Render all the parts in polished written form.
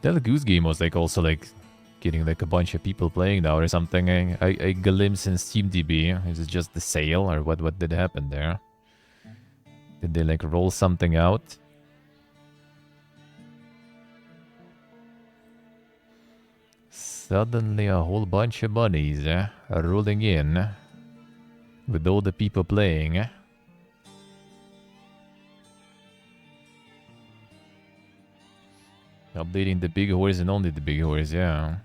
That Goose game was like also like getting like a bunch of people playing now or something. I glimpsed in SteamDB. Is it just the sale or what did happen there? Did they like roll something out? Suddenly a whole bunch of bunnies are rolling in with all the people playing. Updating the big horse and only the big horse, yeah.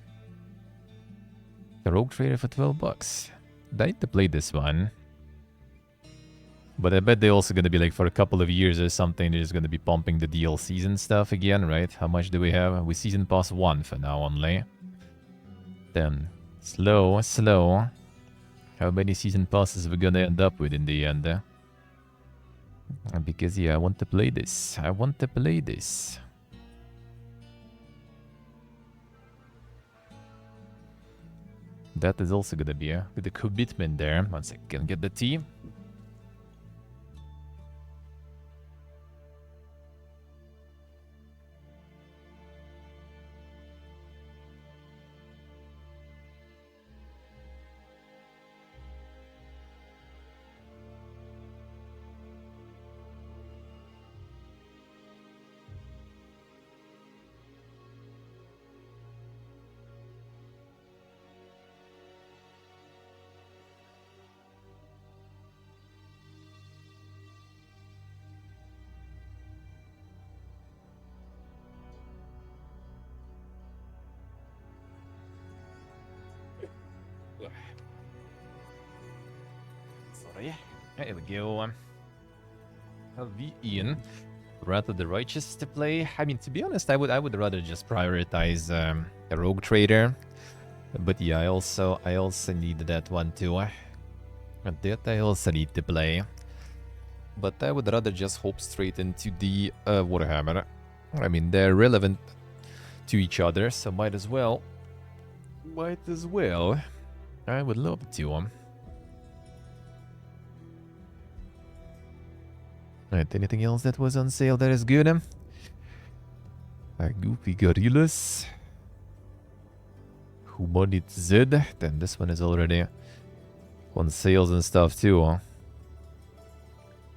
The Rogue Trader for 12 bucks. I need to play this one. But I bet they're also gonna be like for a couple of years or something, they're just gonna be pumping the DLCs and stuff again, right? How much do we have? We season pass 1 for now only. Then, slow. How many season passes we're gonna end up with in the end? Because yeah, I want to play this. That is also gonna be a with the commitment there. Once I can get the team. Sorry. There we go. Ian. Rather the righteous to play. I mean, to be honest, I would rather just prioritize a rogue trader. But yeah, I also need that one too. And that I also need to play. But I would rather just hop straight into the Warhammer. I mean, they're relevant to each other, so might as well. I would love to. Alright, anything else that was on sale that is good? Goofy Gorillas. Humanit Z. Then this one is already on sales and stuff too.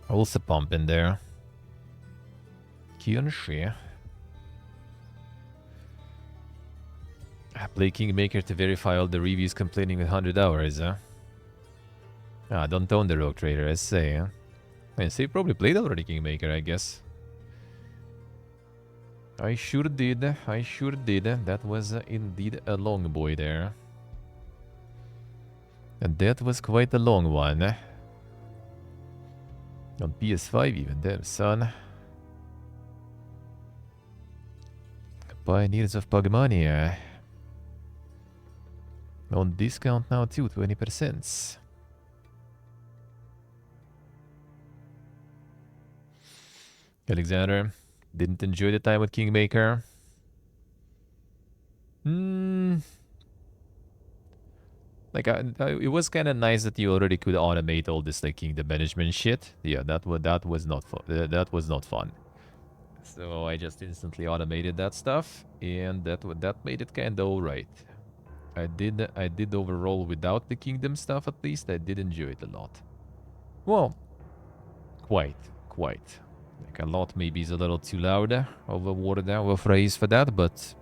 Also pump in there. Kyunshi. Play Kingmaker to verify all the reviews complaining with 100 hours, don't own the Rogue Trader, I say, I say you probably played already Kingmaker, I guess. I sure did. That was indeed a long boy there. And that was quite a long one. On PS5 even, damn son. Pioneers of Pugmania. On discount now too, 20%. Alexander, didn't enjoy the time with Kingmaker. Like, it was kind of nice that you already could automate all this like kingdom management shit. Yeah, that was not fun. That was not fun. So I just instantly automated that stuff, and that made it kind of alright. I did overall without the kingdom stuff at least. I did enjoy it a lot. Well, quite. Like a lot maybe is a little too loud of a word of a phrase for that, but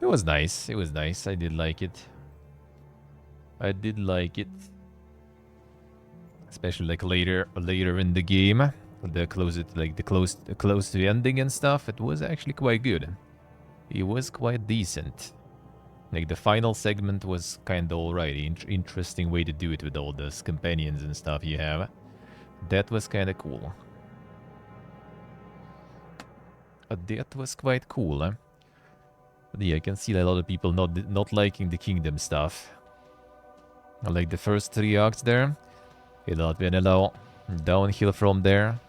it was nice. I did like it. Especially like later in the game. Close to the ending and stuff. It was actually quite good. It was quite decent. Like the final segment was kind of alright. Interesting way to do it with all those companions and stuff you have. That was kind of cool. That was quite cool. But yeah, I can see a lot of people not liking the kingdom stuff. I like the first 3 arcs there. Vanilla, downhill from there.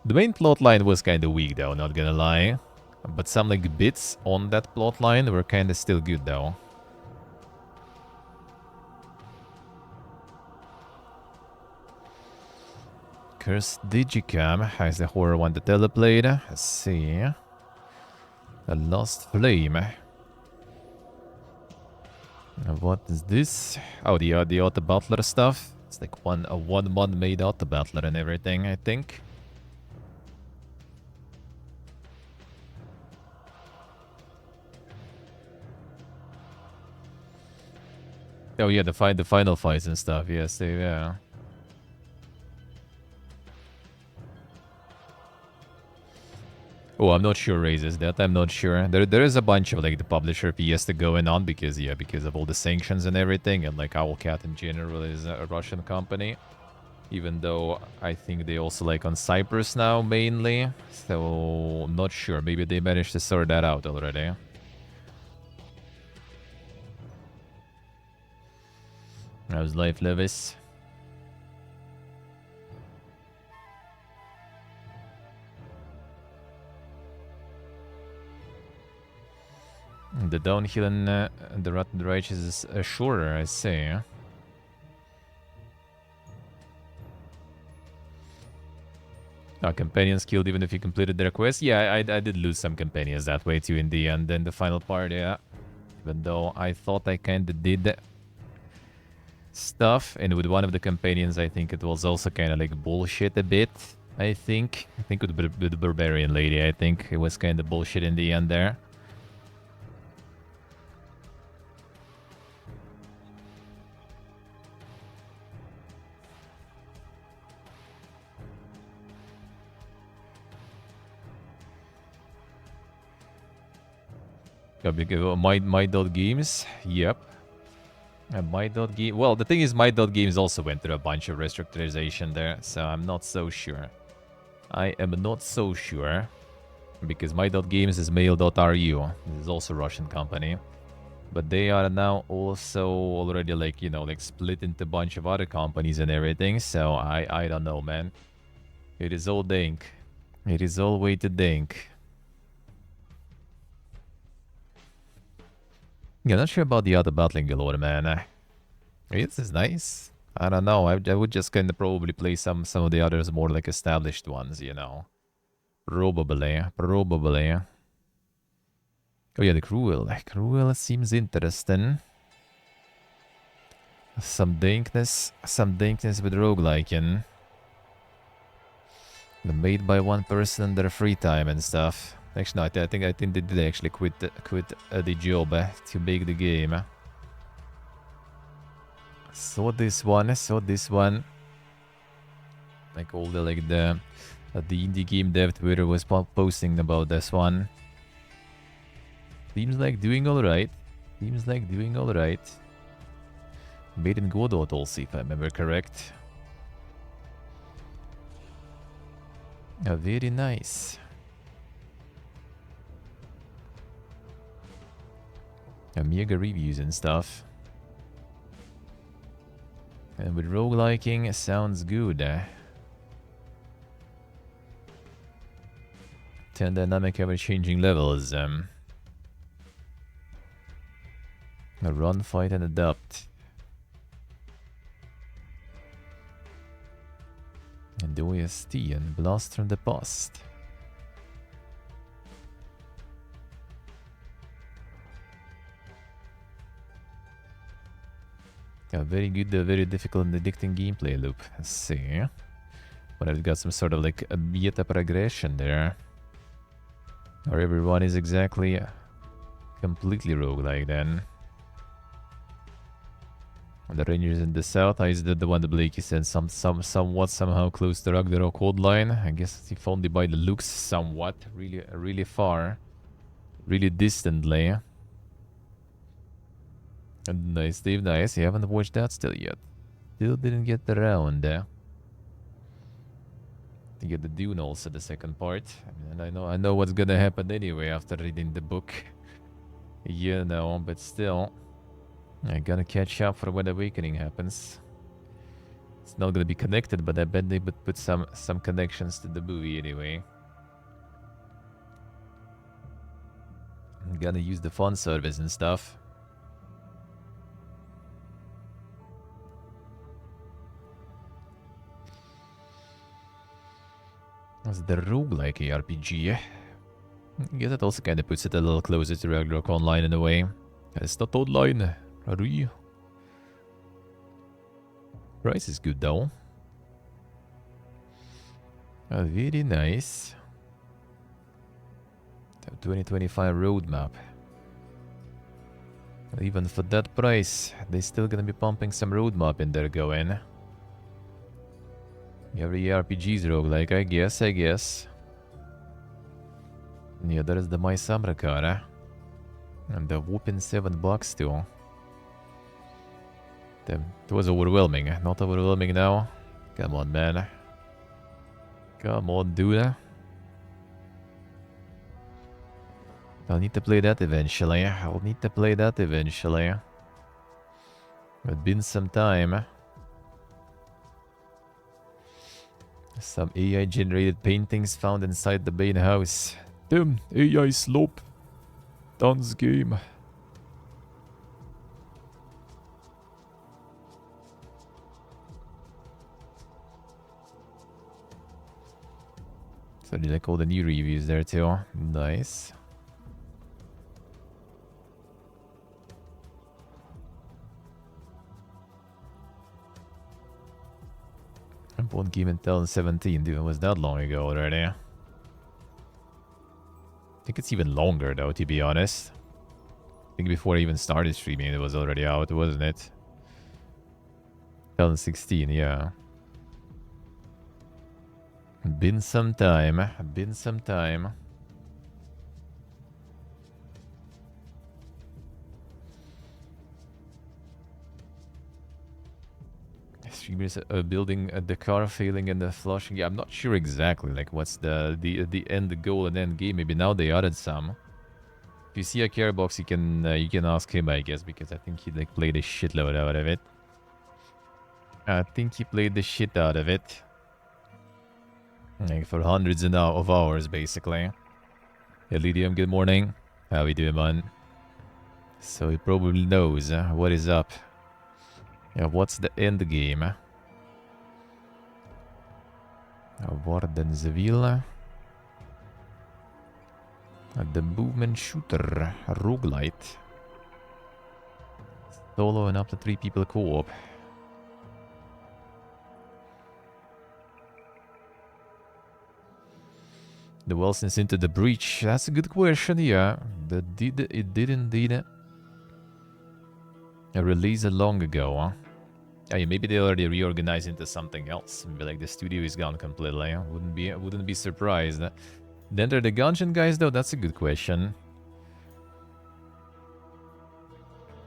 The main plotline was kind of weak though, not gonna lie. But some like bits on that plotline were kind of still good though. Cursed Digicam has the horror one that Ella played. Let's see. A lost flame. What is this? Oh, the auto battler stuff. It's like a one mod made auto battler and everything, I think. Oh yeah, the final fights and stuff. Yes, yeah. Oh, I'm not sure raises that. I'm not sure. There is a bunch of like the publisher Fiesta going on because of all the sanctions and everything, and like Owlcat in general is a Russian company. Even though I think they also like on Cyprus now mainly, so I'm not sure. Maybe they managed to sort that out already. How's life, Levis? The downhill and the Rotten Righteous is shorter, I say. Companions killed even if you completed their quest. Yeah, I did lose some companions that way too in the end. In the final part, yeah. Even though I thought I kinda did stuff, and with one of the companions, I think it was also kind of like bullshit a bit. I think with the barbarian lady, I think it was kind of bullshit in the end there. My Dot Games, yep. My Dot Game. Well, the thing is, My Dot Games also went through a bunch of restructurization there, so I'm not so sure. I am not so sure because My Dot Games is Mail.ru. This is also a Russian company, but they are now also already like like split into a bunch of other companies and everything. So I don't know, man. It is all dank. It is all way to dank. Yeah, not sure about the other battling galore, man. This is nice. I don't know. I would just kind of probably play some of the others more like established ones, Probably. Oh yeah, the Cruel. Cruel seems interesting. Some dankness with roguelike. Made by one person in their free time and stuff. Actually, no, I think they did actually quit the job to make the game. Saw this one. Like all the the indie game dev Twitter was posting about this one. Seems like doing alright. Made in Godot also, if I remember correct. Very nice. Mega reviews and stuff. And with rogueliking, sounds good. 10 dynamic ever-changing levels. A run, fight, and adapt. And the OST and Blast from the Past. A very good, very difficult and addicting gameplay loop. Let's see. But I've got some sort of like a beta progression there. Or everyone is exactly completely roguelike then. And the Rangers in the south, is the one that Blakey said somewhat somehow close to Ragnarok Hotline. I guess if only by the looks somewhat. Really far. Really distantly. And nice, Steve, nice. You haven't watched that still yet. Still didn't get around there. To get the Dune also, the second part. And I know what's gonna happen anyway after reading the book. But still. I gotta catch up for when Awakening happens. It's not gonna be connected, but I bet they would put some connections to the movie anyway. I'm gonna use the font service and stuff. That's the roguelike RPG. I guess that also kind of puts it a little closer to Ragnarok Online in a way. It's not online. Hurry. Price is good though. Very nice. 2025 roadmap. Even for that price, they still gonna be pumping some roadmap in there going. Every RPG's roguelike, I guess. Yeah, there is the My Samra car, and the whooping $7 too. Damn, it was overwhelming. Not overwhelming now. Come on, man. Come on, dude. I'll need to play that eventually. It's been some time. Some AI-generated paintings found inside the Bane house. Damn, AI slope. Dance game. So did like all the new reviews there too. Nice. I bought game in 2017, dude. It was that long ago already. I think it's even longer though, to be honest. I think before I even started streaming, it was already out, wasn't it? 2016, yeah. Been some time. Streamers building the car, failing in the flushing. Yeah, I'm not sure exactly like what's the end goal and end game. Maybe now they added some. If you see a care box, you can ask him, I guess, because I think he like played a shitload out of it. Like for hundreds of hours, basically. Hey, Lydium, good morning. How we doing, man? So he probably knows what is up. Yeah, what's the end game? Wardensville. The movement shooter. Roguelite. Solo and up to 3 people co-op. The Wilsons into the breach. That's a good question, yeah. It did indeed. A release long ago, huh? Oh, yeah, maybe they already reorganized into something else. Maybe like the studio is gone completely. Wouldn't be surprised. Then they're the Gungeon guys, though. That's a good question.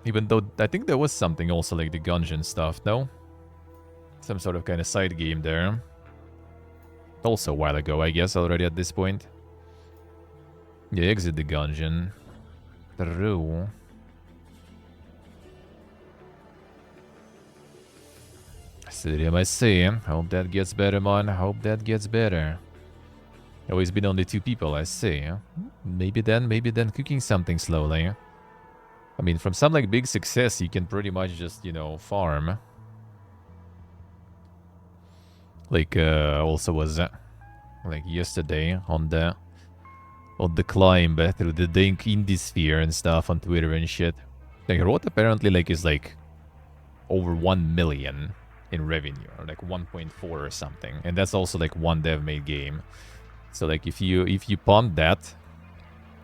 Even though I think there was something also like the Gungeon stuff, no? Some sort of kind of side game there. Also a while ago, I guess, already at this point. Yeah, exit the Gungeon. True. Stadium, I see. Hope that gets better, man. Hope that gets better. Always been only 2 people, I see. Maybe then cooking something slowly. I mean, from some like big success, you can pretty much just, farm. Like, also was like yesterday on the climb through the Dink Indie Sphere and stuff on Twitter and shit. Like, Rot apparently like is like over 1 million in revenue, or like 1.4 or something, and that's also like one dev-made game. So like if you pump that,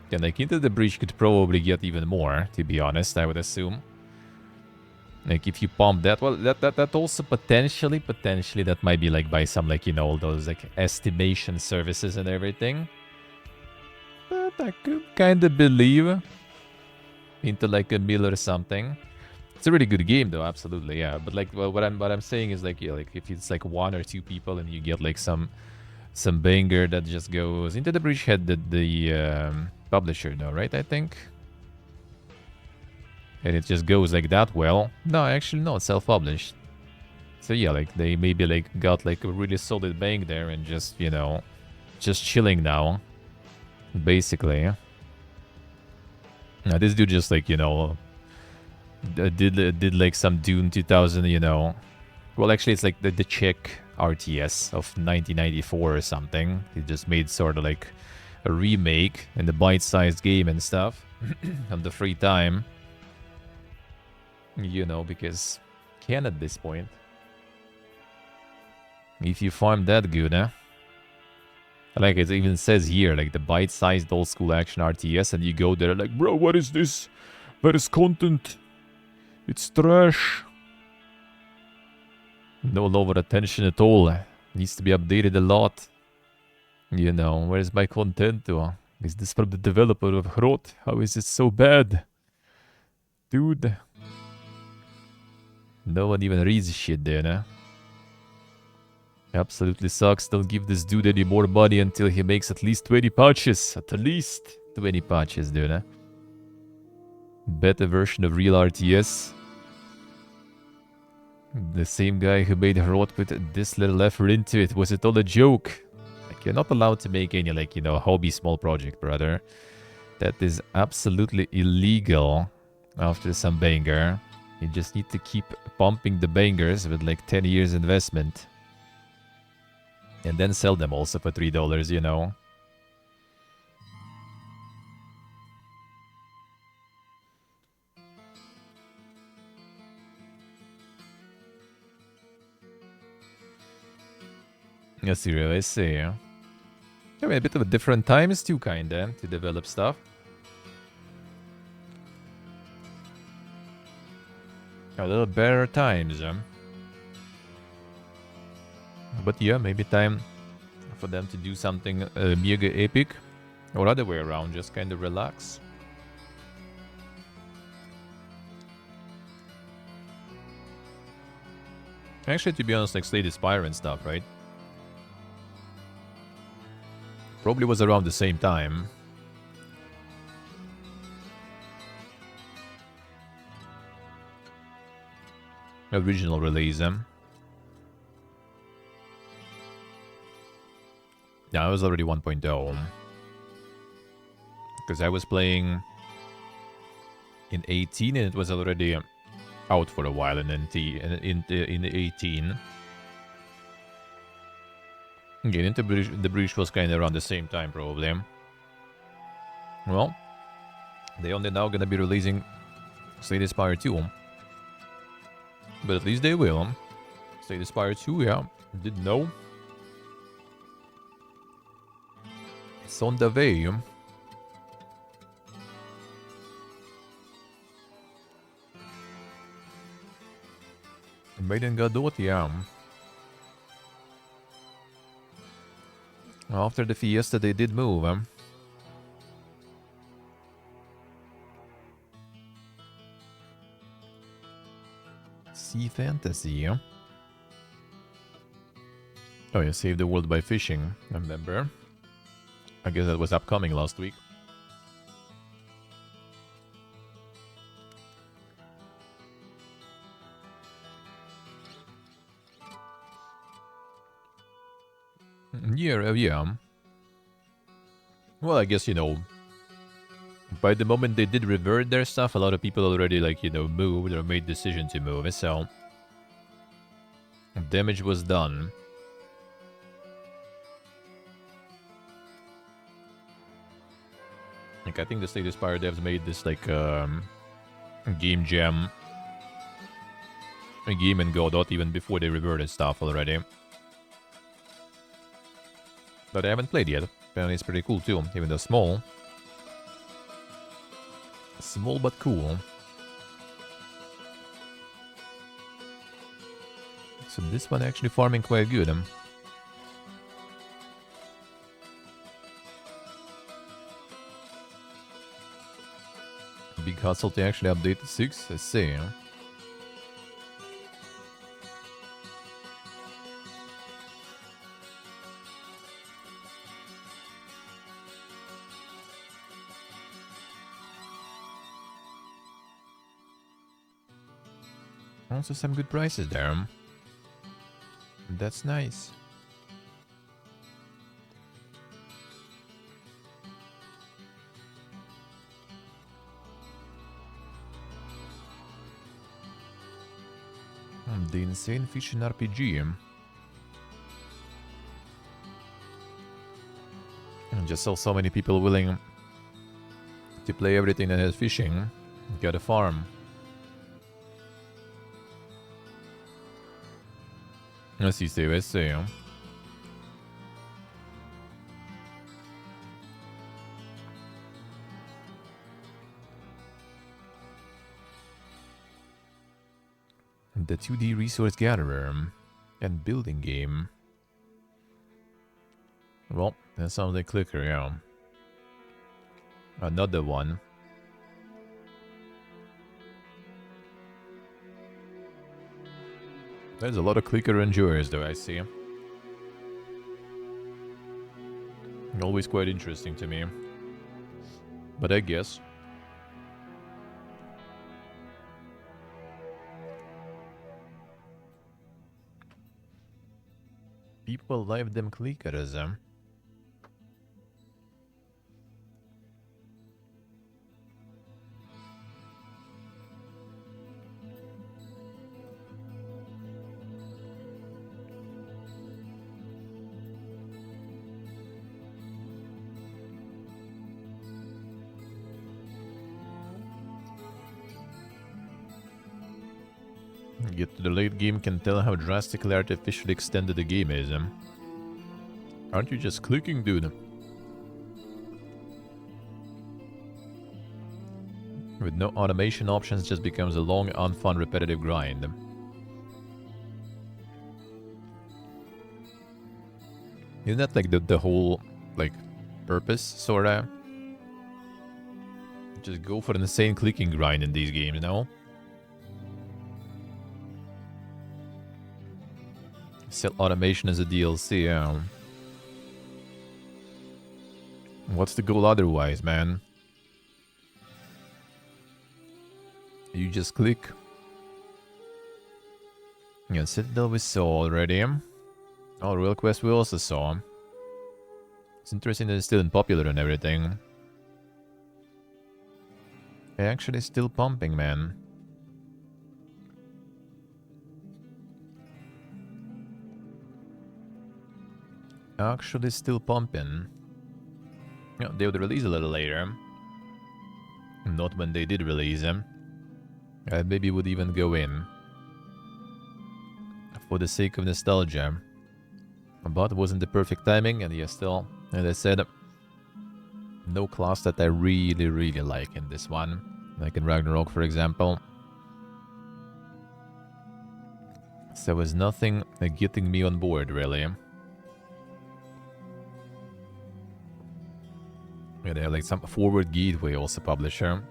then like Into the Breach could probably get even more. To be honest, I would assume. Like if you pump that, well, that also potentially that might be like by some like all those like estimation services and everything. But I could kind of believe into like a mill or something. It's a really good game though, absolutely, yeah. But like, well, what I'm saying is like, yeah, like if it's like 1 or 2 people and you get like some banger that just goes Into the Breach had the publisher though, right? I think, and it just goes like that. Well, no, actually, no, it's self-published. So yeah, like they maybe like got like a really solid bang there and just just chilling now, basically. Now this dude just like did like some Dune 2000, well, actually it's like the Czech RTS of 1994 or something. He just made sort of like a remake in the bite-sized game and stuff on the free time. You know, because can at this point. If you farm that good, huh? Like it even says here, like the bite-sized old school action RTS, and you go there like, bro, what is this? Where is content? It's trash. No lower attention at all. Needs to be updated a lot. You know, where's my content to? Is this from the developer of Hrot? How is it so bad? Dude. No one even reads shit there, nah? Absolutely sucks. Don't give this dude any more money until he makes at least 20 patches. At least 20 patches, dude, huh? Better version of real RTS. The same guy who made Hrot put this little effort into it. Was it all a joke? Like, you're not allowed to make any, like, you know, hobby small project, brother. That is absolutely illegal after some banger. You just need to keep pumping the bangers with, like, 10 years investment. And then sell them also for $3, you know. I see, I see. I mean, a bit of a different times too, kinda, to develop stuff. A little better times, But yeah, maybe time for them to do something mega epic. Or other way around, just kind of relax. Actually, to be honest, like Slay the Spire and stuff, right? Probably was around the same time. Original release, Yeah, I was already 1.0. Because I was playing in 18 and it was already out for a while in 18. Again, into the breach was kind of around the same time, probably. Well, they only now gonna be releasing Slay the Spire 2. But at least they will. Slay the Spire 2, yeah. Didn't know. It's on the way. Maiden Godot, yeah. After the Fiesta, they did move, Sea Fantasy, Oh, you saved the world by fishing, I remember. I guess that was upcoming last week. Yeah. Well, I guess, you know, by the moment they did revert their stuff, a lot of people already, like, you know, moved or made decision to move, so damage was done. Like, I think the Slay the Spire devs made this, like, game jam a game in Godot even before they reverted stuff already. But I haven't played yet. Apparently it's pretty cool too, even though small. Small but cool. So this one actually farming quite good. Big hustle to actually update the 6, let's see. Also some good prices there. That's nice. The Insane Fishing RPG. Just so many people willing to play everything that has fishing. Get a farm. Let's see, let's see. The 2D resource gatherer and building game. Well, that sounds like clicker, yeah. Another one. There's a lot of clicker endurers though, I see. Always quite interesting to me. But I guess. People like them clickers, Get to the late game can tell how drastically artificially extended the game is. Aren't you just clicking, dude? With no automation options, just becomes a long, unfun, repetitive grind. Isn't that like the whole, like, purpose, sorta? Just go for an insane clicking grind in these games, no? Sell automation as a DLC, yeah. What's the goal otherwise, man? You just click. Yeah, Citadel we saw already. Oh, Royal Quest we also saw. It's interesting that it's still unpopular and everything. Actually still pumping, man. Actually still pumping. Yeah, they would release a little later. Not when they did release them. Maybe would even go in. For the sake of nostalgia. But it wasn't the perfect timing, and yeah, still, as I said, no class that I really like in this one. Like in Ragnarok, for example. So there was nothing getting me on board, really. Yeah, they have like some Forward Gateway also publisher.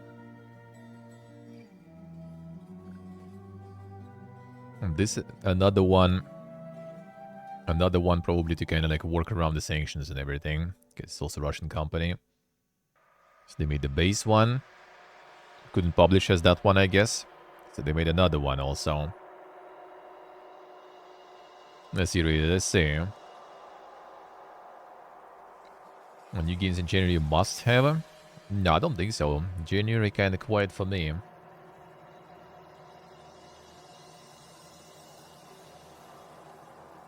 And this another one probably to kind of like work around the sanctions and everything. It's also a Russian company. So they made the base one. Couldn't publish as that one, I guess. So they made another one also. Let's see, really, let's see. New games in January must have? No, I don't think so. January kind of quiet for me.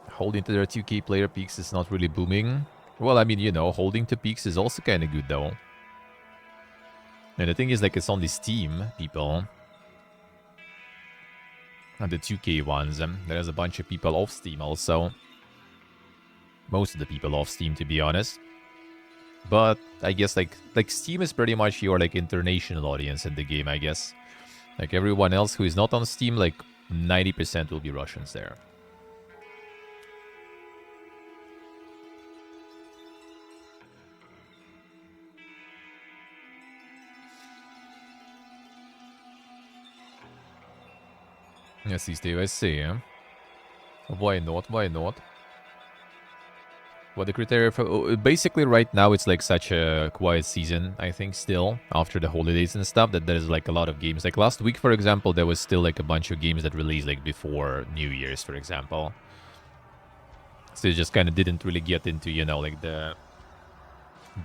Holding to their 2K player peaks is not really booming. Well, I mean, you know, holding to peaks is also kind of good, though. And the thing is, like, it's only Steam, people. And the 2K ones. There's a bunch of people off Steam also. Most of the people off Steam, to be honest. But I guess, like Steam is pretty much your, like, international audience in the game, I guess. Like, everyone else who is not on Steam, like, 90% will be Russians there. Yes, see, Steve, I see. Why not? Why not? What the criteria for... basically, right now, it's like such a quiet season, I think, still. After the holidays and stuff, that there's like a lot of games. Like last week, for example, there was still like a bunch of games that released like before New Year's, for example. So it just kind of didn't really get into, you know, like the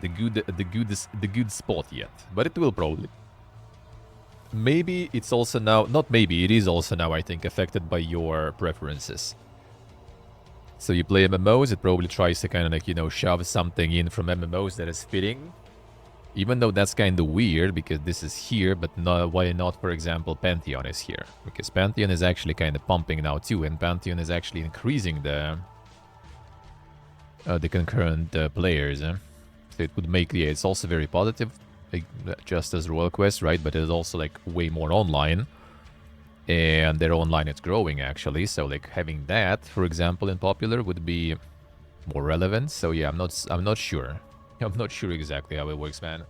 good spot yet. But it will probably. Maybe it's also now... not maybe, it is also now, I think, affected by your preferences. So you play MMOs, it probably tries to kind of like, you know, shove something in from MMOs that is fitting. Even though that's kind of weird because this is here, but why not, for example, Pantheon is here? Because Pantheon is actually kind of pumping now too, and Pantheon is actually increasing the concurrent players. So it would make, yeah, it's also very positive, like, just as Royal Quest, right? But it's also like way more online. And their online is growing actually, so like having that, for example, in popular would be more relevant. So yeah, I'm not sure. I'm not sure exactly how it works, man.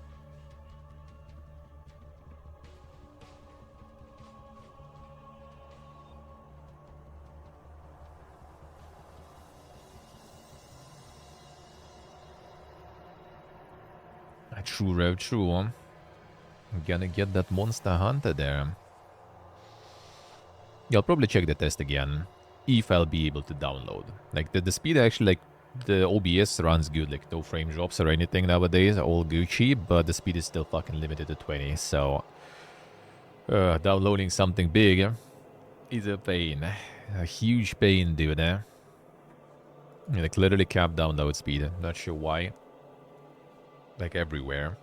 True, Rev, true. I'm gonna get that Monster Hunter there. Yeah, I'll probably check the test again, if I'll be able to download. Like, the speed actually, like, the OBS runs good, like, no frame drops or anything nowadays, all Gucci, but the speed is still fucking limited to 20, so... downloading something big is a pain. A huge pain, dude, eh? Like, literally capped download speed, not sure why. Like, everywhere.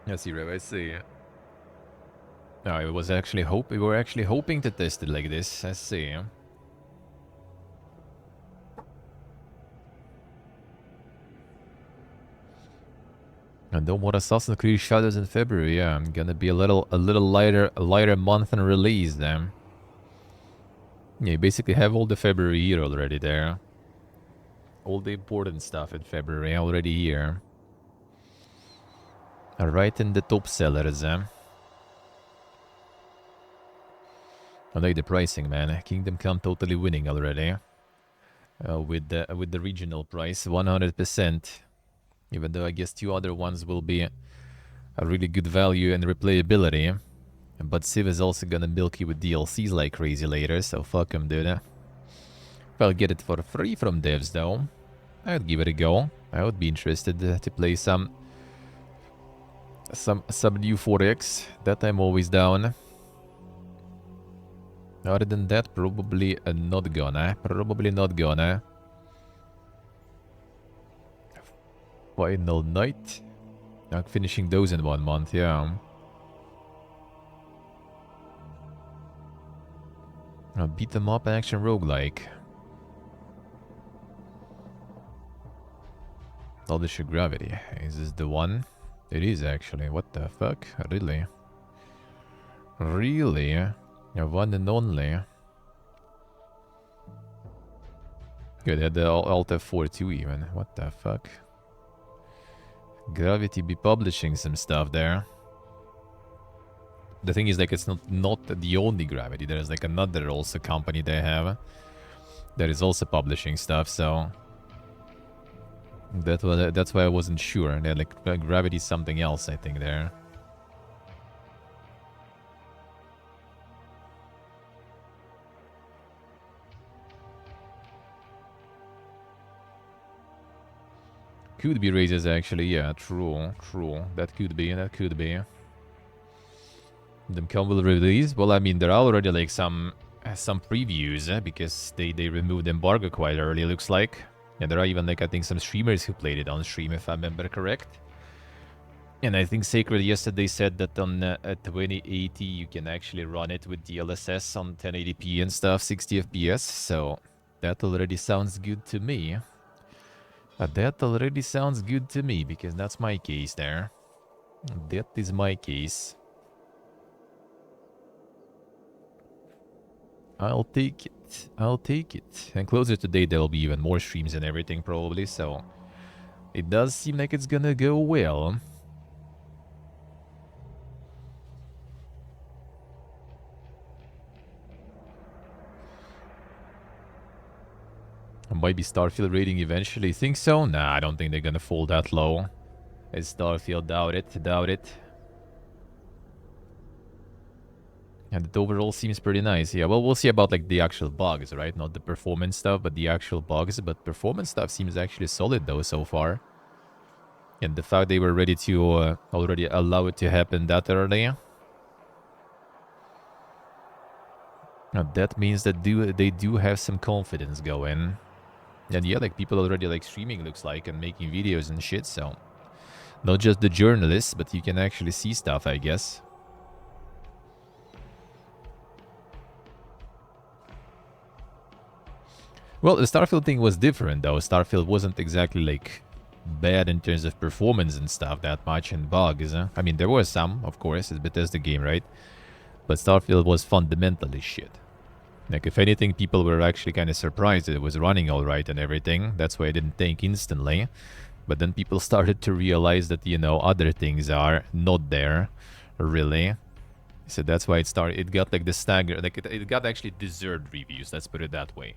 I see, Rev, I see. No, I was actually we were actually hoping to test it like this. I see. And no more Assassin's Creed Shadows in February. Yeah, I'm gonna be a little lighter month in release then. Yeah, you basically have all the February here already there. All the important stuff in February already here. Right in the top sellers, eh? I like the pricing, man. Kingdom Come totally winning already. With the regional price, 100%. Even though I guess two other ones will be a really good value and replayability. But Civ is also gonna milk you with DLCs like crazy later, so fuck him, dude. If I'll get it for free from devs, though, I'd give it a go. I would be interested to play some new 4X. That I'm always down. Other than that, probably not gonna. Probably not gonna. Final Night. Not finishing those in 1 month, yeah. Beat 'em up action roguelike. Publisher Gravity. Is this the one? It is actually. What the fuck? Really? Really? One and only. Good, they had the Alt F4 too even. What the fuck? Gravity be publishing some stuff there. The thing is, like, it's not the only Gravity. There's like another also company they have that is also publishing stuff, so that's why I wasn't sure. They're like Gravity's something else, I think, there. Could be raises actually, yeah, true. That could be. Them come will release. Well, I mean, there are already like some previews because they removed embargo quite early, looks like. And there are even like I think some streamers who played it on stream, if I remember correct. And I think Sacred yesterday said that on 2080 you can actually run it with DLSS on 1080p and stuff, 60 FPS. So that already sounds good to me. That already sounds good to me because that's my case there. That is my case. I'll take it. I'll take it. And closer to date, there'll be even more streams and everything, probably, so... It does seem like it's gonna go well. Might be Starfield rating eventually. Think so? Nah, I don't think they're gonna fall that low. It's Starfield, doubt it. And it overall seems pretty nice. Yeah, well, we'll see about like the actual bugs, right? Not the performance stuff, but the actual bugs. But performance stuff seems actually solid though so far. And the fact they were ready to already allow it to happen that early That means that they do have some confidence going. And yeah, like people already like streaming looks like and making videos and shit, so not just the journalists, but you can actually see stuff, I guess. Well, the Starfield thing was different though. Starfield wasn't exactly like bad in terms of performance and stuff that much and bugs. I mean, there were some, of course, it's Bethesda game, right? But Starfield was fundamentally shit. Like, if anything, people were actually kind of surprised that it was running all right and everything. That's why I didn't tank instantly. But then people started to realize that, you know, other things are not there, really. So that's why it got like the stagger, like it got actually deserved reviews, let's put it that way.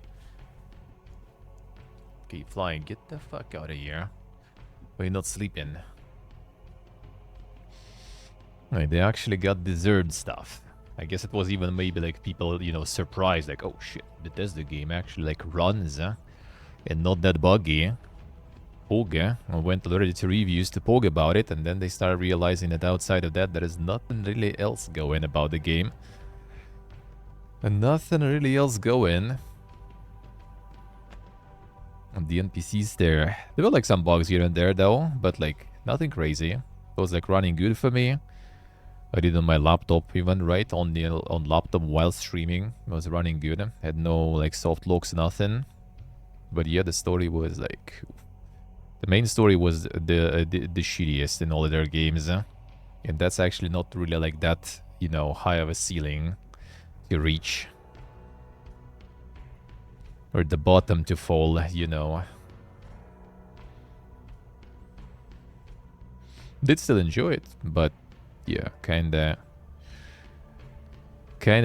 Okay, flying, get the fuck out of here. Why you not sleeping? Right, they actually got deserved stuff. I guess it was even maybe like people, you know, surprised, like, oh shit, Bethesda game actually like runs, and not that buggy. Poge, I went already to reviews to Poge about it, and then they started realizing that outside of that, there is nothing really else going about the game. And nothing really else going. And the NPCs there were like some bugs here and there though, but like nothing crazy. It was like running good for me. I did on my laptop even, right? On laptop while streaming. It was running good. Had no like soft locks, nothing. But yeah, the story was like... The main story was the shittiest in all of their games. And that's actually not really like that, you know, high of a ceiling to reach. Or the bottom to fall, you know. Did still enjoy it, but yeah, kinda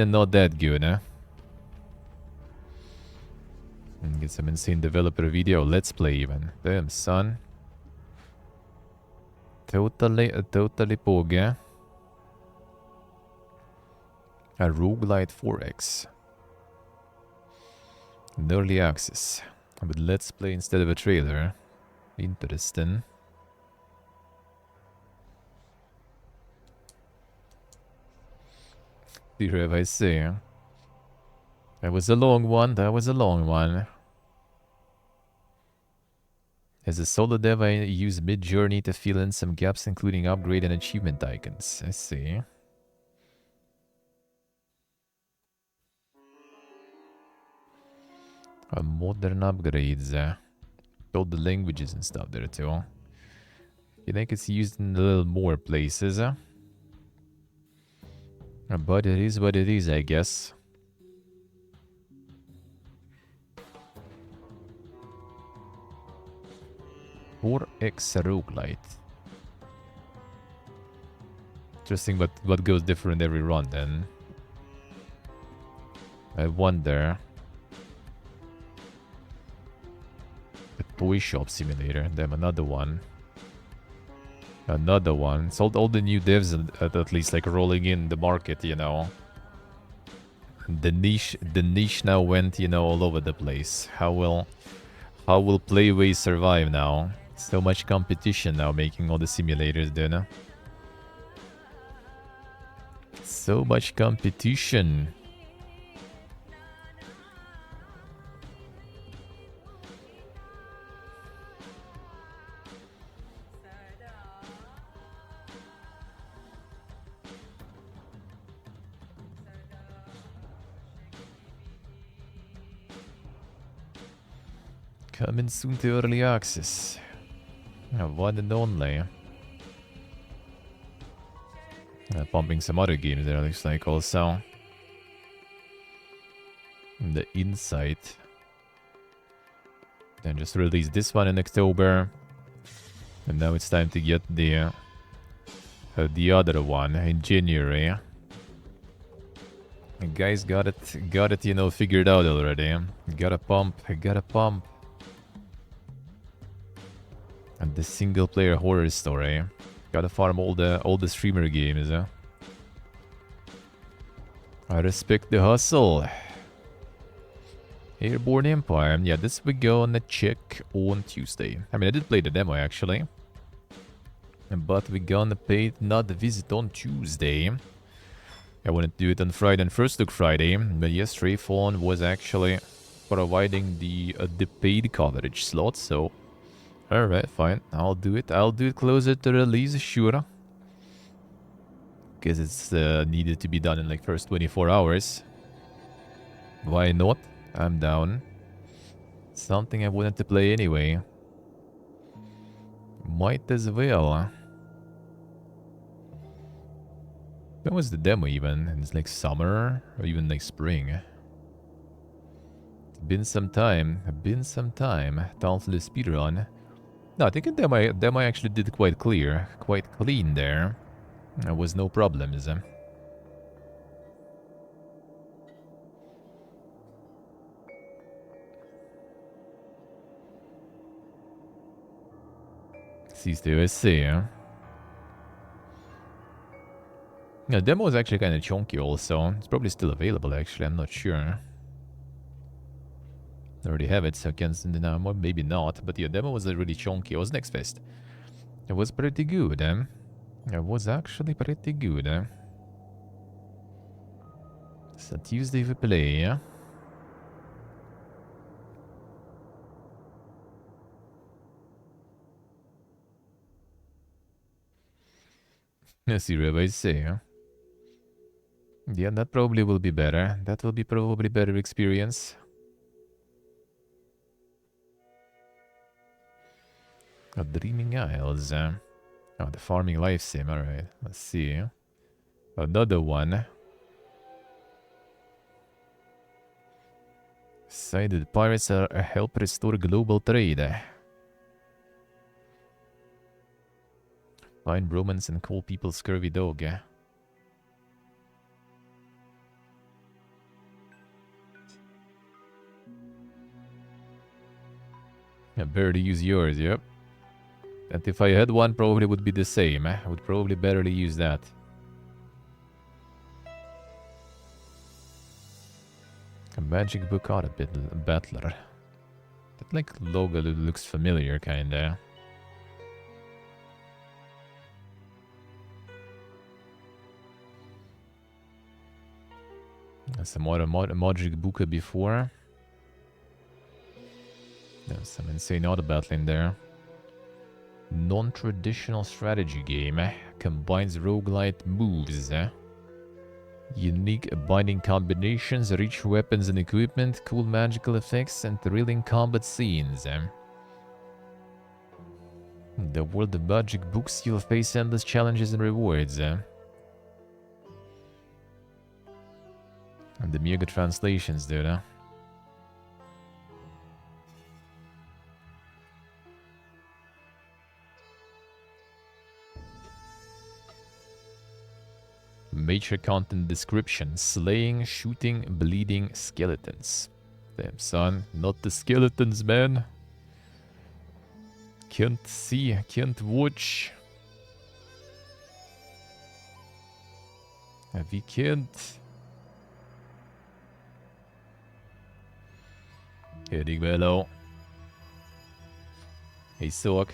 not that good, huh? And get some insane developer video, let's play even. Damn, son. Totally poge. A roguelite 4X. In early access. But let's play instead of a trailer. Interesting. Here if I say. That was a long one, that was a long one. As a solo dev, I use Mid-Journey to fill in some gaps, including upgrade and achievement icons. I see. Modern upgrades. All the languages and stuff there too. I think it's used in a little more places. But it is what it is, I guess. Or X roguelite. Interesting, but what goes different every run then? I wonder. The toy shop simulator. Damn, another one. Another one. So all the new devs at least like rolling in the market, you know. The niche now went, you know, all over the place. How will Playway survive now? So much competition now making all the simulators there, no? So much competition. Coming soon to early access. One and only. Pumping some other games there, looks like also. The Insight. Then just released this one in October. And now it's time to get the other one in January. The guys got it, you know, figured out already. Gotta pump. And the single-player horror story. Gotta farm all the streamer games, huh? I respect the hustle. Airborne Empire. Yeah, this we go on a check on Tuesday. I mean, I did play the demo, actually. But we gonna pay another visit on Tuesday. I wanted to do it on Friday and first look Friday, but yes, Rayfon was actually providing the paid coverage slot, so alright, fine, I'll do it. I'll do it closer to release, sure. Because it's needed to be done in like first 24 hours. Why not? I'm down. Something I wanted to play anyway. Might as well. When was the demo even? It's like summer or even like spring. It's been some time. Been some time. Talentless speedrun. No, I think in demo I actually did quite clear. Quite clean there. There was no problems. Cease to see. Yeah, demo is actually kind of chunky also. It's probably still available actually, I'm not sure. I already have it, so I can send it now. Maybe not, but yeah, demo was really chunky. It was next fest. It was pretty good, eh? It was actually pretty good, eh? So Tuesday we play, yeah? Let's see what I say, huh? Yeah, that probably will be better. That will be probably better experience. Dreaming Isles. Oh, the Farming Life Sim, alright. Let's see. Another one. Decided pirates are help restore global trade. Find romance and call people scurvy dog. Yeah, barely use yours, yep. And if I had one, probably would be the same. I would probably barely use that. A magic book art battler. That like logo looks familiar, kinda. Some more magic book before. There's some insane auto battling there. Non-traditional strategy game. Combines roguelite moves. Unique binding combinations, rich weapons and equipment, cool magical effects, and thrilling combat scenes. The world of magic books, you'll face endless challenges and rewards. And the mega translations, dude. Major content description: slaying, shooting, bleeding skeletons. Damn, son, not the skeletons, man. Can't see, can't watch. We can't. Heading below. Hey, Sork.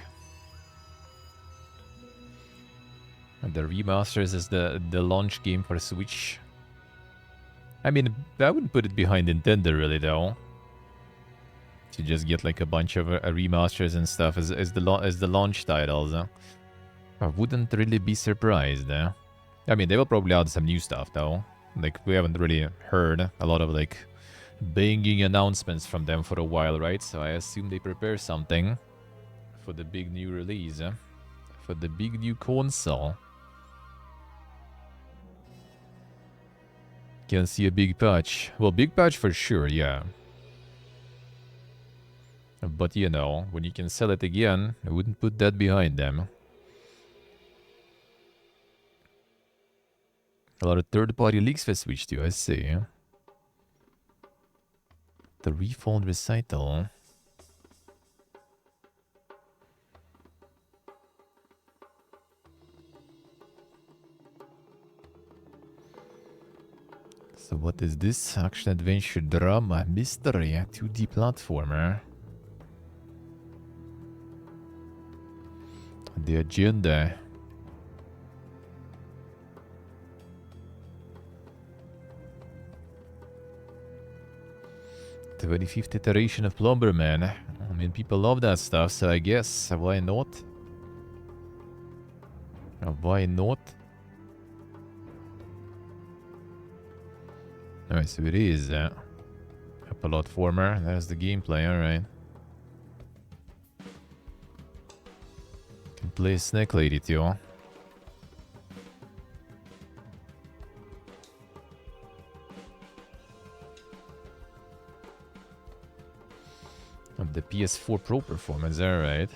And the remasters is the launch game for Switch. I mean, I wouldn't put it behind Nintendo really though. To just get like a bunch of remasters and stuff as the launch titles. I wouldn't really be surprised. I mean, they will probably add some new stuff though. Like we haven't really heard a lot of like banging announcements from them for a while, right? So I assume they prepare something for the big new release, for the big new console. Can see a big patch. Well, big patch for sure, yeah. But you know, when you can sell it again, I wouldn't put that behind them. A lot of third-party leaks for Switch too, I see. The Refund Recital. So what is this? Action, adventure, drama, mystery, 2D platformer. The agenda. 25th iteration of Plumber, man. I mean, people love that stuff, so I guess, why not? Why not? Alright, so it is a platformer. There's the gameplay, alright. Can play Snake Lady too. The PS4 Pro performance, alright.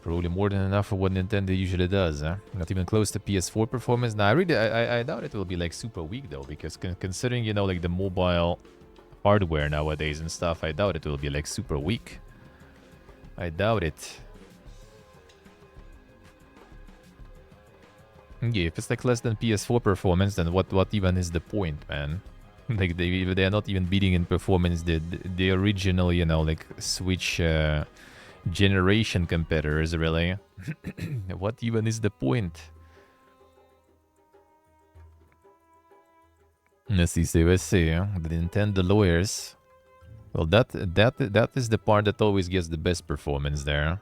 Probably more than enough for what Nintendo usually does, huh? Not even close to PS4 performance. Nah, I doubt it will be like super weak though, because considering, you know, like the mobile hardware nowadays and stuff, I doubt it will be like super weak. I doubt it. Yeah, if it's like less than PS4 performance, then what even is the point, man? Like they are not even beating in performance the original, you know, like Switch generation competitors, really. What even is the point? Let's see, the Nintendo lawyers. Well, that is the part that always gets the best performance there.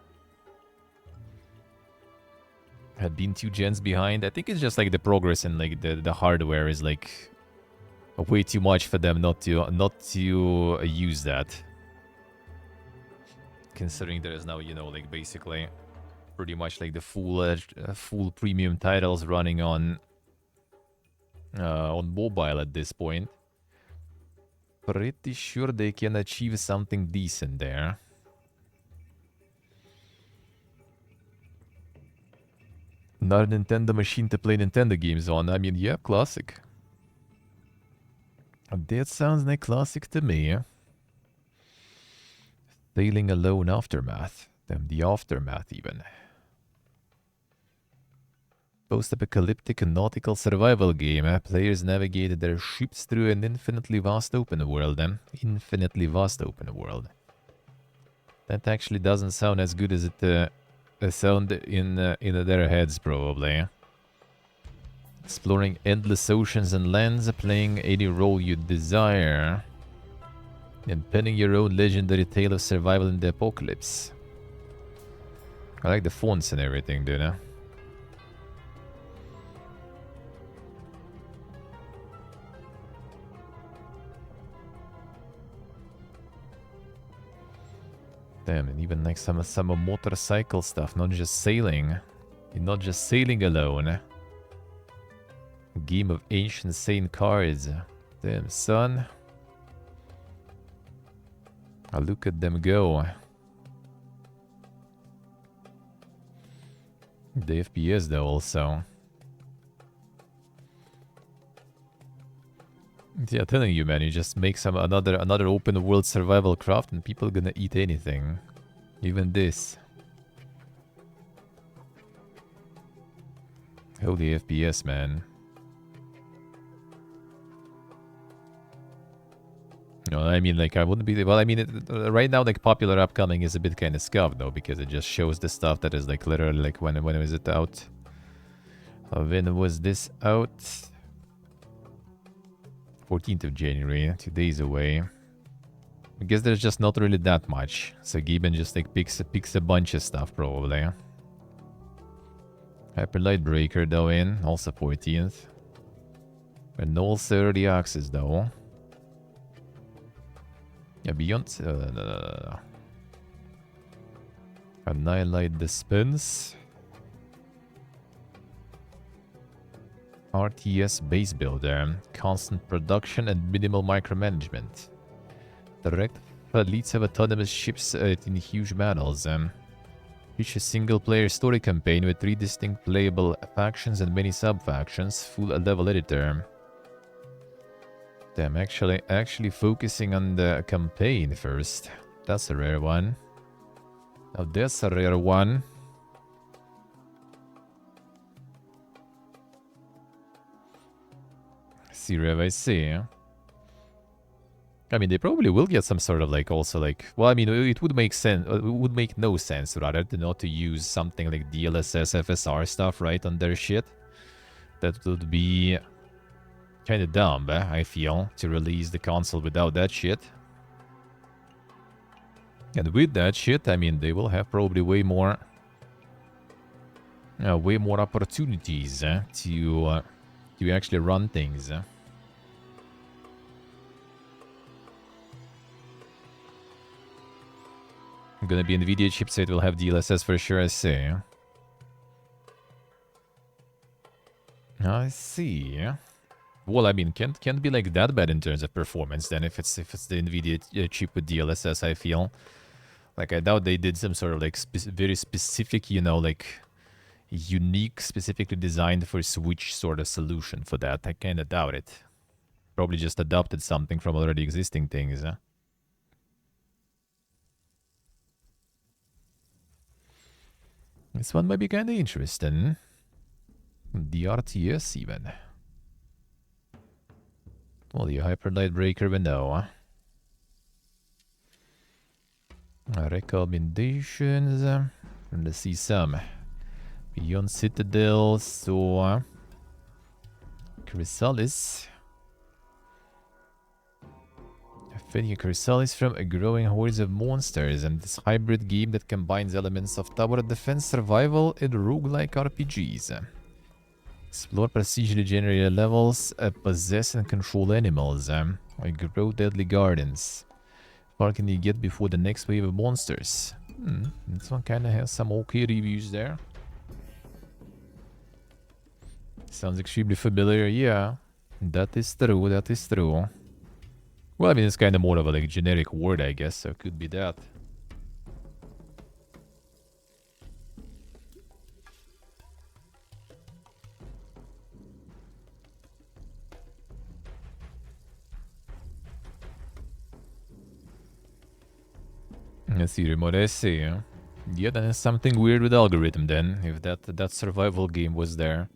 Had been 2 gens behind. I think it's just like the progress in like the hardware is like way too much for them not to use that. Considering there is now, you know, like basically pretty much like the full premium titles running on mobile at this point. Pretty sure they can achieve something decent there. Not a Nintendo machine to play Nintendo games on. I mean, yeah, classic. That sounds like classic to me. Sailing Alone Aftermath. Damn, the Aftermath even. Post-apocalyptic nautical survival game. Players navigated their ships through an infinitely vast open world. Infinitely vast open world. That actually doesn't sound as good as it sound in their heads, probably. Exploring endless oceans and lands, playing any role you desire. And penning your own legendary tale of survival in the apocalypse. I like the fonts and everything, dude. Damn, and even like some motorcycle stuff, not just sailing. You're not just sailing alone. A game of ancient sane cards. Damn, son. Look at them go. The FPS though also. Yeah, telling you, man, you just make some another open world survival craft and people gonna eat anything. Even this. Holy FPS, man. No, I mean, like, I wouldn't be... Well, I mean, right now, like, popular upcoming is a bit kind of scuffed, though, because it just shows the stuff that is, like, literally, like, when was it out? When was this out? 14th of January, 2 days away. I guess there's just not really that much. So Gibbon just, like, picks a bunch of stuff, probably. Hyper Light Breaker, though, in. Also 14th. And also early access, though. Yeah, Beyond... Annihilate Dispense. RTS base builder. Constant production and minimal micromanagement. Direct fleets of autonomous ships in huge battles. Each a single-player story campaign with 3 distinct playable factions and many sub-factions. Full level editor. Damn, actually focusing on the campaign first. That's a rare one. Now that's a rare one. See, Rev, I see. I mean, they probably will get some sort of like also like... Well, I mean, it would make sense. It would make no sense rather than not to use something like DLSS, FSR stuff, right, on their shit. That would be Kinda dumb, I feel, to release the console without that shit. And with that shit, I mean, they will have probably way more opportunities to actually run things. Gonna be NVIDIA chipset will have DLSS for sure, I see. I see. Well, I mean, can't be like that bad in terms of performance then if it's the NVIDIA chip with DLSS, I feel. Like, I doubt they did some sort of like very specific, you know, like unique, specifically designed for Switch sort of solution for that. I kind of doubt it. Probably just adopted something from already existing things. This one might be kind of interesting. The RTS even. Well, the Hyperlight Breaker we know. Recommendations. Let's see some. Beyond Citadel, so Chrysalis. Defending Chrysalis from a growing horde of monsters, and this hybrid game that combines elements of tower defense, survival, and roguelike RPGs. Explore procedurally generated levels, possess and control animals, or grow deadly gardens. How far can you get before the next wave of monsters? This one kind of has some okay reviews there. Sounds extremely familiar, yeah. That is true, that is true. Well, I mean, it's kind of more of a like generic word, I guess, so it could be that. Let's see, remote essay, yeah. Yeah, then there's something weird with algorithm then, if that survival game was there.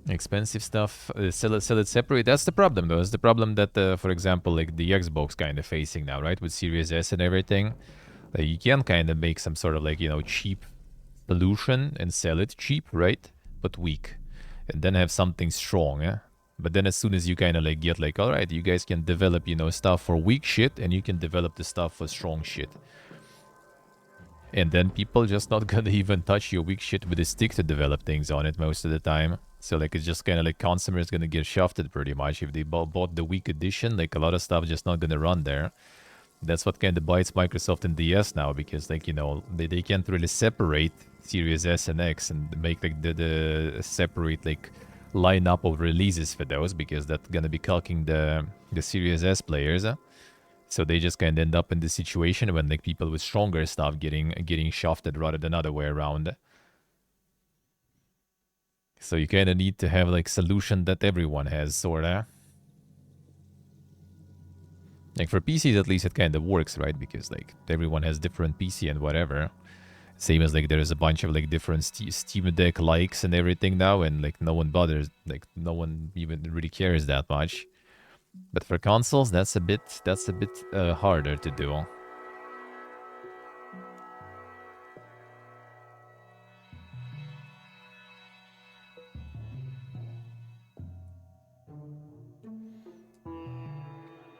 Expensive stuff, sell it separate. That's the problem, though. It's the problem that, for example, like the Xbox kind of facing now, right? With Series S and everything. Like, you can kind of make some sort of like, you know, cheap solution and sell it cheap, right? But weak. And then have something strong, yeah? But then as soon as you kind of like get like, all right, you guys can develop, you know, stuff for weak shit, and you can develop the stuff for strong shit. And then people just not gonna even touch your weak shit with a stick to develop things on it most of the time. So like it's just kind of like consumers gonna get shafted pretty much. If they bought the weak edition, like a lot of stuff just not gonna run there. That's what kind of bites Microsoft and DS now, because like, you know, they can't really separate Series S and X and make like the separate like lineup of releases for those, because that's gonna be calking the Series S players. So they just kind of end up in the situation when like people with stronger stuff getting shafted rather than other way around. So you kind of need to have like solution that everyone has, sorta. Like for PCs at least it kind of works, right? Because like everyone has different PC and whatever. Same as like there's a bunch of like different Steam Deck likes and everything now, and like no one bothers, like no one even really cares that much. But for consoles, that's a bit harder to do.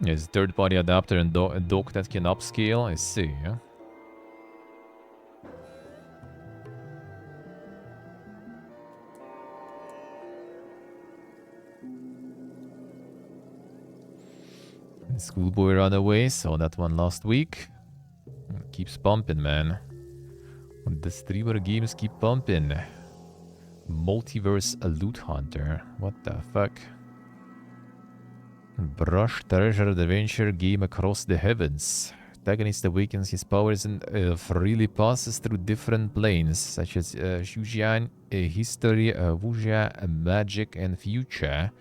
Yes, third-party adapter and dock that can upscale. I see. Yeah. Schoolboy Runaway, saw that one last week. It keeps pumping, man. The streamer games keep pumping. Multiverse Loot Hunter. What the fuck? Brush Treasure Adventure game across the heavens. Protagonist awakens his powers and freely passes through different planes, such as Shujian, History, Wuxia, Magic, and Future.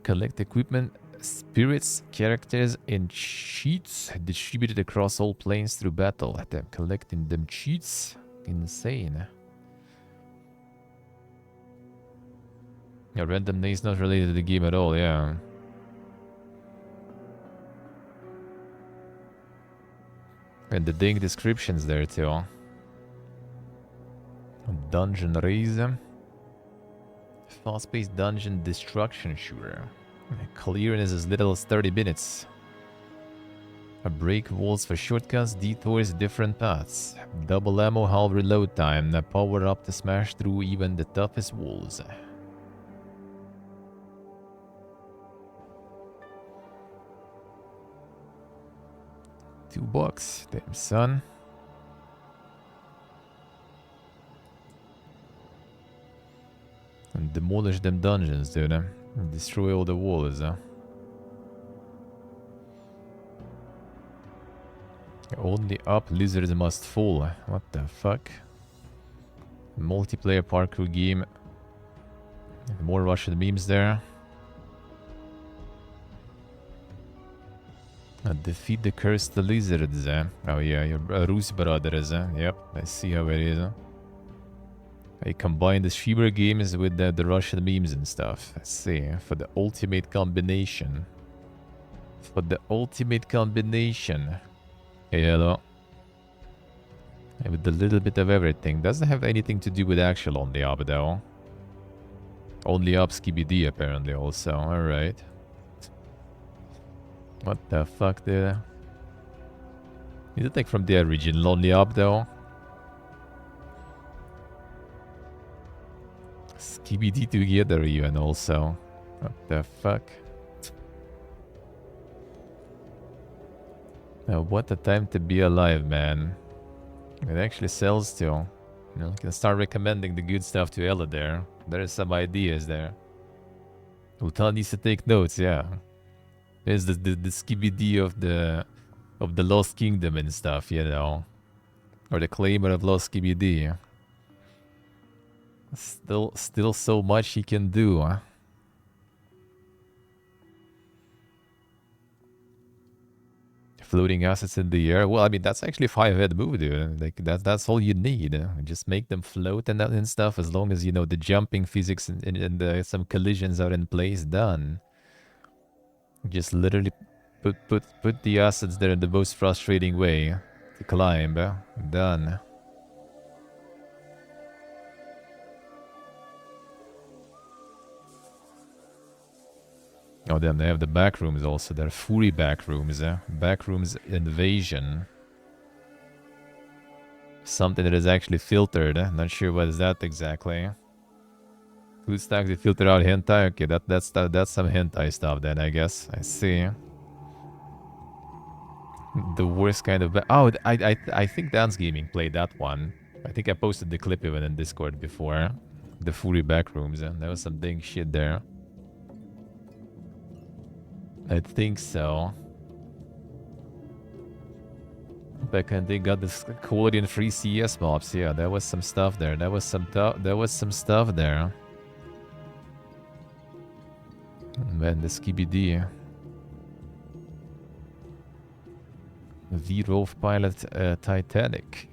Collect equipment, spirits, characters, and cheats distributed across all planes through battle. Them collecting them cheats, insane. Yeah, random names not related to the game at all. Yeah. And the dang descriptions there too. Dungeon raise. Fast-paced dungeon destruction shooter. Clear in as little as 30 minutes. Break walls for shortcuts, detours, different paths. Double ammo, half reload time. Power up to smash through even the toughest walls. $2. Damn, son. And demolish them dungeons, dude. And destroy all the walls, Only up lizards must fall. What the fuck? Multiplayer parkour game. More Russian memes there. Defeat the cursed lizards. Oh yeah, your Rus brothers. Yep, I see how it is. I combine the streamer games with the Russian memes and stuff. Let's see, for the ultimate combination. For the ultimate combination. Hey, hello. With a little bit of everything. Doesn't have anything to do with actual Only Up though. Only Up Skibidi apparently also. Alright. What the fuck, dude? Is it like from the original Only Up though? Skibidi together even also. What the fuck? Now, what a time to be alive, man. It actually sells too. You know, you can start recommending the good stuff to Ella there. There are some ideas there. Utal needs to take notes, yeah. There's the Skibidi of the Lost Kingdom and stuff, you know. Or the claimer of Lost Skibidi. Still so much he can do, huh? Floating assets in the air. Well, I mean, that's actually 5-head move, dude. Like, that's all you need. Just make them float and stuff. As long as, you know, the jumping physics and some collisions are in place, done. Just literally put the assets there in the most frustrating way to climb. Done. Oh, damn, they have the back rooms also. They're Fury back rooms. Back rooms invasion. Something that is actually filtered. Not sure what is that exactly. Who stacks to filter out hentai? Okay, that's some hentai stuff then, I guess. I see. The worst kind of... Oh, I think Dance Gaming played that one. I think I posted the clip even in Discord before. The Fury back rooms. There was some dang shit there. I think so. Back when they got this quality and free CS mobs, yeah, there was some stuff there. There was some stuff there. Man, the Skibidi. V-Rove pilot Titanic.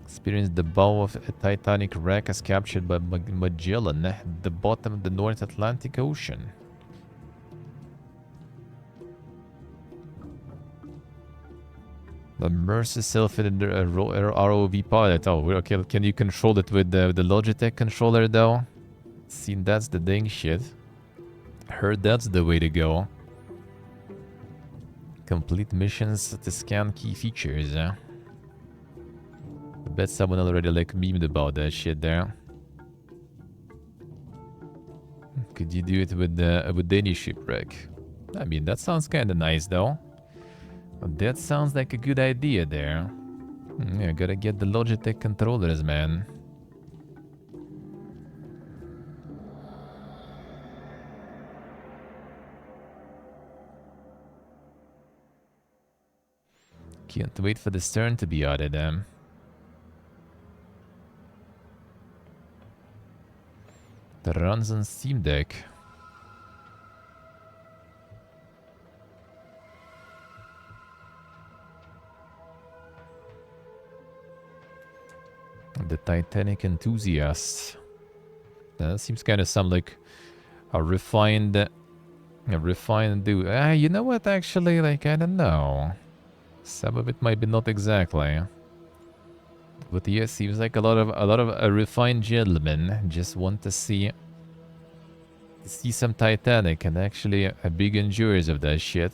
Experienced the bow of a Titanic wreck as captured by Magellan at the bottom of the North Atlantic Ocean. Immerse yourself in the ROV pilot. Oh, okay. Can you control it with the Logitech controller, though? See, that's the dang shit. Heard that's the way to go. Complete missions to scan key features. I bet someone already like memed about that shit there. Could you do it with any shipwreck? I mean, that sounds kind of nice, though. That sounds like a good idea there. Yeah, gotta get the Logitech controllers, man. Can't wait for the stern to be added, That runs on Steam Deck. The Titanic enthusiasts. That seems kind of some like a refined dude. You know what? Actually, like I don't know. Some of it might be not exactly. But yeah, seems like a lot of refined gentlemen just want to see some Titanic and actually a big enjoyers of that shit.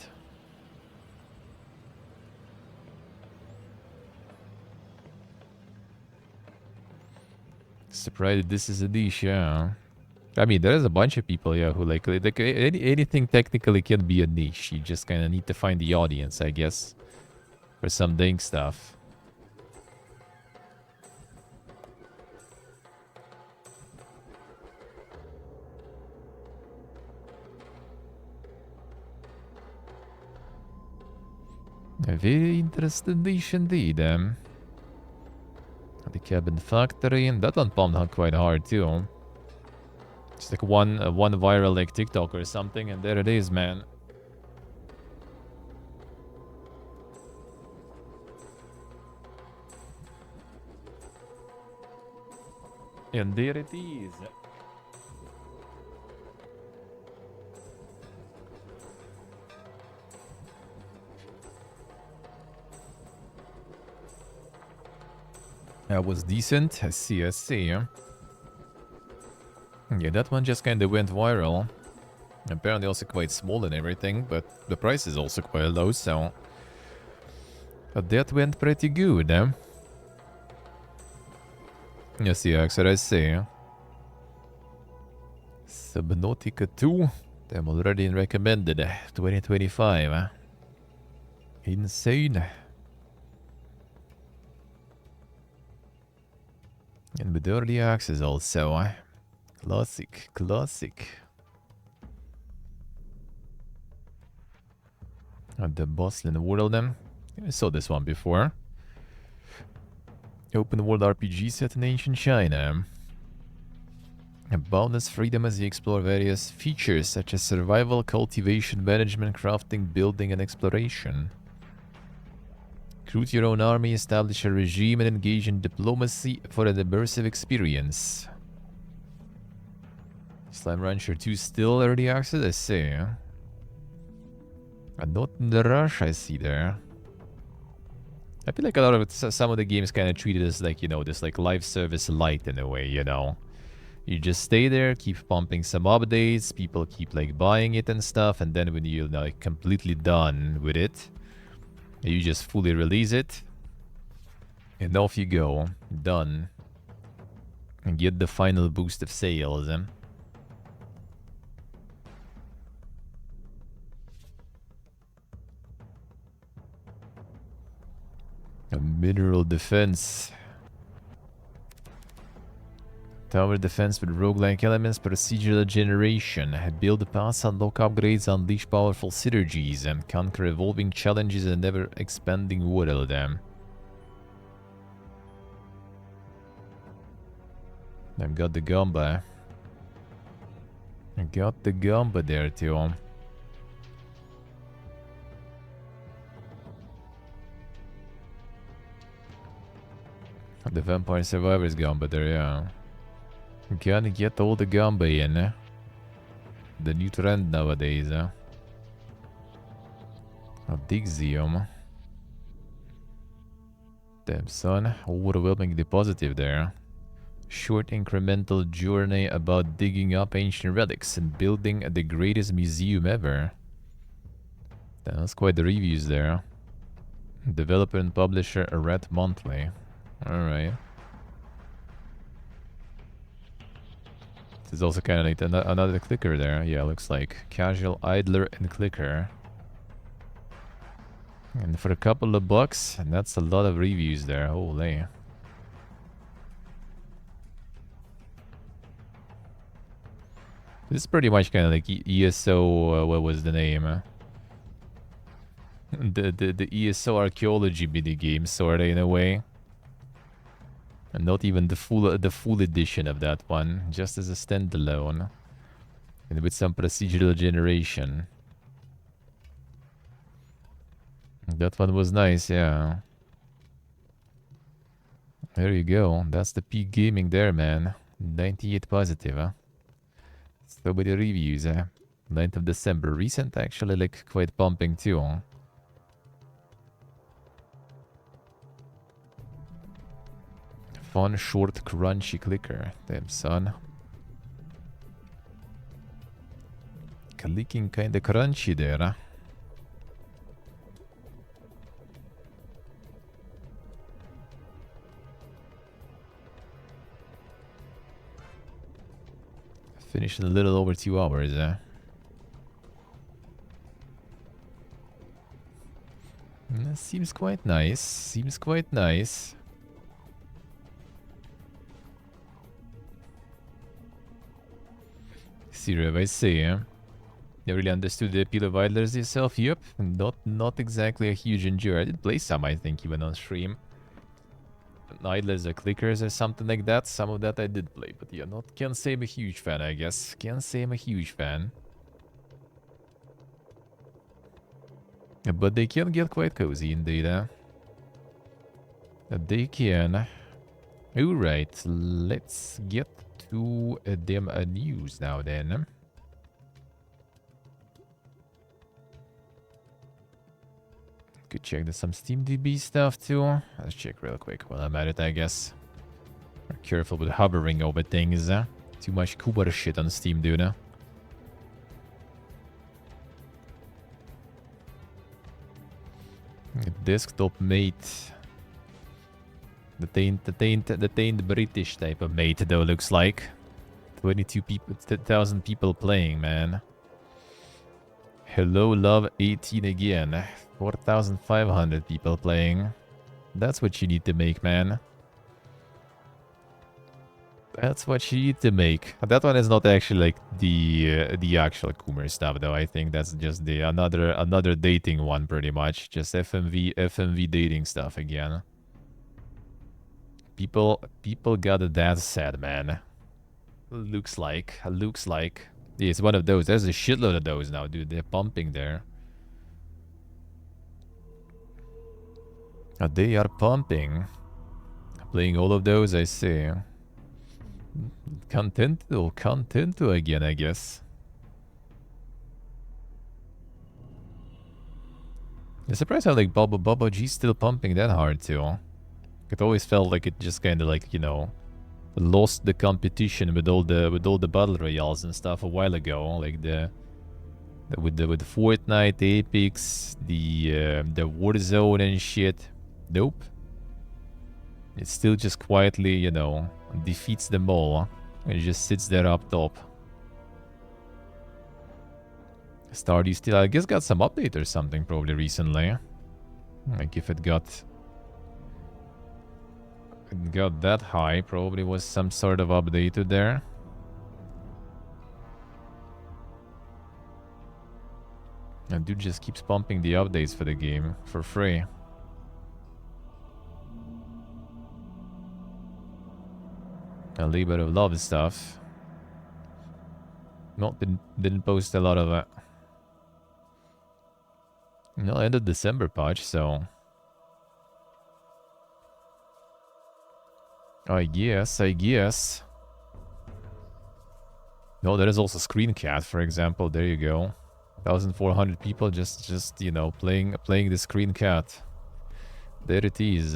Surprised this is a niche, yeah. I mean, there is a bunch of people, yeah, who like anything technically can be a niche. You just kind of need to find the audience, I guess, for some dang stuff. A very interesting niche indeed. The cabin factory, and that one pumped out quite hard too. Just like one viral like TikTok or something, and there it is, man. And there it is. That was decent. I see, I see. Yeah, that one just kind of went viral. Apparently also quite small and everything, but the price is also quite low, so... But that went pretty good, eh? Yes, yeah, actually I see. Subnautica 2. I'm already recommended. 2025, eh? Insane. And with early access also, eh? Classic, classic. At the Boston world, then. I saw this one before. Open world RPG set in ancient China. A boundless freedom as you explore various features such as survival, cultivation, management, crafting, building, and exploration. Recruit your own army, establish a regime, and engage in diplomacy for an immersive experience. Slime Rancher 2 still early access, I see. And not in the rush, I see there. I feel like a lot of some of the games kind of treat it as like, you know, this like live service light in a way, you know. You just stay there, keep pumping some updates, people keep like buying it and stuff, and then when you're like completely done with it, you just fully release it, and off you go, done. And get the final boost of sales. A mineral defense. Tower defense with roguelike elements, procedural generation. Build paths, unlock upgrades, unleash powerful synergies, and conquer evolving challenges in an ever-expanding world. I've got the Gamba. I got the Gamba there too. The Vampire Survivors Gamba there, yeah. Gotta get all the Gamba in. The new trend nowadays. A Dixium. Damn son, overwhelmingly positive there. Short incremental journey about digging up ancient relics and building the greatest museum ever. That's quite the reviews there. Developer and publisher Red Monthly. Alright. There's also kind of like another clicker there. Yeah, looks like. Casual Idler and Clicker. And for a couple of bucks, and that's a lot of reviews there. Holy. This is pretty much kind of like ESO, what was the name? The ESO archaeology minigame, sorta, in a way. And not even the full edition of that one, just as a standalone. And with some procedural generation. That one was nice, yeah. There you go. That's the peak gaming there, man. 98 positive, huh? So many reviews, 9th of December. Recent, actually, like, quite pumping too, huh? Fun, short, crunchy clicker. Damn, son. Clicking kinda crunchy there, huh? Finished in a little over 2 hours, huh? Seems quite nice. Seems quite nice. Zero, I see, huh? You really understood the appeal of idlers yourself? Yep. Not exactly a huge enjoyer. I did play some, I think, even on stream. Idlers or clickers or something like that. Some of that I did play, but yeah, can't say I'm a huge fan, I guess. Can't say I'm a huge fan. But they can get quite cozy indeed, huh? They can. Alright, let's get to them news now then. Could check there's some SteamDB stuff too. Let's check real quick while I'm at it, I guess. Be careful with hovering over things. Too much Kuber shit on Steam, dude. Desktop mate. The taint British type of mate, though, looks like. 22,000 people playing, man. Hello, Love 18 again. 4,500 people playing. That's what you need to make, man. That's what you need to make. That one is not actually like the actual Coomer stuff, though. I think that's just the another dating one, pretty much. Just FMV dating stuff again. People got that sad, man. Looks like. Yeah, it's one of those. There's a shitload of those now, dude. They're pumping there. They are pumping. Playing all of those, I see. Contento again, I guess. I'm surprised how like Bubba G's still pumping that hard too. It always felt like it just kind of like, you know, lost the competition with all the battle royales and stuff a while ago, like with Fortnite, Apex, the Warzone and shit. Nope. It still just quietly, you know, defeats them all. It just sits there up top. Stardew still, I guess, got some update or something probably recently. Like if it got that high, probably was some sort of update there. And dude just keeps pumping the updates for the game for free. A labor of love stuff. Didn't post a lot of it. No, end of December patch, so I guess. No, there is also Screencat, for example. There you go. 1,400 people just you know playing the Screencat. There it is.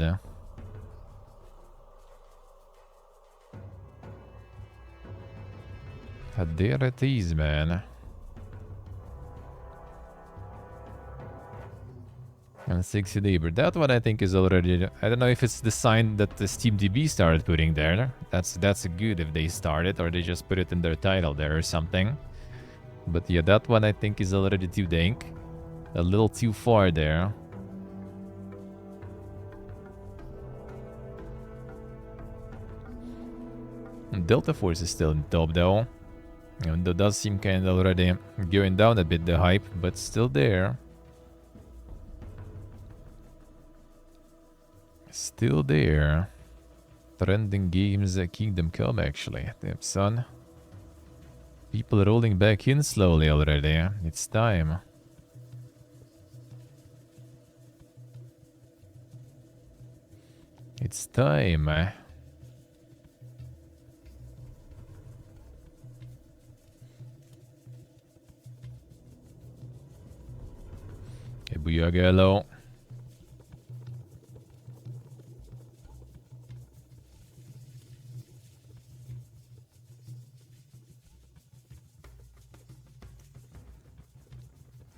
There it is, man. And 60 labor. That one I think is already... I don't know if it's the sign that the SteamDB started putting there. That's good if they started, or they just put it in their title there or something. But yeah, that one I think is already too dank. A little too far there. And Delta Force is still in top though. And that does seem kind of already going down a bit, the hype, but still there. Still there. Trending games Kingdom Come, actually. Damn, son. People rolling back in slowly already. It's time. It's time. Hey, booyah, hello.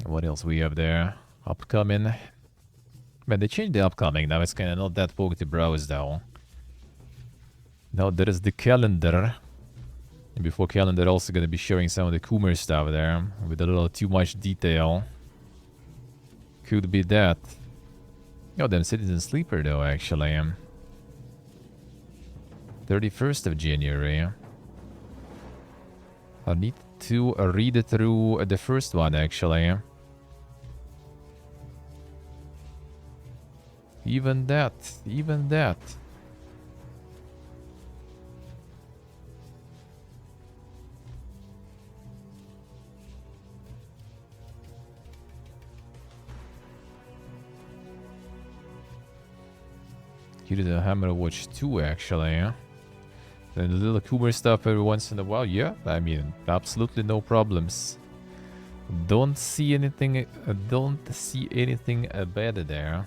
What else we have there? Upcoming. Man, they changed the upcoming. Now it's kind of not that poky to browse though. Now there is the calendar. And before calendar, also going to be showing some of the Coomer stuff there with a little too much detail. Could be that. Oh, damn, Citizen Sleeper though, actually. 31st of January. I need to read it through the first one, actually. Even that. Even that. Here's a Hammer Watch 2, actually. And a little Coomer stuff every once in a while. Yeah, I mean, absolutely no problems. Don't see anything bad there.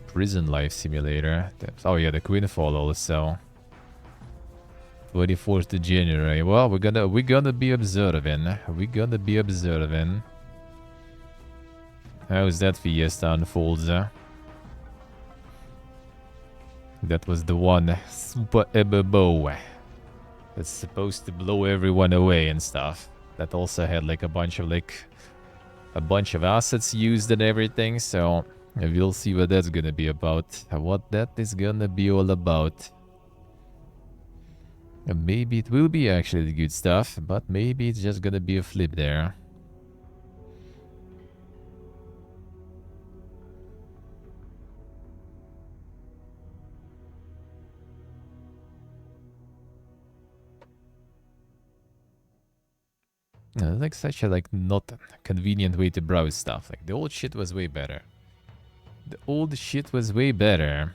Prison Life Simulator. Oh yeah, the Queenfall also. 24th of January. Well, we're gonna be observing. We're gonna be observing. How's that Fiesta unfolds? That was the one Super Ebebo that's supposed to blow everyone away and stuff. That also had like a bunch of assets used and everything. So we'll see what that's gonna be about. What that is gonna be all about. And maybe it will be actually the good stuff, but maybe it's just gonna be a flip there. Like such a not convenient way to browse stuff. Like the old shit was way better. The old shit was way better.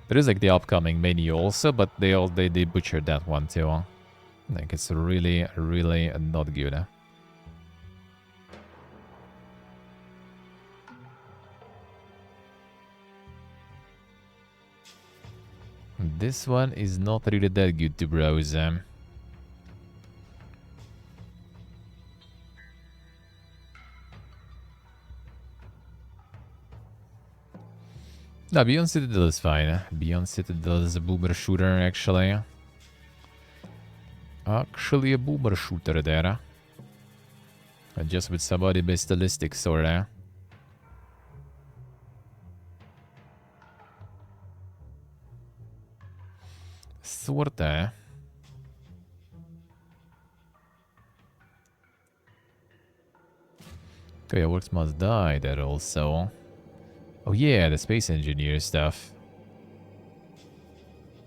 There is like the upcoming menu also, but they butchered that one too. Like it's really not good. This one is not really that good to browse. No, Beyond Citadel is fine. Beyond Citadel is a boomer shooter, actually. Actually a boomer shooter there. And just with somebody bit stylistic, sorta. Sorta. Okay, Works Must Die there also. Oh yeah, the Space Engineer stuff.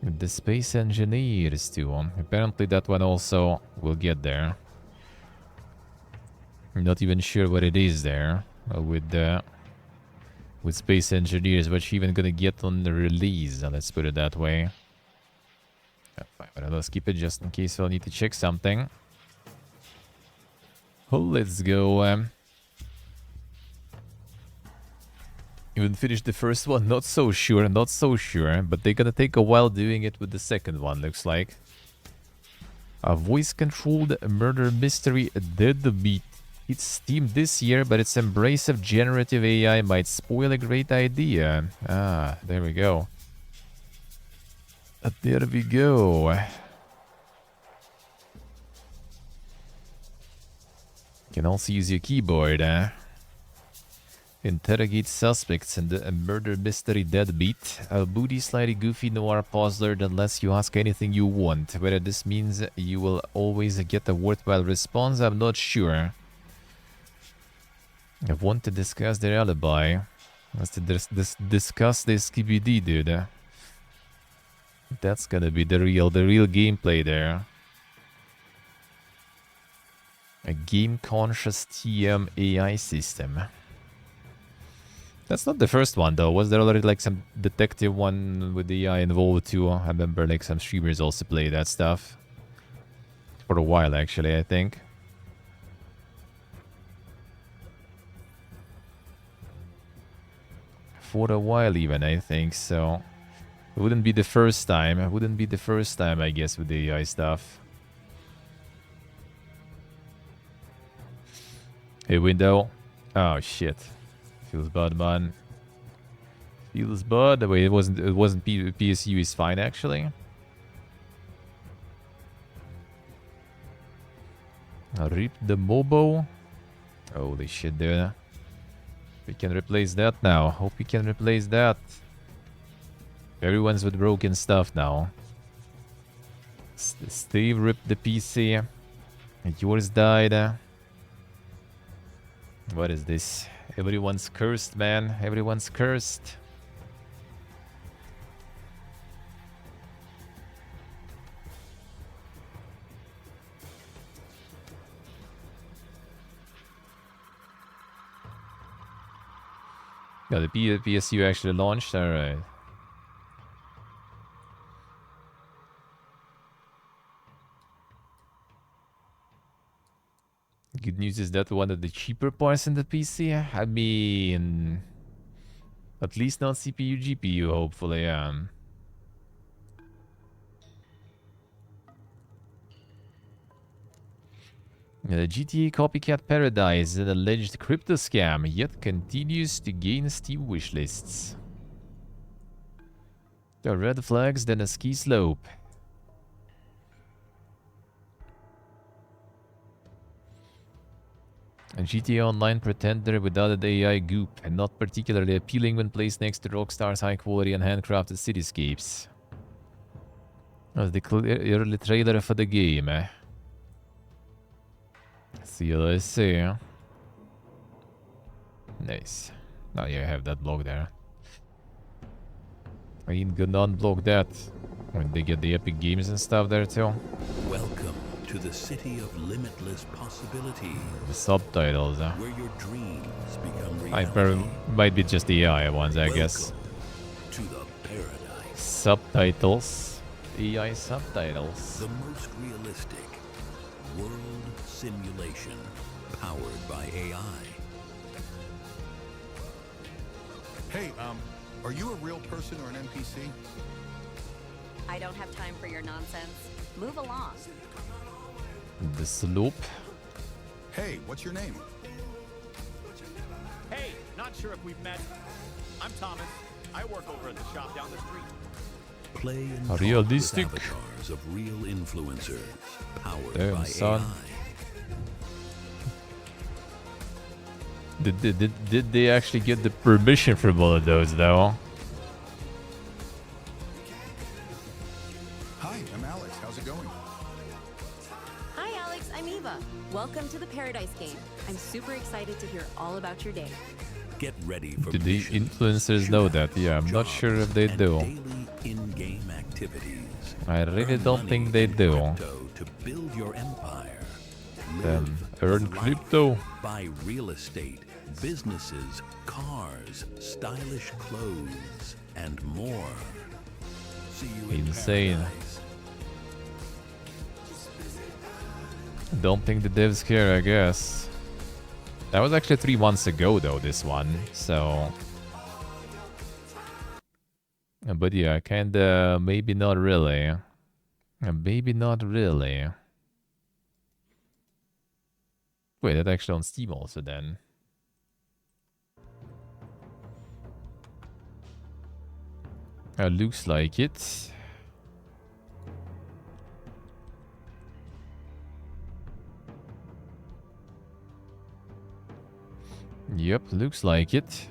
The Space Engineers too. Apparently that one also will get there. I'm not even sure what it is there with Space Engineers, what you're even gonna get on the release. Let's put it that way. Fine, but let's keep it just in case I'll need to check something. Oh, let's go. Even finished the first one, not so sure, but they're gonna take a while doing it with the second one, looks like. A voice-controlled murder mystery deadbeat. It's Steam this year, but its embrace of generative AI might spoil a great idea. Ah, there we go. There we go. Can also use your keyboard, Interrogate suspects in the murder mystery deadbeat. A booty, slightly goofy noir puzzler that lets you ask anything you want. Whether this means you will always get a worthwhile response, I'm not sure. I want to discuss their alibi. Let's discuss this KBD, dude. That's gonna be the real gameplay there. A game-conscious TM AI system. That's not the first one though. Was there already like some detective one with the AI involved too? I remember like some streamers also play that stuff. For a while actually, I think. For a while even, I think, so. It wouldn't be the first time. It wouldn't be the first time, I guess, with the AI stuff. Hey, window. Oh shit. Feels bad, man. Feels bad. Wait, it wasn't. It wasn't. PSU is fine actually. Rip the Mobo. Holy shit, dude. We can replace that now. Hope we can replace that. Everyone's with broken stuff now. Steve ripped the PC. Yours died. What is this? Everyone's cursed, man. Everyone's cursed. Yeah, the PSU actually launched. Alright. Good news is that one of the cheaper parts in the PC. I mean, at least not CPU, GPU, hopefully. Yeah, the GTA Copycat Paradise, an alleged crypto scam, yet continues to gain Steam wishlists. There are red flags, then a ski slope. A GTA Online pretender without an AI goop, and not particularly appealing when placed next to Rockstar's high-quality and handcrafted cityscapes. That's the early trailer for the game, eh? See what I say. Nice. Now you have that block there. I ain't gonna unblock that when they get the epic games and stuff there too. Welcome to the city of limitless possibilities. The subtitles, where your dreams become reality. Might be just the AI ones, I guess. To the paradise. Subtitles. AI subtitles. The most realistic world simulation powered by AI. Hey, are you a real person or an NPC? I don't have time for your nonsense. Move along. The slope. Hey, what's your name? Hey, not sure if we've met. I'm Thomas. I work over at the shop down the street. Play and realistic avatars of real influencers powered damn, by son. AI. Did they actually get the permission from all of those though? Hi, I'm Alex. How's it going? Hi, Alex. I'm Eva. Welcome to the Paradise game. I'm super excited to hear all about your day. Get ready for Do the influencers know that? Yeah, I'm not sure if they do. daily in-game activities. I really Earn don't money think they in do. crypto to build your empire. Then Live earn life. crypto. Buy real estate, businesses, cars, stylish clothes, and more. See you in Insane. paradise. Don't think the devs care, I guess. That was actually 3 months ago though, this one, so... But yeah, kinda, maybe not really. Maybe not really. Wait, that's actually on Steam also then. Looks like it. Yep, looks like it.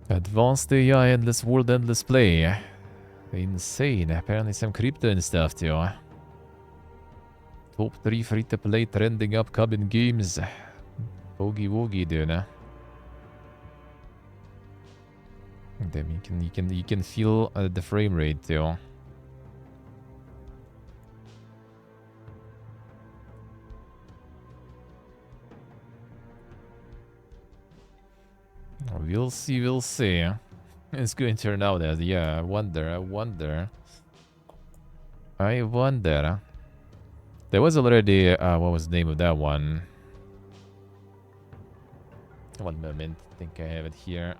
Advanced AI, endless world, endless play. Insane. Apparently some crypto and stuff too. Top 3 free-to-play trending upcoming games. Boogie woogie, dude. Damn, you can feel the frame rate too. We'll see, we'll see. It's going to turn out as, yeah, I wonder. There was already, what was the name of that one? One moment, I think I have it here.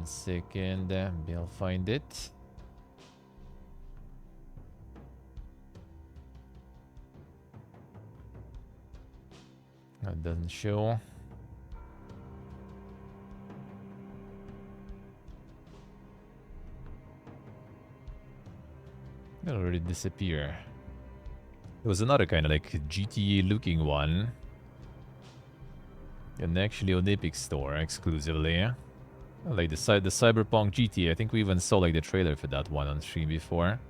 1 second. Maybe I'll find it. That doesn't show. It'll already disappear. There was another kind of like GTA looking one. And actually on Epic Store exclusively. Like the Cyberpunk GTA. I think we even saw like the trailer for that one on stream before.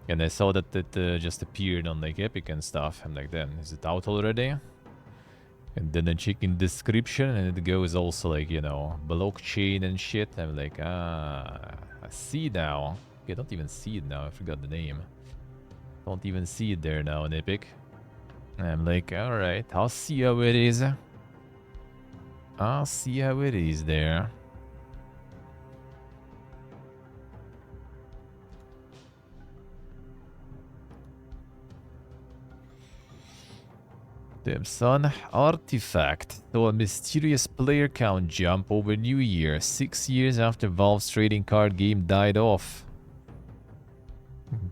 And I saw that it just appeared on like Epic and stuff. I'm like, then is it out already? And then I check in description and it goes also like, you know, blockchain and shit. I'm like, I see now. Okay, I don't even see it now. I forgot the name. Don't even see it there now in Epic. And I'm like, alright, I'll see how it is. I'll see how it is there. Damn son, artifact. So a mysterious player count jump over New Year, 6 years after Valve's trading card game died off.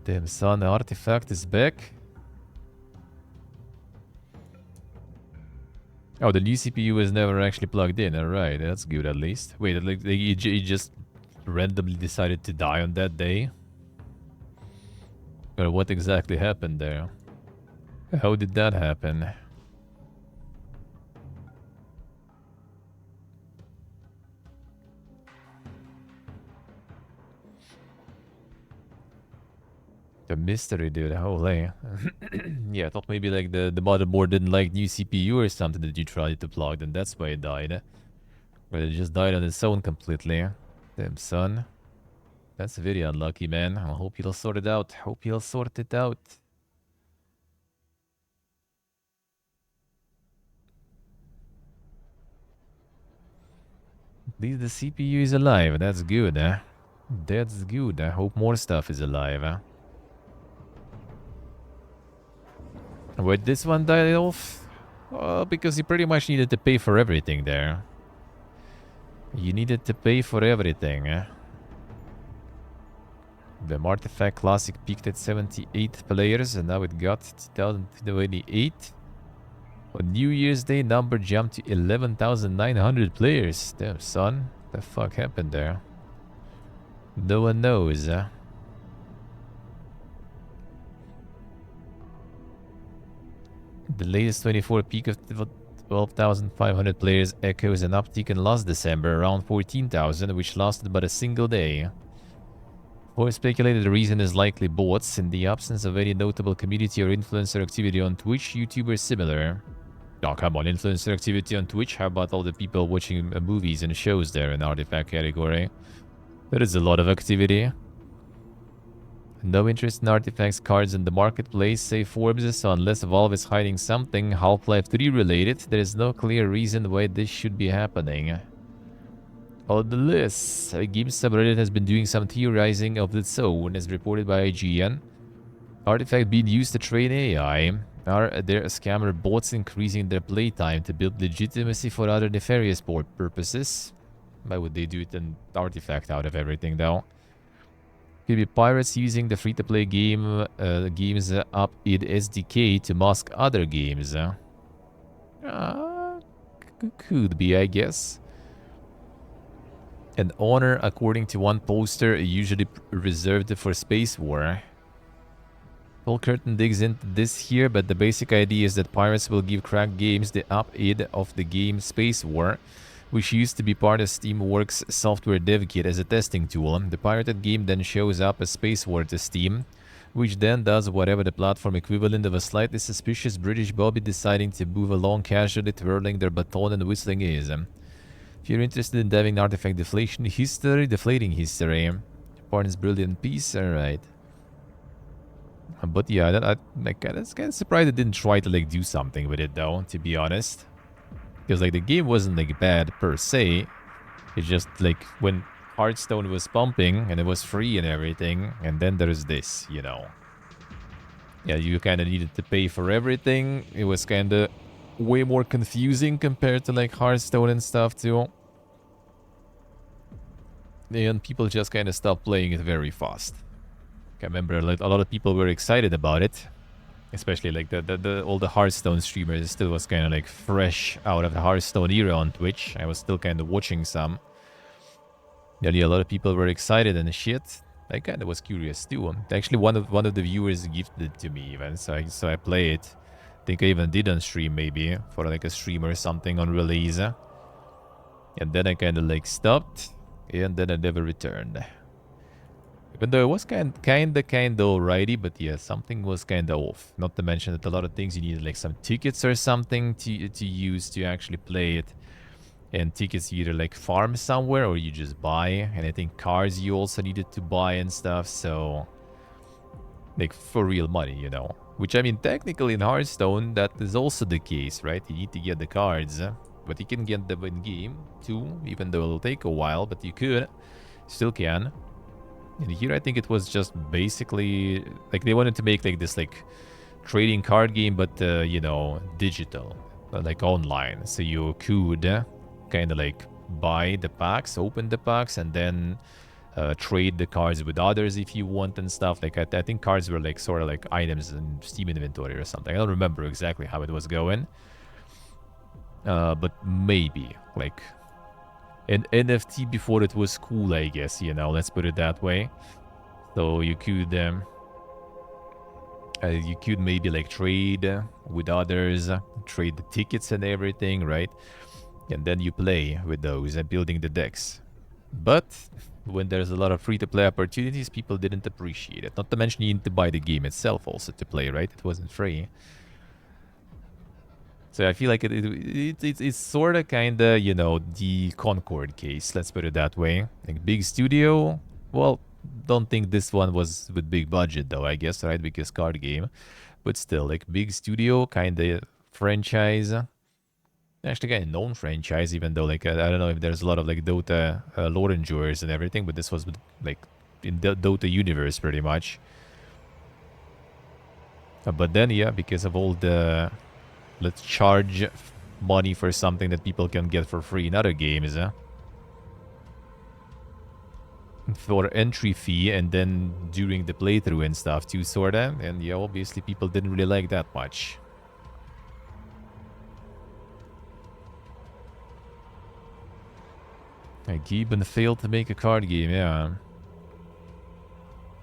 Damn son, the artifact is back. Oh, the new CPU was never actually plugged in. Alright, that's good at least. Wait, like he just randomly decided to die on that day? Or what exactly happened there? How did that happen? The mystery, dude. Holy. Yeah, I thought maybe like the motherboard didn't like new CPU or something that you tried to plug, and that's why it died. But it just died on its own completely. Damn, son. That's very unlucky, man. I hope he'll sort it out. Hope he'll sort it out. At least the CPU is alive. That's good, eh? That's good. I hope more stuff is alive, eh? Wait, this one died off? Because you pretty much needed to pay for everything there. You needed to pay for everything, eh? The Artifact Classic peaked at 78 players and now it got 2028. On New Year's Day, number jumped to 11,900 players. Damn, son. What the fuck happened there? No one knows, eh? The latest 24 peak of 12,500 players echoes an uptick in last December, around 14,000, which lasted but a single day. For speculated the reason is likely bots. In the absence of any notable community or influencer activity on Twitch, YouTubers similar. Oh, come on, influencer activity on Twitch? How about all the people watching movies and shows there in Artifact category? There is a lot of activity. No interest in Artifacts cards in the marketplace, say Forbes, so unless Valve is hiding something Half-Life 3 related, there is no clear reason why this should be happening. On the list, a game subreddit has been doing some theorizing of its own, as reported by IGN. Artifact being used to train AI. Are there scammer bots increasing their playtime to build legitimacy for other nefarious purposes? Why would they do it an Artifact out of everything, though? Could be pirates using the free-to-play games up-id SDK to mask other games. Could be, I guess. An honor, according to one poster, usually reserved for Space War. Full curtain digs into this here, but the basic idea is that pirates will give cracked games the up-id of the game Space War, which used to be part of Steamworks software dev kit as a testing tool. The pirated game then shows up as Space War to Steam, which then does whatever the platform equivalent of a slightly suspicious British bobby deciding to move along casually twirling their baton and whistling is. If you're interested in diving Artifact deflating history, pardon is brilliant piece, alright. But yeah, I'm kind of surprised it didn't try to like do something with it though, to be honest. Because like the game wasn't like bad per se. It's just like when Hearthstone was pumping and it was free and everything. And then there's this, you know. Yeah, you kind of needed to pay for everything. It was kind of way more confusing compared to like Hearthstone and stuff too. And people just kind of stopped playing it very fast. I remember like, a lot of people were excited about it. Especially like all the Hearthstone streamers still was kind of like fresh out of the Hearthstone era on Twitch. I was still kind of watching some. Yeah, a lot of people were excited and shit. I kind of was curious too. Actually, one of the viewers gifted it to me even, so I play it. I think I even did on stream maybe for like a stream or something on release. And then I kind of like stopped, and then I never returned. Even though it was kind of alrighty, but yeah, something was kind of off. Not to mention that a lot of things you needed like some tickets or something to use to actually play it. And tickets you either like farm somewhere or you just buy. And I think cards you also needed to buy and stuff. So like for real money, you know. Which I mean technically in Hearthstone that is also the case, right? You need to get the cards. But you can get them in game too, even though it'll take a while, but you could. Still can. And here I think it was just basically like they wanted to make like this like trading card game, but you know, digital, like online. So you could kind of like buy the packs, open the packs, and then trade the cards with others if you want and stuff. Like I think cards were like sort of like items in Steam inventory or something. I don't remember exactly how it was going, but maybe like an NFT before it was cool, I guess, you know, let's put it that way. So you could maybe like trade with others, trade the tickets and everything, right? And then you play with those and building the decks. But when there's a lot of free-to-play opportunities, people didn't appreciate it. Not to mention you need to buy the game itself also to play, right? It wasn't free. So I feel like it's sort of kind of, you know, the Concord case, let's put it that way. Like big studio, well, don't think this one was with big budget though, I guess, right? Because card game. But still, like big studio, kind of franchise. Actually kind of known franchise, even though like, I don't know if there's a lot of like Dota lore enjoyers and everything, but this was like in the Dota universe pretty much. But then, yeah, because of all the... Let's charge money for something that people can get for free in other games, for entry fee and then during the playthrough and stuff too, sorta. And yeah, obviously people didn't really like that much. Gibbon failed to make a card game, yeah.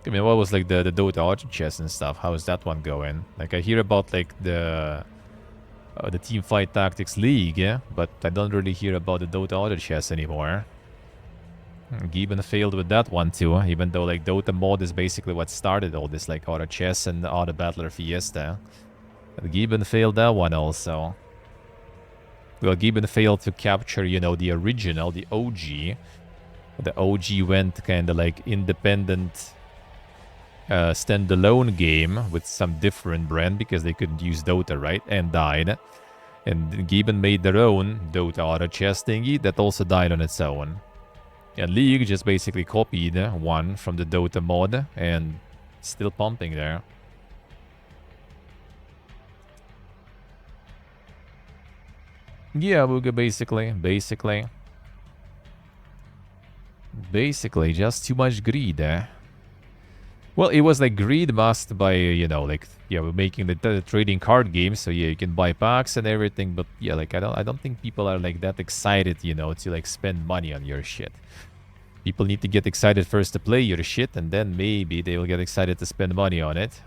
I mean, what was like the Dota Auto Chess and stuff? How is that one going? Like I hear about like the Teamfight Tactics League, yeah? But I don't really hear about the Dota Auto Chess anymore. Gibbon failed with that one too, even though like Dota mod is basically what started all this like Auto Chess and Auto Battler Fiesta. But Gibbon failed that one also. Well, Gibbon failed to capture, you know, the original, the OG. The OG went kind of like independent standalone game with some different brand because they couldn't use Dota, right? And died. And Gibbon made their own Dota Auto Chess thingy that also died on its own. And League just basically copied one from the Dota mod and still pumping there. Yeah, Booga, basically just too much greed, eh? Well, it was like greed masked by, you know, like, yeah, we're making the trading card game, so yeah, you can buy packs and everything, but yeah, like, I don't think people are like that excited, you know, to like spend money on your shit. People need to get excited first to play your shit, and then maybe they will get excited to spend money on it.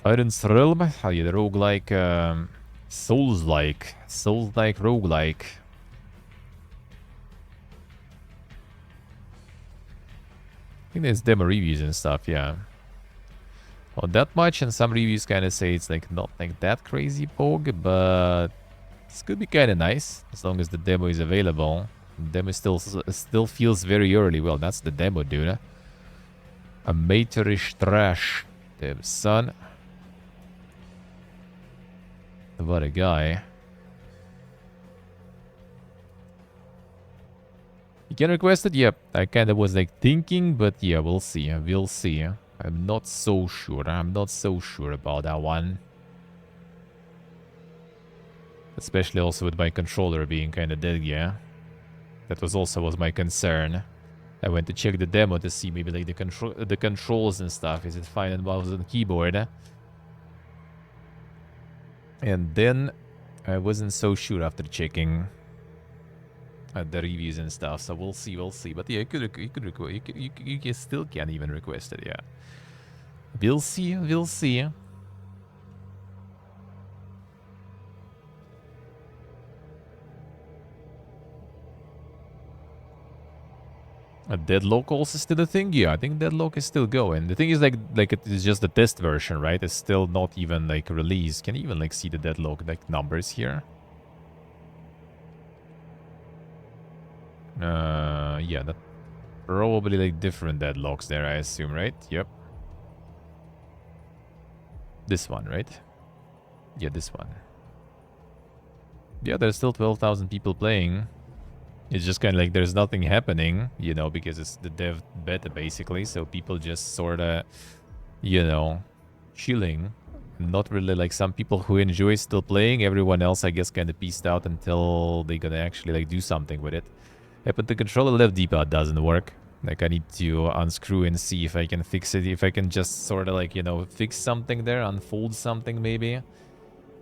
Tyrant's Realm, oh yeah, the roguelike, Souls-like roguelike. I think there's demo reviews and stuff, yeah. Not that much, and some reviews kind of say it's like not like that crazy poke, but this could be kind of nice as long as the demo is available. The demo still feels very early. Well, that's the demo, dude. Amateurish trash. Damn son. What a guy. You can request it? Yep. I kind of was like thinking, but yeah, we'll see. We'll see. I'm not so sure. I'm not so sure about that one. Especially also with my controller being kind of dead, yeah. That was my concern. I went to check the demo to see maybe like the controls and stuff. Is it fine on mouse and keyboard? And then I wasn't so sure after checking the reviews and stuff. So we'll see. But yeah, you still can't even request it. Yeah, we'll see. A deadlock also still a thing? Yeah, I think deadlock is still going. The thing is like it is just the test version, right? It's still not even like released. Can you even like see the deadlock like numbers here? Yeah, that probably like different deadlocks there, I assume, right? Yep. This one, right? Yeah, this one. Yeah, there's still 12,000 people playing. It's just kind of like there's nothing happening, you know, because it's the dev beta basically. So people just sort of, you know, chilling. Not really like some people who enjoy still playing. Everyone else, I guess, kind of pieced out until they're gonna actually like do something with it. Yeah, but the controller left D-pad doesn't work. Like I need to unscrew and see if I can fix it. If I can just sort of like, you know, fix something there, unfold something maybe.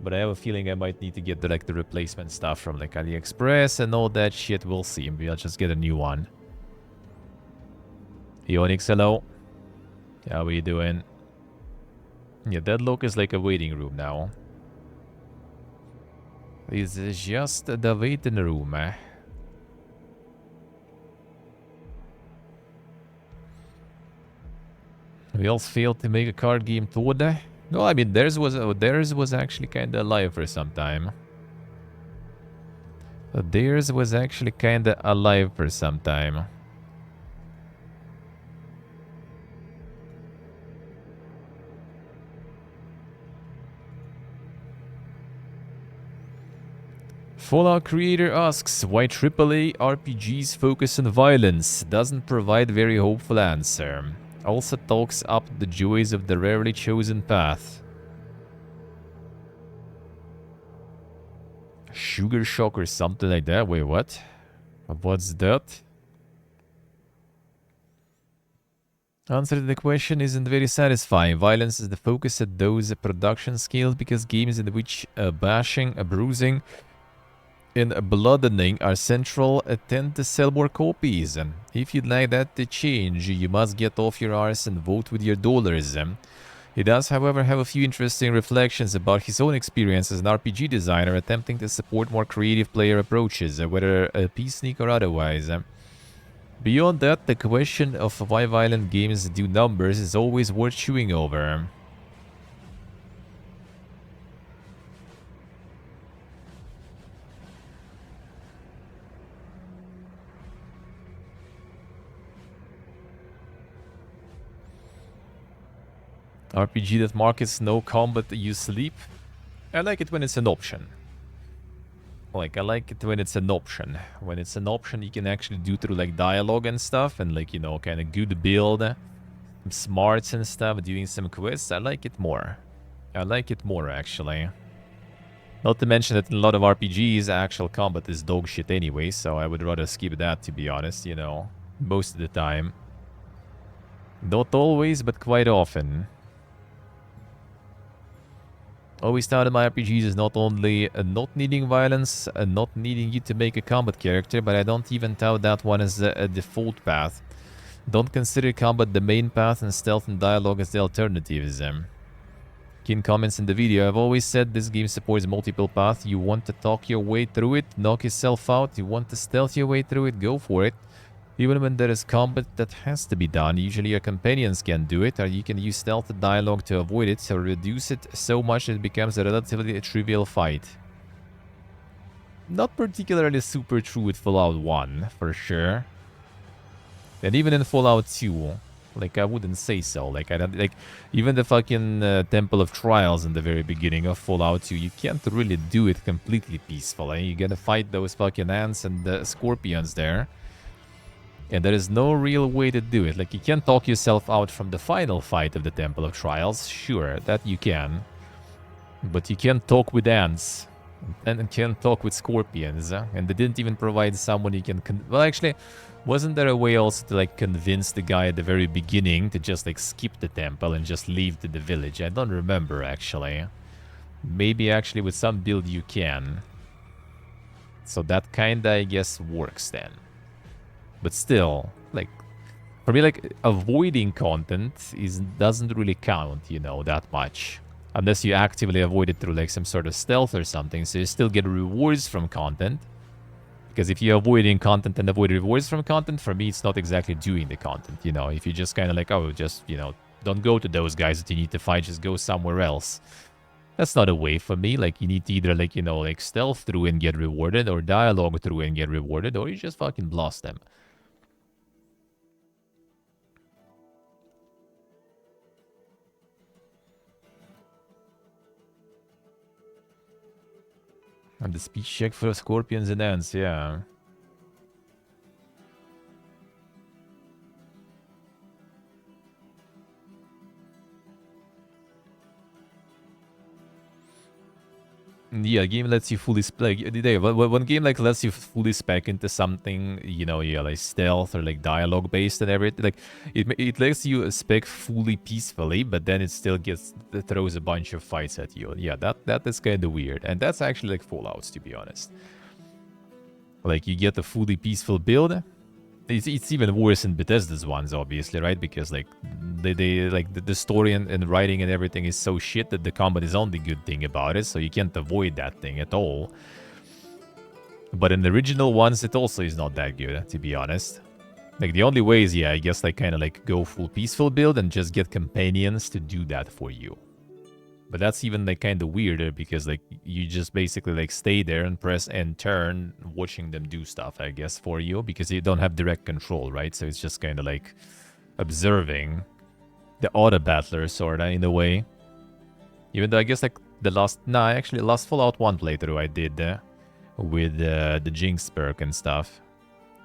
But I have a feeling I might need to get the, like, the replacement stuff from like AliExpress and all that shit. We'll see. Maybe I'll just get a new one. Ionix, hello. How are you doing? Yeah, Deadlock is like a waiting room now. It's just the waiting room. We all failed to make a card game today. No, I mean theirs was actually kind of alive for some time. Theirs was actually kind of alive for some time. Fallout creator asks why AAA RPGs focus on violence. Doesn't provide very hopeful answer. Also talks up the joys of the rarely chosen path. Sugar shock or something like that? Wait, what? What's that? Answer to the question isn't very satisfying. Violence is the focus at those production scales because games in which bashing, bruising, and bloodening are central tend to sell more copies. If you'd like that to change, you must get off your arse and vote with your dollars. He does, however, have a few interesting reflections about his own experience as an RPG designer attempting to support more creative player approaches, whether peace sneak or otherwise. Beyond that, the question of why violent games do numbers is always worth chewing over. RPG that markets no combat, you sleep. I like it when it's an option. Like, I like it when it's an option. When it's an option you can actually do through, like, dialogue and stuff. And, like, you know, kind of good build. Smarts and stuff, doing some quests. I like it more. I like it more, actually. Not to mention that in a lot of RPGs, actual combat is dog shit anyway. So I would rather skip that, to be honest, you know. Most of the time. Not always, but quite often. Always thought of my RPGs is not only not needing violence, not needing you to make a combat character, but I don't even tout that one as a default path. Don't consider combat the main path and stealth and dialogue as the alternatives. Kin comments in the video, I've always said this game supports multiple paths. You want to talk your way through it, knock yourself out. You want to stealth your way through it, go for it. Even when there is combat that has to be done, usually your companions can do it, or you can use stealth dialogue to avoid it, or reduce it so much it becomes a relatively trivial fight. Not particularly super true with Fallout 1, for sure. And even in Fallout 2, like, I wouldn't say so. Like, I don't, like, even the fucking Temple of Trials in the very beginning of Fallout 2, you can't really do it completely peacefully. You gotta fight those fucking ants and the scorpions there. And there is no real way to do it. Like, you can talk yourself out from the final fight of the Temple of Trials. Sure, that you can. But you can't talk with ants. and can talk with scorpions, and they didn't even provide someone you can well, actually, wasn't there a way also to like convince the guy at the very beginning to just like skip the temple and just leave to the village? I don't remember actually. Maybe actually with some build you can. So that kinda, I guess, works then. But still, like, for me, like, avoiding content doesn't really count, you know, that much. Unless you actively avoid it through, like, some sort of stealth or something, so you still get rewards from content. Because if you're avoiding content and avoid rewards from content, for me, it's not exactly doing the content, you know. If you just kind of like, oh, just, you know, don't go to those guys that you need to fight, just go somewhere else. That's not a way for me. Like, you need to either, like, you know, like, stealth through and get rewarded, or dialogue through and get rewarded, or you just fucking blast them. And the speech check for scorpions and ants, yeah. Yeah, game lets you fully one game like lets you fully spec into something, you know, yeah, like stealth or like dialogue based and everything. Like it lets you spec fully peacefully, but then it still throws a bunch of fights at you. Yeah, that is kind of weird, and that's actually like Fallout's, to be honest. Like you get a fully peaceful build. It's even worse in Bethesda's ones, obviously, right? Because like they like the story and writing and everything is so shit that the combat is only good thing about it, so you can't avoid that thing at all. But in the original ones, it also is not that good, to be honest. Like the only way is, yeah, I guess like kind of like go full peaceful build and just get companions to do that for you. But that's even like kind of weirder because like you just basically like stay there and press and turn, watching them do stuff, I guess, for you, because you don't have direct control, right? So it's just kind of like observing the auto battler sort of in a way. Even though I guess like actually last Fallout 1 playthrough I did with the Jinx perk and stuff.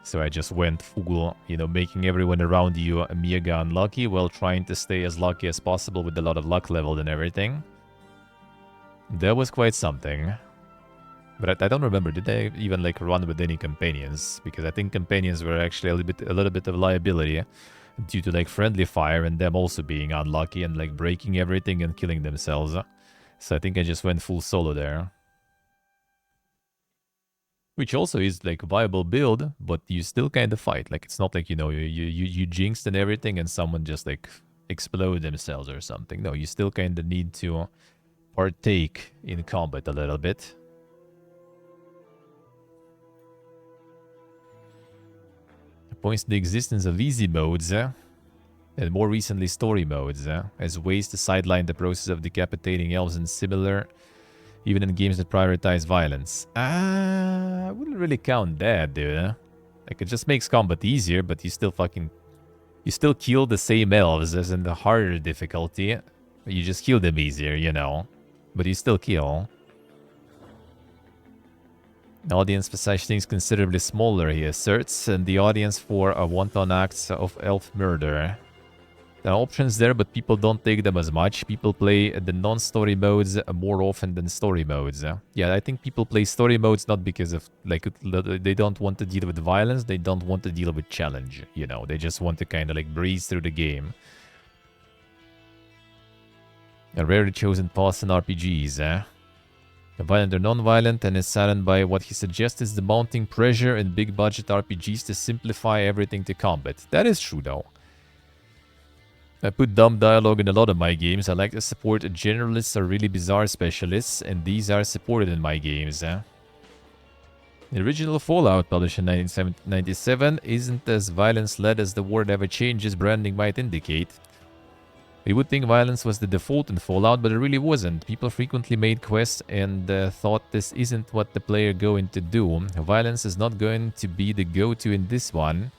So I just went full, you know, making everyone around you mega unlucky while trying to stay as lucky as possible with a lot of luck leveled and everything. That was quite something. But I don't remember, did I even like run with any companions? Because I think companions were actually a little bit of liability due to like friendly fire and them also being unlucky and like breaking everything and killing themselves. So I think I just went full solo there. Which also is like a viable build, but you still kind of fight. Like it's not like, you know, you jinxed and everything and someone just like explode themselves or something. No, you still kind of need to partake in combat a little bit. It points to the existence of easy modes and more recently story modes as ways to sideline the process of decapitating elves and similar, even in games that prioritize violence. I wouldn't really count that, dude. Like, it just makes combat easier, but you still kill the same elves as in the harder difficulty. You just kill them easier, you know. But you still kill. The audience for such things considerably smaller, he asserts, and the audience for a wanton acts of elf murder. There are options there, but people don't take them as much. People play the non-story modes more often than story modes. Yeah, I think people play story modes not because of, like, they don't want to deal with violence, they don't want to deal with challenge, you know. They just want to kind of, like, breeze through the game. A rarely chosen path in RPGs, Violent or non-violent, and is saddened by what he suggests is the mounting pressure in big-budget RPGs to simplify everything to combat. That is true, though. I put dumb dialogue in a lot of my games. I like to support generalists or really bizarre specialists, and these are supported in my games. The original Fallout, published in 1997, isn't as violence-led as the word ever changes branding might indicate. You would think violence was the default in Fallout, but it really wasn't. People frequently made quests and thought this isn't what the player going to do. Violence is not going to be the go-to in this one.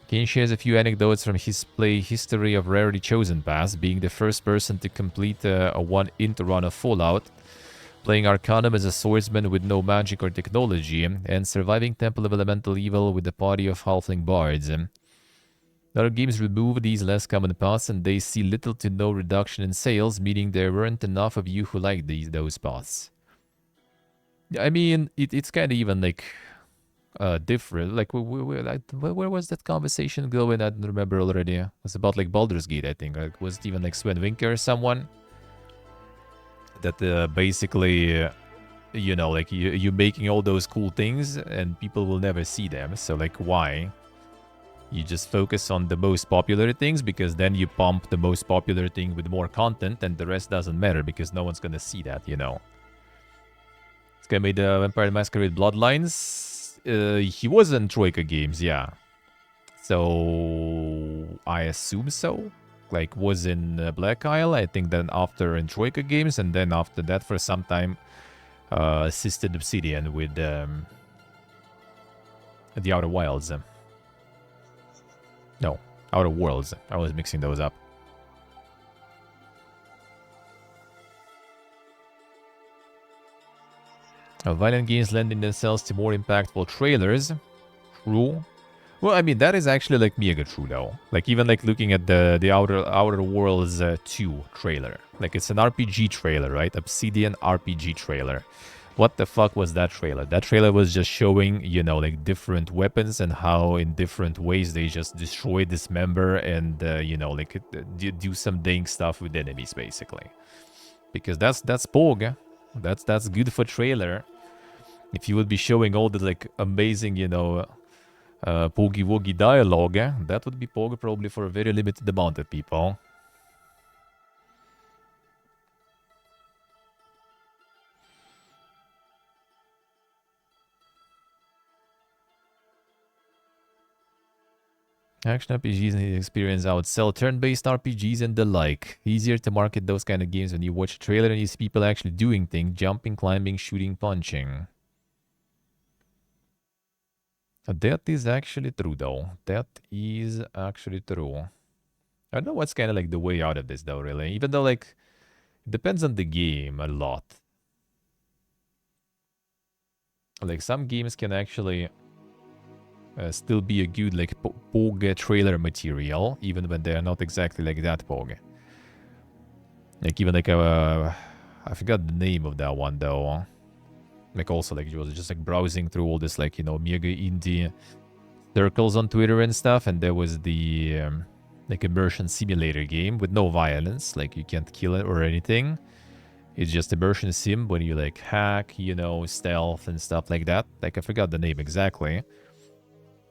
Kane shares a few anecdotes from his play history of Rarely Chosen Pass, being the first person to complete a one-int run of Fallout, playing Arcanum as a swordsman with no magic or technology, and surviving Temple of Elemental Evil with a party of halfling bards. Other games remove these less common paths, and they see little to no reduction in sales, meaning there weren't enough of you who liked those paths. I mean, it's kind of even like different. Like, like, where was that conversation going? I don't remember already. It was about like Baldur's Gate, I think. Like, was it even like Sven Winker or someone that basically, you know, like you making all those cool things and people will never see them. So like, why? You just focus on the most popular things because then you pump the most popular thing with more content and the rest doesn't matter because no one's gonna see that, you know. This guy made the Vampire Masquerade Bloodlines. He was in Troika games, yeah. So I assume so. Like was in Black Isle, I think then after in Troika games, and then after that for some time assisted Obsidian with the Outer Wilds. No, Outer Worlds. I was mixing those up. Violent games lending themselves to more impactful trailers. True. Well, I mean, that is actually like mega true though. Like even like looking at the Outer Worlds 2 trailer. Like it's an RPG trailer, right? Obsidian RPG trailer. What the fuck was that trailer? That trailer was just showing, you know, like different weapons and how in different ways they just destroy, dismember, and, you know, like do some dang stuff with enemies, basically. Because that's POG. That's good for trailer. If you would be showing all the, like, amazing, you know, Poggy Woggy dialogue, that would be POG probably for a very limited amount of people. Action RPGs and the experience outsell turn-based RPGs and the like. Easier to market those kind of games when you watch a trailer and you see people actually doing things, jumping, climbing, shooting, punching. That is actually true, though. That is actually true. I don't know what's kind of like the way out of this, though, really. Even though, like, it depends on the game a lot. Like, some games can actually still be a good, like, POG trailer material, even when they're not exactly like that POG. Like, even like I forgot the name of that one, though. Like, also, like, it was just, like, browsing through all this, like, you know, mega indie circles on Twitter and stuff, and there was the, like, immersion simulator game with no violence. Like, you can't kill it or anything. It's just immersion sim when you, like, hack, you know, stealth and stuff like that. Like, I forgot the name exactly.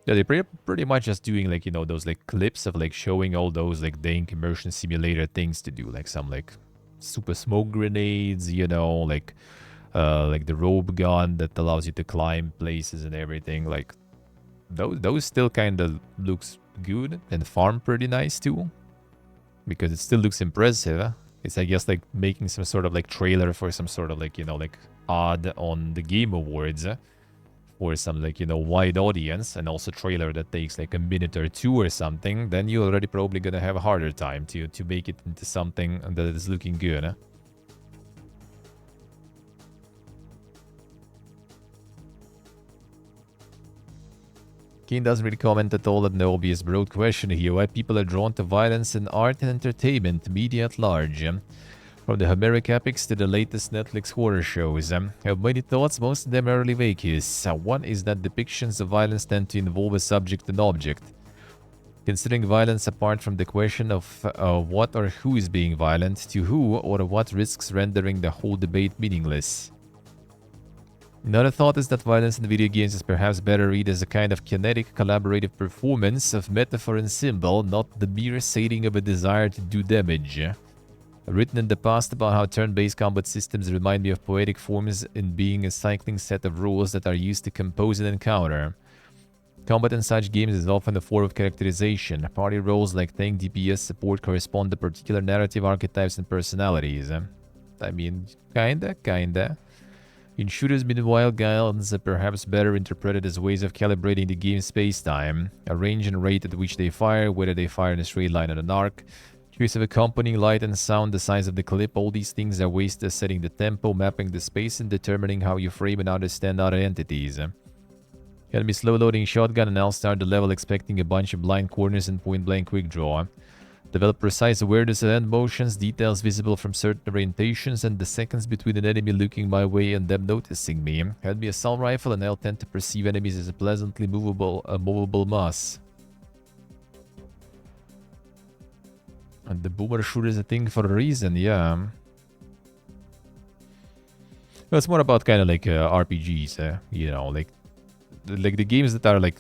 Yeah, they're pretty much just doing, like, you know, those, like, clips of, like, showing all those, like, dank immersion simulator things to do. Like, some, like, super smoke grenades, you know, like the rope gun that allows you to climb places and everything. Like, those still kind of looks good and farm pretty nice, too. Because it still looks impressive. It's, I guess, like, making some sort of, like, trailer for some sort of, like, you know, like, odd on the Game Awards. Or some, like, you know, wide audience, and also trailer that takes like a minute or two or something, then you're already probably gonna have a harder time to make it into something that is looking good. Kane doesn't really comment at all on the obvious broad question here, why people are drawn to violence in art and entertainment, media at large. From the Homeric epics to the latest Netflix horror shows, I have many thoughts, most of them are early vacuous. One is that depictions of violence tend to involve a subject and object. Considering violence apart from the question of what or who is being violent, to who or what risks rendering the whole debate meaningless. Another thought is that violence in video games is perhaps better read as a kind of kinetic, collaborative performance of metaphor and symbol, not the mere sating of a desire to do damage. Written in the past about how turn-based combat systems remind me of poetic forms in being a cycling set of rules that are used to compose an encounter. Combat in such games is often a form of characterization. Party roles like tank DPS support correspond to particular narrative archetypes and personalities. I mean, kinda. In shooters, meanwhile, guns are perhaps better interpreted as ways of calibrating the game's space-time, a range and rate at which they fire, whether they fire in a straight line or an arc, choice of accompanying light and sound, the size of the clip, all these things are ways to setting the tempo, mapping the space, and determining how you frame and understand other entities. Enemy slow-loading shotgun and I'll start the level expecting a bunch of blind corners and point-blank quick draw. Develop precise awareness of hand motions, details visible from certain orientations, and the seconds between an enemy looking my way and them noticing me. Hand me a assault rifle and I'll tend to perceive enemies as a pleasantly movable mass. And the boomer shooter is a thing for a reason, yeah. Well, it's more about kind of like RPGs, you know, like the games that are like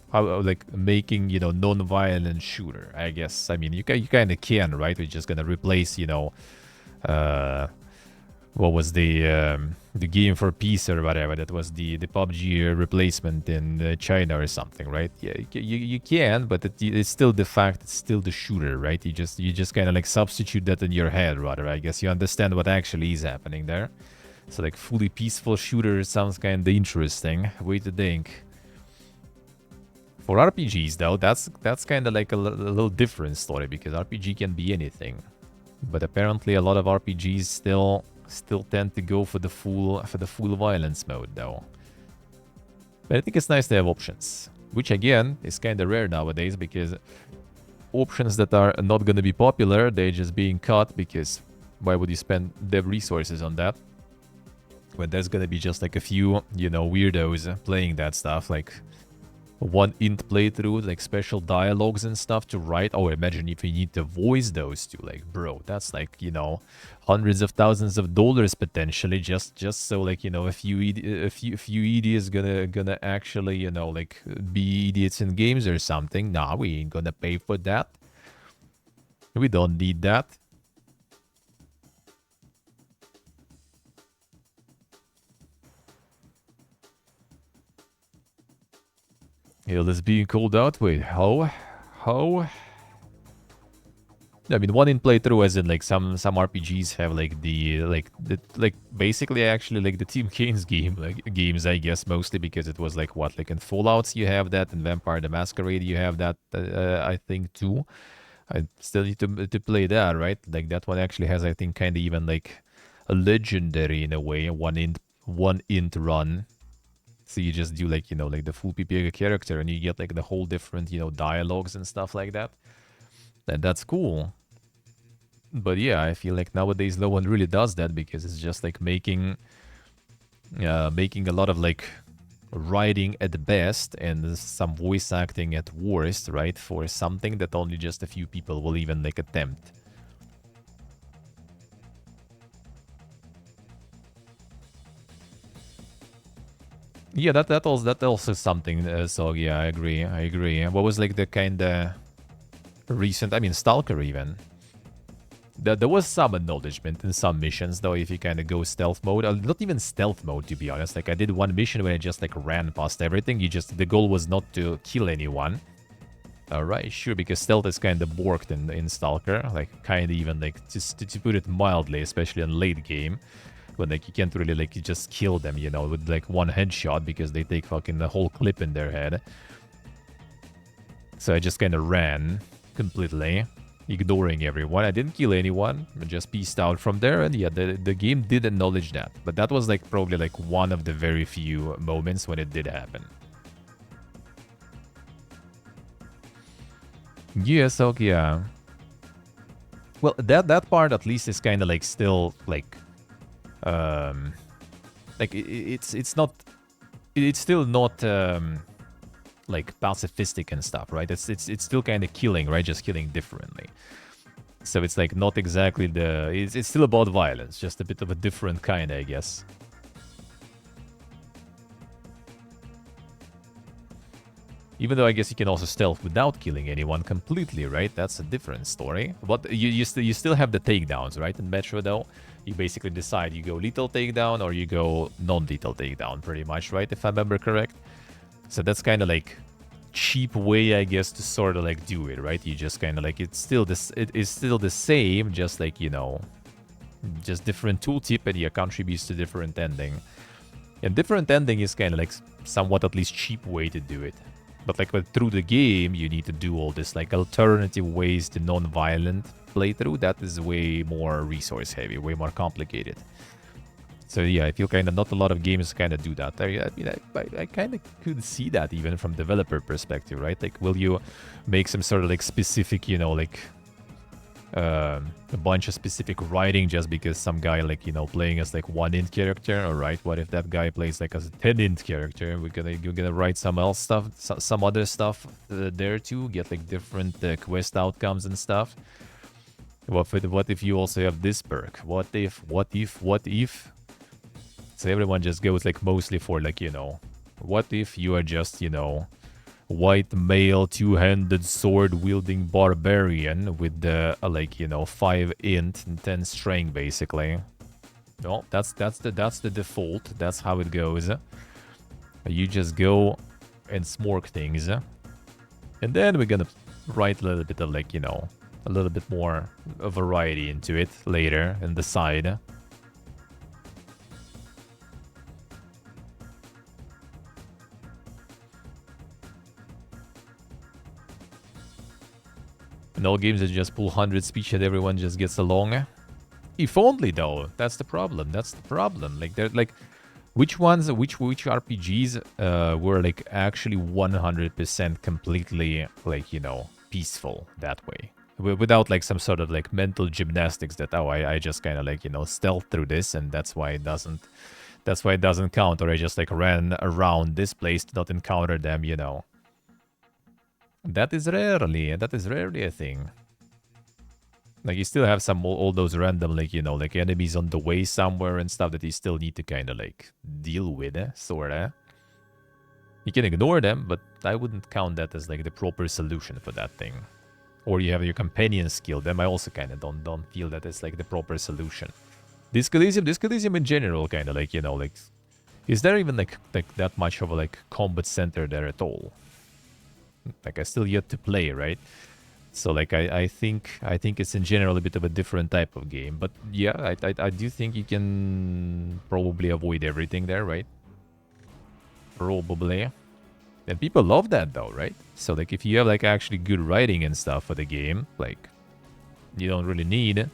how like making, you know, non-violent shooter. I guess. I mean, you kind of can, right? We're just gonna replace, you know, what was the game for peace or whatever, that was the PUBG replacement in China or something, right? Yeah, you can, but it's still the fact, it's still the shooter, right? You just kind of like substitute that in your head, rather. I guess you understand what actually is happening there. So like fully peaceful shooter sounds kind of interesting. Way to think. For RPGs though, that's kind of like a little different story, because RPG can be anything, but apparently a lot of RPGs still tend to go for the full violence mode though. But I think it's nice to have options, which again is kind of rare nowadays, because options that are not going to be popular, they're just being cut, because why would you spend dev resources on that when there's going to be just like a few, you know, weirdos playing that stuff, like one int playthrough, like special dialogues and stuff to write. Oh, imagine if you need to voice those two, like, bro, that's like, you know, hundreds of thousands of dollars potentially, just so like, you know, a few idiots gonna actually, you know, like be idiots in games or something. Nah, we ain't gonna pay for that. We don't need that. Hill is being called out. Wait, how? I mean, one in playthrough, as in like some RPGs have like the basically actually like the Team Kane's games, I guess, mostly because it was like what, like in Fallouts you have that, in Vampire the Masquerade you have that, I think too. I still need to play that, right? Like that one actually has, I think, kind of even like a legendary in a way, one int run. So you just do like, you know, like the full PPA character and you get like the whole different, you know, dialogues and stuff like that. And that's cool. But yeah, I feel like nowadays no one really does that, because it's just like making a lot of like writing at best and some voice acting at worst, right? For something that only just a few people will even like attempt. Yeah, that also something. So yeah, I agree. What was like the kind of recent? I mean, Stalker even. There was some acknowledgement in some missions, though. If you kind of go stealth mode, not even stealth mode, to be honest. Like I did one mission where I just like ran past everything. The goal was not to kill anyone. Alright, sure, because stealth is kind of borked in Stalker. Like kind of even like to put it mildly, especially in late game. When like you can't really like just kill them, you know, with like one headshot, because they take fucking the whole clip in their head. So I just kind of ran completely, ignoring everyone. I didn't kill anyone, I just peaced out from there, and yeah, the game did acknowledge that. But that was like probably like one of the very few moments when it did happen. Yeah, so yeah. Well, that part at least is kind of like still like it's still not like pacifistic and stuff, right? It's still kind of killing, right? Just killing differently. So it's like not exactly it's still about violence, just a bit of a different kind, I guess. Even though I guess you can also stealth without killing anyone completely, right? That's a different story. But you still have the takedowns, right? In Metro, though, you basically decide you go lethal takedown or you go non-lethal takedown, pretty much, right? If I remember correct. So that's kind of like cheap way, I guess, to sort of like do it, right? You just kind of like it is still the same, just like, you know, just different tooltip, and yeah, contributes to different ending. And different ending is kind of like somewhat at least cheap way to do it. But like through the game, you need to do all this like alternative ways to non-violent playthrough. That is way more resource heavy, way more complicated. So yeah, I feel kind of not a lot of games kind of do that. I mean, I kind of could see that even from developer perspective, right? Like, will you make some sort of like specific, you know, like a bunch of specific writing just because some guy like, you know, playing as like 1 int character? All right, what if that guy plays like as a 10 int character? You're gonna write some else stuff, some other stuff there too, get like different quest outcomes and stuff. What if you also have this perk? What if? So everyone just goes like mostly for like, you know, what if you are just, you know, white male 2-handed sword wielding barbarian with the like, you know, 5 int and 10 strength basically. No, that's the default. That's how it goes. You just go and smork things. And then we're gonna write a little bit of like, you know, a little bit more variety into it later in the side. And all games that just pull 100 speech and everyone just gets along. If only though. That's the problem. That's the problem. Like they're like, which RPGs were like actually 100% completely like, you know, peaceful that way, without like some sort of like mental gymnastics that, oh, I just kind of like, you know, stealth through this and that's why it doesn't count, or I just like ran around this place to not encounter them, you know. That is rarely a thing. Like, you still have some all those random, like, you know, like enemies on the way somewhere and stuff that you still need to kind of like deal with, sorta. You can ignore them, but I wouldn't count that as like the proper solution for that thing. Or you have your companions kill them. I also kind of don't feel that it's like the proper solution. Disco Elysium in general, kind of like, you know, like, is there even like that much of a like combat center there at all? Like, I still yet to play, right? So like I think it's in general a bit of a different type of game. But yeah, I do think you can probably avoid everything there, right? Probably. And people love that though, right? So like if you have like actually good writing and stuff for the game, like you don't really need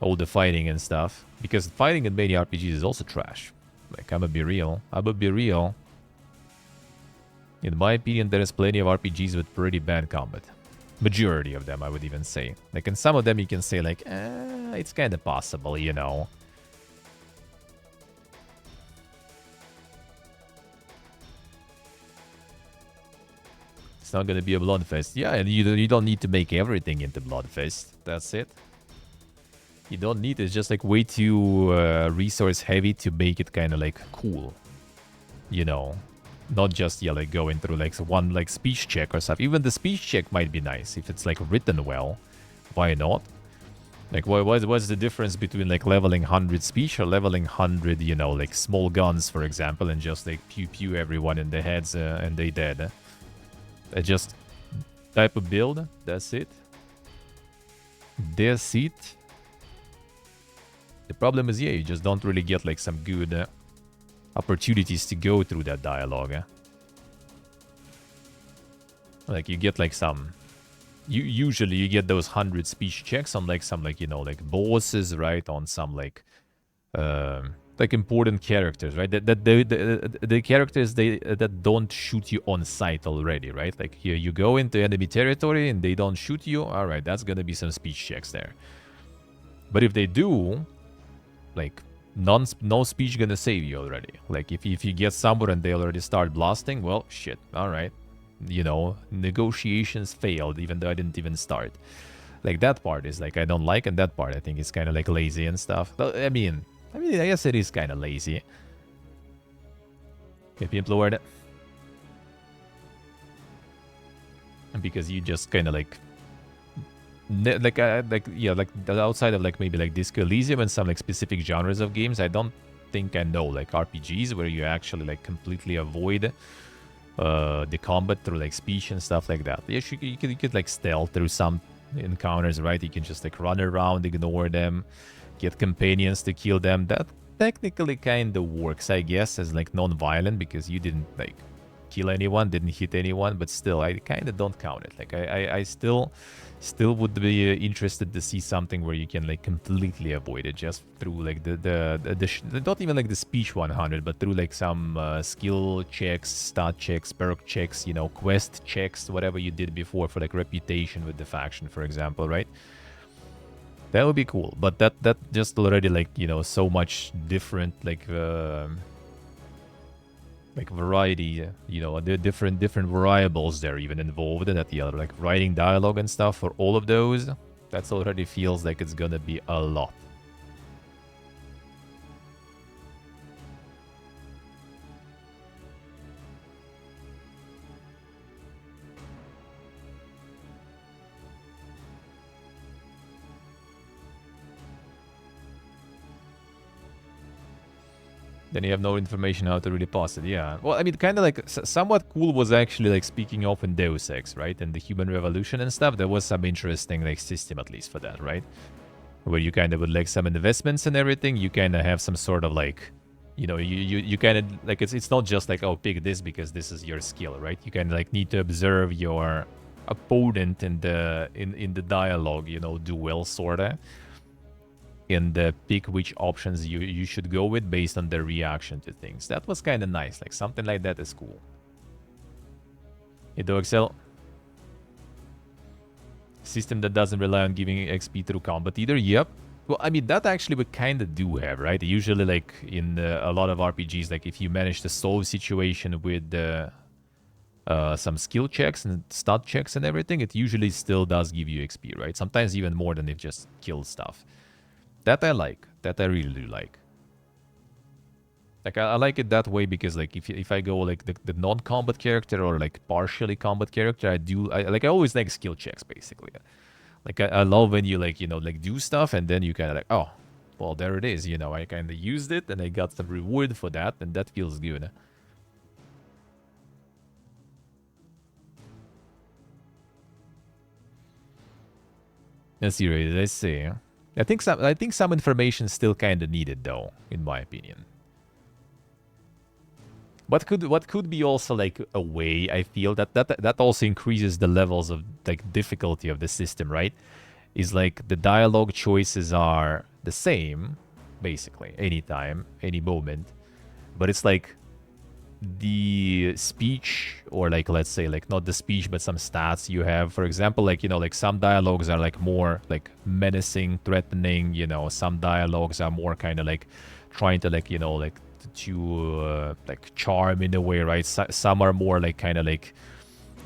all the fighting and stuff. Because fighting in many RPGs is also trash. Like, I'ma be real. In my opinion, there is plenty of RPGs with pretty bad combat. Majority of them, I would even say. Like, in some of them you can say like, it's kind of possible, you know. It's not gonna be a Bloodfest. Yeah, and you don't need to make everything into Bloodfest. That's it. You don't need it. It's just like way too resource heavy to make it kind of like cool. You know. Not just, yeah, like going through like one like speech check or stuff. Even the speech check might be nice if it's like written well. Why not? Like, what's the difference between like leveling 100 speech or leveling 100, you know, like small guns, for example, and just like pew everyone in the heads and they dead? Just type of build. That's it. That's it. The problem is, yeah, you just don't really get like some good opportunities to go through that dialogue. Like, you get like some... Usually you get those 100 speech checks on like some like, you know, like bosses, right? On some like important characters, right? The characters that don't shoot you on sight already, right? Like, here you go into enemy territory and they don't shoot you. All right, that's gonna be some speech checks there. But if they do, like, no speech gonna save you already. Like, if you get somewhere and they already start blasting, well, shit. All right, you know, negotiations failed even though I didn't even start. Like, that part is like I don't like, and that part I think is kind of like lazy and stuff. I mean, I guess it is kind of lazy. If you implored it, because you just kind of like outside of like maybe like Disco Elysium and some like specific genres of games, I don't think I know like RPGs where you actually like completely avoid the combat through like speech and stuff like that. Yes, you could like stealth through some encounters, right? You can just like run around, ignore them, get companions to kill them. That technically kind of works, I guess, as like non-violent, because you didn't like kill anyone, didn't hit anyone, but still, I kind of don't count it. Like, I still would be interested to see something where you can like completely avoid it just through like not even like the speech 100, but through like some skill checks, stat checks, perk checks, you know, quest checks, whatever you did before for like reputation with the faction, for example, right? That would be cool, but that just already like, you know, so much different like variety, you know, the different variables there even involved in that, the other like writing dialogue and stuff for all of those. That's already feels like it's gonna be a lot. Then you have no information how to really pass it. Yeah. Well, I mean, kind of like somewhat cool was actually like speaking of in Deus Ex, right? And the Human Revolution and stuff. There was some interesting like system at least for that, right? Where you kind of would like some investments and everything. You kind of have some sort of like, you know, you kind of like it's not just like, oh, pick this because this is your skill, right? You kind of like need to observe your opponent in the dialogue, you know, duel sorta. And pick which options you should go with based on their reaction to things. That was kind of nice. Like, something like that is cool. You do Excel? System that doesn't rely on giving XP through combat either? Yep. Well, I mean, that actually we kind of do have, right? Usually, like, in a lot of RPGs, like, if you manage to solve a situation with some skill checks and stat checks and everything, it usually still does give you XP, right? Sometimes even more than if just kill stuff. That I like. That I really do like. Like, I like it that way because, like, if I go, like, the non-combat character or, like, partially combat character, I always like skill checks, basically. Like, I love when you, like, you know, like, do stuff and then you kind of like, oh, well, there it is, you know, I kind of used it and I got some reward for that and that feels good. Let's see, right? Let's see. I think some information is still kind of needed, though, in my opinion. What could be also like a way, I feel that also increases the levels of like difficulty of the system, right? Is like the dialogue choices are the same, basically, anytime, any moment, but it's like the speech, or like, let's say, like, not the speech but some stats you have, for example, like, you know, like some dialogues are like more like menacing, threatening, you know, some dialogues are more kind of like trying to, like, you know, like to like charm in a way, right? Some are more like kind of like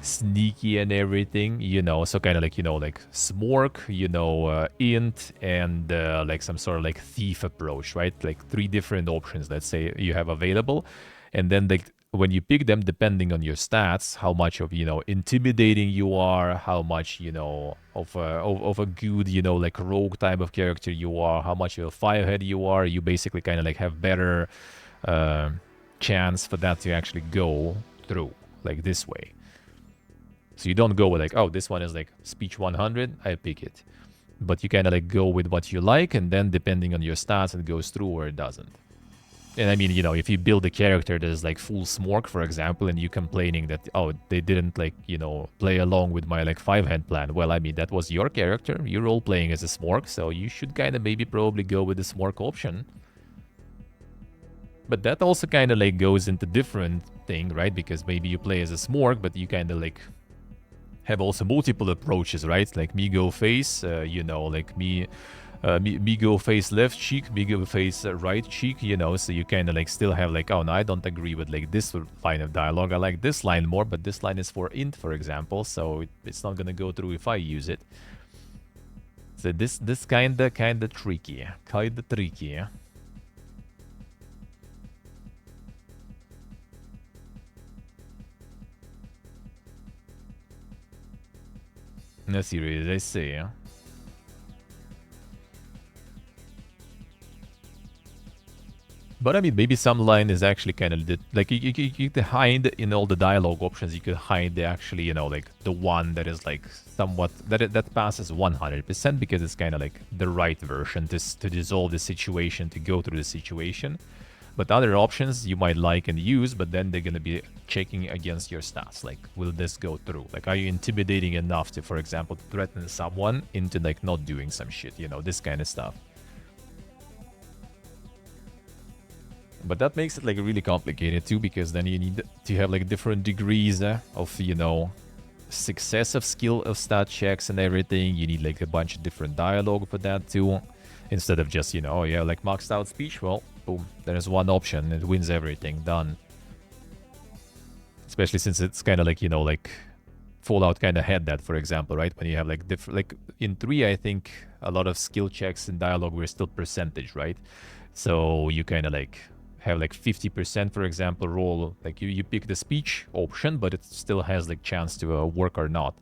sneaky and everything, you know, so kind of like, you know, like smork, you know, int, and like some sort of like thief approach, right? Like 3 different options, let's say, you have available. And then like when you pick them, depending on your stats, how much of, you know, intimidating you are, how much, you know, of a good, you know, like rogue type of character you are, how much of a firehead you are, you basically kind of like have better chance for that to actually go through, like this way. So you don't go with like, oh, this one is like speech 100, I pick it. But you kind of like go with what you like, and then depending on your stats, it goes through or it doesn't. And I mean, you know, if you build a character that is like full smork, for example, and you complaining that, oh, they didn't like, you know, play along with my like 5-hand plan. Well, I mean, that was your character. You're role playing as a smork, so you should kind of maybe probably go with the smork option. But that also kind of like goes into different thing, right? Because maybe you play as a smork, but you kind of like have also multiple approaches, right? Like me go face, you know, like me go face left cheek, me go face right cheek, you know, so you kind of like still have like, oh, no, I don't agree with like this line of dialogue. I like this line more, but this line is for int, for example, so it's not gonna go through if I use it. So this kinda tricky, Let's see, I see. But I mean, maybe some line is actually kind of like you could hide in all the dialogue options. You could hide the actually, you know, like the one that is like somewhat that passes 100% because it's kind of like the right version to dissolve the situation, to go through the situation. But other options you might like and use, but then they're gonna be checking against your stats. Like, will this go through? Like, are you intimidating enough to, for example, threaten someone into like not doing some shit? You know, this kind of stuff. But that makes it like really complicated too, because then you need to have like different degrees of, you know, success of skill of stat checks and everything. You need like a bunch of different dialogue for that too. Instead of just, you know, oh yeah, like maxed out speech, well, boom, there's one option, it wins everything, done. Especially since it's kind of like, you know, like Fallout kind of had that, for example, right? When you have like different, like in 3, I think a lot of skill checks and dialogue were still percentage, right? So you kind of like have like 50%, for example, roll, like you pick the speech option, but it still has like chance to work or not.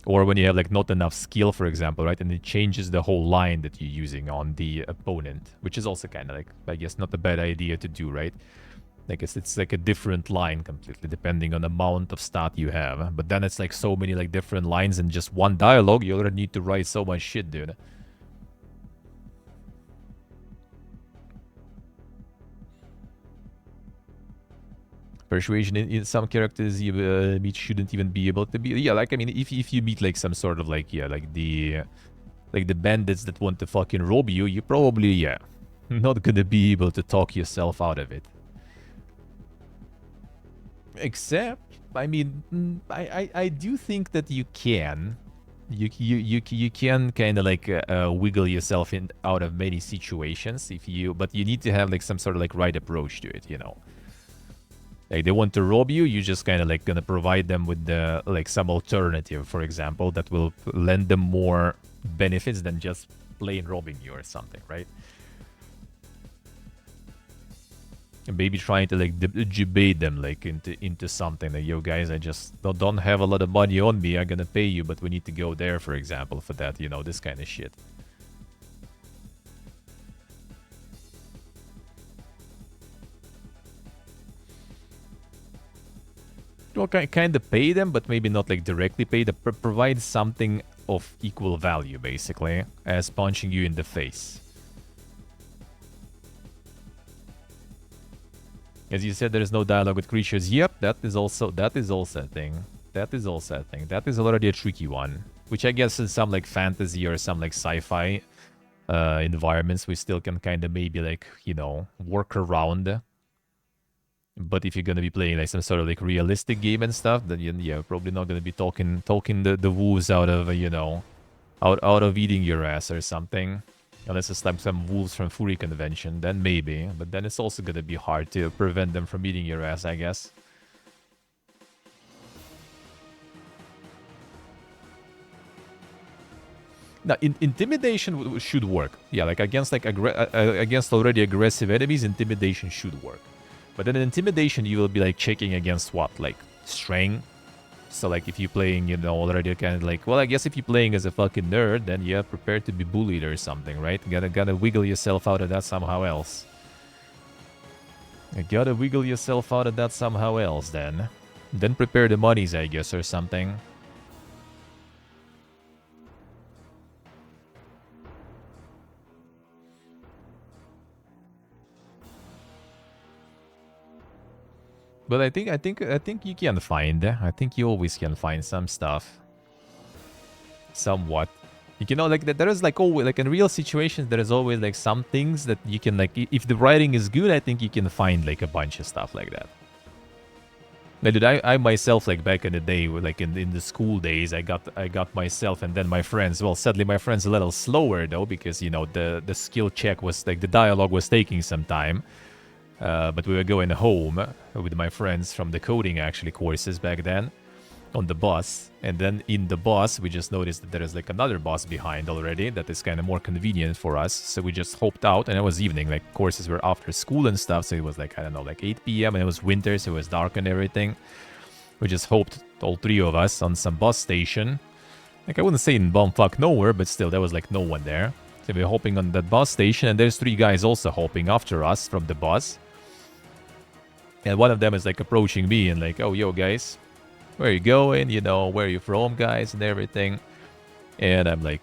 Or when you have like not enough skill, for example, right? And it changes the whole line that you're using on the opponent, which is also kind of like, I guess, not a bad idea to do, right? I guess it's like a different line completely, depending on the amount of stat you have. But then it's like so many like different lines in just one dialogue, you already need to write so much shit, dude. Persuasion in some characters you meet shouldn't even be able to be. Yeah, like, I mean, if you meet like some sort of like, yeah, like the bandits that want to fucking rob you, you probably, yeah, not gonna be able to talk yourself out of it. Except, I mean, I do think that you can. You can kind of like wiggle yourself in out of many situations if you, but you need to have like some sort of like right approach to it, you know. Like, they want to rob you, you just kind of like gonna provide them with the like some alternative, for example, that will lend them more benefits than just plain robbing you or something, right? And maybe trying to like debate them like into something like, yo guys, I just don't have a lot of money on me, I'm gonna pay you, but we need to go there, for example, for that, you know, this kind of shit. Well, kind of pay them, but maybe not like directly pay them. Provide something of equal value, basically, as punching you in the face. As you said, there is no dialogue with creatures. Yep, that is also a thing. That is also a thing. That is already a tricky one, which I guess in some like fantasy or some like sci-fi environments we still can kind of maybe like, you know, work around. But if you're gonna be playing like some sort of like realistic game and stuff, then you're probably not gonna be talking the wolves out of, you know, out of eating your ass or something. Unless it's like some wolves from Fury Convention, then maybe. But then it's also gonna be hard to prevent them from eating your ass, I guess. Now, intimidation should work. Yeah, like against already aggressive enemies, intimidation should work. But then in intimidation, you will be like checking against what? Like strength? So like if you're playing, you know, already kind of like, well, I guess if you're playing as a fucking nerd, then you're prepared to be bullied or something, right? Gotta wiggle yourself out of that somehow else. You gotta wiggle yourself out of that somehow else then. Then prepare the monies, I guess, or something. But I think you can find. I think you always can find some stuff. Somewhat. You know, like there is like always like in real situations there is always like some things that you can like, if the writing is good, I think you can find like a bunch of stuff like that. Like, dude, I myself, like back in the day, like in the school days, I got myself and then my friends. Well, sadly my friends a little slower though, because you know the skill check was like the dialogue was taking some time. But we were going home with my friends from the coding actually courses back then on the bus. And then in the bus, we just noticed that there is like another bus behind already that is kind of more convenient for us. So we just hopped out, and it was evening, like courses were after school and stuff. So it was like, I don't know, like 8 p.m. and it was winter, so it was dark and everything. We just hopped, all three of us, on some bus station. Like, I wouldn't say in bumfuck nowhere, but still there was like no one there. So we were hopping on that bus station, and there's three guys also hopping after us from the bus. And one of them is like approaching me and like, oh, yo, guys, where are you going? You know, where are you from, guys, and everything. And I'm like,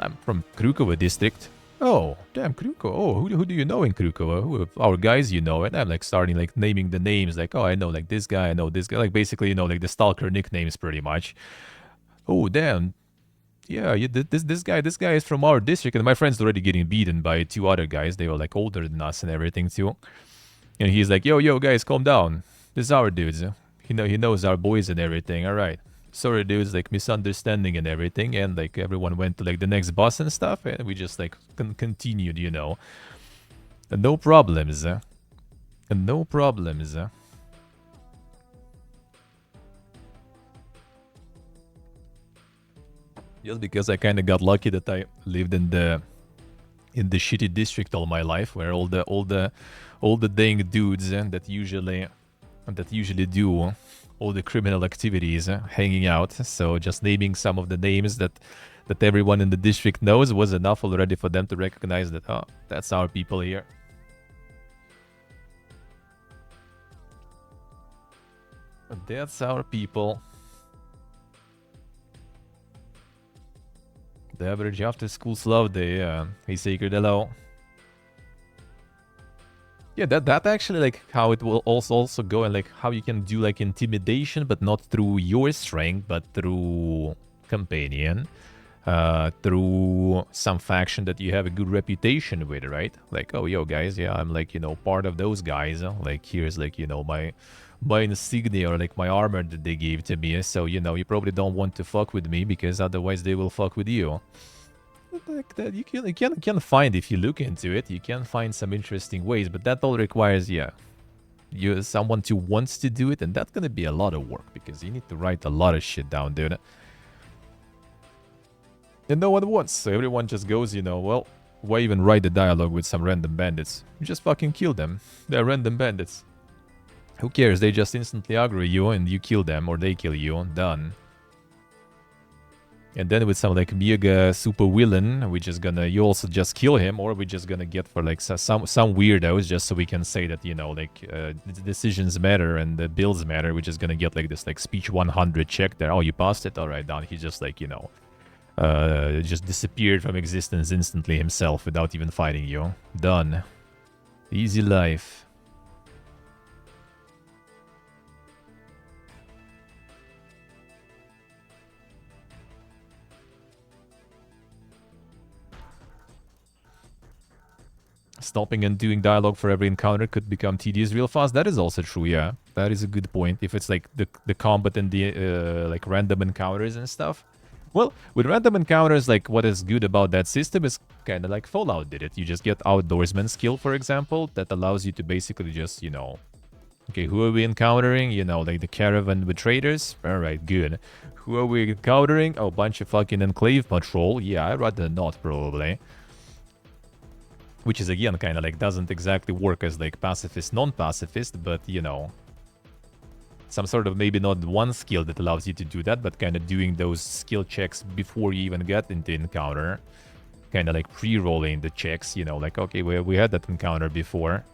I'm from Krukova district. Oh, damn, Kruko. Oh, who do you know in Kruko? Who of our guys you know? And I'm like starting like naming the names. Like, oh, I know like this guy. I know this guy. Like basically, like the stalker nicknames pretty much. Oh, damn. Yeah, this guy is from our district, and my friend's already getting beaten by two other guys. They were like older than us and everything too. And he's like, yo, guys, calm down. This is our dudes. He knows our boys and everything. All right. Sorry, dudes, like misunderstanding and everything. And like everyone went to like the next bus and stuff. And we just like continued, And no problems. And no problems. Just because I kind of got lucky that I lived in the shitty district all my life, where all the dang dudes that usually do all the criminal activities hanging out. So just naming some of the names that everyone in the district knows was enough already for them to recognize that, oh, that's our people here. That's our people. The average after school slow day, yeah. Hey, Sacred, hello. Yeah, that actually like how it will also go, and like how you can do like intimidation, but not through your strength, but through companion, through some faction that you have a good reputation with, right? Like, oh, yo, guys, yeah, I'm like, part of those guys. Like, here's like, my insignia or like my armor that they gave to me. So, you probably don't want to fuck with me because otherwise they will fuck with you. Like that, you can find, if you look into it, you can find some interesting ways, but that all requires, someone who wants to do it, and that's gonna be a lot of work because you need to write a lot of shit down, dude. And no one wants, so everyone just goes, well, why even write the dialogue with some random bandits? You just fucking kill them. They're random bandits. Who cares? They just instantly aggro you and you kill them, or they kill you. Done. And then with some like mega super villain, we're just gonna, you also just kill him, or we're just gonna get for like some weirdos just so we can say that, the decisions matter and the builds matter. We're just gonna get like this like speech 100 check there. Oh, you passed it? Alright, down. He just like, just disappeared from existence instantly himself without even fighting you. Done. Easy life. Stopping and doing dialogue for every encounter could become tedious real fast. That is also true, yeah. That is a good point. If it's like the combat and the like random encounters and stuff. Well, with random encounters, like what is good about that system is kind of like Fallout did it. You just get outdoorsman skill, for example, that allows you to basically just, okay, who are we encountering? Like the caravan with traders. All right, good. Who are we encountering? Oh, bunch of fucking enclave patrol. Yeah, I'd rather not, probably. Which is, again, kind of like doesn't exactly work as like pacifist, non-pacifist, but, some sort of maybe not one skill that allows you to do that, but kind of doing those skill checks before you even get into encounter. Kind of like pre-rolling the checks, like, okay, we had that encounter before.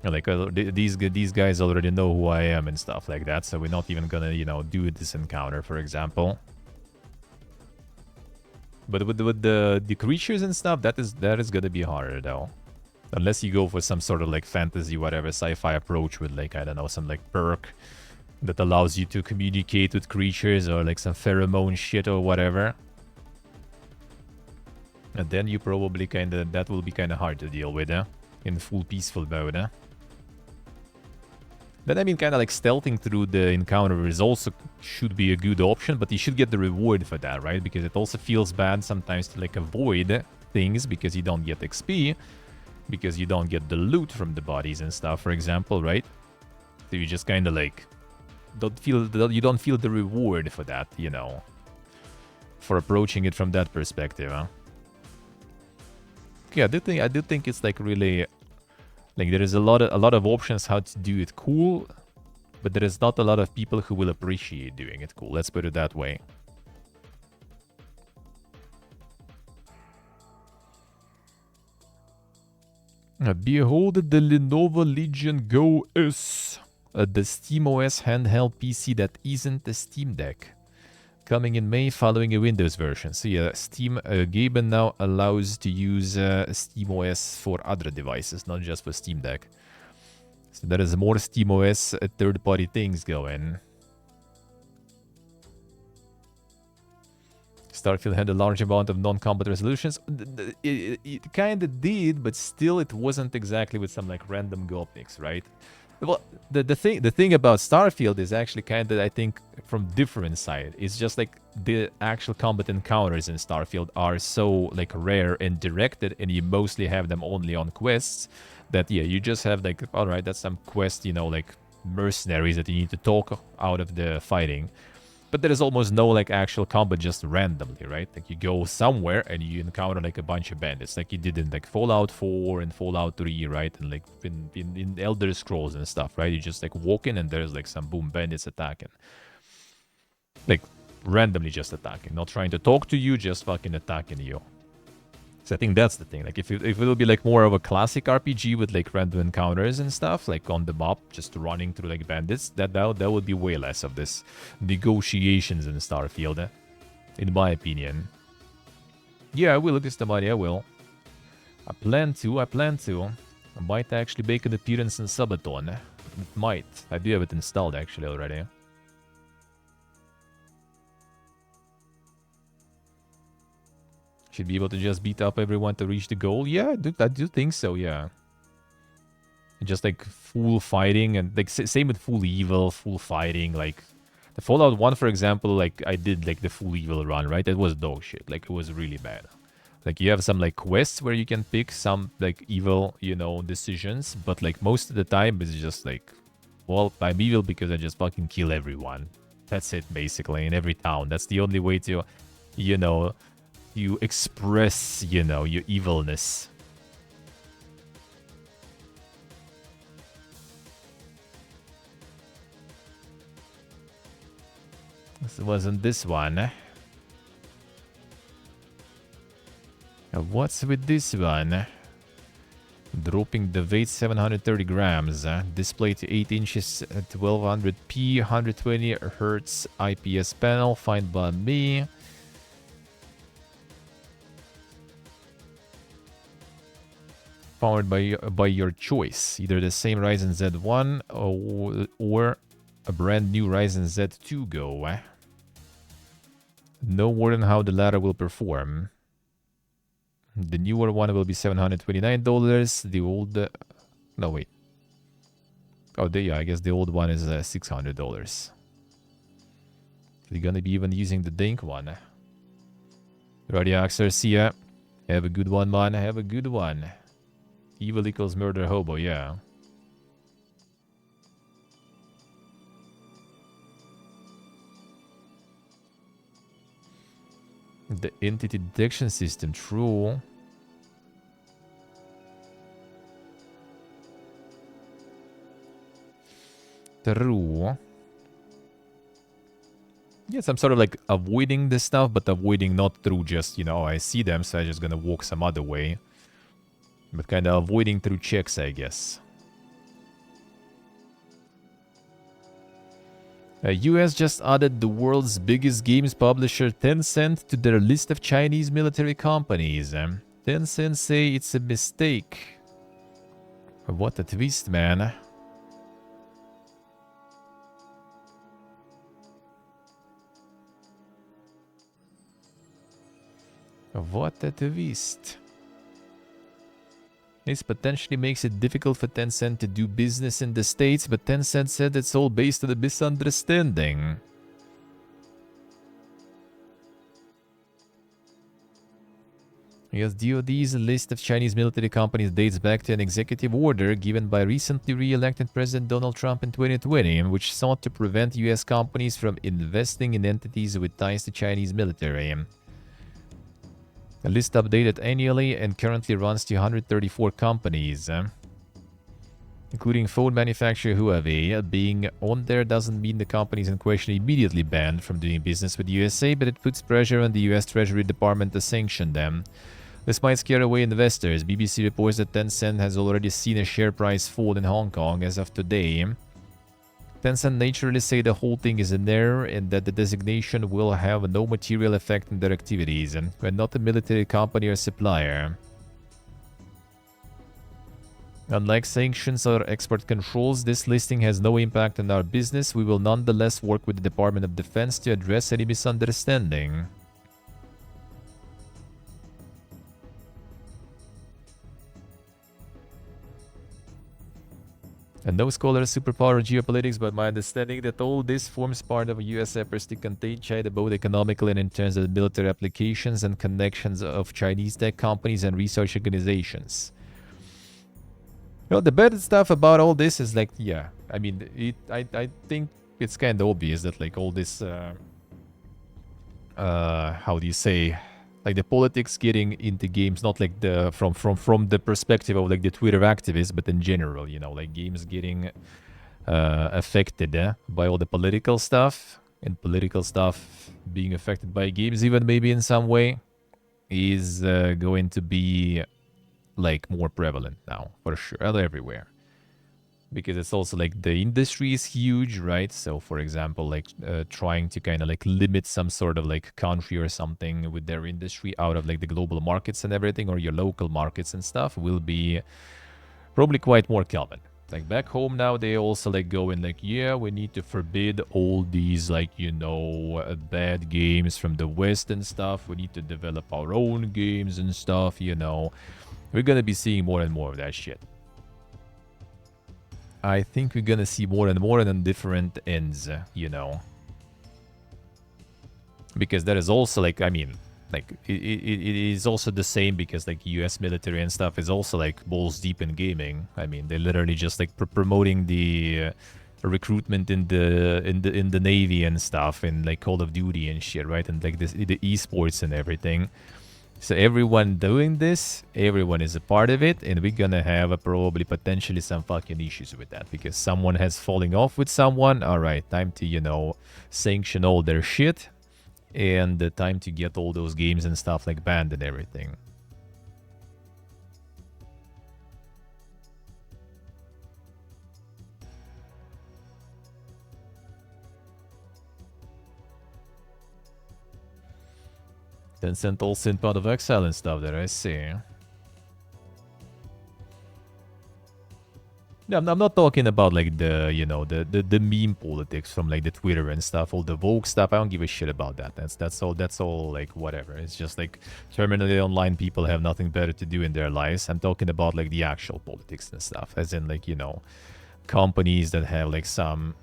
Like, these guys already know who I am and stuff like that, so we're not even gonna, do this encounter, for example. But with the creatures and stuff, that is gonna be harder though. Unless you go for some sort of like fantasy, whatever, sci-fi approach with like, I don't know, some like perk that allows you to communicate with creatures, or like some pheromone shit or whatever. And then you probably that will be kinda hard to deal with, in full peaceful mode, Then, I mean, kind of like stealthing through the encounter is also should be a good option, but you should get the reward for that, right? Because it also feels bad sometimes to like avoid things because you don't get XP, because you don't get the loot from the bodies and stuff, for example, right? So you just kind of like you don't feel the reward for that, for approaching it from that perspective, Yeah, I do think it's like really. Like, there is a lot of options how to do it cool, but there is not a lot of people who will appreciate doing it cool. Let's put it that way. Behold the Lenovo Legion Go S, the SteamOS handheld PC that isn't the Steam Deck. Coming in May following a Windows version. So yeah, Steam Gaben now allows to use SteamOS for other devices, not just for Steam Deck. So there is more SteamOS third-party things going. Starfield had a large amount of non-combat resolutions. It kind of did, but still it wasn't exactly with some like random gopniks, right? Well, the thing about Starfield is actually kind of, I think, from different side. It's just like the actual combat encounters in Starfield are so like rare and directed, and you mostly have them only on quests. That yeah, you just have like, all right, that's some quest, you know, like mercenaries that you need to talk out of the fighting. But there is almost no like actual combat just randomly, right? Like you go somewhere and you encounter like a bunch of bandits, like you did in like Fallout 4 and Fallout 3, right? And like in Elder Scrolls and stuff, right? You just like walk in and there's like some boom bandits attacking. Like randomly just attacking, not trying to talk to you, just fucking attacking you. So I think that's the thing. Like if it will be like more of a classic RPG with like random encounters and stuff, like on the map, just running through like bandits, that would be way less of this negotiations in Starfield, in my opinion. Yeah, I will look at the money. I will. I plan to. I might actually make an appearance in Sabaton. It might. I do have it installed actually already. Should be able to just beat up everyone to reach the goal. Yeah, I do think so, yeah. Just like full fighting and like same with full evil, full fighting. Like the Fallout 1, for example, like I did like the full evil run, right? It was dog shit. Like it was really bad. Like you have some like quests where you can pick some like evil, you know, decisions. But like most of the time it's just like, well, I'm evil because I just fucking kill everyone. That's it basically in every town. That's the only way to, you know, you express, you know, your evilness. This wasn't this one. What's with this one? Dropping the weight 730 grams. Display to 8 inches, 1200p, 120 Hz IPS panel. Fine by me. Powered by your choice, either the same Ryzen Z1 or a brand new Ryzen Z2 Go. No word on how the latter will perform. The newer one will be $729. The old, no wait. Oh, yeah, I guess the old one is $600. You're gonna be even using the Dink one. Radioaxer, see ya. Have a good one, man. Have a good one. Evil equals murder hobo, yeah. The entity detection system, true. True. Yes, I'm sort of like avoiding this stuff, but avoiding not through just, you know, I see them, so I'm just gonna walk some other way. But kind of avoiding through checks, I guess. US just added the world's biggest games publisher Tencent to their list of Chinese military companies. Tencent say it's a mistake. What a twist, man. What a twist. This potentially makes it difficult for Tencent to do business in the States, but Tencent said it's all based on a misunderstanding. Yes, DoD's list of Chinese military companies dates back to an executive order given by recently re-elected President Donald Trump in 2020, which sought to prevent US companies from investing in entities with ties to Chinese military. The list updated annually and currently runs to 134 companies, including phone manufacturer Huawei. Being on there doesn't mean the companies in question immediately banned from doing business with the USA, but it puts pressure on the US Treasury Department to sanction them. This might scare away investors. BBC reports that Tencent has already seen a share price fall in Hong Kong as of today. Tencent naturally say the whole thing is in error and that the designation will have no material effect on their activities. And we're not a military company or supplier. Unlike sanctions or export controls, this listing has no impact on our business. We will nonetheless work with the Department of Defense to address any misunderstanding. And no scholar of superpower geopolitics, but my understanding that all this forms part of US efforts to contain China both economically and in terms of military applications and connections of Chinese tech companies and research organizations. Well, the bad stuff about all this is like, yeah, I mean, I think it's kind of obvious that like all this, how do you say, like the politics getting into games, not like the from the perspective of like the Twitter activists, but in general, you know, like games getting affected by all the political stuff, and political stuff being affected by games, even maybe in some way, is going to be like more prevalent now for sure, everywhere. Because it's also like the industry is huge, right? So for example, like trying to kind of like limit some sort of like country or something with their industry out of like the global markets and everything, or your local markets and stuff, will be probably quite more common. Like back home now, they also like go in like, yeah, we need to forbid all these like, you know, bad games from the West and stuff. We need to develop our own games and stuff, you know. We're gonna be seeing more and more of that shit. I think we're gonna see more and more and on different ends, you know. Because that is also like, I mean, like, it is also the same because like US military and stuff is also like balls deep in gaming. I mean, they're literally just like promoting the recruitment in the Navy and stuff, and like Call of Duty and shit, right? And like this, the esports and everything. So everyone doing this, everyone is a part of it, and we're gonna have probably potentially some fucking issues with that because someone has falling off with someone. All right, time to, you know, sanction all their shit, and the time to get all those games and stuff like banned and everything. Tencent also in part of exile and stuff there, I see. Yeah, I'm not talking about like the, you know, the meme politics from like the Twitter and stuff, all the Vogue stuff. I don't give a shit about that. That's all like whatever. It's just like terminally online people have nothing better to do in their lives. I'm talking about like the actual politics and stuff, as in like, you know, companies that have like some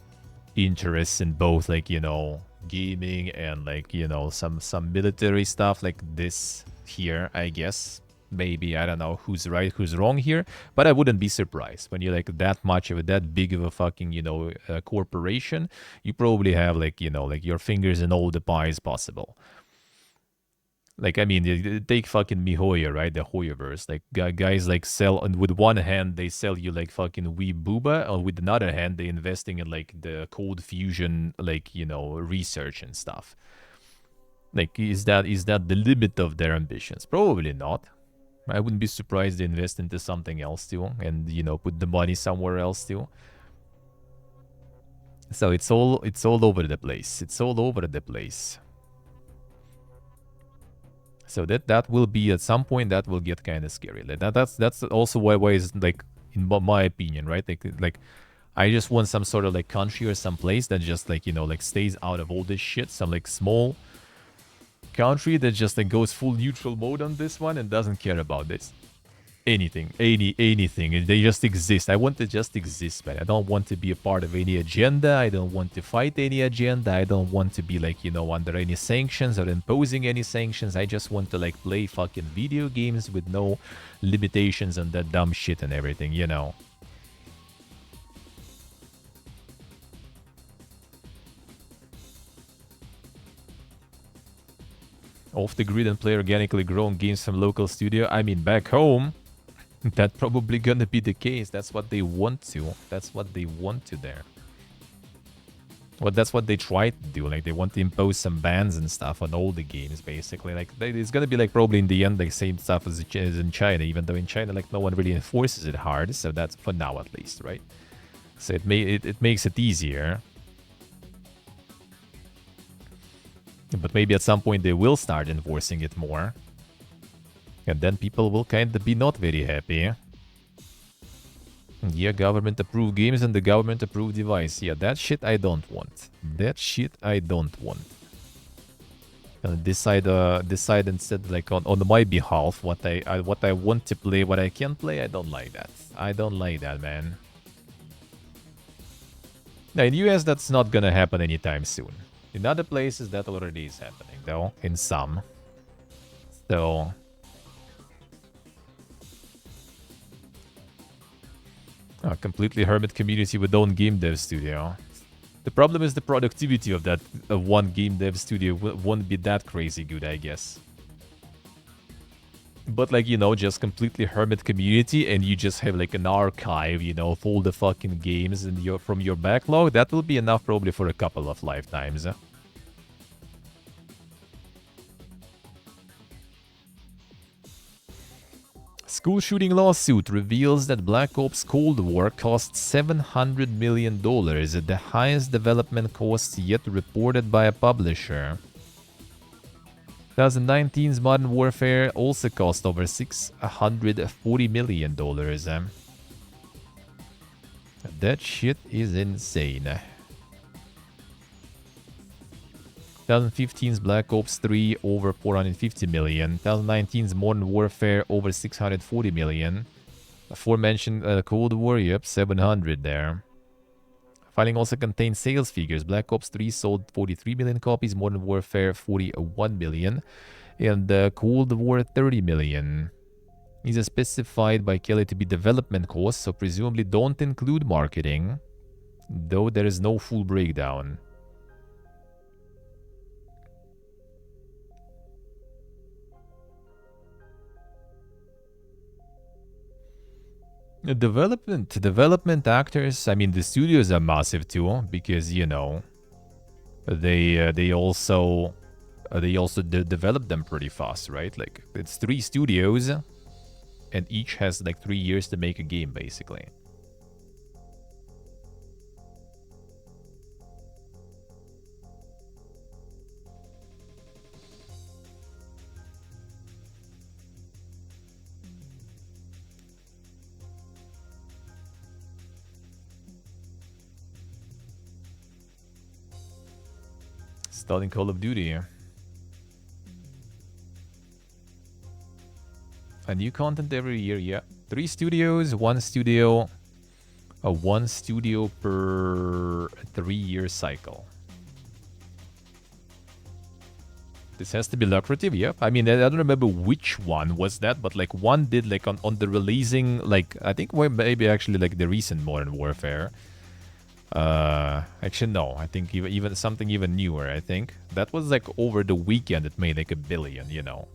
interests in both like, you know, gaming and like, you know, some military stuff like this here, I guess. Maybe, I don't know who's right, who's wrong here, but I wouldn't be surprised when you're like that much of that big of a fucking, you know, corporation. You probably have like, you know, like your fingers in all the pies possible. Like, I mean, take fucking MiHoYo, right? The Hoyoverse. Like, guys like sell, and with one hand, they sell you like fucking Wii Booba, and with another hand, they investing in like the Cold Fusion, like, you know, research and stuff. Like, is that the limit of their ambitions? Probably not. I wouldn't be surprised they invest into something else too, and, you know, put the money somewhere else too. So it's all over the place. It's all over the place. So that will be at some point, that will get kind of scary. Like that's also why is like, in my opinion, right? Like I just want some sort of like country or some place that just like, you know, like stays out of all this shit. Some like small country that just like goes full neutral mode on this one and doesn't care about this. Anything. They just exist. I want to just exist, man. I don't want to be a part of any agenda. I don't want to fight any agenda. I don't want to be like, you know, under any sanctions or imposing any sanctions. I just want to like play fucking video games with no limitations on that dumb shit and everything, you know. Off the grid and play organically grown games from local studio. I mean, back home, that's probably gonna be the case. That's what they want to. That's what they want to there. Well, that's what they try to do. Like, they want to impose some bans and stuff on all the games, basically. Like, it's gonna be like probably in the end like same stuff as in China, even though in China like no one really enforces it hard. So that's for now at least, right? So it makes it easier. But maybe at some point they will start enforcing it more. And then people will kind of be not very happy. Yeah, government approved games and the government approved device. Yeah, that shit I don't want. That shit I don't want. Decide instead, like on my behalf, what I want to play, what I can play. I don't like that. I don't like that, man. Now, in US, that's not gonna happen anytime soon. In other places, that already is happening, though. In some. So... a completely hermit community with own game dev studio. The problem is the productivity of that one game dev studio won't be that crazy good, I guess. But like, you know, just completely hermit community and you just have like an archive, you know, of all the fucking games in from your backlog, that will be enough probably for a couple of lifetimes. School shooting lawsuit reveals that Black Ops Cold War cost $700 million, the highest development cost yet reported by a publisher. 2019's Modern Warfare also cost over $640 million. That shit is insane. 2015's Black Ops 3 over 450 million. 2019's Modern Warfare over 640 million. Aforementioned Cold War, yep, 700 there. Filing also contains sales figures. Black Ops 3 sold 43 million copies, Modern Warfare 41 million, and Cold War 30 million. These are specified by Kelly to be development costs, so presumably don't include marketing, though there is no full breakdown. Development actors, I mean, the studios are massive too, because, you know, they also develop them pretty fast, right? Like, it's 3 studios, and each has like 3 years to make a game, basically. Starting Call of Duty. A new content every year, yeah. 3 studios, 1 studio. 1 studio per 3-year cycle. This has to be lucrative, yep. I mean, I don't remember which one was that, but like one did like on the releasing, like I think maybe actually like the recent Modern Warfare. Actually no, I think even something even newer, I think. That was like over the weekend it made like $1 billion, you know.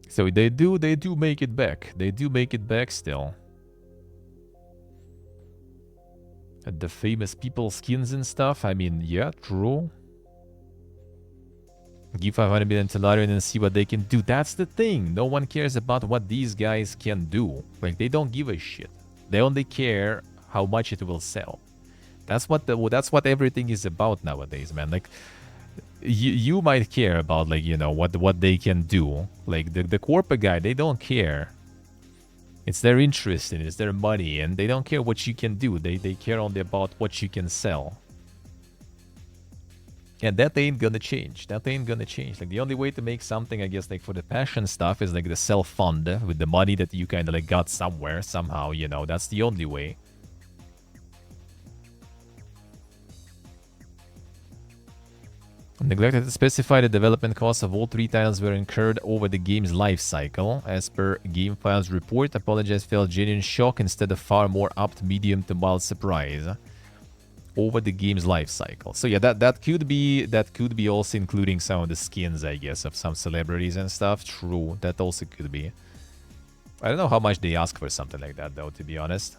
So they do make it back. They do make it back still. And the famous people skins and stuff, I mean, yeah, true. Give 500 million to Larian and see what they can do. That's the thing. No one cares about what these guys can do. Like, they don't give a shit. They only care how much it will sell. That's what everything is about nowadays, man. Like, you might care about, like, you know, what they can do. Like, the corporate guy, they don't care. It's their interest in it. It's their money, and they don't care what you can do. They care only about what you can sell. And that ain't gonna change. That ain't gonna change. Like, the only way to make something, I guess, like, for the passion stuff is, like, the self-fund with the money that you kind of, like, got somewhere, somehow, you know. That's the only way. Neglected to specify the development costs of all 3 titles were incurred over the game's life cycle. As per GameFile's report, Apologize felt genuine shock instead of far more apt medium to mild surprise over the game's life cycle. So yeah, that could be also including some of the skins, I guess, of some celebrities and stuff. True, that also could be. I don't know how much they ask for something like that, though, to be honest.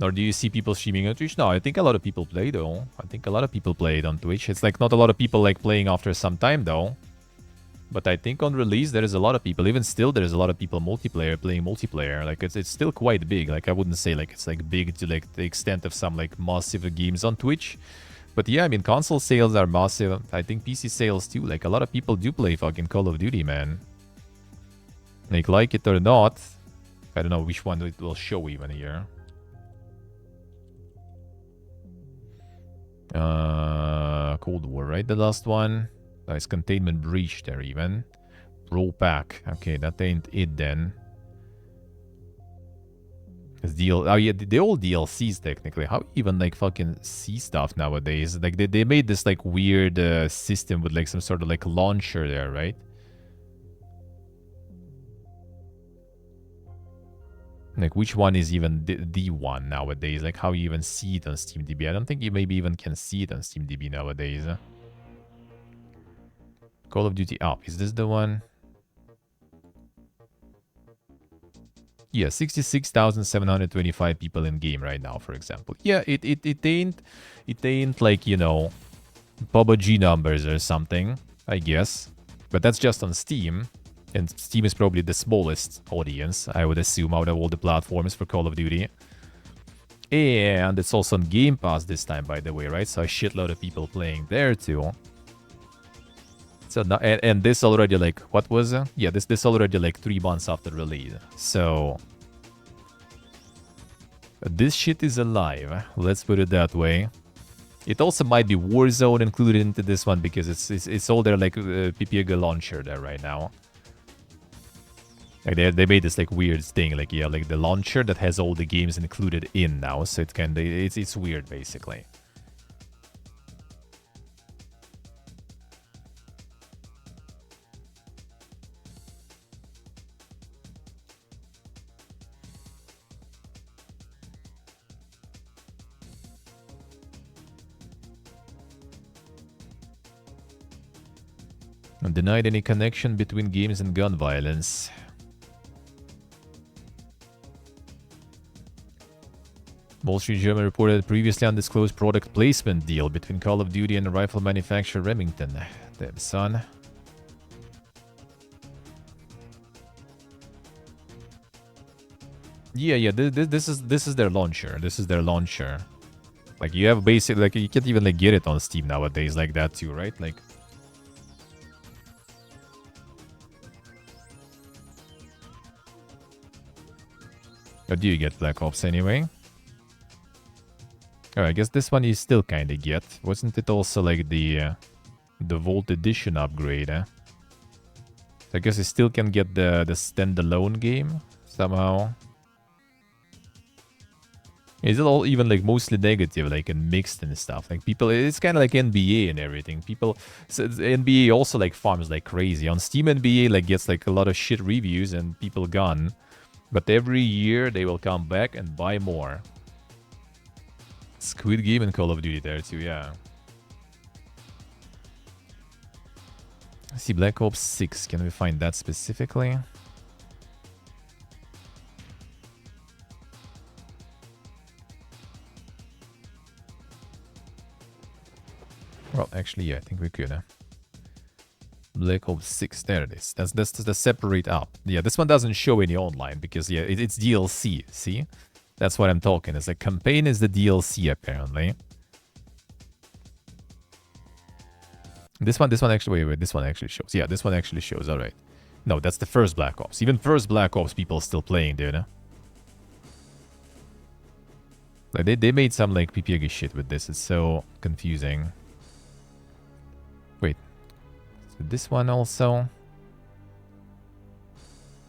Or do you see people streaming on Twitch? No, I think a lot of people play though. I think a lot of people play it on Twitch. It's like not a lot of people like playing after some time though. But I think on release there is a lot of people. Even still, there is a lot of people playing multiplayer. Like it's still quite big. Like I wouldn't say like it's like big to like the extent of some like massive games on Twitch. But yeah, I mean console sales are massive. I think PC sales too. Like a lot of people do play fucking Call of Duty, man. Like it or not. I don't know which one it will show even here. Cold War, right? The last one. Nice containment breach there even. Roll pack. Okay, that ain't it then. Oh yeah, the old DLCs technically. How even like fucking see stuff nowadays? Like they made this like weird system with like some sort of like launcher there, right? Like which one is even the one nowadays? Like how you even see it on SteamDB? I don't think you maybe even can see it on SteamDB nowadays. Call of Duty up. Is this the one? Yeah, 66,725 people in game right now, for example. Yeah, it ain't like, you know, PUBG numbers or something, I guess. But that's just on Steam. And Steam is probably the smallest audience, I would assume, out of all the platforms for Call of Duty. And it's also on Game Pass this time, by the way, right? So a shitload of people playing there too. So and this already like what was it? Yeah, this already like 3 months after release. So this shit is alive. Let's put it that way. It also might be Warzone included into this one because it's all there like PPG launcher there right now. Like they made this like weird thing like yeah like the launcher that has all the games included in now. So it kind of it's weird basically. Denied any connection between games and gun violence. Wall Street Journal reported a previously undisclosed product placement deal between Call of Duty and the rifle manufacturer Remington. Damn, son. Yeah, this is their launcher. This is their launcher. Like you have basic, like you can't even like get it on Steam nowadays like that too, right? Like. Or do you get Black Ops anyway? Oh, I guess this one you still kind of get. Wasn't it also like the Vault Edition upgrade? I guess you still can get the standalone game somehow. Is it all even like mostly negative, like and mixed and stuff? Like people, it's kind of like NBA and everything. People, so NBA also like farms like crazy. On Steam, NBA like gets like a lot of shit reviews and people gone. But every year they will come back and buy more. Squid Game and Call of Duty there too, yeah. I see Black Ops 6. Can we find that specifically? Well, actually, yeah, I think we could. Black Ops 6, there it is. That's the separate up. Yeah, this one doesn't show any online because yeah, it's DLC. See, that's what I'm talking. It's like campaign is the DLC apparently. This one actually wait, this one actually shows. Yeah, this one actually shows. All right. No, that's the first Black Ops. Even first Black Ops people still playing, dude. Like they made some like PPG shit with this. It's so confusing. Wait. This one also?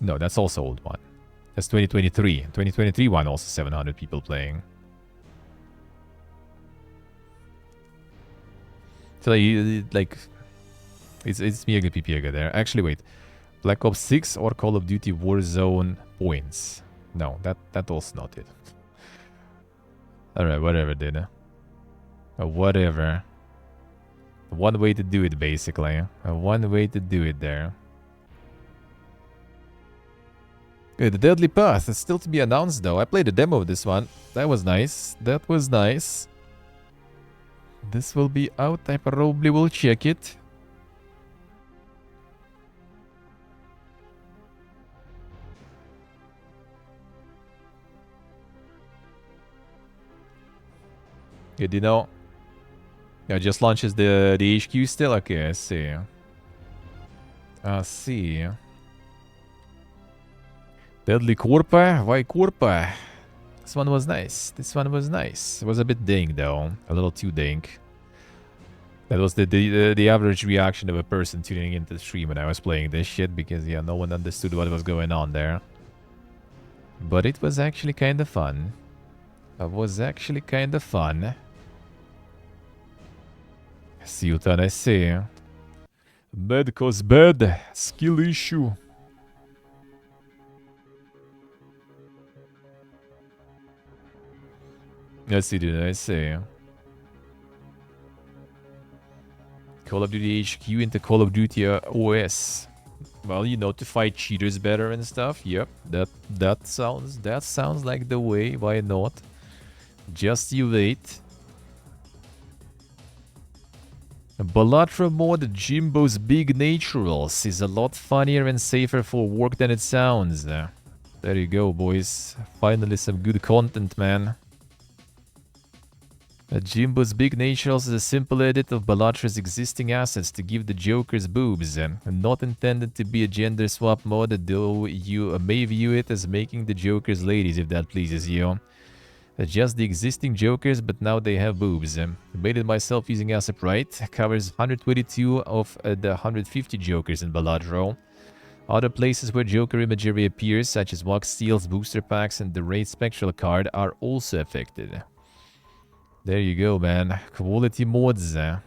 No, that's also old one. That's 2023. 2023 one also 700 people playing. So like it's mega PPG there. Actually, wait. Black Ops 6 or Call of Duty Warzone points? No, that also not it. All right, whatever, dude. Whatever. One way to do it, basically. One way to do it there. Okay, the Deadly Path is still to be announced though. I played a demo of this one. That was nice. That was nice. This will be out. I probably will check it. Good, you know. Yeah, just launches the HQ still? Okay, I see. I see. Deadly Corpa? Why Corpa? This one was nice. This one was nice. It was a bit dank though. A little too dank. That was the average reaction of a person tuning into the stream when I was playing this shit, because yeah, no one understood what was going on there. But it was actually kind of fun. It was actually kind of fun. Sultan, I see. Bad cause bad. Skill issue. I see, dude. I see. Call of Duty HQ into Call of Duty OS. Well, you know, to fight cheaters better and stuff. Yep, that sounds like the way. Why not? Just you wait. Balatra mod Jimbo's Big Naturals is a lot funnier and safer for work than it sounds. There you go, boys. Finally some good content, man. Jimbo's Big Naturals is a simple edit of Balatra's existing assets to give the Joker's boobs. Not intended to be a gender swap mod, though you may view it as making the Joker's ladies if that pleases you. Just the existing Jokers, but now they have boobs. Made it myself using asset right. Covers 122 of the 150 Jokers in Baladro. Other places where Joker imagery appears, such as Wax Steals, booster packs, and the Raid Spectral card, are also affected. There you go, man. Quality mods. I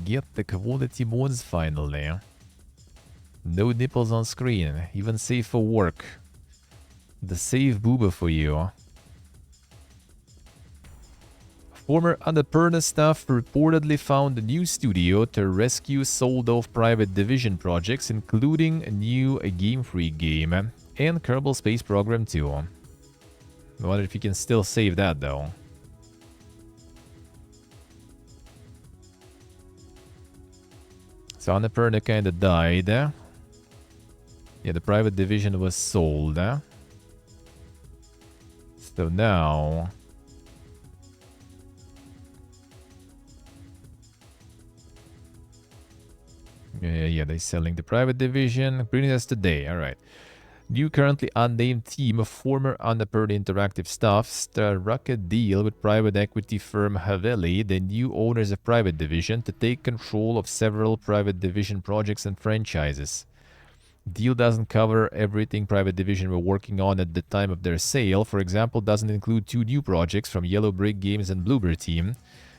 get the quality mods finally. No nipples on screen. Even safe for work. The safe booba for you. Former Annapurna staff reportedly found a new studio to rescue sold-off Private Division projects, including a new Game Freak game and Kerbal Space Program 2. I wonder if you can still save that though. So Annapurna kinda died. Yeah, the Private Division was sold. So now... Yeah, they're selling the Private Division. Bringing us today, alright. New currently unnamed team of former Annapurna Interactive staff struck a deal with private equity firm Haveli, the new owners of Private Division, to take control of several Private Division projects and franchises. Deal doesn't cover everything Private Division were working on at the time of their sale. For example, doesn't include 2 new projects from Yellow Brick Games and Bluebird Team,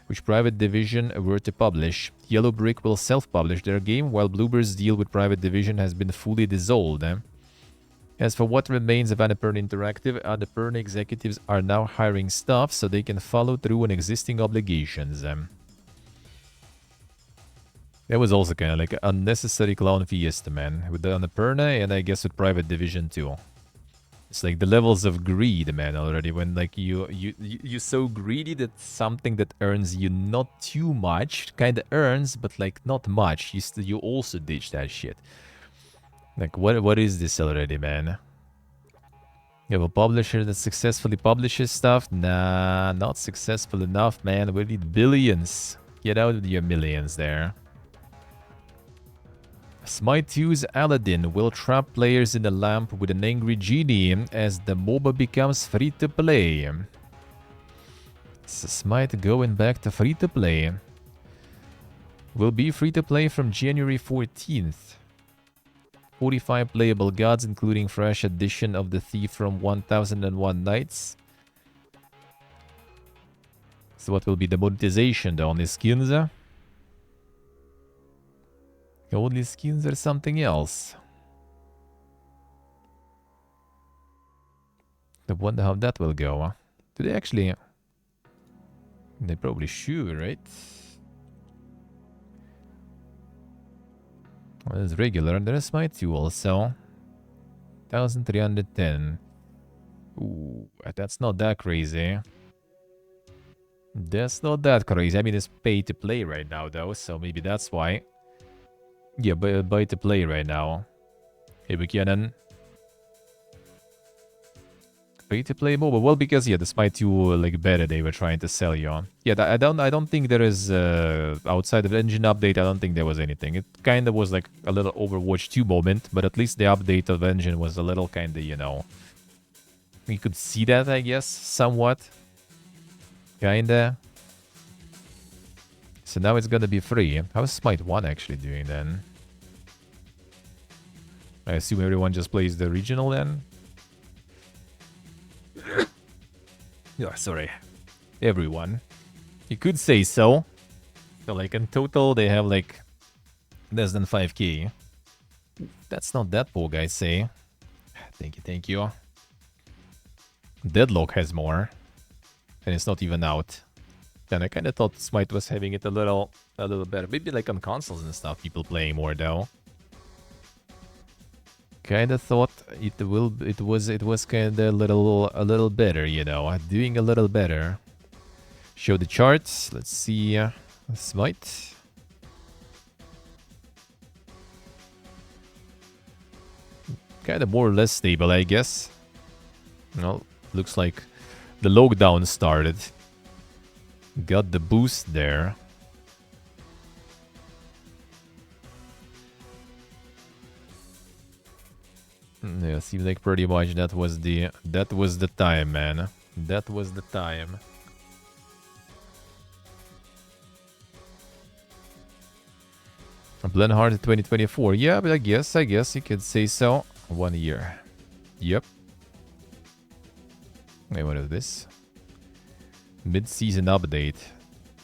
which Private Division were to publish. Yellow Brick will self-publish their game, while Bluebird's deal with Private Division has been fully dissolved. As for what remains of Annapurna Interactive, Annapurna executives are now hiring staff so they can follow through on existing obligations. That was also kind of like an unnecessary clown fiesta, man. With the Annapurna and I guess with Private Division too. It's like the levels of greed, man, already. When like you're so greedy that something that earns you not too much, kind of earns, but like not much. You also ditch that shit. Like what is this already, man? You have a publisher that successfully publishes stuff? Nah, not successful enough, man. We need billions. Get out with your millions there. Smite 2's Aladdin will trap players in a lamp with an angry genie as the MOBA becomes free-to-play. So Smite going back to free-to-play. Will be free-to-play from January 14th. 45 playable gods, including fresh edition of the Thief from 1001 Nights. So what will be the monetization though? Only skins? Only skins or something else? I wonder how that will go. Do they actually... They probably should, right? Well, there's regular and there's Smite 2 also. 1,310. Ooh, that's not that crazy. That's not that crazy. I mean, it's pay to play right now, though, so maybe that's why. Yeah, buy to play right now. Hey, Buchanan. Pay to play mobile. Well, because yeah, the Smite 2 like beta they were trying to sell you on. Yeah, I don't think there is outside of the engine update. I don't think there was anything. It kind of was like a little Overwatch 2 moment, but at least the update of engine was a little kind of, you know, you could see that, I guess, somewhat. Kinda. So now it's gonna be free. How's Smite 1 actually doing then? I assume everyone just plays the regional then? Yeah, sorry. Everyone. You could say so. So like in total they have like less than 5k. That's not that poor, guys say. Thank you, thank you. Deadlock has more. And it's not even out. And I kinda thought Smite was having it a little better. Maybe like on consoles and stuff, people playing more though. Kinda thought it was kinda a little better, you know, doing a little better. Show the charts. Let's see, Smite. Kinda more or less stable, I guess. Well, looks like the lockdown started. Got the boost there. Yeah, seems like pretty much that was the time, man. That was the time. Blenheart 2024. Yeah, but I guess you could say so. 1 year. Yep. Wait, what is this? Mid-season update.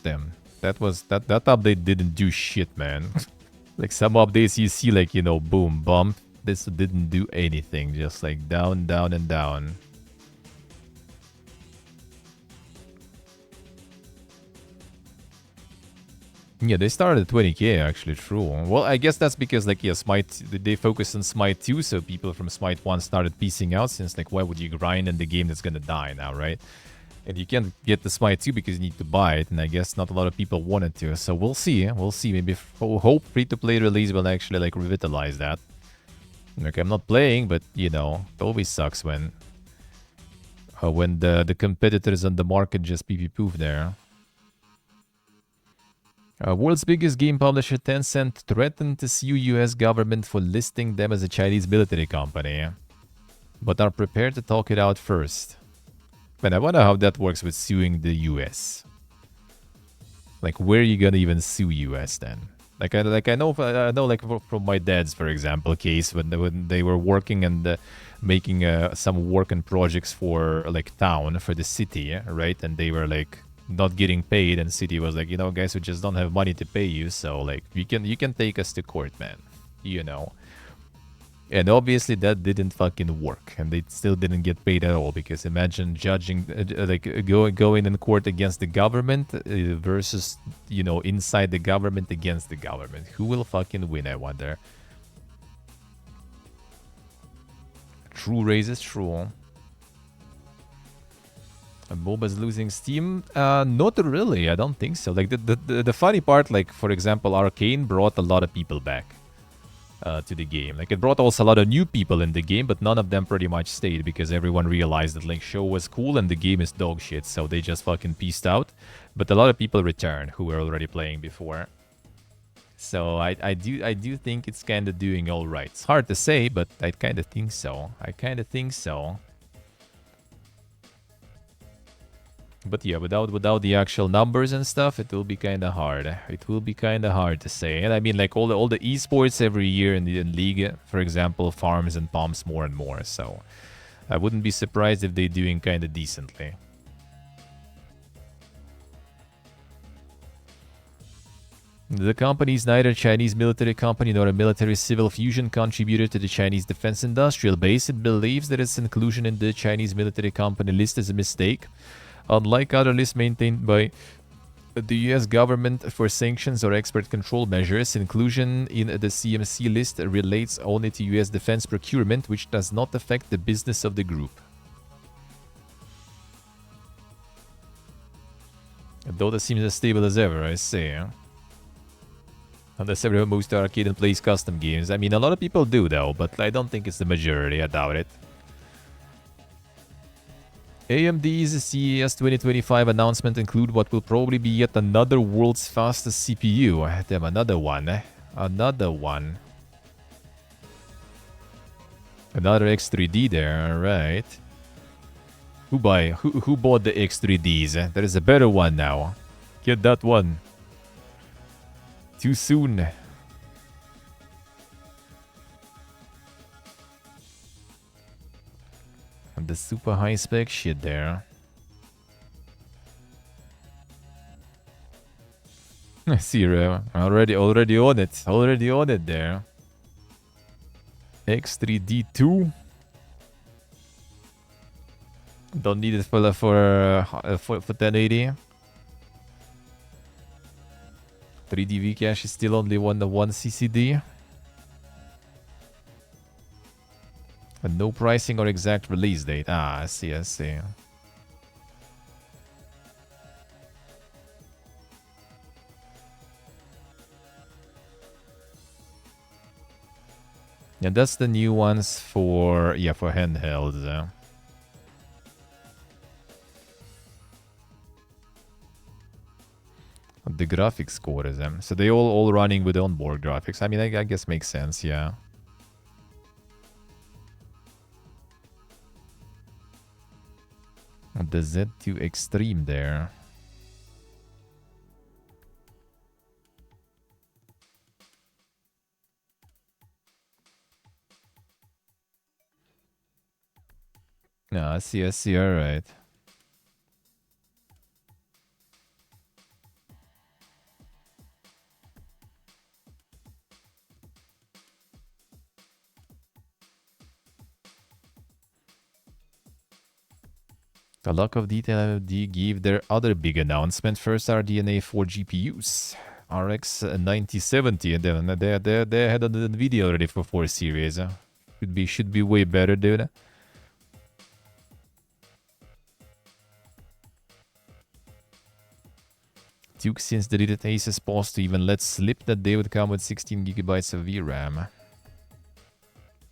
Damn. That update didn't do shit, man. Like some updates you see like, you know, boom, bump. This didn't do anything, just like down, down, and down. Yeah, they started at 20k actually, true. Well, I guess that's because like, yeah, Smite, they focused on Smite 2, so people from Smite 1 started piecing out, since like, why would you grind in the game that's gonna die now, right? And you can't get the Smite 2 because you need to buy it, and I guess not a lot of people wanted to, so we'll see, maybe hope free-to-play release will actually like revitalize that. Okay, I'm not playing, but you know, it always sucks when the competitors on the market just pee-pee-poof there. World's biggest game publisher Tencent threatened to sue US government for listing them as a Chinese military company, but are prepared to talk it out first. Man, I wonder how that works with suing the US. Like, where are you gonna even sue US then? Like I know like from my dad's, for example, case when they were working and making some work and projects for like town, for the city, right? And they were like not getting paid, and city was like, you know, guys, we just don't have money to pay you, so like you can take us to court, man, you know. And obviously that didn't fucking work, and they still didn't get paid at all, because imagine judging, like going in court against the government versus, you know, inside the government against the government. Who will fucking win, I wonder? True raise is true. MOBA's losing steam? Not really, I don't think so. Like the funny part, like for example, Arcane brought a lot of people back to the game. Like it brought also a lot of new people in the game, but none of them pretty much stayed because everyone realized that like show was cool and the game is dog shit, so they just fucking peaced out. But a lot of people returned who were already playing before. So I do think it's kind of doing all right. It's hard to say, but I kind of think so. But yeah, without the actual numbers and stuff, it will be kind of hard. It will be kind of hard to say. And I mean, like all the esports every year in the league, for example, farms and pumps more and more. So I wouldn't be surprised if they're doing kind of decently. The company is neither a Chinese military company nor a military civil fusion contributor to the Chinese defense industrial base. It believes that its inclusion in the Chinese military company list is a mistake. Unlike other lists maintained by the US government for sanctions or export control measures. Inclusion in the CMC list relates only to US defense procurement, which does not affect the business of the group. Dota seems as stable as ever, I say. Unless everyone moves to arcade and plays custom games. I mean, a lot of people do, though, but I don't think it's the majority. I doubt it. AMD's CES 2025 announcement include what will probably be yet another world's fastest CPU. Damn, another one. Another one. Another X3D there, alright. Who bought the X3Ds? There is a better one now. Get that one. Too soon. And the super high spec shit there. Zero. Already on it. Already on it there. X3D2. Don't need it for 1080. 3D V cache is still only one CCD. And no pricing or exact release date. Ah, I see, I see. And that's the new ones for, yeah, for handhelds. The graphics core is them. So they all running with onboard graphics. I mean, I guess makes sense, yeah. The Z2 Extreme there. No, I see, alright. The lack of detail AMD give their other big announcement. First RDNA 4 GPUs. RX 9070, and then they had an NVIDIA already for 4 series. Should be way better, dude. Duke since deleted Asus paused to even let slip that they would come with 16 gigabytes of VRAM.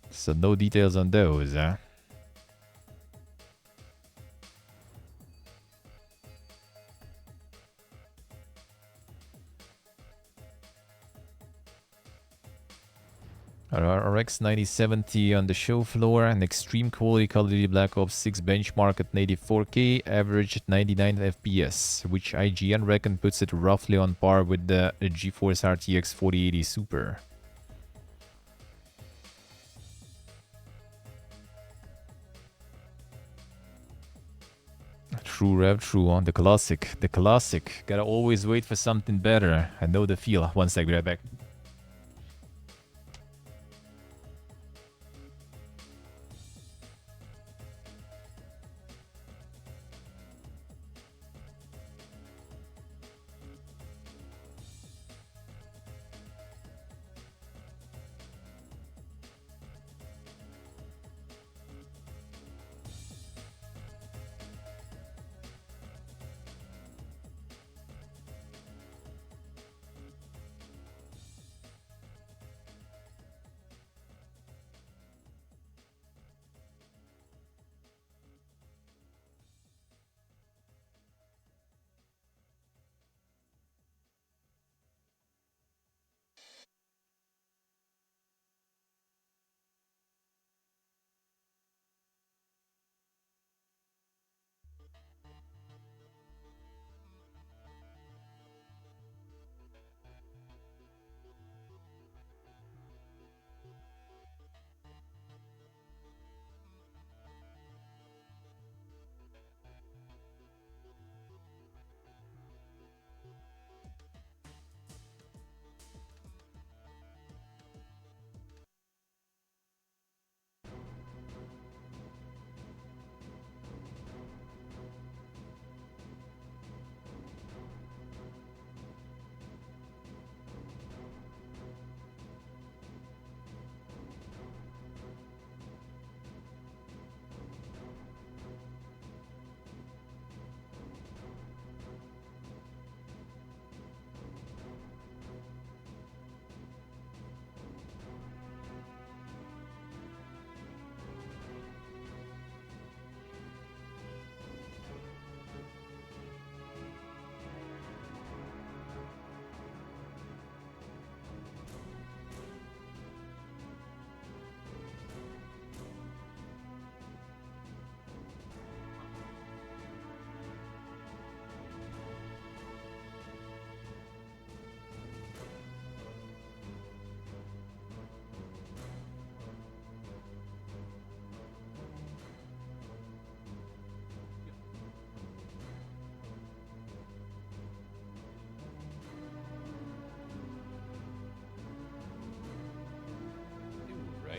So no details on those, RX 9070 on the show floor, an extreme quality Call of Duty Black Ops 6 benchmark at native 4K, average at 99 FPS, which IGN reckon puts it roughly on par with the GeForce RTX 4080 Super. True, Rev, true on the classic. The classic. Gotta always wait for something better. I know the feel. One sec, be right back.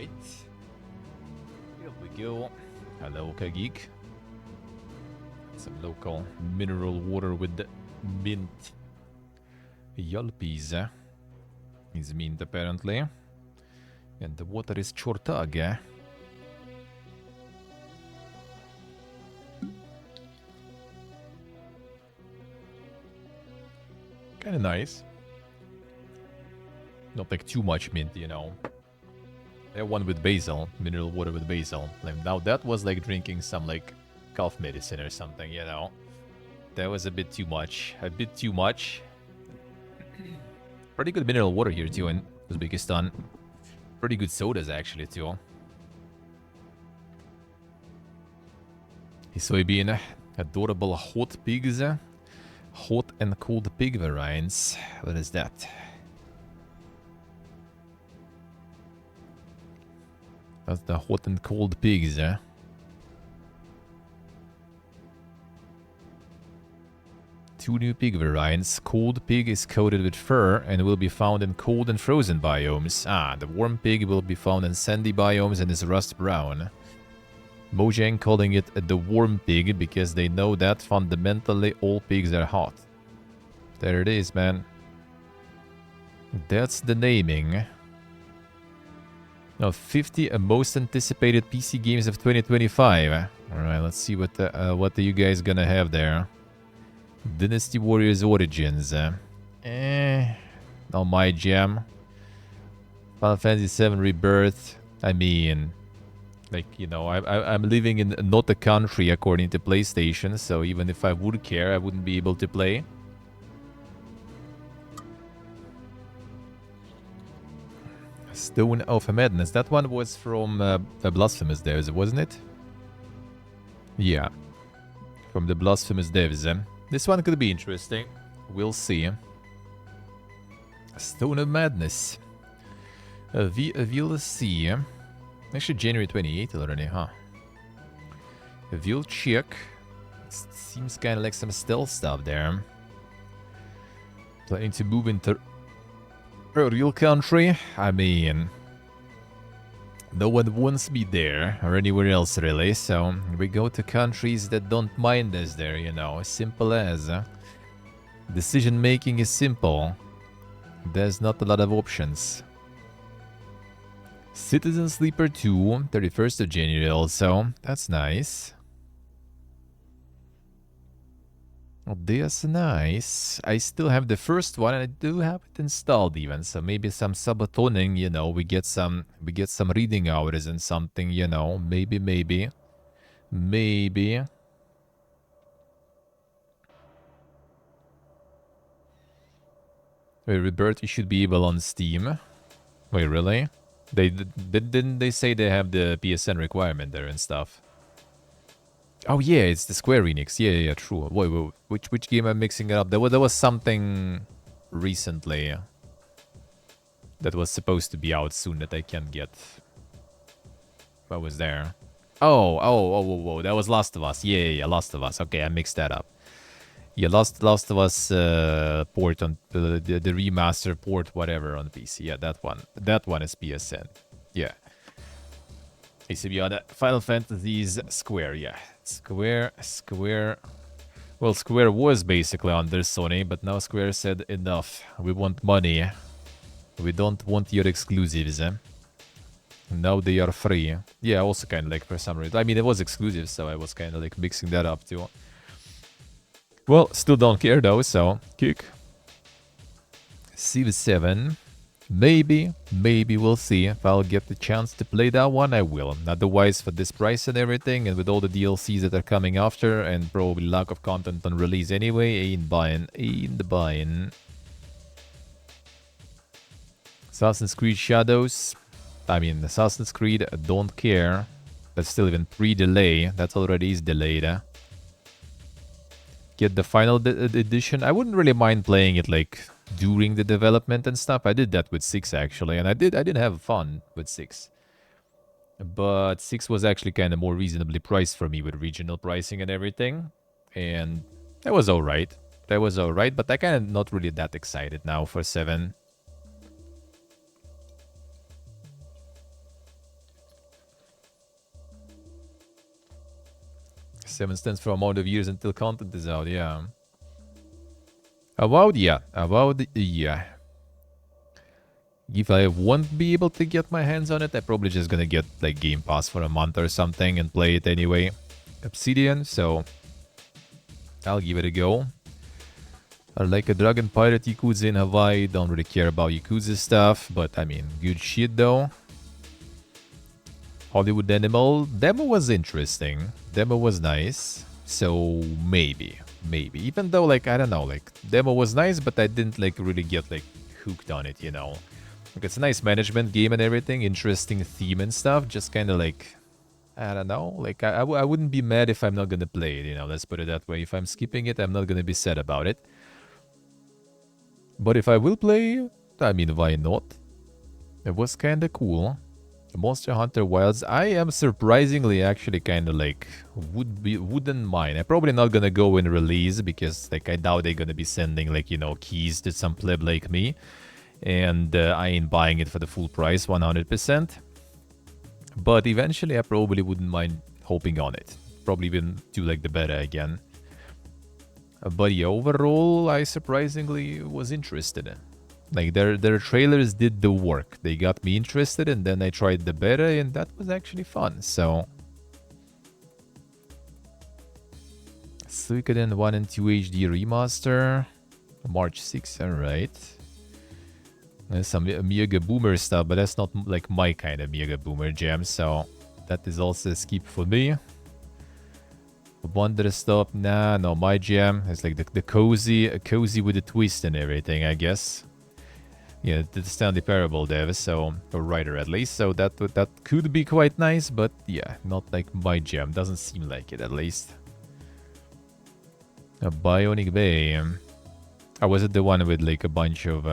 Alright. Here we go. Hello, Kagik. Some local mineral water with the mint. Yalpiz is mint apparently. And the water is Chortage. Kinda nice. Not like too much mint, you know. That one with basil, mineral water with basil. Like now that was like drinking some like cough medicine or something, you know. That was a bit too much. A bit too much. Pretty good mineral water here too in Uzbekistan. Pretty good sodas actually too. Soybean, adorable hot pigs. Hot and cold pig variants. What is that? That's the hot and cold pigs, eh? Two new pig variants. Cold pig is coated with fur and will be found in cold and frozen biomes. Ah, the warm pig will be found in sandy biomes and is rust brown. Mojang calling it the warm pig because they know that fundamentally all pigs are hot. There it is, man. That's the naming. Now, 50 most anticipated PC games of 2025. Alright, let's see what are you guys gonna have there. Dynasty Warriors Origins. Not my jam. Final Fantasy VII Rebirth. I mean, like, you know, I'm living in not a country according to PlayStation, so even if I would care, I wouldn't be able to play. Stone of Madness. That one was from Blasphemous Devs, wasn't it? Yeah. From the Blasphemous Devs. This one could be interesting. We'll see. Stone of Madness. We'll see. Actually, January 28th already, huh? We'll check. Seems kind of like some stealth stuff there. Planning to move into a real country? I mean, no one wants me there or anywhere else really, so we go to countries that don't mind us there, you know, simple as. Decision making is simple. There's not a lot of options. Citizen Sleeper 2, 31st of January also, that's nice. Oh, that's nice. I still have the first one and I do have it installed even. So maybe some subatoning, you know, we get some reading hours and something, you know. Maybe. Wait, Rebirth, you should be able on Steam. Wait, really? Didn't they say they have the PSN requirement there and stuff? Oh yeah, it's the Square Enix. Yeah, true. Wait, which game I'm mixing it up? There was something recently that was supposed to be out soon that I can get. What was there? Oh, that was Last of Us. Yeah, Last of Us. Okay, I mixed that up. Yeah, Last of Us port on the remaster port, whatever on PC. Yeah, that one. That one is PSN. Yeah. ACB on that. Final Fantasy's Square, yeah. Square. Well, Square was basically under Sony, but now Square said enough. We want money. We don't want your exclusives. Now they are free. Yeah, also kind of like for some reason. I mean, it was exclusive, so I was kind of like mixing that up too. Well, still don't care though, so kick. Civ 7. Maybe we'll see. If I'll get the chance to play that one, I will. Otherwise, for this price and everything, and with all the DLCs that are coming after, and probably lack of content on release anyway, ain't buying. Assassin's Creed Shadows. I mean, Assassin's Creed, don't care. That's still even pre-delay. That already is delayed. Get the final edition. I wouldn't really mind playing it like during the development and stuff. I did that with 6 actually, and I did have fun with 6. But 6 was actually kind of more reasonably priced for me with regional pricing and everything. And that was alright. But I kind of not really that excited now for 7. 7 stands for amount of years until content is out, yeah. About, yeah. If I won't be able to get my hands on it, I'm probably just gonna get like Game Pass for a month or something and play it anyway. Obsidian, so I'll give it a go. I like a Dragon Pirate Yakuza in Hawaii. Don't really care about Yakuza stuff, but I mean, good shit though. Hollywood Animal demo was interesting. Demo was nice, so maybe. Even though like I don't know, like demo was nice, but I didn't like really get like hooked on it, you know. Like it's a nice management game and everything, interesting theme and stuff. Just kind of like I don't know, like I wouldn't be mad if I'm not gonna play it, you know. Let's put it that way. If I'm skipping it, I'm not gonna be sad about it. But if I will play, I mean, why not? It was kind of cool. Monster Hunter Wilds, I am surprisingly actually kind of like wouldn't mind. I'm probably not gonna go in release because like I doubt they're gonna be sending like, you know, keys to some pleb like me, and I ain't buying it for the full price 100%. But eventually I probably wouldn't mind hopping on it. Probably even do like the beta again. But yeah, overall I surprisingly was interested in. Like their trailers did the work. They got me interested, and then I tried the beta and that was actually fun. So Suikoden 1 and 2 HD remaster March 6th, alright. There's some Mega Boomer stuff, but that's not like my kind of Mega Boomer jam, so that is also a skip for me. Wonder Stop, nah, no, my jam. It's like the cozy with a twist and everything, I guess. Yeah, the Stanley Parable dev, so, or writer at least, so that could be quite nice, but yeah, not like my jam. Doesn't seem like it, at least. A Bionic Bay. Was it the one with like a bunch of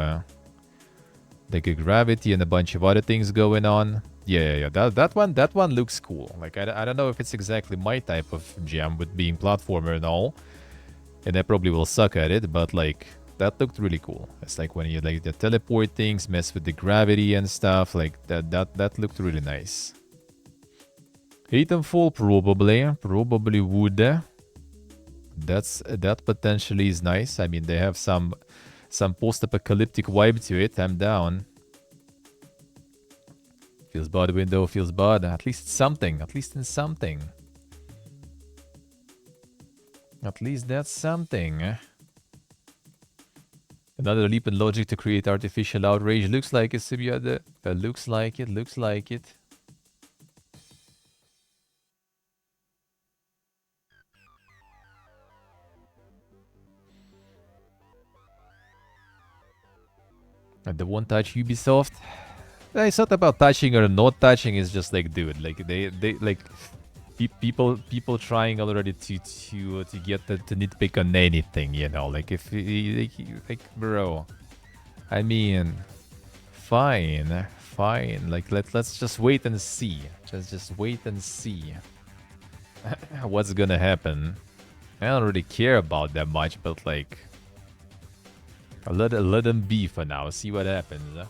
like a gravity and a bunch of other things going on? Yeah. That one looks cool. Like I don't know if it's exactly my type of jam with being platformer and all, and I probably will suck at it, but like that looked really cool. It's like when you like the teleport things, mess with the gravity and stuff. Like that looked really nice. Titanfall probably would. That potentially is nice. I mean, they have some post-apocalyptic vibe to it. I'm down. Feels bad, window, feels bad. At least something. At least in something. At least that's something. Another leap in logic to create artificial outrage. Looks like it, Sibiade. Looks like it. And the one touch Ubisoft. It's not about touching or not touching. It's just like, dude, like they like people trying already to get to nitpick on anything, you know. Like if like bro, I mean, fine. Like let's just wait and see. Just wait and see what's gonna happen. I don't really care about that much, but like, let them be for now. See what happens.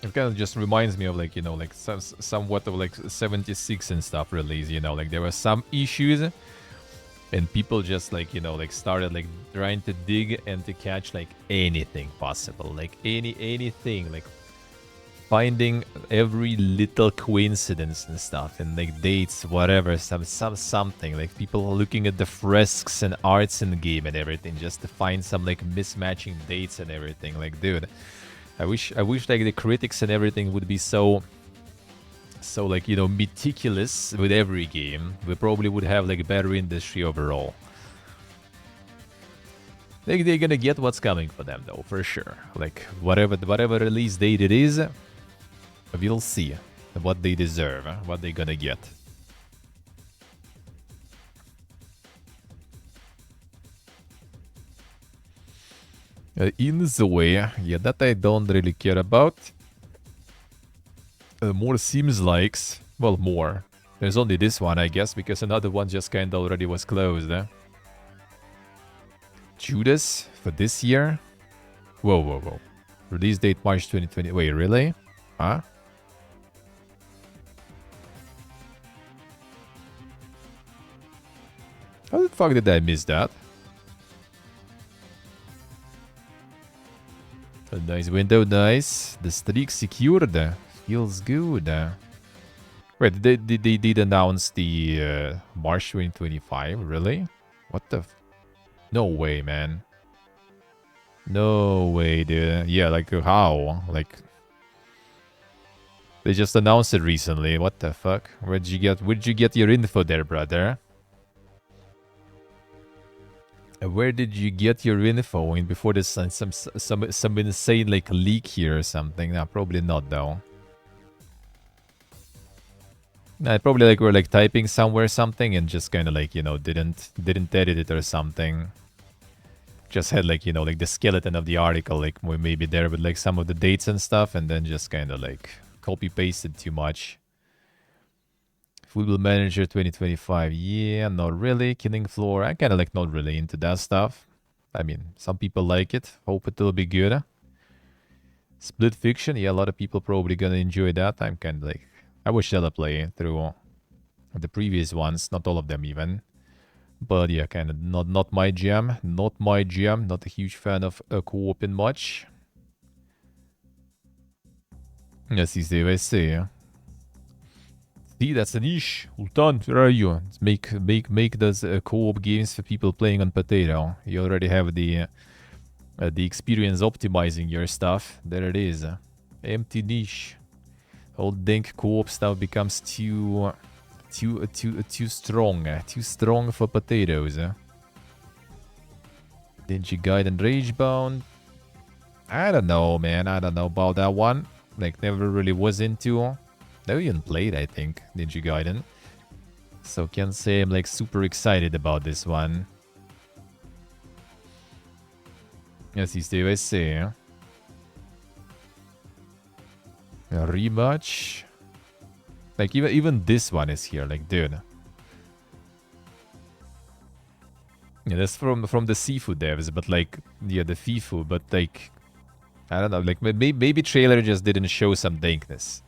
It kind of just reminds me of like, you know, like somewhat of like 76 and stuff release, you know, like there were some issues and people just like, you know, like started like trying to dig and to catch like anything possible, like anything, like finding every little coincidence and stuff and like dates, whatever, something like people looking at the fresks and arts in the game and everything just to find some like mismatching dates and everything. Like, dude, I wish like the critics and everything would be so like, you know, meticulous with every game. We probably would have like a better industry overall. Like they're gonna get what's coming for them though, for sure. Like whatever release date it is, we'll see what they deserve, what they're gonna get. In the way, yeah, that I don't really care about. More Sims likes, well, more. There's only this one, I guess, because another one just kinda already was closed. Judas for this year? Whoa. Release date March 2020. Wait, really? Huh? How the fuck did I miss that? A nice window, nice. The streak secured. Feels good. Wait, they did announce the March 2025? Really? What the? No way, man. No way, dude. Yeah, like how? Like they just announced it recently. What the fuck? Where'd you get your info there, brother? Where did you get your info in before this some insane like leak here or something? Nah, probably not though. Nah, probably like we're like typing somewhere something and just kind of like, you know, didn't edit it or something. Just had like, you know, like the skeleton of the article like maybe there with like some of the dates and stuff, and then just kind of like copy pasted too much. Football Manager 2025. Yeah, not really. Killing Floor. I'm kind of like not really into that stuff. I mean, some people like it. Hope it'll be good. Split Fiction. Yeah, a lot of people probably gonna enjoy that. I'm kind of like, I wish I'd play through the previous ones. Not all of them even. But yeah, kind of not my jam. Not my jam. Not a huge fan of co-oping much. Yes, he's the USA. See, that's a niche. Ultan, where are you? Let's make those co-op games for people playing on Potato. You already have the experience optimizing your stuff. There it is. Empty niche. Whole dink co-op stuff becomes too strong. Too strong for potatoes. Dingy Guide and Ragebound. I don't know, man. I don't know about that one. Like, never really was into. Never even played, I think, Ninja Gaiden. So can't say I'm like super excited about this one. Yes, he's the USA. A rematch. Like even this one is here, like dude. Yeah, that's from the Sifu devs, but like yeah, the FIFU, but like I don't know, like maybe trailer just didn't show some dankness.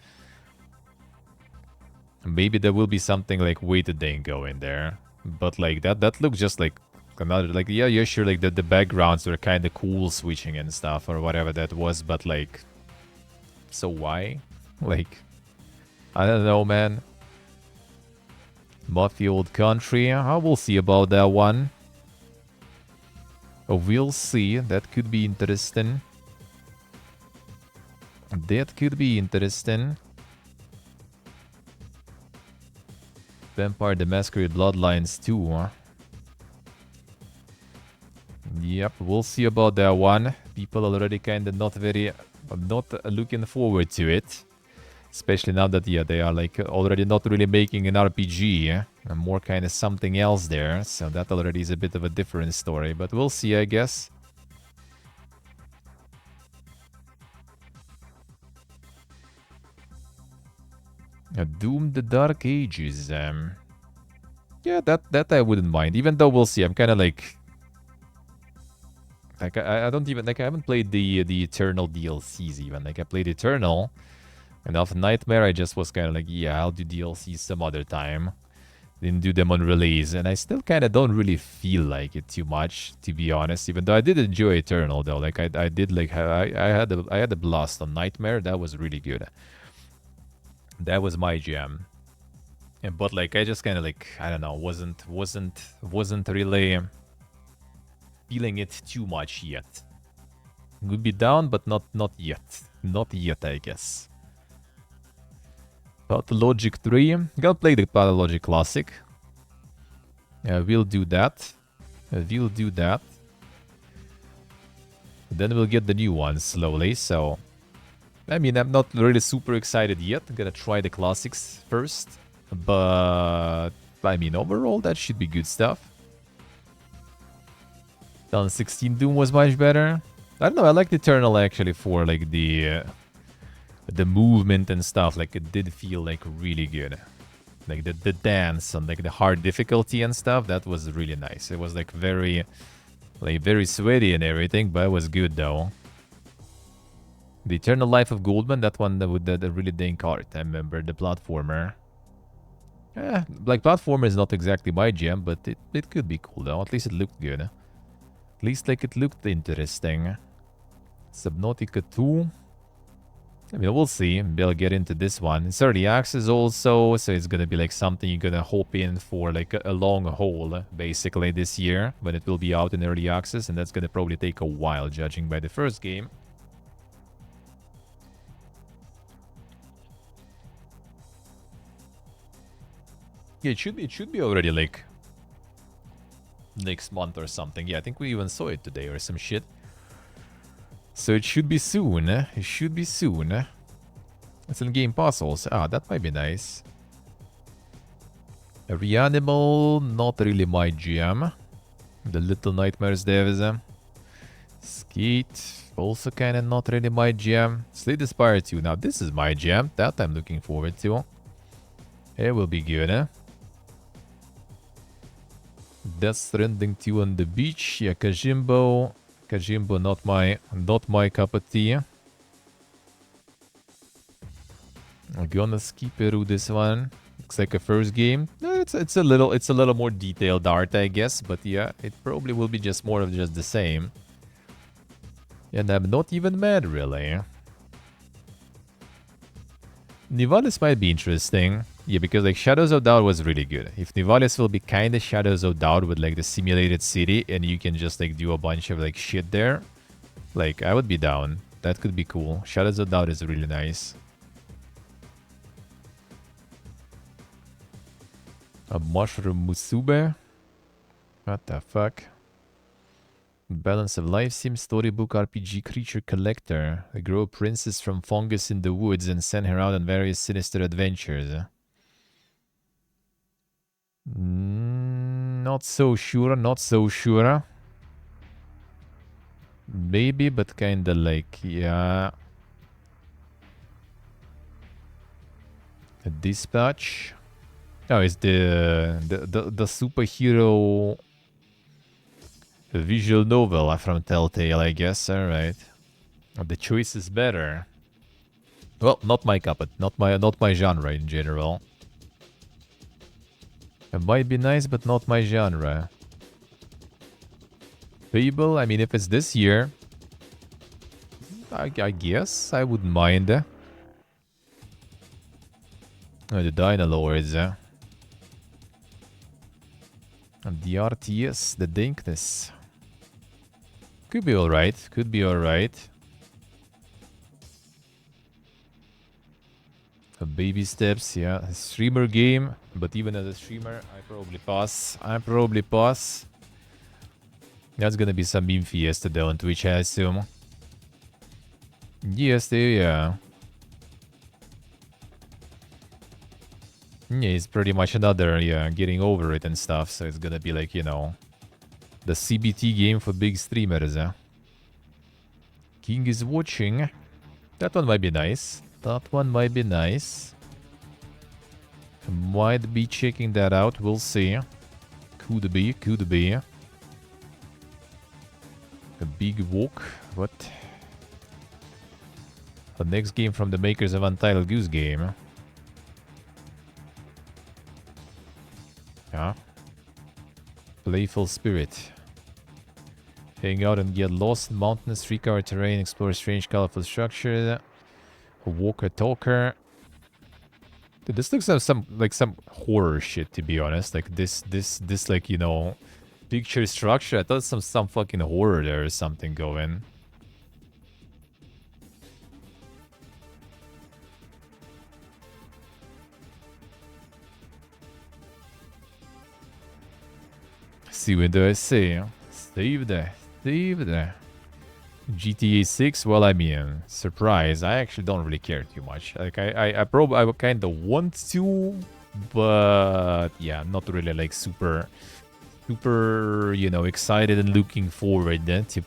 Maybe there will be something like way too dango in there. But like that looks just like another, like yeah, sure, like the backgrounds were kind of cool switching and stuff or whatever that was, but like, so why? Like, I don't know, man. Mafia Old Country, I will see about that one. Oh, we'll see. That could be interesting. That could be interesting. Vampire the Masquerade Bloodlines 2, huh? Yep, we'll see about that one. People already kind of not looking forward to it. Especially now that, yeah, they are like already not really making an RPG. And more kind of something else there. So that already is a bit of a different story. But we'll see, I guess. Doom the Dark Ages. Yeah, that I wouldn't mind. Even though we'll see, I'm kind of like I don't even like I haven't played the Eternal DLCs even. Like I played Eternal, and after Nightmare, I just was kind of like, yeah, I'll do DLCs some other time. Didn't do them on release, and I still kind of don't really feel like it too much, to be honest. Even though I did enjoy Eternal, though, like I did like I had a blast on Nightmare. That was really good. That was my jam. But like I just kind of like, I don't know, wasn't really feeling it too much yet. Would be down, but not yet. Not yet, I guess. Pathologic 3. Gonna play the Pathologic Classic. We'll do that. We'll do that. Then we'll get the new one slowly, so... I mean, I'm not really super excited yet. I'm gonna try the classics first. But, I mean, overall, that should be good stuff. 2016 Doom was much better. I don't know, I liked Eternal actually for, like, the movement and stuff. Like, it did feel, like, really good. Like, the dance and, like, the hard difficulty and stuff, that was really nice. It was, like, very sweaty and everything, but it was good, though. The Eternal Life of Goldman, that one with the really dank art. I remember the platformer. Like platformer is not exactly my jam, but it could be cool though. At least it looked good. At least like it looked interesting. Subnautica 2. I mean, we'll see. Maybe I'll get into this one. It's early access also, so it's gonna be like something you're gonna hope in for like a long haul, basically, this year, when it will be out in early access, and that's gonna probably take a while, judging by the first game. Yeah, it should be already like next month or something. Yeah, I think we even saw it today or some shit. So it should be soon. It should be soon. It's in Game Pass also. Ah, that might be nice. A Reanimal, not really my jam. The Little Nightmares devs. Skeet, also kind of not really my jam. Slay Spire 2. Now this is my jam. That I'm looking forward to. It will be good, Death Stranding 2 on the beach. Yeah, Kajimbo. Kajimbo, not my cup of tea. I'm gonna skip through this one. Looks like a first game. It's a little more detailed art, I guess, but yeah, it probably will be just more of just the same. And I'm not even mad, really. Nivalis might be interesting. Yeah, because like Shadows of Doubt was really good. If Nivalis will be kind of Shadows of Doubt with like the simulated city and you can just like do a bunch of like shit there, like I would be down. That could be cool. Shadows of Doubt is really nice. A Mushroom Musube? What the fuck? Balance of Life Sim Storybook RPG Creature Collector. I grow a princess from fungus in the woods and send her out on various sinister adventures. Not so sure, not so sure. Maybe, but kinda like, yeah. A Dispatch. Oh, it's the superhero visual novel from Telltale, I guess. Alright. The choice is better. Well, not my cup, not my genre in general. It might be nice, but not my genre. Fable, I mean, if it's this year, I guess I wouldn't mind. Oh, the Dynalords. And the RTS, the dankness. Could be alright, could be alright. Baby steps, yeah. A streamer game, but even as a streamer, I probably pass. That's gonna be some meme fiesta though on Twitch, I assume. Yes, yeah. Yeah, it's pretty much another, yeah, getting over it and stuff. So it's gonna be like, you know, the CBT game for big streamers, King is watching. That one might be nice. That one might be nice. Might be checking that out. We'll see. Could be, could be. A big walk. What? The next game from the makers of Untitled Goose Game. Yeah. Playful Spirit. Hang out and get lost in mountainous, recover terrain, explore strange, colorful structures. Walker Talker. Dude, this looks like some horror shit, to be honest. Like this like, you know, picture structure. I thought some fucking horror there or something going. See what do I say? Saved. GTA 6, well, I mean, surprise. I actually don't really care too much. Like, I probably kind of want to, but yeah, I'm not really like super, you know, excited and looking forward to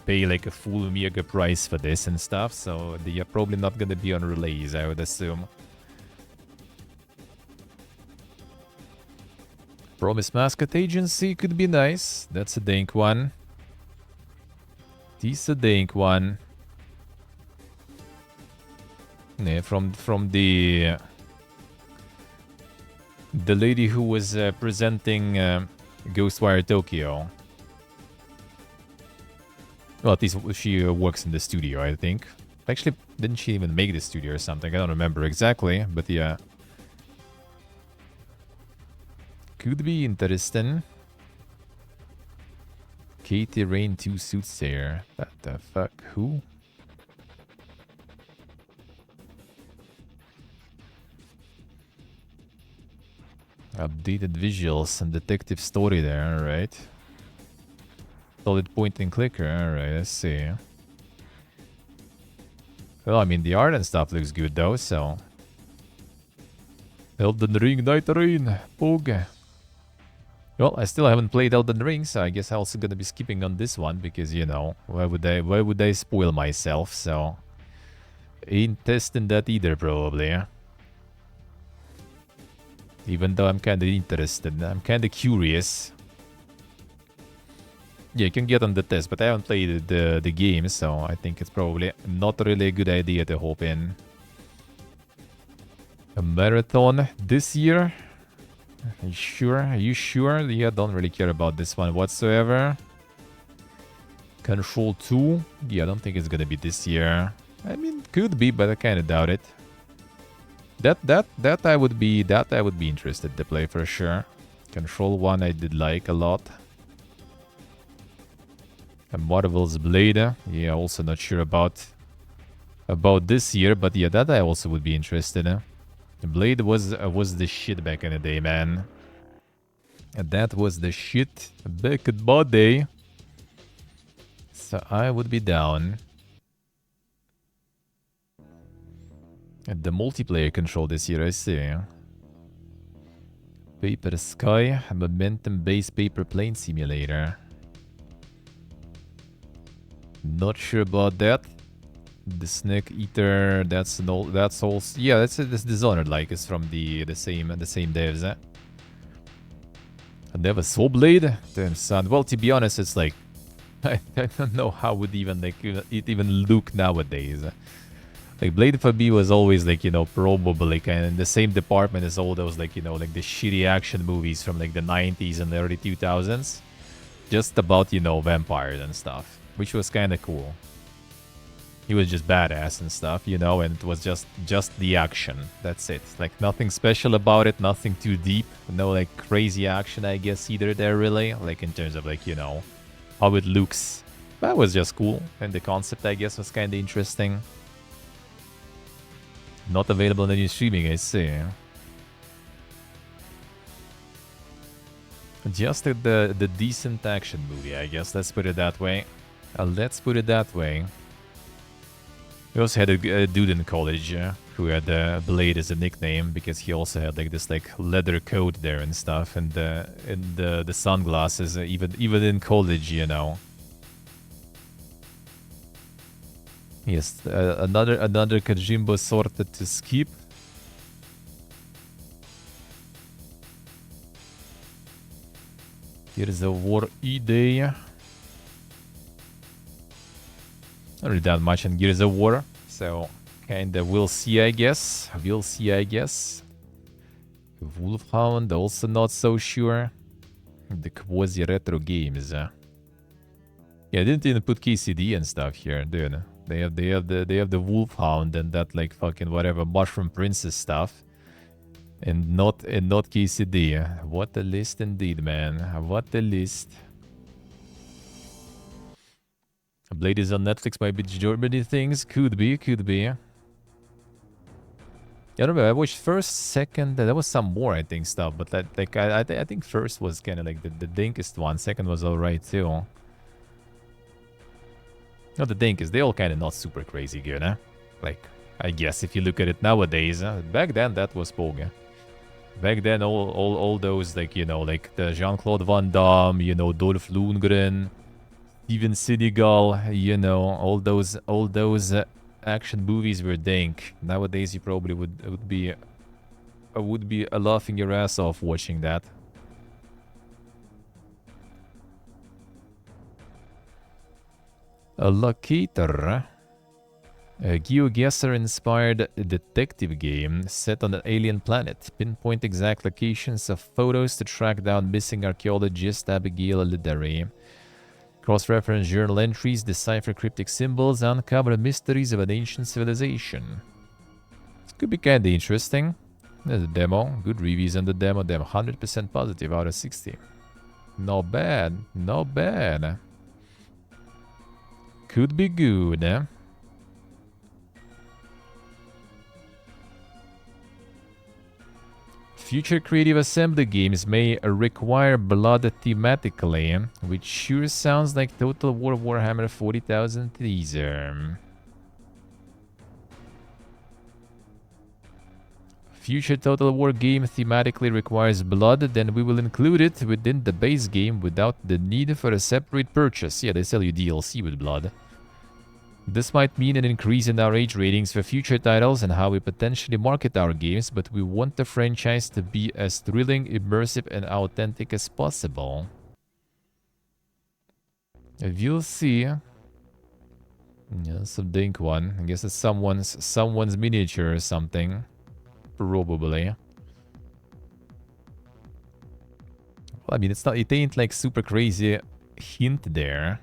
pay like a full mega price for this and stuff. So they're probably not gonna be on release, I would assume. Promise Mascot Agency could be nice. That's a dank one. This a dank one. Yeah, from the lady who was presenting Ghostwire Tokyo. Well, at least she works in the studio, I think. Actually, didn't she even make the studio or something? I don't remember exactly, but yeah. Could be interesting. Katie Rain 2 suits there. What the fuck? Who? Updated visuals and detective story there, alright. Solid point and clicker, alright, let's see. Well, I mean, the art and stuff looks good though, so. Elden Ring, Night Rain, Pog. Well, I still haven't played Elden Ring, so I guess I'm also gonna be skipping on this one because, you know, why would I spoil myself? So ain't testing that either, probably. Even though I'm kind of interested, I'm kind of curious. Yeah, you can get on the test, but I haven't played the game, so I think it's probably not really a good idea to hop in. A marathon this year? Are you sure? Are you sure? Yeah, don't really care about this one whatsoever. Control 2? Yeah, I don't think it's gonna be this year. I mean, could be, but I kind of doubt it. That I would be interested to play for sure. Control 1 I did like a lot. And Marvel's Blade. Yeah, also not sure about this year, but yeah, that I also would be interested in. Blade was the shit back in the day, man. And that was the shit back in my day. So I would be down. And the multiplayer control this year, I see. Paper Sky, momentum-based paper plane simulator. Not sure about that. The Snake Eater, that's also, yeah, that's Dishonored, like, it's from the same devs. And they have a Soul Blade. Damn son. Well, to be honest, it's like I don't know how would even like it even look nowadays. Like Blade for me was always like, you know, probably kind of in the same department as all those like, you know, like the shitty action movies from like the 90s and the early 2000s, just about, you know, vampires and stuff, which was kind of cool. He was just badass and stuff, you know, and it was just the action. That's it. Like nothing special about it, nothing too deep. No like crazy action, I guess, either there really. Like in terms of like, you know, how it looks. That was just cool. And the concept, I guess, was kind of interesting. Not available on any streaming, I see. Just the decent action movie, I guess. Let's put it that way. Let's put it that way. We also had a dude in college who had Blade as a nickname because he also had like this like leather coat there and stuff, and the sunglasses even in college, you know. Yes, another Kajimbo sorted to skip. Here's a War E-Day. Not really that much on Gears of War, so kinda we'll see, I guess. We'll see, I guess. Wolfhound, also not so sure. The quasi-retro games. Yeah, I didn't even put KCD and stuff here, dude. They have the Wolfhound and that like fucking whatever Mushroom Princess stuff, and not KCD. What a list indeed, man. What a list. Blade is on Netflix, might be Germany things. Could be. I don't know. I watched first, second. There was some more, I think, stuff. But that, like, I think first was kind of like the dinkest one. Second was alright too. Not the dinkest. They all kind of not super crazy good, huh? Like, I guess if you look at it nowadays, back then that was Poga. Back then, all those like, you know, like the Jean-Claude Van Damme, you know, Dolph Lundgren, Steven Seagal, you know, all those action movies were dank. Nowadays, you probably would be laughing your ass off watching that. A locator. A GeoGuessr-inspired detective game set on an alien planet. Pinpoint exact locations of photos to track down missing archaeologist Abigail Lidary. Cross-reference journal entries, decipher cryptic symbols, uncover mysteries of an ancient civilization. Could be kinda interesting. There's a demo. Good reviews on the demo. They're 100% positive out of 60. Not bad. Not bad. Could be good, eh? Future Creative Assembly games may require blood thematically, which sure sounds like Total War Warhammer 40,000 teaser. Future Total War game thematically requires blood, then we will include it within the base game without the need for a separate purchase. Yeah, they sell you DLC with blood. This might mean an increase in our age ratings for future titles and how we potentially market our games, but we want the franchise to be as thrilling, immersive, and authentic as possible. You'll see. Yeah, some dink one. I guess it's someone's miniature or something. Probably. Well, I mean, it ain't like super crazy hint there.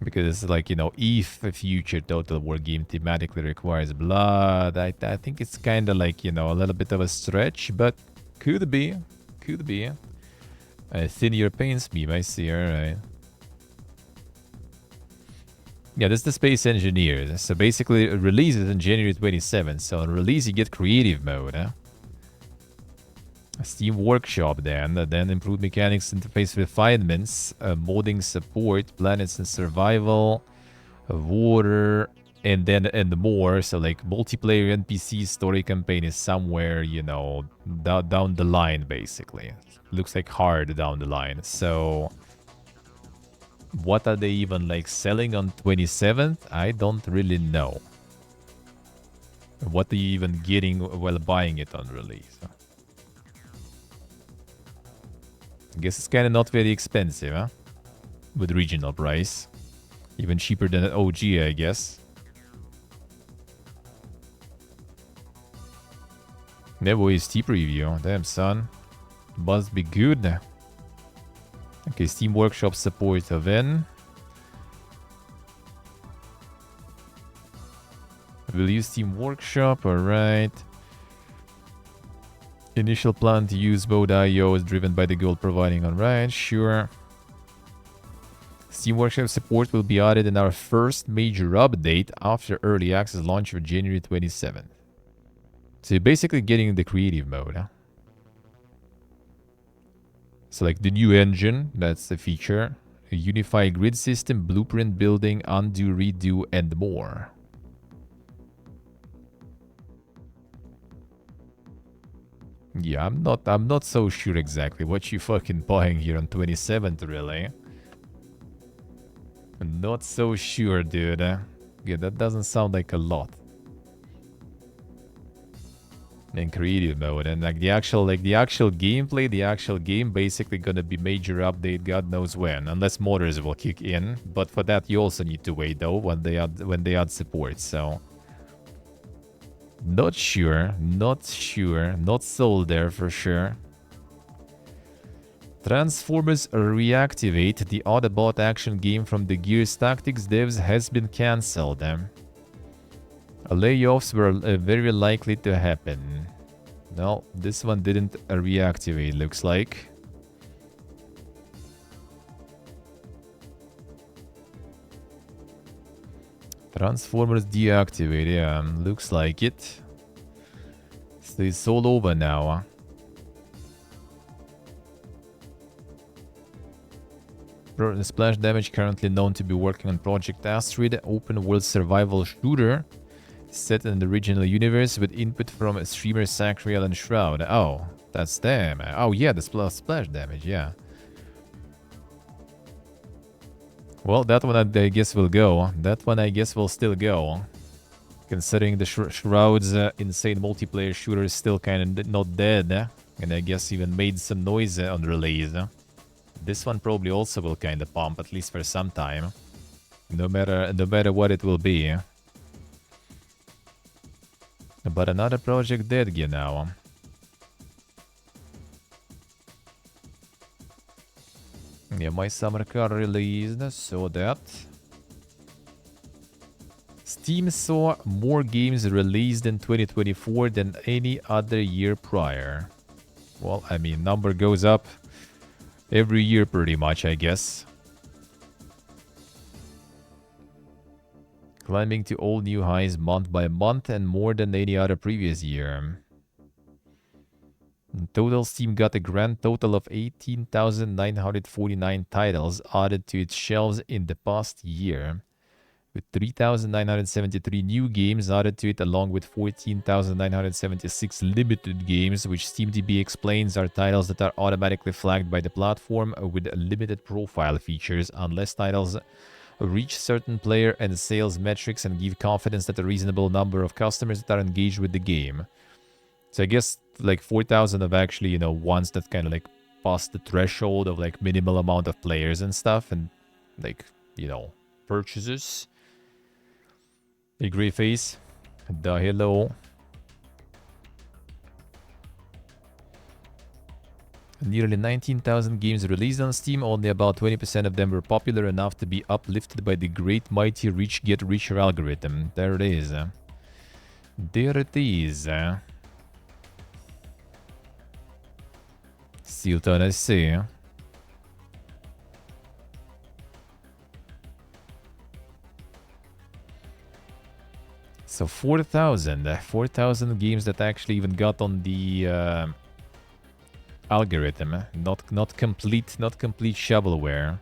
Because it's like, you know, if a future Total War game thematically requires blood, I think it's kind of like, you know, a little bit of a stretch, but could be. Could be. Thin Your Pains meme, I see, alright. Yeah, this is the Space Engineers. So basically, it releases in January 27th. So on release, you get creative mode, huh? A Steam Workshop then improved mechanics, interface refinements, modding support, planets and survival, water, and more. So like multiplayer NPC story campaign is somewhere, you know, down the line basically. Looks like hard down the line. So what are they even like selling on 27th? I don't really know. What are you even getting while buying it on release? I guess it's kind of not very expensive, huh? With regional price. Even cheaper than an OG, I guess. Never is Steep review. Damn, son. Must be good. Okay, Steam Workshop support event. We'll use Steam Workshop, alright. Initial plan to use VOD.io is driven by the goal providing, alright, sure. Steam Workshop support will be added in our first major update after early access launch of January 27th. So you're basically getting the creative mode, huh? So like the new engine, that's the feature. A unified grid system, blueprint building, undo, redo, and more. Yeah, I'm not so sure exactly what you fucking buying here on 27th, really. I'm not so sure, dude. Yeah, that doesn't sound like a lot. In creative mode, and like the actual gameplay, the actual game basically gonna be major update God knows when, unless modders will kick in. But for that you also need to wait though when they add support, so not sure, not sold there for sure. Transformers Reactivate, the Autobot action game from the Gears Tactics devs, has been cancelled. Layoffs were very likely to happen. No, this one didn't reactivate, looks like. Transformers deactivate, yeah, looks like it. So it's all over now. Splash Damage currently known to be working on Project Asteroid, open world survival shooter set in the original universe with input from streamer Sacriel and Shroud. Oh, that's them. Oh yeah, the Splash Damage, yeah. Well, that one I guess will go. That one I guess will still go. Considering the Shroud's insane multiplayer shooter is still kind of not dead. And I guess even made some noise on release. This one probably also will kind of pump, at least for some time. No matter what it will be. But another project dead, you know. Yeah, my summer car released, so that. Steam saw more games released in 2024 than any other year prior. Well, I mean, number goes up every year pretty much, I guess. Climbing to all new highs month by month and more than any other previous year. In total, Steam got a grand total of 18,949 titles added to its shelves in the past year, with 3,973 new games added to it along with 14,976 limited games, which SteamDB explains are titles that are automatically flagged by the platform with limited profile features unless titles reach certain player and sales metrics and give confidence that a reasonable number of customers that are engaged with the game. So I guess like 4,000 of actually, you know, ones that kind of like pass the threshold of like minimal amount of players and stuff and like, you know, purchases. A gray face. The hello. Nearly 19,000 games released on Steam, only about 20% of them were popular enough to be uplifted by the great mighty rich get richer algorithm. There it is. There it is. Still trying to see. So 4,000 games that actually even got on the algorithm. Not complete shovelware.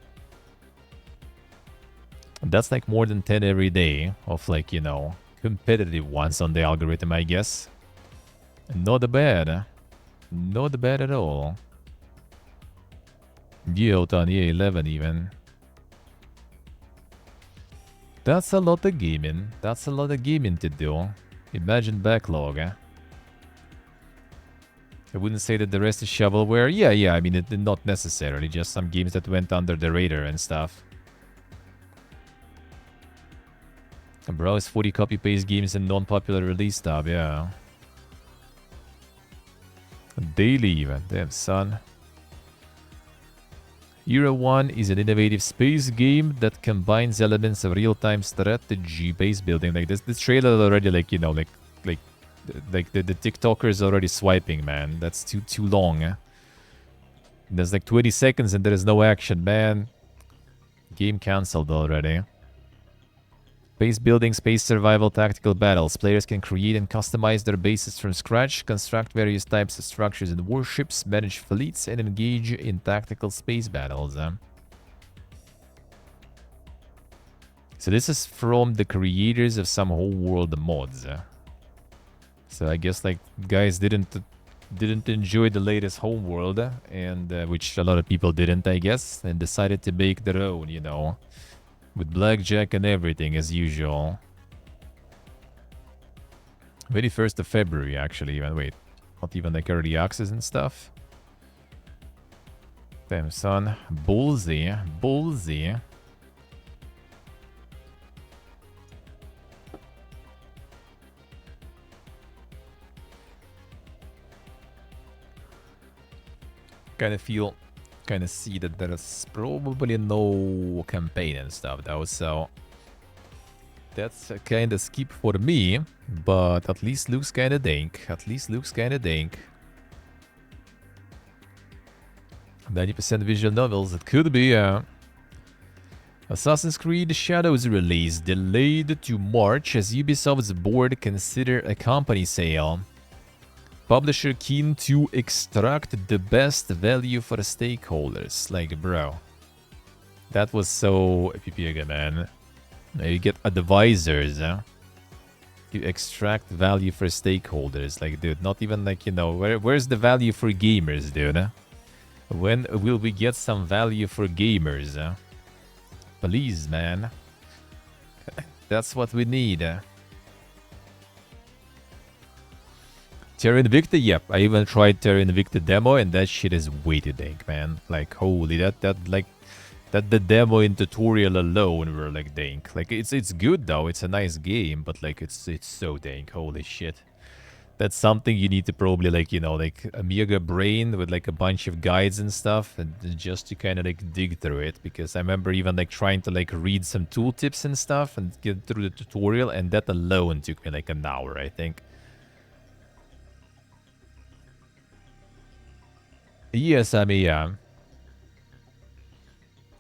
That's like more than 10 every day of like, you know, competitive ones on the algorithm, I guess. Not bad. Not bad at all. Yeah, on EA 11 even. That's a lot of gaming. That's a lot of gaming to do. Imagine backlog. I wouldn't say that the rest is shovelware. Yeah, I mean, not necessarily. Just some games that went under the radar and stuff. Browse 40 copy-paste games and non-popular release tab, yeah. Daily even. Damn, son. Era 1 is an innovative space game that combines elements of real-time strategy base building. Like this trailer already, like, you know, like the TikTokers already swiping, man. That's too long. There's like 20 seconds and there is no action, man. Game cancelled already. Base building, space survival, tactical battles. Players can create and customize their bases from scratch, construct various types of structures and warships, manage fleets, and engage in tactical space battles. So this is from the creators of some homeworld mods. So I guess like guys didn't enjoy the latest homeworld, and which a lot of people didn't, I guess, and decided to make their own, you know. With blackjack and everything, as usual. 21st of February, actually. Even wait, not even like early access and stuff. Damn, son. Ballsy. Ballsy. Kind of see that there's probably no campaign and stuff though, so that's a kind of skip for me, but at least looks kind of dank. 90% visual novels, it could be. Assassin's Creed Shadows release delayed to March as Ubisoft's board consider a company sale. Publisher keen to extract the best value for the stakeholders. Like, bro. That was so PPG, man. You get advisors, to extract value for stakeholders. Like, dude, not even like, you know, where's the value for gamers, dude? When will we get some value for gamers? Please, man. That's what we need. Terra Invicta, yep. I even tried Terra Invicta demo, and that shit is way too dank, man. Like, holy, that that the demo and tutorial alone were like dank. Like it's good though. It's a nice game, but like it's so dank. Holy shit. That's something you need to probably like, you know, like a mega brain with like a bunch of guides and stuff, and just to kind of like dig through it. Because I remember even like trying to like read some tooltips and stuff and get through the tutorial, and that alone took me like an hour, I think. Yes, I mean, yeah.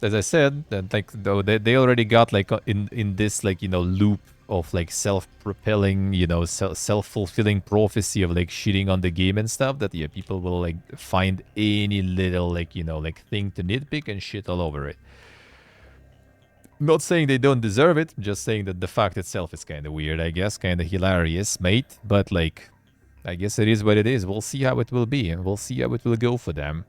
As I said, that like though they already got like in this like, you know, loop of like self-propelling, you know, self-fulfilling prophecy of like shitting on the game and stuff, that yeah, people will like find any little like, you know, like thing to nitpick and shit all over it. Not saying they don't deserve it, just saying that the fact itself is kind of weird, I guess, kind of hilarious, mate. But like, I guess it is what it is. We'll see how it will be, and we'll see how it will go for them.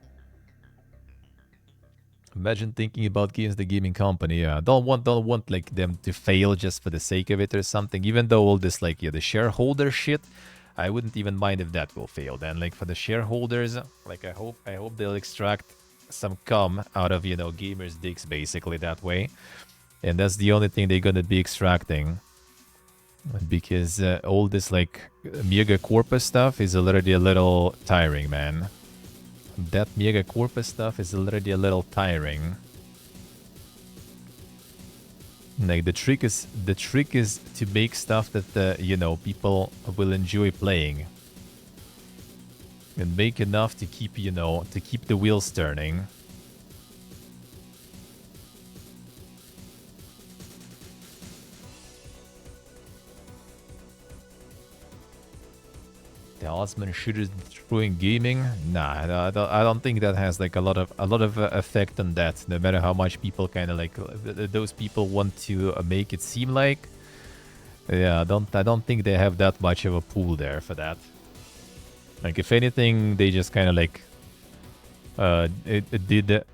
Imagine thinking about games, the gaming company. Don't want like them to fail just for the sake of it or something. Even though all this like, yeah, the shareholder shit, I wouldn't even mind if that will fail. Then like for the shareholders, like I hope they'll extract some cum out of, you know, gamers' dicks basically that way, and that's the only thing they're gonna be extracting. Because all this like mega corpus stuff is already a little tiring, man. That mega corpus stuff is already a little tiring. Like the trick is to make stuff that you know, people will enjoy playing, and make enough to keep, you know, to keep the wheels turning. Talisman shooters destroying gaming? Nah, I don't think that has like a lot of effect on that. No matter how much people kind of like those people want to make it seem like. Yeah, I don't think they have that much of a pool there for that. Like if anything, they just kind of like it did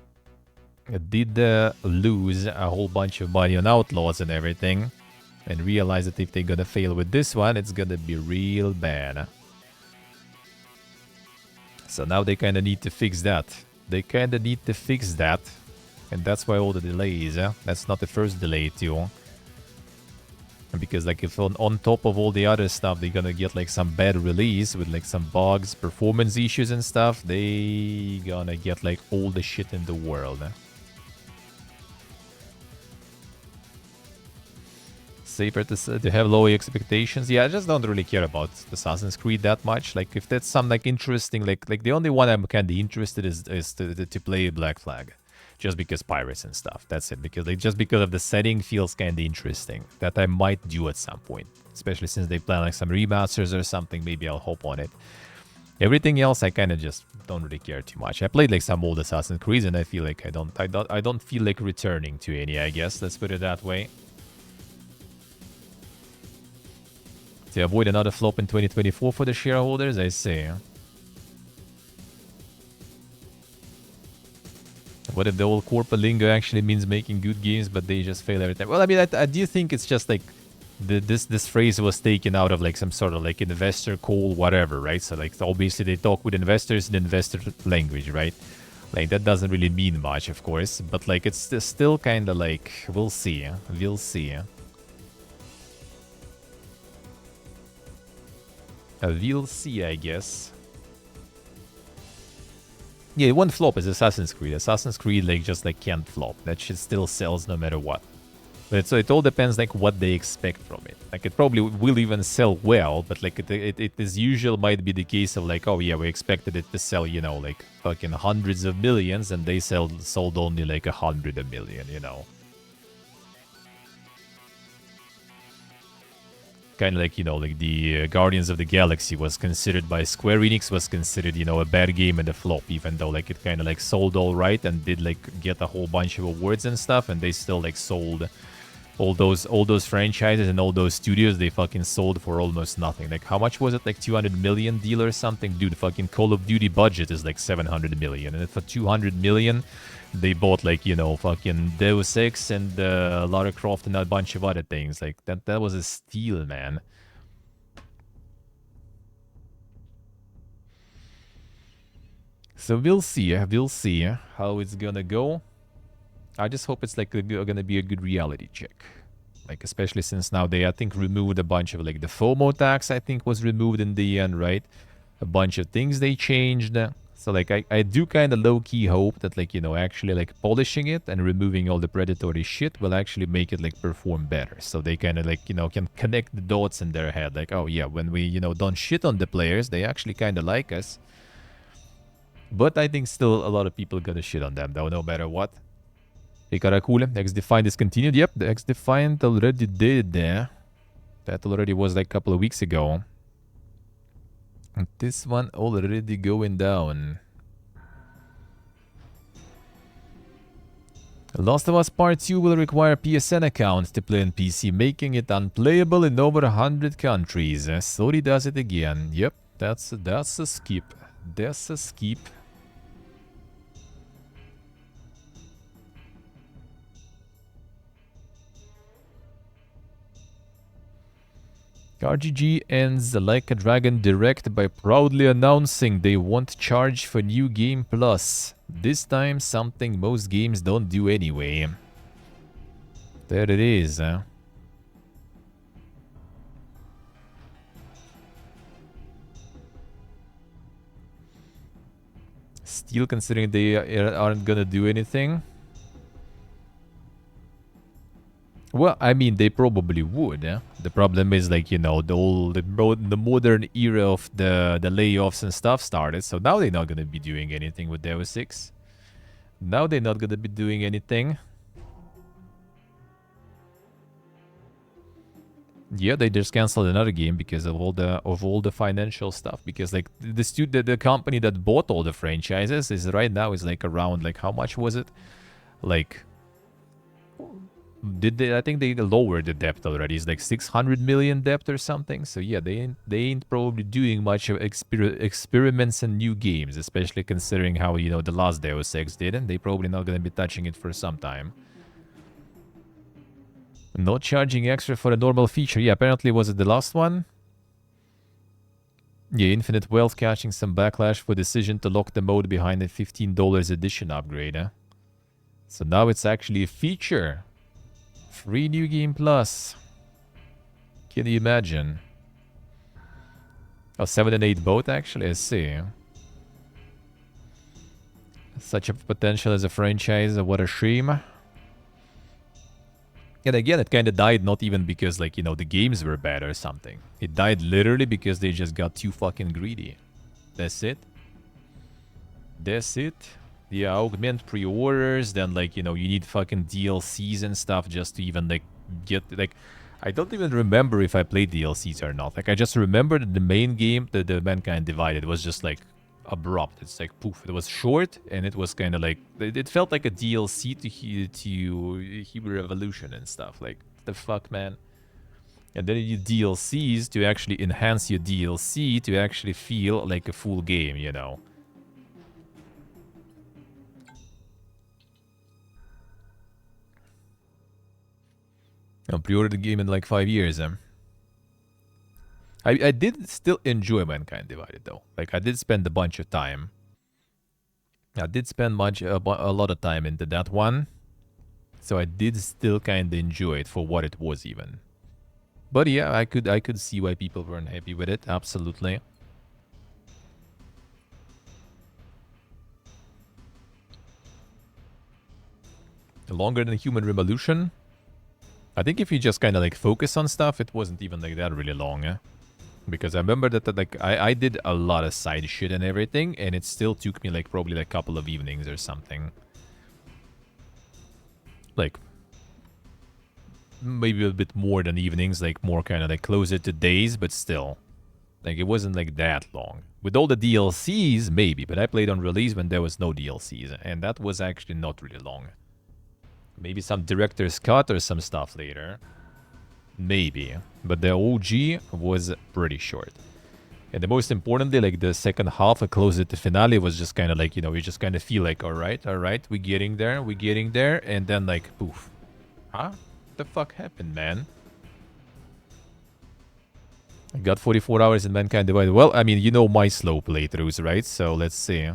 lose a whole bunch of money on Outlaws and everything, and realize that if they're gonna fail with this one, it's gonna be real bad. So now they kind of need to fix that. And that's why all the delays, That's not the first delay, too. Because, like, if on top of all the other stuff, they're gonna get, like, some bad release with, like, some bugs, performance issues and stuff, they gonna get, like, all the shit in the world. Safer to have low expectations. Yeah, I just don't really care about Assassin's Creed that much. Like, if that's some like interesting, like the only one I'm kind of interested is to play Black Flag, just because pirates and stuff. That's it. Because like just because of the setting feels kind of interesting. That I might do at some point, especially since they plan like some remasters or something. Maybe I'll hop on it. Everything else I kind of just don't really care too much. I played like some old Assassin's Creed and I feel like I don't feel like returning to any. I guess let's put it that way. To avoid another flop in 2024 for the shareholders, I say. What if the old corporate lingo actually means making good games, but they just fail every time? Well, I mean, I do think it's just like this phrase was taken out of like some sort of like investor call, whatever, right? So like obviously they talk with investors in investor language, right? Like that doesn't really mean much, of course, but like it's still kind of like we'll see, we'll see. We'll see, I guess. Yeah, one flop is Assassin's Creed. Assassin's Creed, like, just, like, can't flop. That shit still sells no matter what. But so it all depends, like, what they expect from it. Like, it probably will even sell well, but, like, it is usual might be the case of, like, oh, yeah, we expected it to sell, you know, like, fucking hundreds of millions, and they sold only, like, 100 million, you know. Kind of like, you know, like the Guardians of the Galaxy was considered by Square Enix, was considered, you know, a bad game and a flop, even though like it kind of like sold all right and did like get a whole bunch of awards and stuff, and they still like sold all those franchises and all those studios, they fucking sold for almost nothing. Like how much was it? Like 200 million deal or something? Dude, the fucking Call of Duty budget is like 700 million, and for 200 million they bought like, you know, fucking Deus Ex and Lara Croft and a bunch of other things. Like that was a steal, man. So we'll see how it's gonna go. I just hope it's like gonna be a good reality check. Like, especially since now they, I think, removed a bunch of, like, the FOMO tax, I think, was removed in the end, right? A bunch of things they changed. So, like, I do kind of low-key hope that, like, you know, actually, like, polishing it and removing all the predatory shit will actually make it, like, perform better. So they kind of, like, you know, can connect the dots in their head. Like, oh, yeah, when we, you know, don't shit on the players, they actually kind of like us. But I think still a lot of people gonna shit on them, though, no matter what. Hey, Karakule, X-Defiant discontinued. Yep, the X-Defiant already did. That already was like a couple of weeks ago. And this one already going down. Last of Us Part 2 will require PSN account to play on PC, making it unplayable in over 100 countries. Sorry does it again. Yep, that's a skip. That's a skip. RGG ends Like a Dragon Direct by proudly announcing they won't charge for New Game Plus. This time something most games don't do anyway. There it is, huh? Still considering they aren't gonna do anything. Well, I mean, they probably would. The problem is, like, you know, the modern era of the layoffs and stuff started. So now they're not going to be doing anything with Deus Ex. Now they're not going to be doing anything. Yeah, they just canceled another game because of all the financial stuff. Because, like, the company that bought all the franchises is right now is like around, like, how much was it? Like, I think they lowered the debt already. It's like 600 million debt or something. So yeah, they ain't probably doing much of experiments and new games, especially considering how, you know, the last Deus Ex did, and they probably not gonna be touching it for some time. Not charging extra for a normal feature. Yeah, apparently was it the last one? Yeah, Infinite Wealth catching some backlash for decision to lock the mode behind a $15 edition upgrade. So now it's actually a feature. Free New Game Plus. Can you imagine? Oh, 7 and 8 both actually, I see. Such a potential as a franchise, what a shame. And again, it kind of died not even because, like, you know, the games were bad or something. It died literally because they just got too fucking greedy. That's it. That's it. Yeah, augment pre-orders, then, like, you know, you need fucking DLCs and stuff just to even, like, get, like, I don't even remember if I played DLCs or not. Like, I just remember that the main game, the Mankind Divided, was just, like, abrupt. It's like, poof, it was short, and it was kind of like, it felt like a DLC to Hebrew Revolution and stuff. Like, the fuck, man? And then you DLCs to actually enhance your DLC to actually feel like a full game, you know? I pre-ordered the game in like 5 years. I did still enjoy Mankind Divided though. Like, I did spend a bunch of time. I did spend a lot of time into that one. So I did still kind of enjoy it for what it was even. But yeah, I could see why people weren't happy with it. Absolutely. Longer than Human Revolution. I think if you just kind of like focus on stuff, it wasn't even like that really long. Because I remember that like I did a lot of side shit and everything, and it still took me like probably like a couple of evenings or something. Like maybe a bit more than evenings, like more kind of like closer to days, but still. Like it wasn't like that long. With all the DLCs, maybe, but I played on release when there was no DLCs, and that was actually not really long. Maybe some director's cut or some stuff later. Maybe. But the OG was pretty short. And the most importantly, like the second half, closer to finale, was just kind of like, you know, you just kind of feel like, alright, we're getting there, and then like, poof. Huh? What the fuck happened, man? I got 44 hours in Mankind Divided. Well, I mean, you know my slow playthroughs, right? So let's see.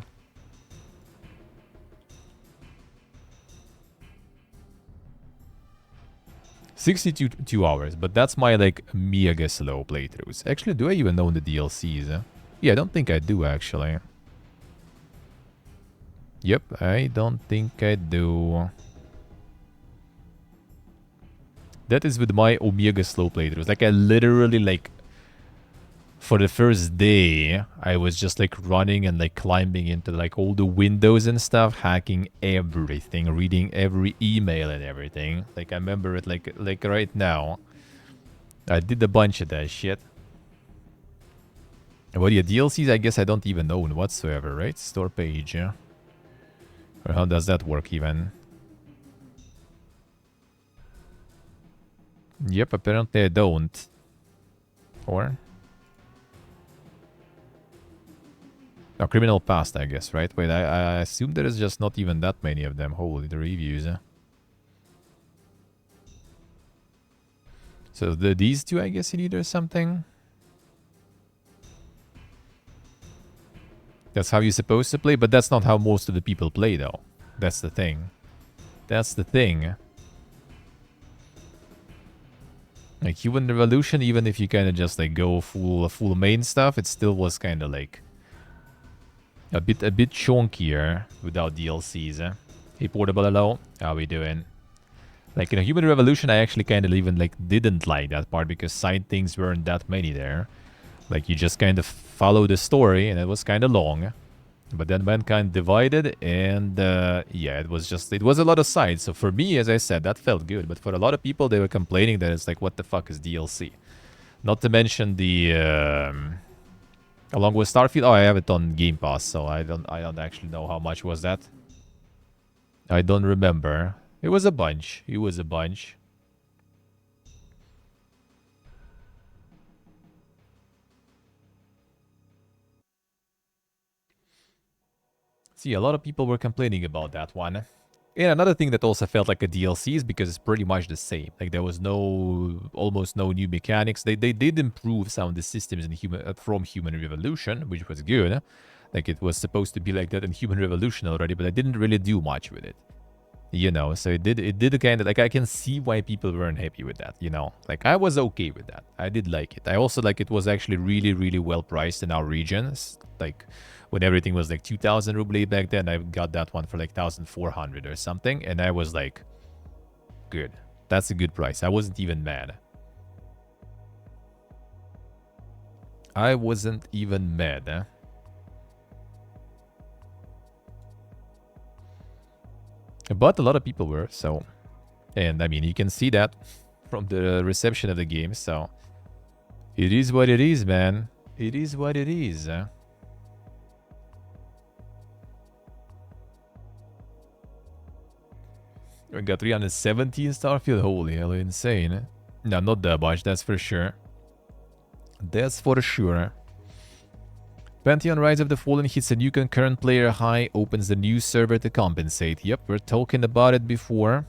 62 hours, but that's my like mega slow playthroughs. Actually, do I even own the DLCs? Yeah, I don't think I do actually. Yep, I don't think I do. That is with my Omega slow playthroughs. Like I literally like for the first day, I was just like running and like climbing into like all the windows and stuff, hacking everything, reading every email and everything. Like I remember it like right now. I did a bunch of that shit. But yeah, DLCs I guess I don't even own whatsoever, right? Store page, yeah. Or how does that work even? Yep, apparently I don't. Or? No, Criminal Past, I guess, right? Wait, I assume there is just not even that many of them. Holy, the reviews. So these two, I guess you need or something? That's how you're supposed to play, but that's not how most of the people play, though. That's the thing. That's the thing. Like Human Revolution, even if you kind of just like go full main stuff, it still was kind of like a bit chunkier without DLCs. Hey, Portable, hello. How we doing? Like in a Human Revolution, I actually kind of even like didn't like that part because side things weren't that many there. Like you just kind of follow the story, and it was kind of long. But then Mankind Divided, and yeah, it was a lot of sides. So for me, as I said, that felt good. But for a lot of people, they were complaining that it's like, what the fuck is DLC? Not to mention the along with Starfield. Oh, I have it on Game Pass, so I don't actually know how much was that. I don't remember. It was a bunch. It was a bunch. See, a lot of people were complaining about that one. And another thing that also felt like a DLC is because it's pretty much the same. Like there was almost no new mechanics. They did improve some of the systems in from Human Revolution, which was good. Like it was supposed to be like that in Human Revolution already, but I didn't really do much with it. You know, so it did kind of like, I can see why people weren't happy with that, you know. Like I was okay with that. I did like it. I also like it was actually really, really well priced in our regions. Like when everything was like 2,000 ruble back then, I got that one for like 1,400 or something. And I was like, good. That's a good price. I wasn't even mad. I wasn't even mad. But a lot of people were, so... And, I mean, you can see that from the reception of the game, so... It is what it is, man. It is what it is. We got 370 in Starfield. Holy hell, insane. No, not that much, that's for sure. That's for sure. Pantheon Rise of the Fallen hits a new concurrent player high, opens the new server to compensate. Yep, we're talking about it before.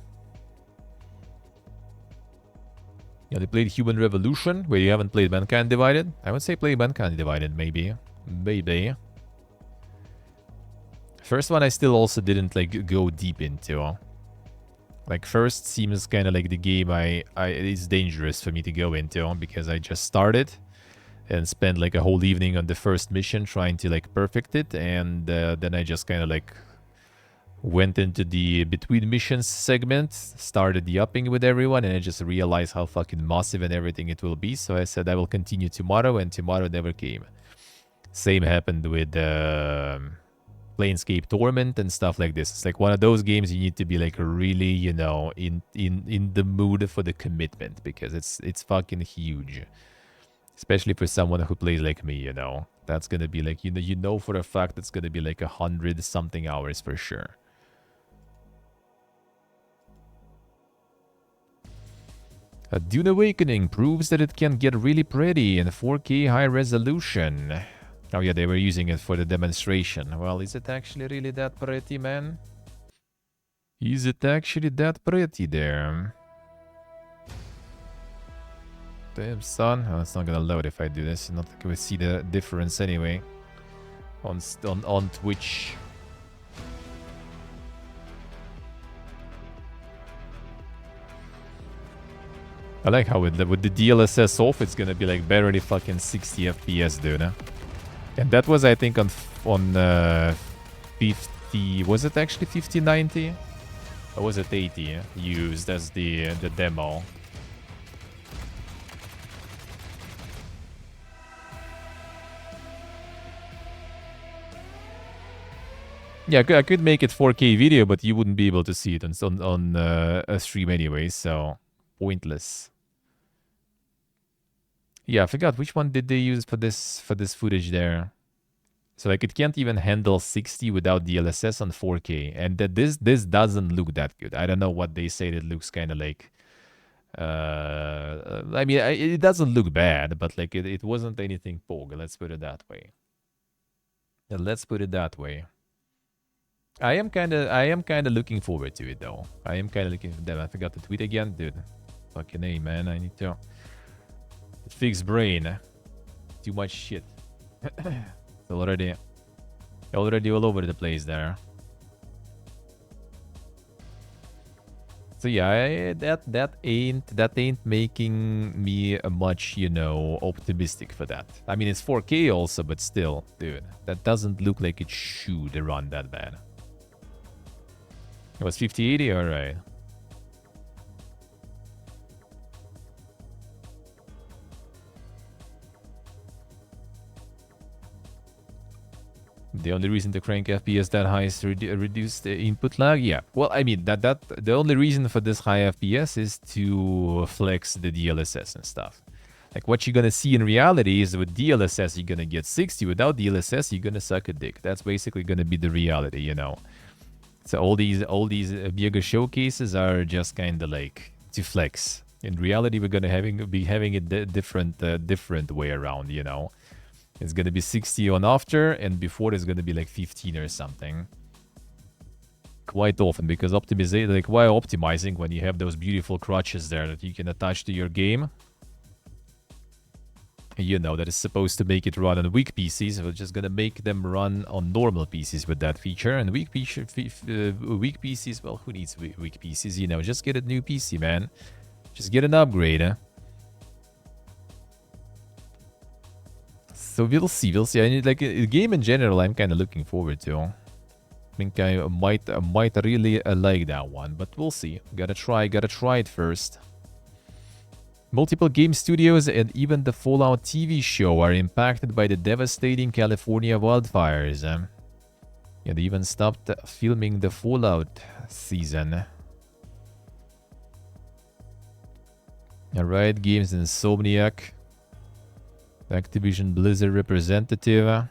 Yeah, they played Human Revolution, where you haven't played Mankind Divided. I would say play Mankind Divided, maybe. Maybe. First one I still also didn't like go deep into. Like first seems kind of like the game it is dangerous for me to go into because I just started. And spent like a whole evening on the first mission trying to like perfect it, and then I just kind of like went into the between missions segment, started the upping with everyone, and I just realized how fucking massive and everything it will be. So I said I will continue tomorrow, and tomorrow never came. Same happened with Planescape Torment and stuff like this. It's like one of those games you need to be like really, you know, in the mood for the commitment because it's fucking huge. Especially for someone who plays like me, you know. That's gonna be like, you know for a fact it's gonna be like 100-something hours for sure. Dune Awakening proves that it can get really pretty in 4K high resolution. Oh yeah, they were using it for the demonstration. Well, is it actually really that pretty, man? Is it actually that pretty there? Damn, son. Oh, it's not gonna load if I do this. Not like we see the difference anyway. On Twitch. I like how with the DLSS off, it's gonna be like barely fucking 60 FPS, dude. And that was, I think, on 50. Was it actually 5090? Or was it 80 used as the demo? Yeah, I could make it 4K video, but you wouldn't be able to see it on a stream anyway, so pointless. Yeah, I forgot which one did they use for this footage there. So like it can't even handle 60 without DLSS on 4K, and that this doesn't look that good. I don't know what they say. It looks kind of like. I mean, it doesn't look bad, but like it wasn't anything Pog. Let's put it that way. Let's put it that way. I am kind of looking forward to it though. I am kind of looking for them. I forgot to tweet again, dude. Fucking A, man. I need to fix brain. Too much shit. It's already all over the place there. So yeah, that ain't making me much, you know, optimistic for that. I mean, it's 4K also, but still, dude, that doesn't look like it should run that bad. It was 5080, all right. The only reason to crank FPS that high is to reduce the input lag. Yeah, well, I mean that the only reason for this high FPS is to flex the DLSS and stuff. Like what you're gonna see in reality is with DLSS you're gonna get 60. Without DLSS you're gonna suck a dick. That's basically gonna be the reality, you know. So all these bigger showcases are just kind of like to flex. In reality, we're gonna be having it different way around, you know. It's gonna be 60 on after, and before it's gonna be like 15 or something. Quite often, because optimization, like why optimizing when you have those beautiful crutches there that you can attach to your game? You know, that is supposed to make it run on weak PCs. We're just gonna make them run on normal PCs with that feature. And weak PCs, well, who needs weak PCs? You know, just get a new PC, man. Just get an upgrade, eh? So we'll see. I need like a game in general. I'm kind of looking forward to. I think I might really like that one, but we'll see. Gotta try it first. Multiple game studios and even the Fallout TV show are impacted by the devastating California wildfires. Yeah, they even stopped filming the Fallout season. Riot Games, Insomniac, Activision Blizzard representative.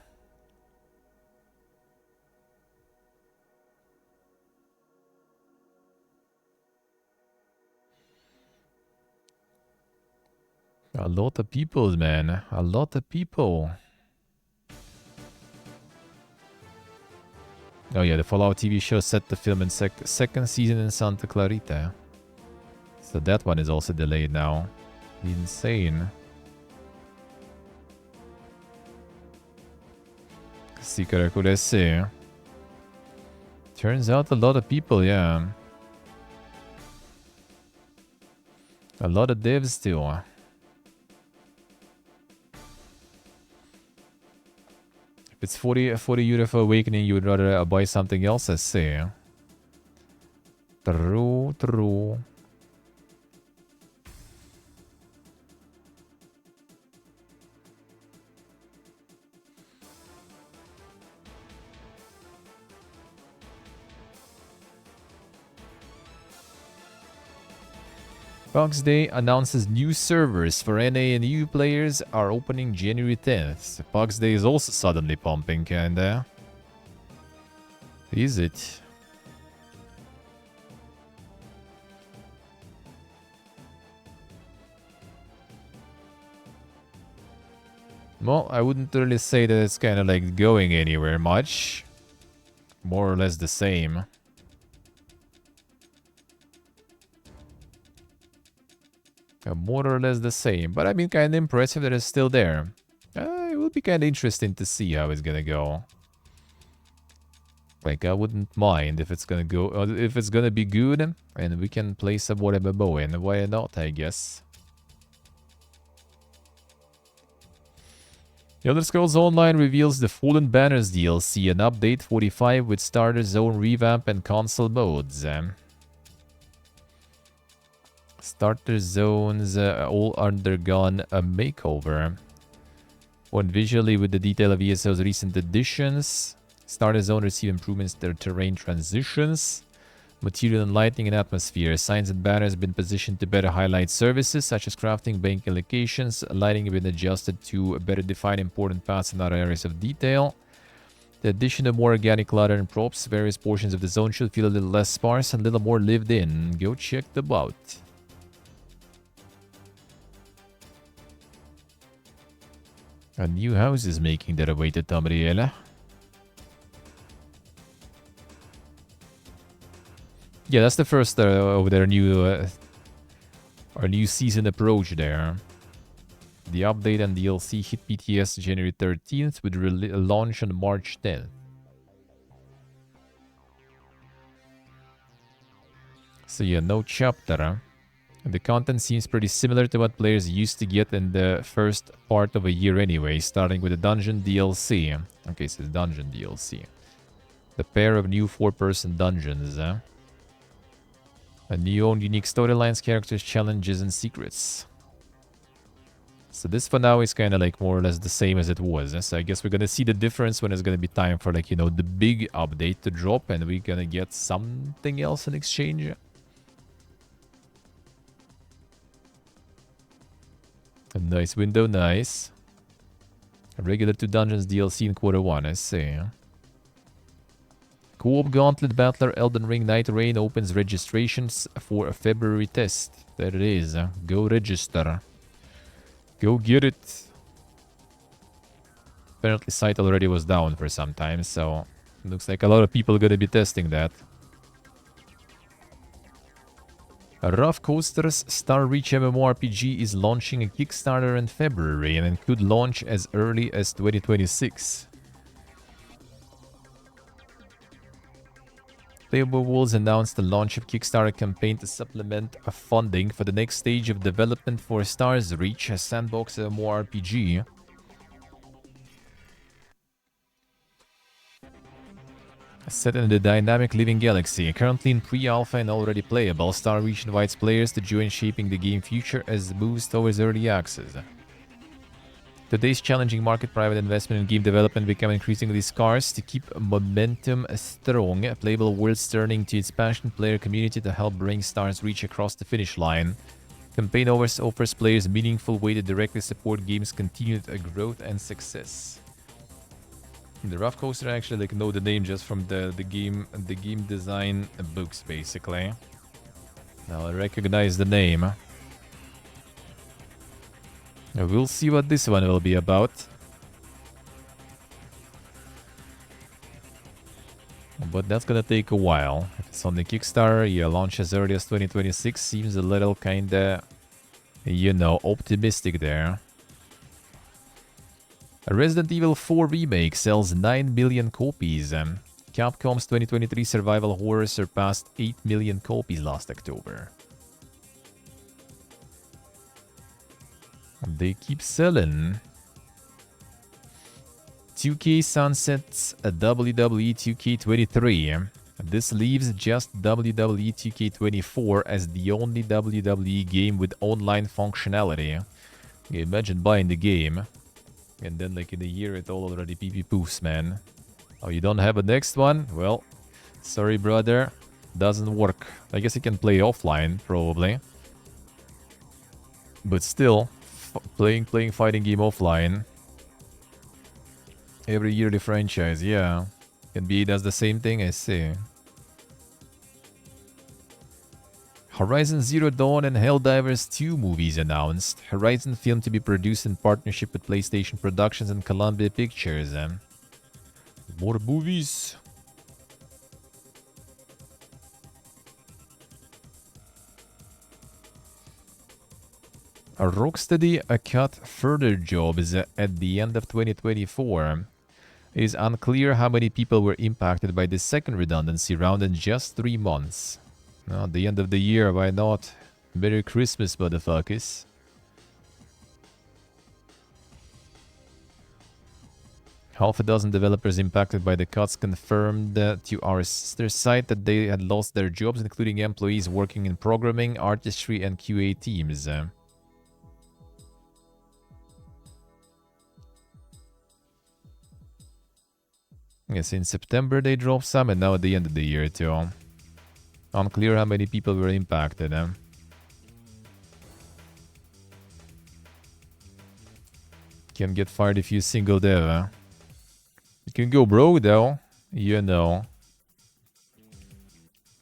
A lot of people, man. A lot of people. Oh yeah, the Fallout TV show set to film in second season in Santa Clarita. So that one is also delayed now. Insane. Turns out a lot of people, yeah. A lot of devs too. If it's 40 euro for Awakening, you would rather buy something else, I say. True. Fox Day announces new servers for NA and EU players are opening January 10th. Fox Day is also suddenly pumping, kinda. Is it? Well, I wouldn't really say that it's kind of like going anywhere much. More or less the same. More or less the same, but I mean, kind of impressive that it's still there. It will be kind of interesting to see how it's gonna go. Like, I wouldn't mind if it's gonna go, if it's gonna be good, and we can play some more MMO in. Why not, I guess. Elder Scrolls Online reveals the Fallen Banners DLC, an update 45 with starter zone revamp and console modes. Starter zones all undergone a makeover. One visually with the detail of ESO's recent additions. Starter zone receive improvements to their terrain transitions. Material and lighting and atmosphere. Signs and banners have been positioned to better highlight services such as crafting, banking locations. Lighting have been adjusted to better define important paths and other areas of detail. The addition of more organic clutter and props, various portions of the zone should feel a little less sparse and a little more lived in. Go check them out. A new house is making their way to Tamriel. Yeah, that's the first of their new season approach there. The update and DLC hit PTS January 13th with launch on March 10th. So yeah, no chapter. The content seems pretty similar to what players used to get in the first part of a year anyway, starting with the Dungeon DLC. Okay, so it's Dungeon DLC. The pair of new 4-person dungeons. A new own unique storylines, characters, challenges, and secrets. So this for now is kind of like more or less the same as it was. So I guess we're going to see the difference when it's going to be time for like, you know, the big update to drop and we're going to get something else in exchange. A nice window, nice. A regular 2 dungeons DLC in Q1, I see. Co-op Gauntlet Battler Elden Ring Night Rain opens registrations for a February test. There it is. Go register. Go get it. Apparently site already was down for some time, so looks like a lot of people are gonna be testing that. Rough Coaster's Star Reach MMORPG is launching a Kickstarter in February and could launch as early as 2026. Playable Walls announced the launch of Kickstarter campaign to supplement funding for the next stage of development for Stars Reach, a sandbox MMORPG. Set in the dynamic living galaxy, currently in pre-alpha and already playable, Star Reach invites players to join shaping the game future as it moves towards early access. Today's challenging market, private investment in game development become increasingly scarce. To keep momentum strong, Playable Worlds turning to its passionate player community to help bring Stars Reach across the finish line. Campaign offers players meaningful way to directly support game's continued growth and success. The Rough Coaster, I actually like know the name just from the game design books, basically. Now I recognize the name. We'll see what this one will be about. But that's gonna take a while. If it's on the Kickstarter, yeah, launch as early as 2026 seems a little kinda, you know, optimistic there. A Resident Evil 4 remake sells 9 million copies. Capcom's 2023 survival horror surpassed 8 million copies last October. They keep selling. 2K sunsets a WWE 2K23. This leaves just WWE 2K24 as the only WWE game with online functionality. You imagine buying the game, and then like in a year it all already pee-pee-poofs, man. Oh, you don't have a next one? Well, sorry brother, doesn't work. I guess you can play offline, probably. But still, playing fighting game offline. Every year the franchise, yeah. NBA does the same thing, I see. Horizon Zero Dawn and Helldivers 2 movies announced. Horizon film to be produced in partnership with PlayStation Productions and Columbia Pictures. More movies. Rocksteady cut further jobs at the end of 2024. It is unclear how many people were impacted by the second redundancy round in just 3 months. At the end of the year, why not? Merry Christmas, motherfuckers. Half a dozen developers impacted by the cuts confirmed to our sister site that they had lost their jobs, including employees working in programming, artistry, and QA teams. Yes, in September they dropped some, and now at the end of the year too. Unclear how many people were impacted. Can get fired if you single dev. You can go broke though, you know.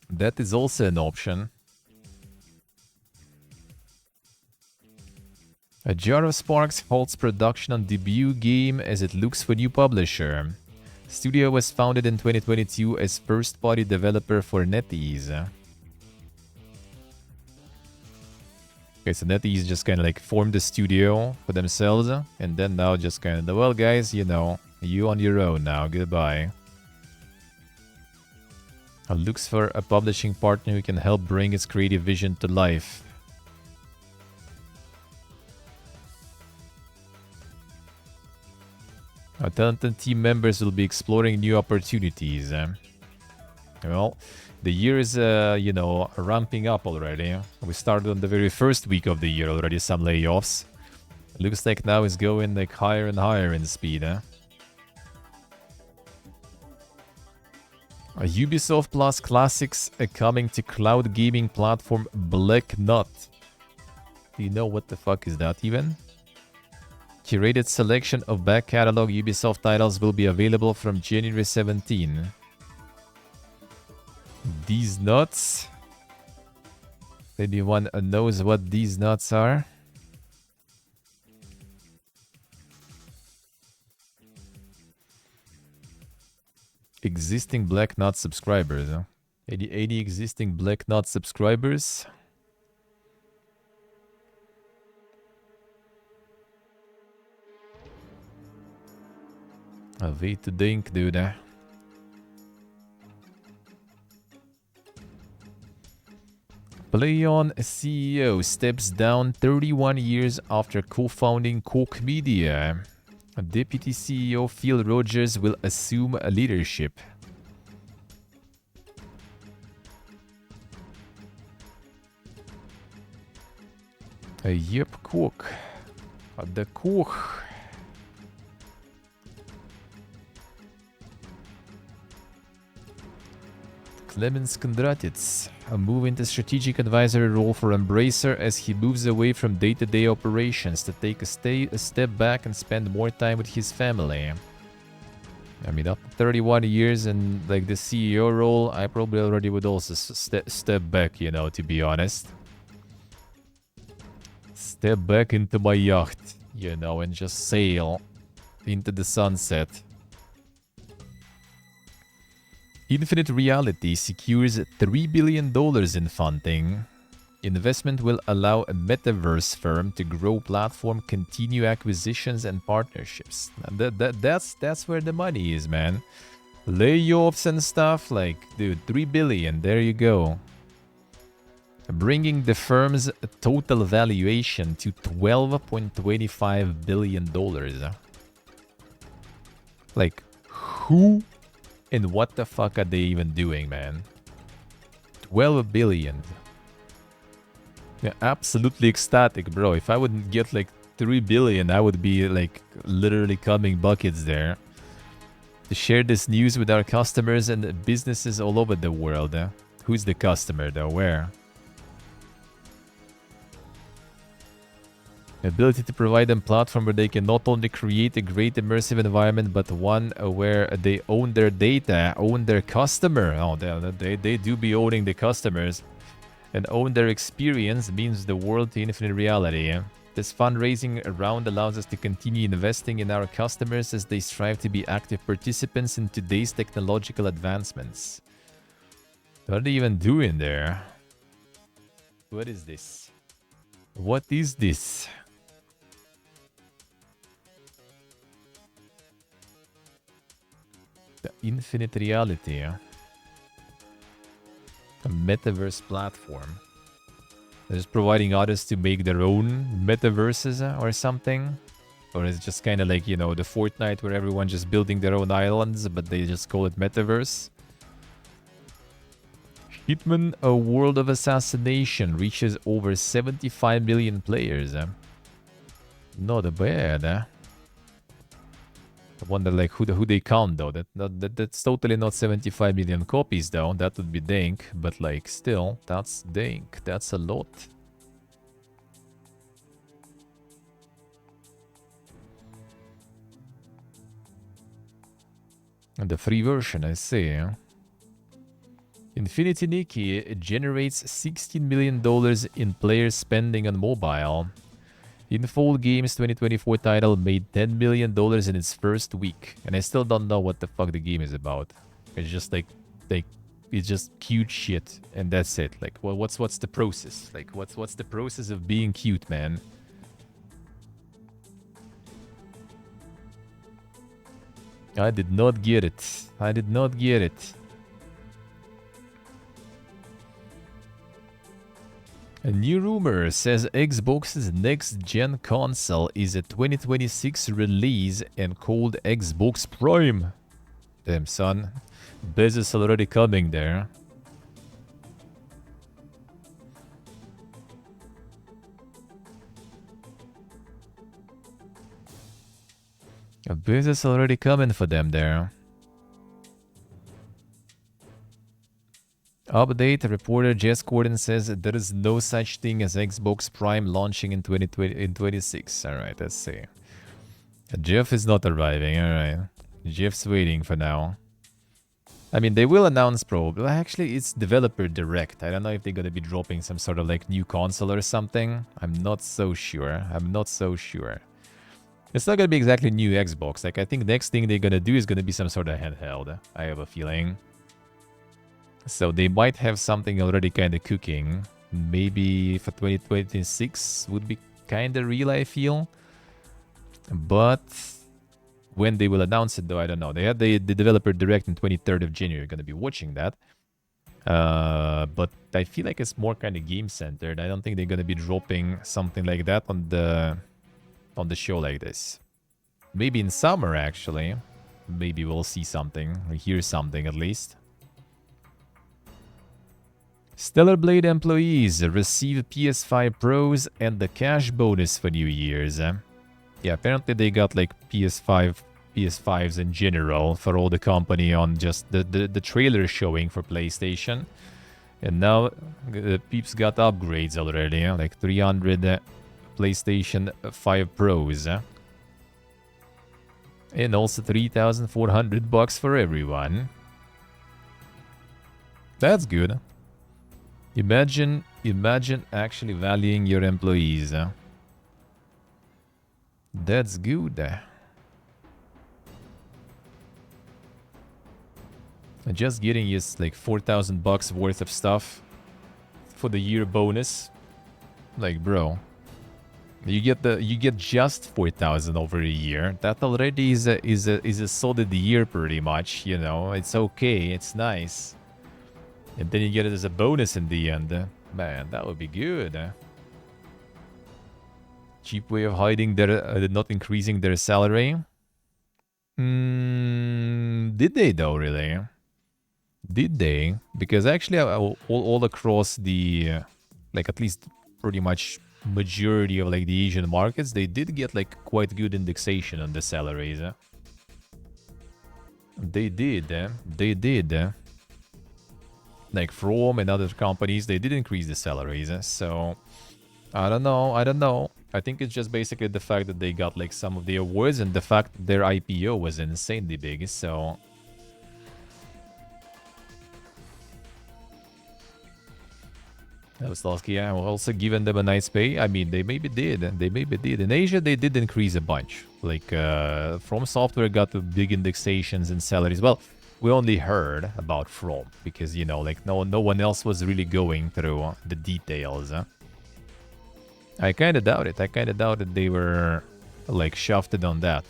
That is also an option. A Jar of Sparks halts production on debut game as it looks for new publisher. Studio was founded in 2022 as first-party developer for NetEase. Okay, so NetEase just kind of like formed a studio for themselves, and then now just kind of, well guys, you know, you on your own now, goodbye. Looks for a publishing partner who can help bring its creative vision to life. Our talented team members will be exploring new opportunities. Well, the year is, you know, ramping up already. We started on the very first week of the year already, some layoffs. Looks like now it's going like higher and higher in speed. A Ubisoft Plus Classics coming to cloud gaming platform Black Nut. Do you know what the fuck is that even? Curated selection of back catalog Ubisoft titles will be available from January 17. These nuts? Anyone knows what these nuts are? Existing Black Nut subscribers, huh? 80 existing Black Nut subscribers. A way to think, dude. PlayOn CEO steps down 31 years after co-founding Koch Media. Deputy CEO Phil Rogers will assume leadership. Yep, Koch. The Koch. Clemens Kondratitz, a move into strategic advisory role for Embracer as he moves away from day-to-day operations to take a step back and spend more time with his family. I mean, after 31 years in like the CEO role, I probably already would also step back, you know, to be honest. Step back into my yacht, you know, and just sail into the sunset. Infinite Reality secures $3 billion in funding. Investment will allow a metaverse firm to grow platform, continue acquisitions and partnerships. That's where the money is, man. Layoffs and stuff, like, dude, $3 billion, there you go. Bringing the firm's total valuation to $12.25 billion. Like, who and what the fuck are they even doing, man? 12 billion. Yeah, absolutely ecstatic, bro. If I wouldn't get like 3 billion, I would be like literally coming buckets there. To share this news with our customers and businesses all over the world. Who's the customer though? Where? Ability to provide them a platform where they can not only create a great immersive environment, but one where they own their data, own their customer. Oh, they do be owning the customers. And own their experience means the world to Infinite Reality. This fundraising round allows us to continue investing in our customers as they strive to be active participants in today's technological advancements. What are they even doing there? What is this? What is this? The Infinite Reality. A metaverse platform. They're just providing others to make their own metaverses or something. Or is it just kind of like, you know, the Fortnite where everyone just building their own islands, but they just call it Metaverse? Hitman: A World of Assassination reaches over 75 million players. Not bad. I wonder like who they count though. That's totally not 75 million copies though. That would be dank, but like still, that's dank. That's a lot. And the free version, I see. Infinity Nikki generates $16 million in player spending on mobile. Infall Games 2024 title made $10 million in its first week. And I still don't know what the fuck the game is about. It's just like it's just cute shit. And that's it. Like, well, what's the process? Like, what's the process of being cute, man? I did not get it. I did not get it. A new rumor says Xbox's next-gen console is a 2026 release and called Xbox Prime. Damn, son. Business already coming there. A business already coming for them there. Update, reporter Jess Gordon says there is no such thing as Xbox Prime launching in 2026. Alright, let's see. Jeff is not arriving, alright. Jeff's waiting for now. I mean, they will announce probably. Actually, it's developer direct. I don't know if they're gonna be dropping some sort of like new console or something. I'm not so sure. It's not gonna be exactly new Xbox. Like, I think next thing they're gonna do is gonna be some sort of handheld. I have a feeling. So they might have something already kind of cooking. Maybe for 2026 would be kind of real, I feel. But when they will announce it, though, I don't know. They had the developer direct on 23rd of January. You're going to be watching that. But I feel like it's more kind of game-centered. I don't think they're going to be dropping something like that on the show like this. Maybe in summer, actually. Maybe we'll see something, or hear something at least. Stellar Blade employees receive PS5 Pros and the cash bonus for New Year's. Yeah, apparently they got like PS5s in general for all the company on just the trailer showing for PlayStation. And now the peeps got upgrades already, like 300 PlayStation 5 Pros. And also $3,400 for everyone. That's good. Imagine actually valuing your employees. That's good. Just getting you like $4,000 worth of stuff for the year bonus. Like, bro, you get just 4,000 over a year. That already is a solid year, pretty much. You know, it's okay. It's nice. And then you get it as a bonus in the end. Man, that would be good. Cheap way of hiding their, not increasing their salary. Did they though, really? Did they? Because actually, all across the, like at least pretty much majority of like the Asian markets, they did get like quite good indexation on the salaries. They did. They did. Like From and other companies, they did increase the salaries. So I don't know. I think it's just basically the fact that they got like some of the awards and the fact that their IPO was insanely big. So Slosky, yeah, also given them a nice pay. I mean, they maybe did. In Asia, they did increase a bunch. Like From Software got the big indexations and salaries. Well, we only heard about From because, you know, like no one else was really going through the details. I kind of doubt it. I kind of doubt that they were like shafted on that.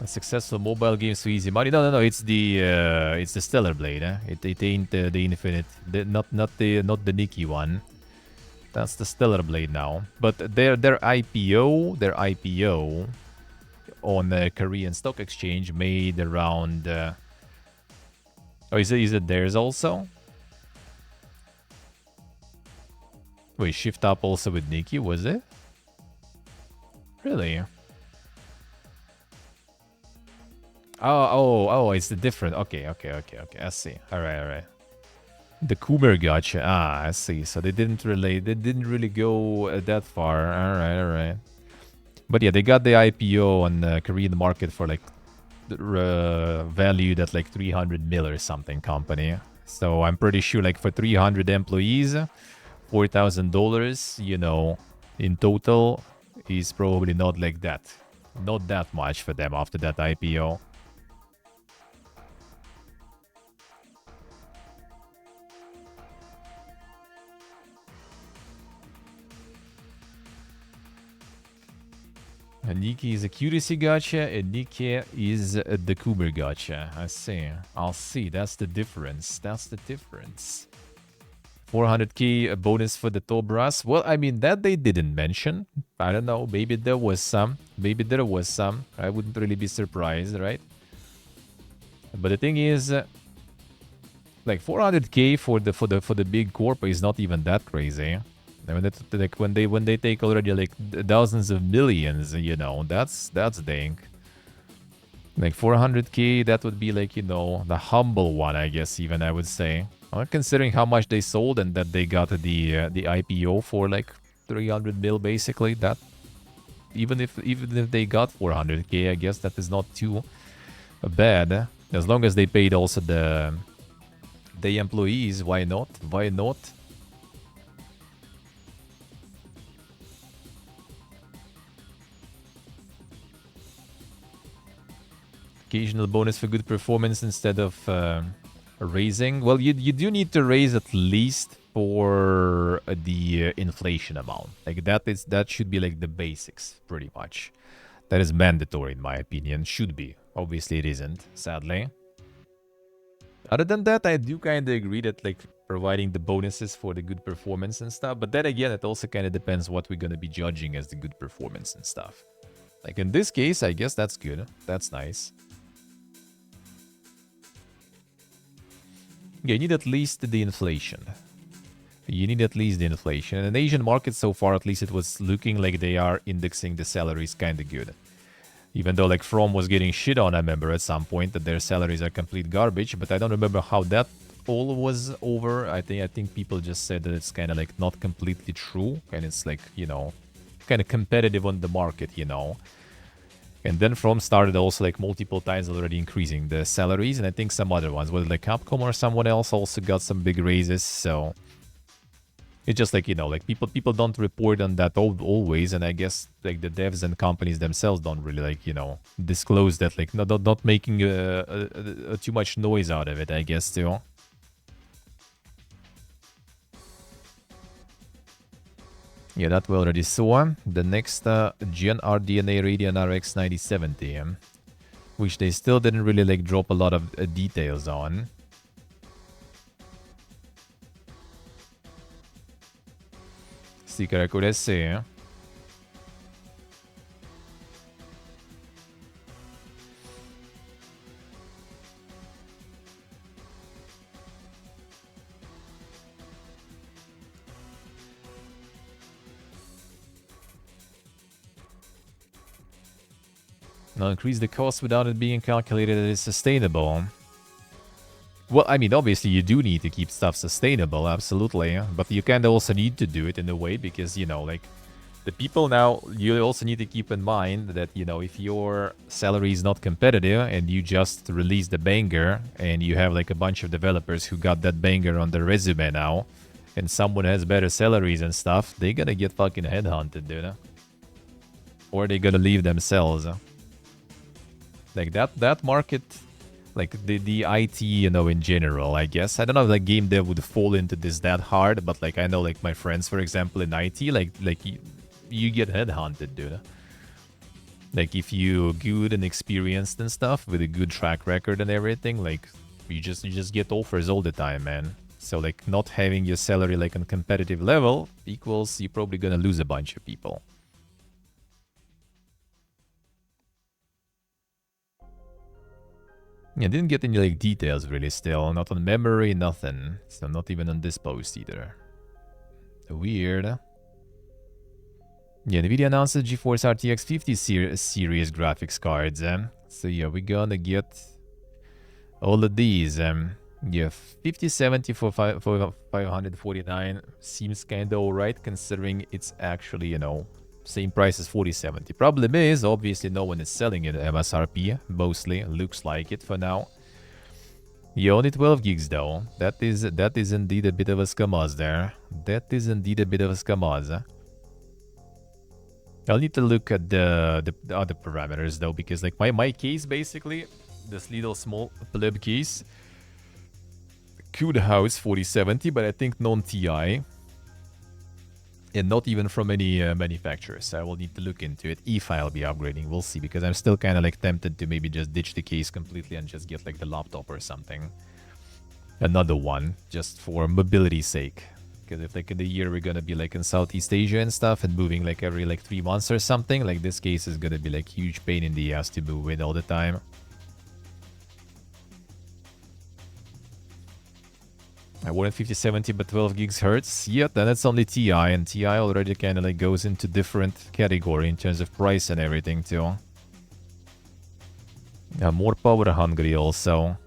A successful mobile game, so easy money. No, it's the Stellar Blade. It ain't the Infinite, not the Nikki one. That's the Stellar Blade now. But their IPO on the Korean Stock Exchange made around. Oh, is it theirs also? Wait, Shift Up also with Nikki, was it? Really? Oh, it's the different. Okay. I see. All right. The Coomer gotcha. I see. So they didn't really go that far. All right. But yeah, they got the IPO on the Korean market for like valued at like 300 mil or something company. So I'm pretty sure like for 300 employees, $4,000, in total is probably not like that. Not that much for them after that IPO. Nikki is a QDC gacha, and Nikki is the Kuber gacha. I see. I'll see. That's the difference. 400k a bonus for the Tobras. Well, I mean, that they didn't mention. I don't know. Maybe there was some. I wouldn't really be surprised, right? But the thing is, like 400k for the big corp is not even that crazy. I mean, like when they take already like thousands of millions, that's dang. Like 400k, that would be like, the humble one, I guess, even I would say. Considering how much they sold and that they got the IPO for like 300 mil, basically, that even if they got 400k, I guess that is not too bad. As long as they paid also the employees, why not? Occasional bonus for good performance instead of raising. Well, you do need to raise at least for the inflation amount. Like that should be like the basics, pretty much. That is mandatory in my opinion. Should be. Obviously, it isn't. Sadly. Other than that, I do kind of agree that like providing the bonuses for the good performance and stuff. But then again, it also kind of depends what we're gonna be judging as the good performance and stuff. Like in this case, I guess that's good. That's nice. Yeah, you need at least the inflation. In the Asian market so far, at least it was looking like they are indexing the salaries kind of good. Even though like From was getting shit on, I remember at some point that their salaries are complete garbage, but I don't remember how that all was over. I think people just said that it's kind of like not completely true, and it's like, kind of competitive on the market, And then From started also like multiple times already increasing the salaries, and I think some other ones, whether like Capcom or someone else also got some big raises, so it's just like, like people don't report on that always, and I guess like the devs and companies themselves don't really like, disclose that, like not making too much noise out of it, I guess, too. Yeah, that we already saw. The next Gen RDNA Radeon RX 9070, which they still didn't really like drop a lot of details on. Sí, creo see. Now increase the cost without it being calculated as sustainable. Well, I mean, obviously you do need to keep stuff sustainable, absolutely. But you kind of also need to do it in a way because, like, the people now, you also need to keep in mind that, if your salary is not competitive and you just release the banger and you have like a bunch of developers who got that banger on their resume now and someone has better salaries and stuff, they're gonna get fucking headhunted, dude. Or they're gonna leave themselves. Like that market, like the IT, in general, I guess. I don't know if like game dev would fall into this that hard, but like I know like my friends, for example, in IT, like you get headhunted, dude. Like, if you good and experienced and stuff with a good track record and everything, like, you just get offers all the time, man. So, like, not having your salary, like, on competitive level equals you're probably gonna lose a bunch of people. Yeah, didn't get any, like, details, really, still. Not on memory, nothing. So, not even on this post, either. Weird. Yeah, NVIDIA announced the GeForce RTX 50 series graphics cards. So, yeah, we're gonna get all of these. Yeah, 5070 for 549 seems kind of alright, considering it's actually, you know, same price as 4070. Problem is, obviously, no one is selling it at MSRP. Mostly, looks like it for now. You only 12 gigs though. That is indeed a bit of a scamaz there. That is indeed a bit of a scamaz. I'll need to look at the other parameters though, because like my case basically, this little small pleb case could house 4070, but I think non-TI. And not even from any manufacturer, so I will need to look into it if I'll be upgrading. We'll see, because I'm still kind of like tempted to maybe just ditch the case completely and just get like the laptop or something. Another one, just for mobility's sake. Because if like in the year we're gonna be like in Southeast Asia and stuff and moving like every like 3 months or something, like this case is gonna be like huge pain in the ass to move with all the time. I wanted 5070 but 12 gigs hertz. Yeah, then it's only TI, and TI already kind of like goes into different category in terms of price and everything too. Yeah, more power hungry also.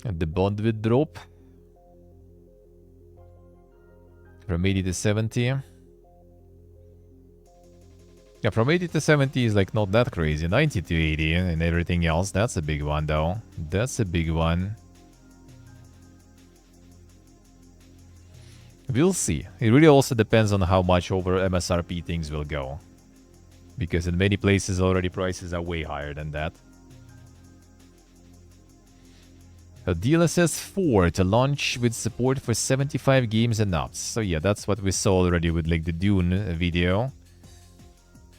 And the bond will drop from 80 to 70. Yeah, from 80 to 70 is like not that crazy. 90 to 80 and everything else, that's a big one though. That's a big one. We'll see. It really also depends on how much over MSRP things will go. Because in many places already prices are way higher than that. A DLSS 4 to launch with support for 75 games and apps. So yeah, that's what we saw already with like the Dune video.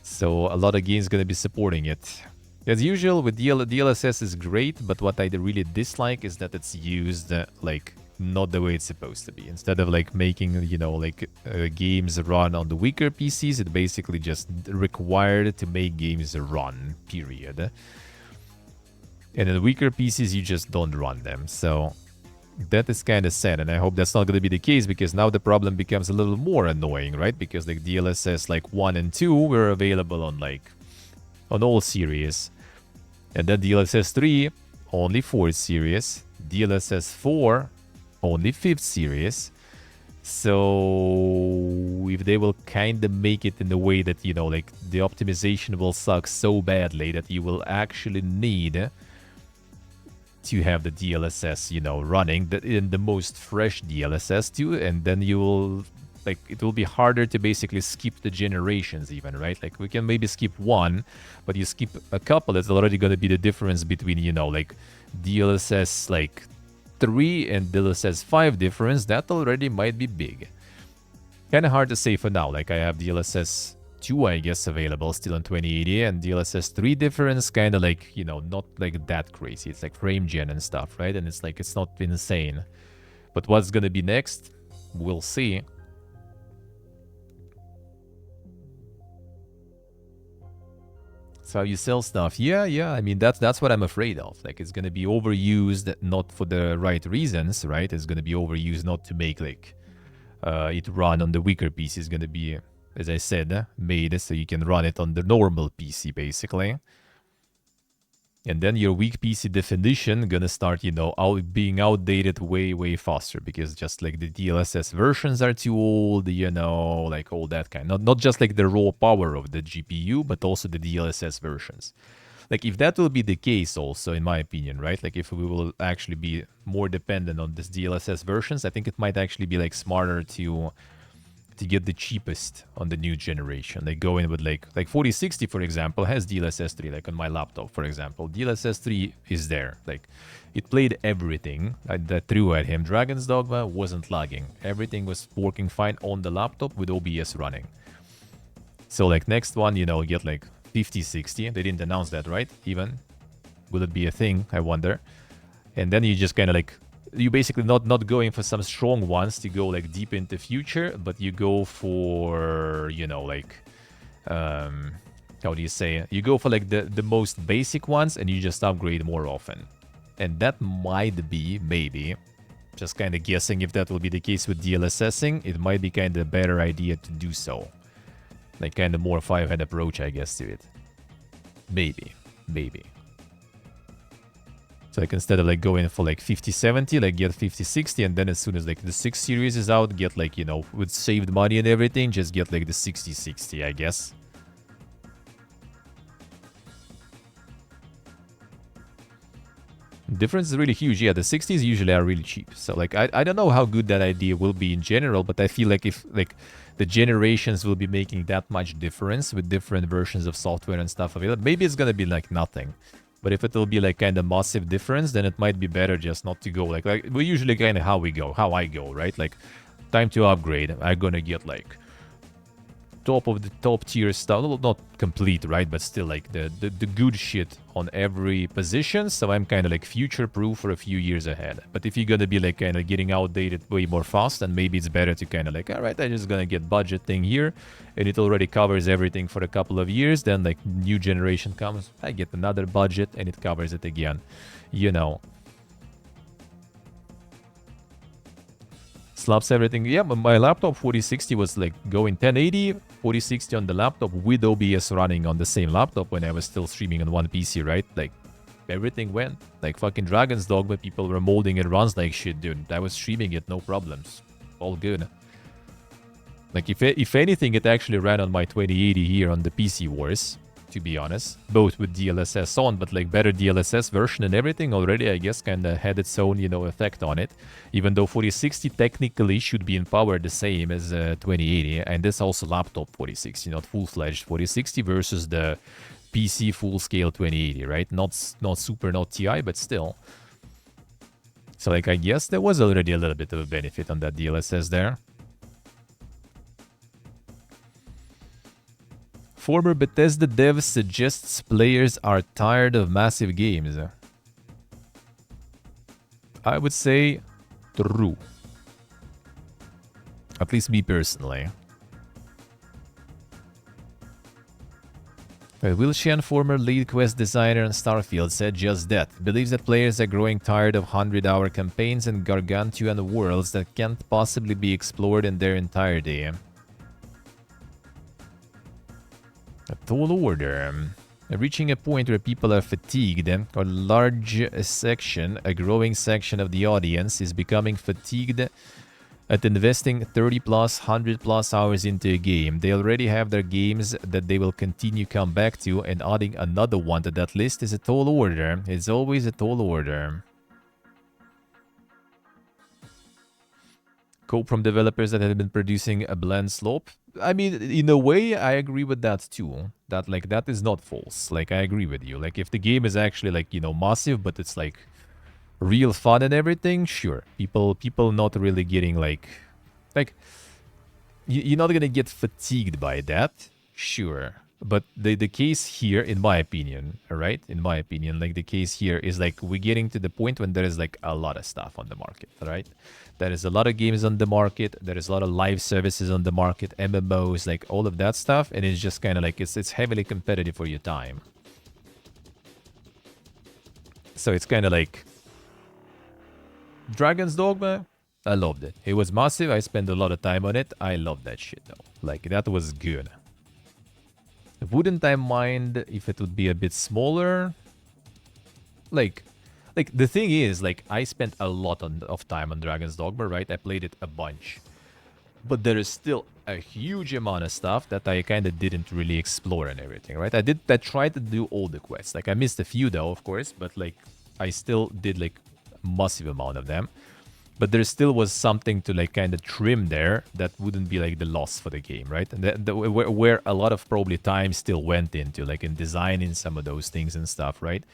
So a lot of games gonna be supporting it. As usual with DLSS is great, but what I really dislike is that it's used like not the way it's supposed to be. Instead of like making, you know, like games run on the weaker PCs, it basically just required to make games run, period. And in weaker PCs, you just don't run them. So that is kind of sad. And I hope that's not going to be the case, because now the problem becomes a little more annoying, right? Because like DLSS like 1 and 2 were available on like on all series. And then DLSS 3, only 4th series. DLSS 4, only 5th series. So if they will kind of make it in the way that, you know, like the optimization will suck so badly that you will actually need to have the DLSS, you know, running in the most fresh DLSS too, and then you will, like, it will be harder to basically skip the generations even, right? Like, we can maybe skip one, but you skip a couple, it's already going to be the difference between, you know, like, DLSS, like, 3 and DLSS 5 difference. That already might be big. Kind of hard to say for now. Like, I have DLSS 2, I guess, available still on 2080, and DLSS 3 difference kind of like, you know, not like that crazy. It's like frame gen and stuff, right? And it's like, it's not insane. But what's gonna be next? We'll see. So you sell stuff. Yeah, I mean, that's what I'm afraid of. Like, it's gonna be overused, not for the right reasons, right? It's gonna be overused not to make like it run on the weaker PC. Is gonna be, as I said, made so you can run it on the normal PC, basically. And then your weak PC definition gonna start, you know, being outdated way faster, because just like the DLSS versions are too old, you know, like all that kind. Not just like the raw power of the GPU, but also the DLSS versions. Like, if that will be the case also, in my opinion, right? Like, if we will actually be more dependent on this DLSS versions, I think it might actually be like smarter to to get the cheapest on the new generation. They go in with like 4060, for example, has DLSS 3, like on my laptop, for example. DLSS 3 is there. Like, it played everything that threw at him. Dragon's Dogma wasn't lagging. Everything was working fine on the laptop with OBS running. So, like, next one, you know, get like 5060. They didn't announce that, right? Even. Will it be a thing? I wonder. And then you just kind of like... You basically not going for some strong ones to go like deep into future, but you go for, you know, like, how do you say? You go for like the most basic ones and you just upgrade more often. And that might be, maybe, just kind of guessing if that will be the case with DLSSing, it might be kind of a better idea to do so. Like kind of more 5-head approach, I guess, to it. Maybe. So like instead of like going for like 5070, like get 5060, and then as soon as like the 6 series is out, get like, you know, with saved money and everything, just get like the 6060, I guess. Difference is really huge. Yeah, the 60s usually are really cheap. So like I don't know how good that idea will be in general, but I feel like if like the generations will be making that much difference with different versions of software and stuff available, maybe it's gonna be like nothing. But if it will be like kind of massive difference, then it might be better just not to go like we usually kind of how I go, right? Like time to upgrade. I'm gonna get like top of the top tier stuff. Well, not complete, right? But still like the good shit on every position. So I'm kind of like future proof for a few years ahead. But if you're gonna be like kind of getting outdated way more fast, then maybe it's better to kind of like, all right, I'm just gonna get budget thing here, and it already covers everything for a couple of years. Then like new generation comes, I get another budget and it covers it again, you know. Slaps everything. Yeah, but my laptop 4060 was like going 1080, 4060 on the laptop with OBS running on the same laptop when I was still streaming on one PC, right? Like everything went. Like fucking Dragon's Dogma, people were molding it runs like shit, dude. I was streaming it, no problems. All good. Like if anything, it actually ran on my 2080 here on the PC Wars, to be honest. Both with DLSS on, but like better DLSS version and everything already, I guess, kind of had its own, you know, effect on it. Even though 4060 technically should be in power the same as 2080, and this also laptop 4060, not full-fledged 4060 versus the PC full-scale 2080, right? Not super, not TI, but still. So like I guess there was already a little bit of a benefit on that DLSS there. Former Bethesda dev suggests players are tired of massive games. I would say true. At least me personally. Will Shen, former lead quest designer on Starfield, said just that. Believes that players are growing tired of 100-hour campaigns and gargantuan worlds that can't possibly be explored in their entirety. A tall order. Reaching a point where people are fatigued, or a growing section of the audience is becoming fatigued at investing 30 plus, 100 plus hours into a game. They already have their games that they will continue come back to, and adding another one to that list is a tall order. It's always a tall order. Cope from developers that have been producing a bland slope. I mean, in a way, I agree with that too. That, like, that is not false. Like, I agree with you. Like, if the game is actually, like, you know, massive, but it's, like, real fun and everything, sure. People not really getting, like, you're not gonna get fatigued by that, sure. But the case here, in my opinion, right? In my opinion, like, the case here is, like, we're getting to the point when there is, like, a lot of stuff on the market, right? There is a lot of games on the market. There is a lot of live services on the market, MMOs, like all of that stuff. And it's just kind of like, it's heavily competitive for your time. So it's kind of like Dragon's Dogma. I loved it. It was massive. I spent a lot of time on it. I loved that shit though. Like that was good. Wouldn't I mind if it would be a bit smaller? Like the thing is, like, I spent a lot of time on Dragon's Dogma, right? I played it a bunch. But there is still a huge amount of stuff that I kind of didn't really explore and everything, right? I tried to do all the quests. Like, I missed a few, though, of course. But, like, I still did, like, a massive amount of them. but there still was something to like kind of trim there that wouldn't be like the loss for the game, right? And where a lot of probably time still went into, like in designing some of those things and stuff, right?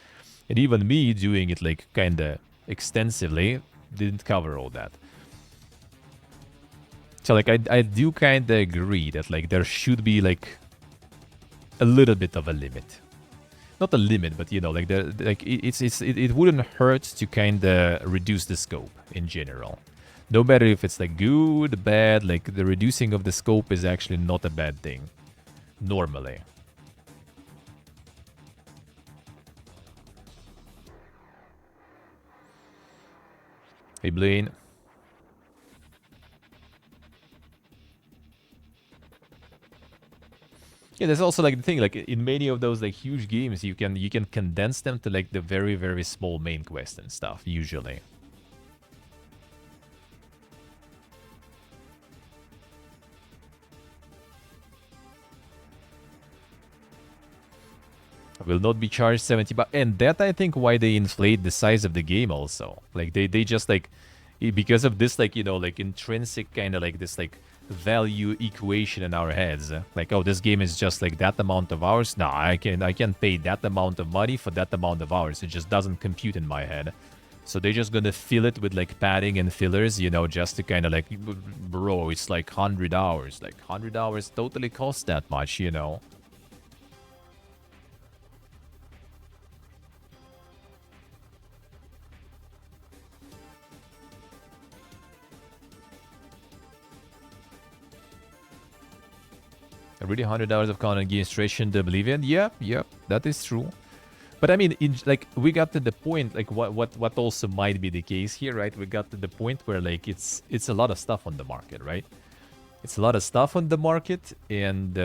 And even me doing it like kind of extensively didn't cover all that. So like I do kind of agree that like there should be like a little bit of a limit. Not a limit, but you know, like it wouldn't hurt to kind of reduce the scope in general. No matter if it's like good, bad, like the reducing of the scope is actually not a bad thing. Normally. Hey Blaine. Yeah, there's also like the thing, like in many of those like huge games, you can condense them to like the very, very small main quest and stuff, usually. Will not be charged 70 bucks. And that I think why they inflate the size of the game also. Like they just like, because of this like, you know, like intrinsic kind of like this like value equation in our heads. Like, oh, this game is just like that amount of hours. No, I can pay that amount of money for that amount of hours. It just doesn't compute in my head. So they're just gonna fill it with like padding and fillers, you know, just to kind of like, bro, it's like 100 hours. Like 100 hours totally cost that much, you know. Really 100 hours of content gain straight to Oblivion? Yeah, that is true. But I mean, like, we got to the point, like, what also might be the case here, right? We got to the point where, like, it's a lot of stuff on the market, right? It's a lot of stuff on the market, and,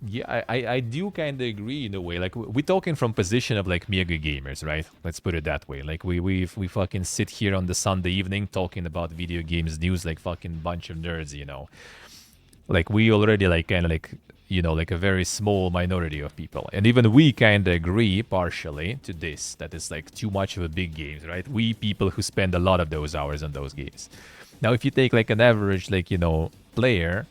yeah, I do kind of agree in a way. Like, we're talking from position of, like, mega gamers, right? Let's put it that way. Like, we fucking sit here on the Sunday evening talking about video games news like fucking bunch of nerds, you know? Like, we already, like, kind of, like, you know, like a very small minority of people. And even we kind of agree partially to this, that it's like too much of a big games, right? We people who spend a lot of those hours on those games. Now, if you take like an average, like, you know, player,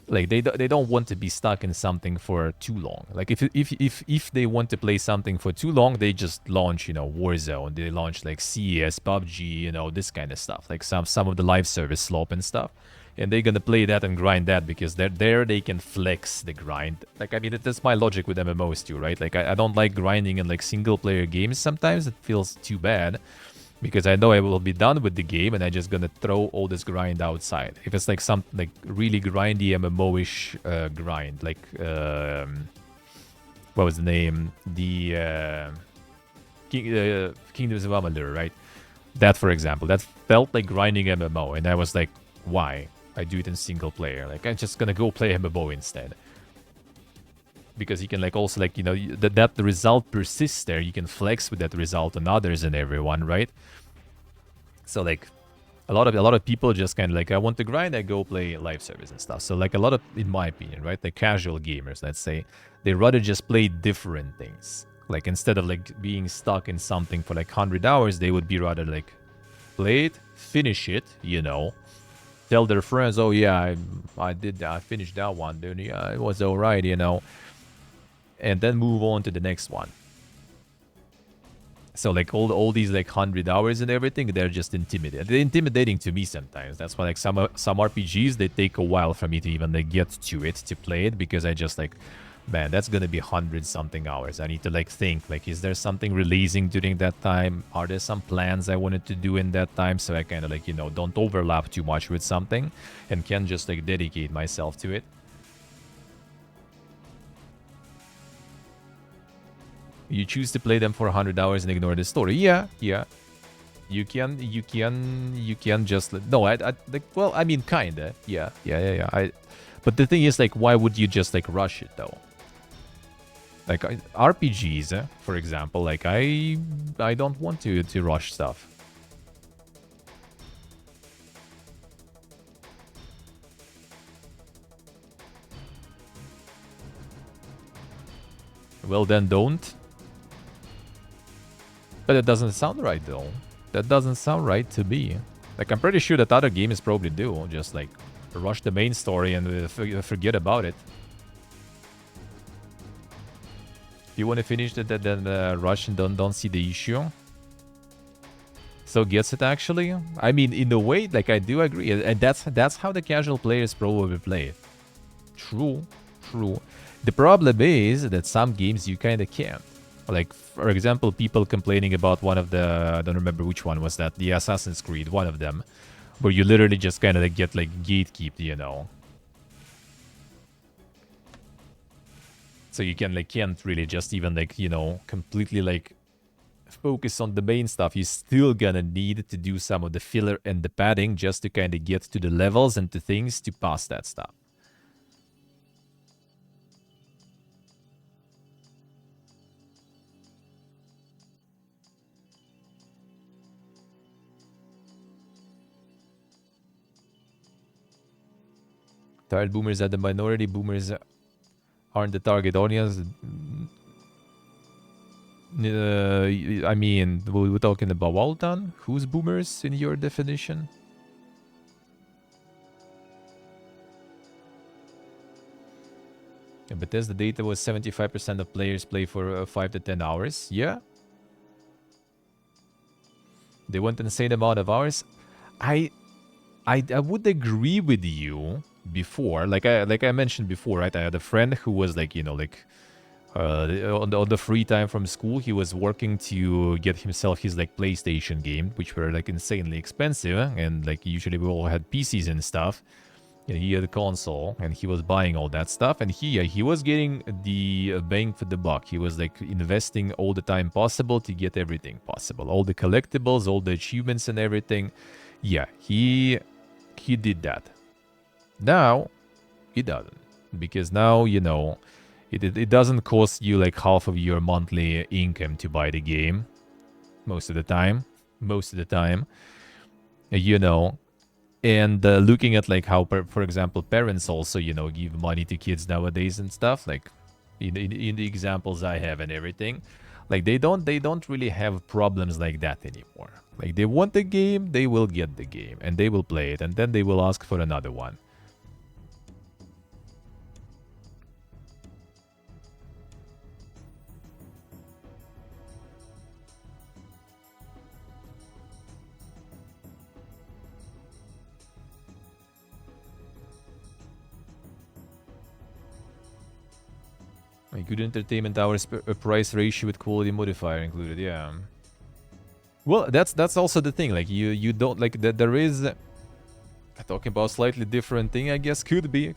like they don't want to be stuck in something for too long. Like if they want to play something for too long, they just launch, you know, Warzone. They launch like CS, PUBG, you know, this kind of stuff. Like some of the live service slop and stuff. And they're gonna play that and grind that because there they can flex the grind. Like, I mean, that's my logic with MMOs too, right? Like, I don't like grinding in like single player games sometimes. It feels too bad because I know I will be done with the game and I just gonna throw all this grind outside. If it's like some like really grindy MMO-ish grind, like what was the name? The Kingdoms of Amalur, right? That, for example, that felt like grinding MMO, and I was like, why? I do it in single player. Like, I'm just gonna go play MMO instead. Because you can, like, also, like, you know, that the result persists there. You can flex with that result on others and everyone, right? So, like, a lot of people just kind of, like, I want to grind, I go play live service and stuff. So, like, a lot of, in my opinion, right, like, casual gamers, let's say, they rather just play different things. Like, instead of, like, being stuck in something for, like, 100 hours, they would be rather, like, play it, finish it, you know, tell their friends, oh yeah, I finished that one, dude. Yeah, it was alright, you know. And then move on to the next one. So like all these like 100 hours and everything, they're just intimidating. They're intimidating to me sometimes. That's why like some RPGs, they take a while for me to even like get to it, to play it, because I just like, man, that's gonna be 100-something hours. I need to like think, like, is there something releasing during that time? Are there some plans I wanted to do in that time? So I kind of like, you know, don't overlap too much with something and can just like dedicate myself to it. You choose to play them for 100 hours and ignore the story. Yeah. You can just no. I like, well, I mean, kinda. Yeah. But the thing is, like, why would you just like rush it though? Like RPGs, for example, like I don't want to rush stuff. Well, then don't. But it doesn't sound right though. That doesn't sound right to me. Like, I'm pretty sure that other games probably do. Just, like, rush the main story and forget about it. If you want to finish it, then rush and don't see the issue. So gets it, actually. I mean, in a way, like, I do agree. And that's how the casual players probably play it. True. True. The problem is that some games you kind of can't. Like, for example, people complaining about one of the... I don't remember which one was that. The Assassin's Creed, one of them. Where you literally just kind of like, get, like, gatekeeped, you know. So you can, like, can't really just even, like, you know, completely, like, focus on the main stuff. You're still gonna need to do some of the filler and the padding just to kind of get to the levels and to things to pass that stuff. Tired boomers are the minority. Boomers aren't the target audience. I mean, we're talking about Walton. Who's boomers in your definition? Yeah, Bethesda data was 75% of players play for 5 to 10 hours. Yeah. They want an insane amount of hours. I would agree with you before. Like I mentioned before, right? I had a friend who was like, you know, like on the free time from school, he was working to get himself his like PlayStation game, which were like insanely expensive, and like usually we all had PCs and stuff. You know, he had a console and he was buying all that stuff, and he was getting the bang for the buck. He was like investing all the time possible to get everything possible, all the collectibles, all the achievements and everything. Yeah, he did that. Now he doesn't, because now, you know, it doesn't cost you like half of your monthly income to buy the game most of the time, you know. And looking at like how, for example, parents also, you know, give money to kids nowadays and stuff, like in the examples I have and everything, like they don't really have problems like that anymore. Like they want the game, they will get the game and they will play it, and then they will ask for another one. A good entertainment hours price ratio with quality modifier included, yeah. Well, that's also the thing. Like you don't like that. There is talking about slightly different thing, I guess. Could be.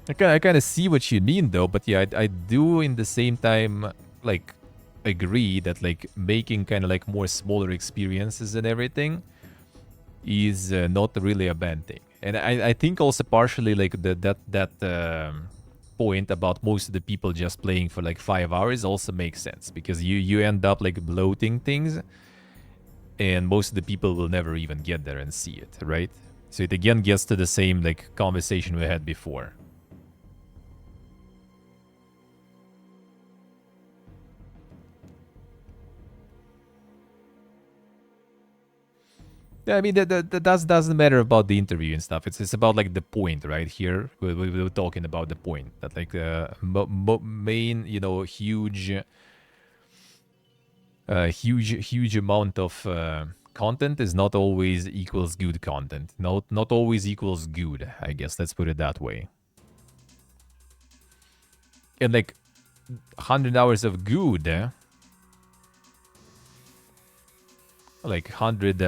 I kind of see what you mean though, but yeah, I do in the same time like agree that like making kind of like more smaller experiences and everything is not really a bad thing. And I think also partially like that point about most of the people just playing for like 5 hours also makes sense, because you end up like bloating things, and most of the people will never even get there and see it, right? So it again gets to the same like conversation we had before. Yeah, I mean, that doesn't matter about the interview and stuff. It's about like the point, right? Here we were talking about the point that like main, you know, huge amount of content is not always equals good content. Not always equals good, I guess. Let's put it that way. And like 100 hours of good. Like 100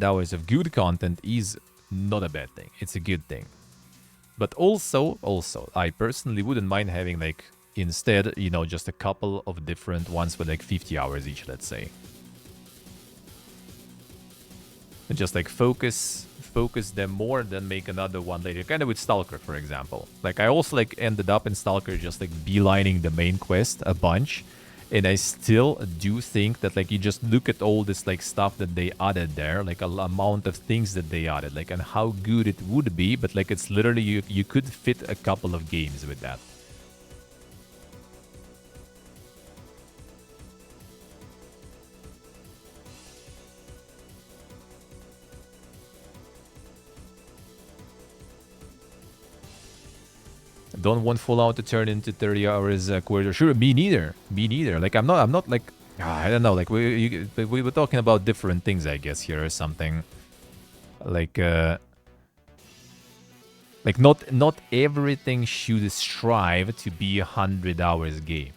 hours of good content is not a bad thing. It's a good thing. But also, I personally wouldn't mind having like instead, you know, just a couple of different ones with like 50 hours each, let's say. And just like focus them more, then make another one later. Kind of with Stalker, for example. Like I also like ended up in Stalker just like beelining the main quest a bunch. And I still do think that like you just look at all this like stuff that they added there, like a amount of things that they added, like and how good it would be, but like it's literally you could fit a couple of games with that. Don't want Fallout to turn into 30 hours a quarter. Sure, me neither. Me neither. Like I'm not like I don't know. Like we were talking about different things, I guess, here or something. Like not everything should strive to be 100 hours game.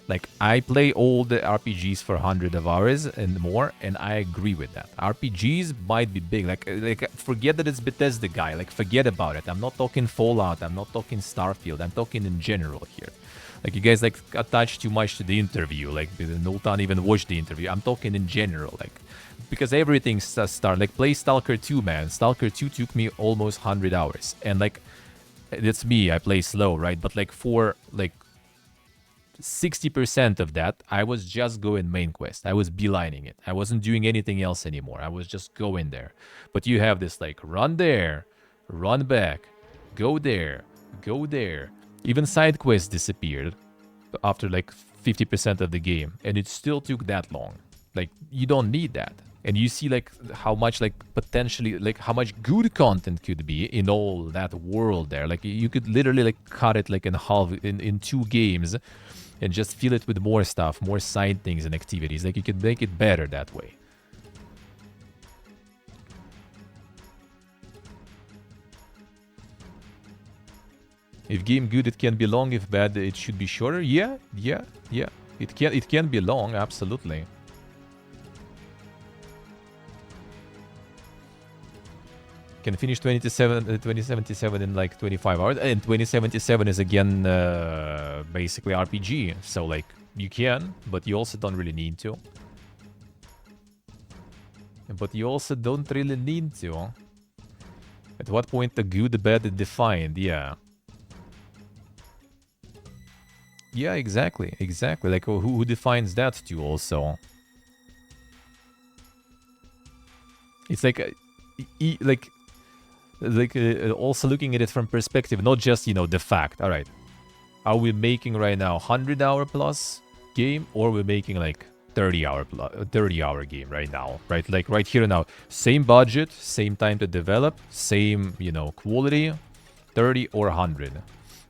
Like I play all the RPGs for 100 of hours and more, and I agree with that. RPGs might be big. Like forget that it's Bethesda guy. Like forget about it. I'm not talking Fallout. I'm not talking Starfield. I'm talking in general here. Like you guys like attach too much to the interview. Like Noltan even watched the interview. I'm talking in general. Like because everything start like play Stalker 2, man. Stalker 2 took me almost 100 hours, and like it's me. I play slow, right? But like for like 60% of that, I was just going main quest. I was beelining it. I wasn't doing anything else anymore. I was just going there. But you have this like run there, run back, go there, go there. Even side quests disappeared after like 50% of the game, and it still took that long. Like you don't need that. And you see like how much like potentially like how much good content could be in all that world there. Like you could literally like cut it like in half in 2 games and just fill it with more stuff, more side things and activities. Like you could make it better that way. If game good, it can be long. If bad, it should be shorter. Yeah. It can be long, absolutely. Can finish 2077 in like 25 hours, and 2077 is again basically RPG, so like you can, but you also don't really need to. But you also don't really need to. At what point the good, the bad is defined? Yeah. Yeah, exactly. Like who defines that too also? It's like also looking at it from perspective, not just, you know, the fact. All right, are we making right now 100-hour plus game, or we're making like 30-hour game right now, right? Like right here and now, same budget, same time to develop, same, you know, quality, 30 or 100.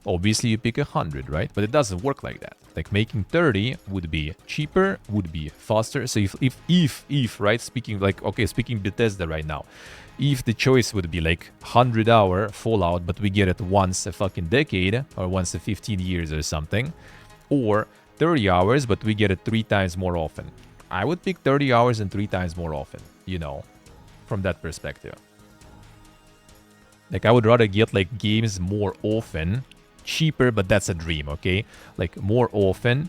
Obviously you pick 100, right? But it doesn't work like that. Like making 30 would be cheaper, would be faster. So if right, speaking Bethesda right now, if the choice would be like 100-hour Fallout, but we get it once a fucking decade or once a 15 years or something, or 30 hours, but we get it 3 times more often, I would pick 30 hours and 3 times more often, you know, from that perspective. Like I would rather get like games more often, cheaper, but that's a dream, okay? Like more often,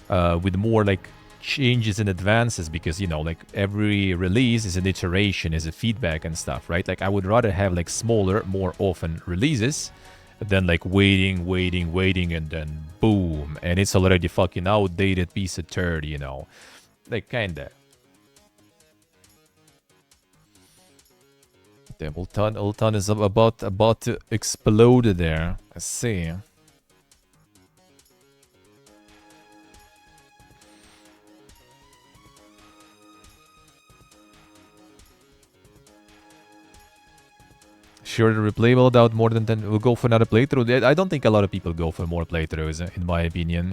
with more like changes and advances, because, you know, like every release is an iteration, is a feedback and stuff, right? Like I would rather have like smaller, more often releases than like waiting, and then boom, and it's already fucking outdated piece of turd, you know? Like kinda. Damn, Ultan is about to explode there. I see. Sure, replayable without more than 10. We'll go for another playthrough. I don't think a lot of people go for more playthroughs, in my opinion.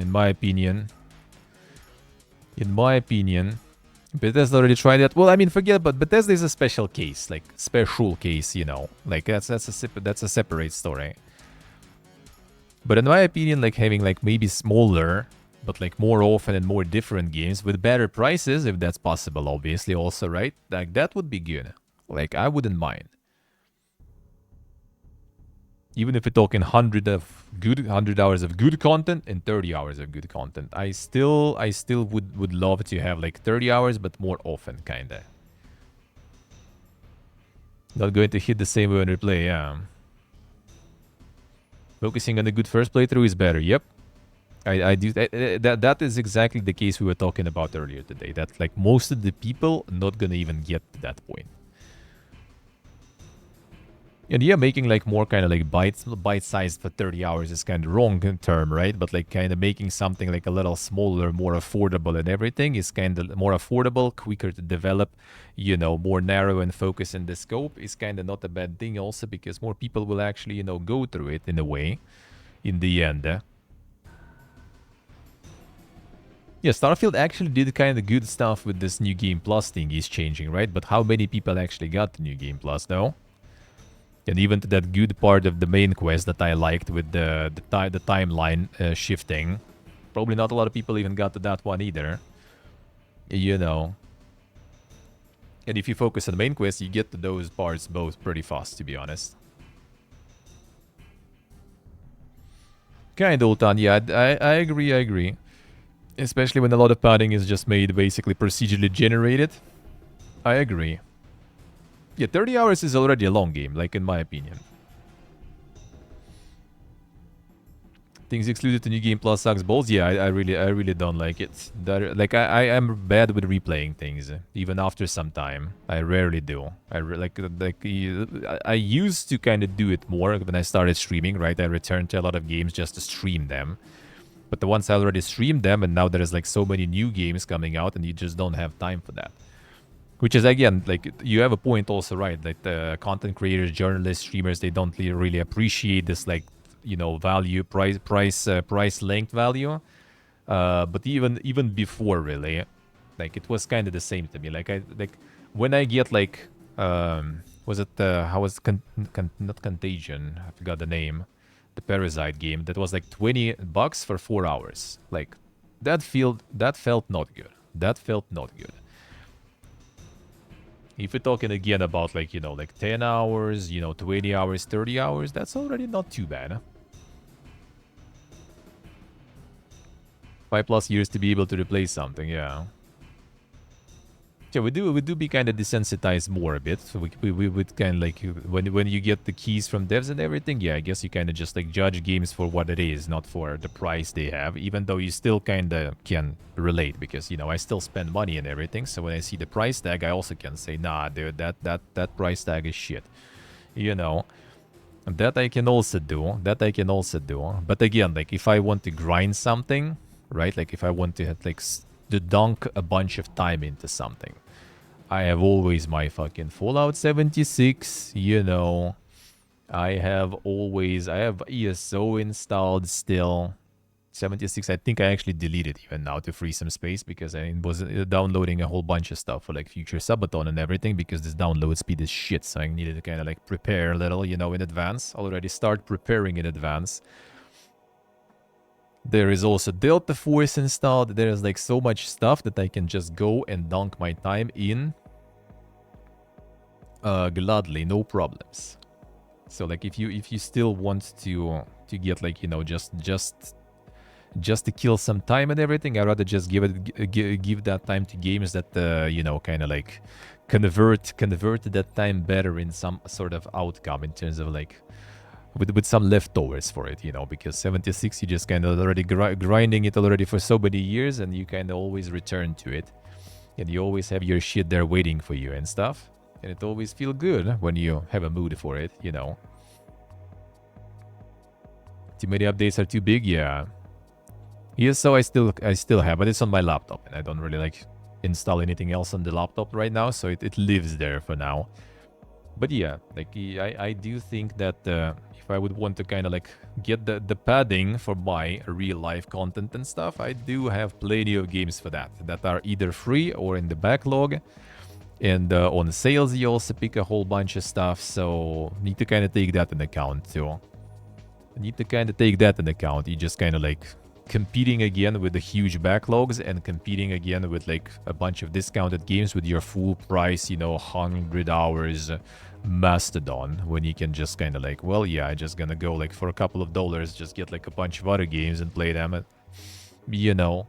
Bethesda already tried that. Well, I mean, forget about Bethesda is a special case, like special case, you know. Like that's a separate story. But in my opinion, like having like maybe smaller, but like more often and more different games with better prices, if that's possible, obviously also, right? Like that would be good. Like I wouldn't mind. Even if we're talking 100 hours of good content and 30 hours of good content, I still would love to have like 30 hours, but more often, kinda. Not going to hit the same way when we play, yeah. Focusing on a good first playthrough is better. Yep, I do. That is exactly the case we were talking about earlier today. That like most of the people not gonna even get to that point. And yeah, making like more kind of like bite-sized for 30 hours is kind of wrong term, right? But like kind of making something like a little smaller, more affordable and everything is kind of more affordable, quicker to develop, you know, more narrow and focus in the scope is kind of not a bad thing also, because more people will actually, you know, go through it in a way. in the end. Yeah, Starfield actually did kind of good stuff with this New Game Plus thing he's changing, right? But how many people actually got the New Game Plus, though? And even to that good part of the main quest that I liked with the timeline shifting, probably not a lot of people even got to that one either. You know. And if you focus on the main quest, you get to those parts both pretty fast, to be honest. Kind of, Ultan. Yeah, I agree. Especially when a lot of padding is just made basically procedurally generated. I agree. Yeah, 30 hours is already a long game, like in my opinion. Things excluded to New Game Plus sucks balls. Yeah, I really don't like it. Like I am bad with replaying things, even after some time. I rarely do. I used to kind of do it more when I started streaming, right? I returned to a lot of games just to stream them. But the ones I already streamed them, and now there's like so many new games coming out, and you just don't have time for that. Which is, again, like, you have a point also, right? Like, the content creators, journalists, streamers, they don't really appreciate this, like, you know, value, price length value. But even before, really, like, it was kind of the same to me. Like, when I get, like, was it, how was, not Contagion, I forgot the name. The Parasite game that was like $20 for 4 hours. Like, that felt not good. That felt not good. If we're talking again about, like, you know, like 10 hours, you know, 20 hours, 30 hours, that's already not too bad. 5+ years to be able to replace something, yeah. Yeah, we do be kind of desensitized more a bit. So we would kind of like, when you get the keys from devs and everything, yeah, I guess you kind of just like judge games for what it is, not for the price they have. Even though you still kind of can relate, because, you know, I still spend money and everything. So when I see the price tag, I also can say, nah, dude, that price tag is shit. You know, that I can also do. But again, like, if I want to grind something, right? Like, if I want to like to dunk a bunch of time into something, I have always my fucking Fallout 76, you know. I have ESO installed still. 76, I think I actually deleted even now to free some space, because I was downloading a whole bunch of stuff for like future Subathon and everything, because this download speed is shit, so I needed to kind of like prepare a little, you know, in advance. Already start preparing in advance. There is also Delta Force installed. There is like so much stuff that I can just go and dunk my time in gladly, no problems. So like, if you still want to get, like, you know, just to kill some time and everything, I'd rather just give that time to games that you know, kind of like convert that time better in some sort of outcome, in terms of like with some leftovers for it, you know, because 76, you just kind of already grinding it already for so many years, and you kind of always return to it, and you always have your shit there waiting for you and stuff, and it always feels good when you have a mood for it, you know. Too many updates are too big, yeah. ESO I still have, but it's on my laptop, and I don't really like install anything else on the laptop right now, so it lives there for now. But yeah, like, I do think that if I would want to kind of like get the padding for my real life content and stuff, I do have plenty of games for that are either free or in the backlog. And on sales, you also pick a whole bunch of stuff, so need to kind of take that into account too. You just kind of like competing again with the huge backlogs, and competing again with like a bunch of discounted games with your full price, you know, 100 hours Mastodon, when you can just kind of like, well, yeah, I'm just gonna go like for a couple of dollars, just get like a bunch of other games and play them. You know,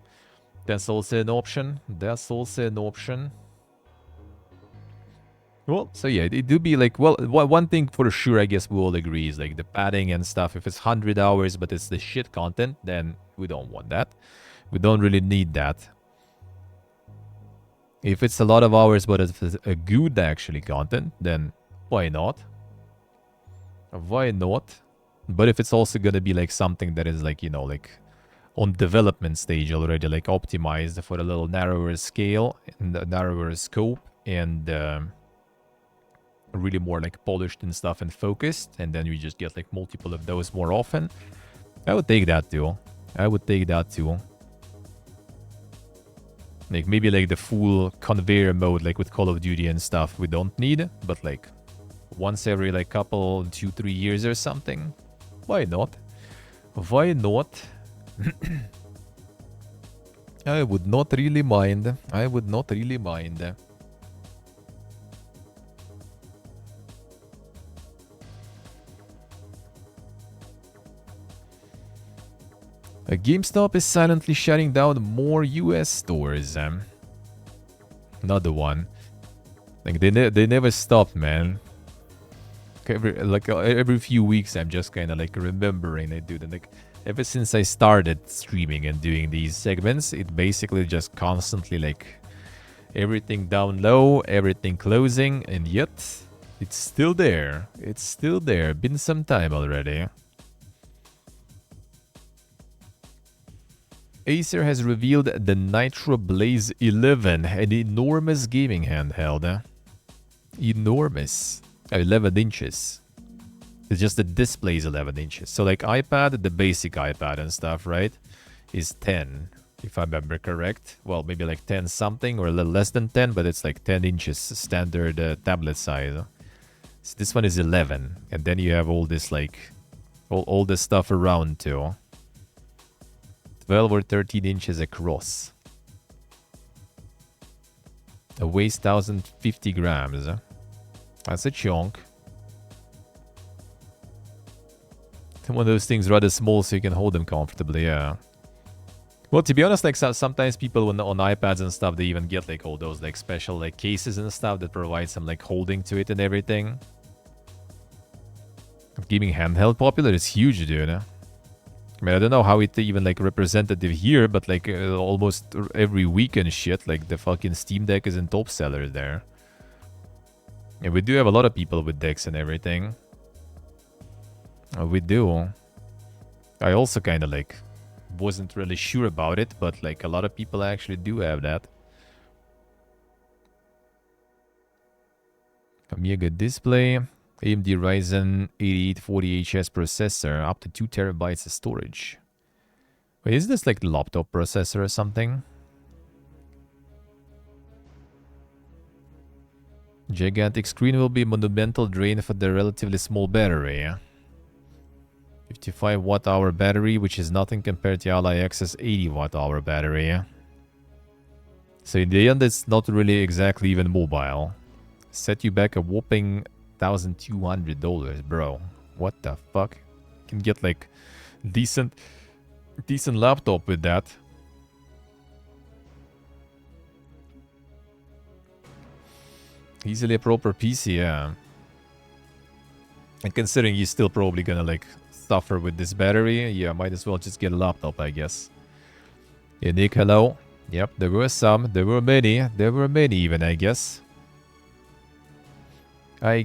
that's also an option. Well, so yeah, it do be like, well, one thing for sure, I guess we all agree, is like the padding and stuff. If it's 100 hours, but it's the shit content, then we don't want that. We don't really need that. If it's a lot of hours, but it's a good actually content, then why not? But if it's also gonna be like something that is like, you know, like on development stage already, like optimized for a little narrower scale and a narrower scope, and really more like polished and stuff and focused, and then you just get like multiple of those more often, I would take that too. I would take that too. Like maybe like the full conveyor mode like with Call of Duty and stuff we don't need, but like once every like couple 2-3 years or something. Why not? Why not? I would not really mind. I would not really mind. GameStop is silently shutting down more US stores. Another one. Like they never stopped, man. Every few weeks, I'm just kind of like remembering it, dude. And like ever since I started streaming and doing these segments, it basically just constantly like everything down low, everything closing, and yet it's still there. It's still there. Been some time already. Acer has revealed the Nitro Blaze 11, an enormous gaming handheld. Enormous. 11 inches. It's just the display is 11 inches. So like iPad, the basic iPad and stuff, right, is 10, if I remember correct. Well, maybe like 10 something or a little less than 10, but it's like 10 inches standard tablet size. So this one is 11. And then you have all this like, all this stuff around too. 12 or 13 inches across. It weighs 1,050 grams. That's a chunk. One of those things rather small so you can hold them comfortably, yeah. Well, to be honest, like sometimes people on iPads and stuff, they even get like all those like special like cases and stuff that provide some like holding to it and everything. Gaming handheld popular is huge, dude. I mean, I don't know how it even like representative here, but like almost every week and shit, like the fucking Steam Deck is in top sellers there. And we do have a lot of people with decks and everything. We do. I also kind of like wasn't really sure about it, but like a lot of people actually do have that. Amiga display. AMD Ryzen 8840HS processor, up to 2 terabytes of storage. Wait, is this like the laptop processor or something? Gigantic screen will be a monumental drain for the relatively small battery. 55 watt hour battery, which is nothing compared to Ally X's 80 watt hour battery. So in the end, it's not really exactly even mobile. Set you back a whopping $1,200, bro. What the fuck? You can get like decent laptop with that. Easily a proper PC, yeah. And considering you're still probably gonna like suffer with this battery, yeah, might as well just get a laptop, I guess. Yeah, Nick, hello. Yep, there were some. There were many even, I guess. Yeah,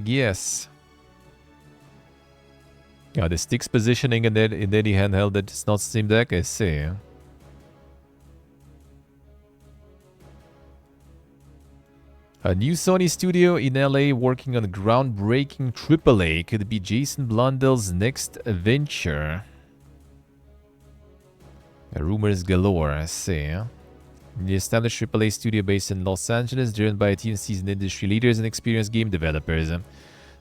the sticks positioning in any handheld that is not Steam Deck, I see. A new Sony studio in LA working on groundbreaking AAA could be Jason Blundell's next venture. Rumors galore, I see. The established AAA studio based in Los Angeles, driven by a team of seasoned industry leaders and experienced game developers.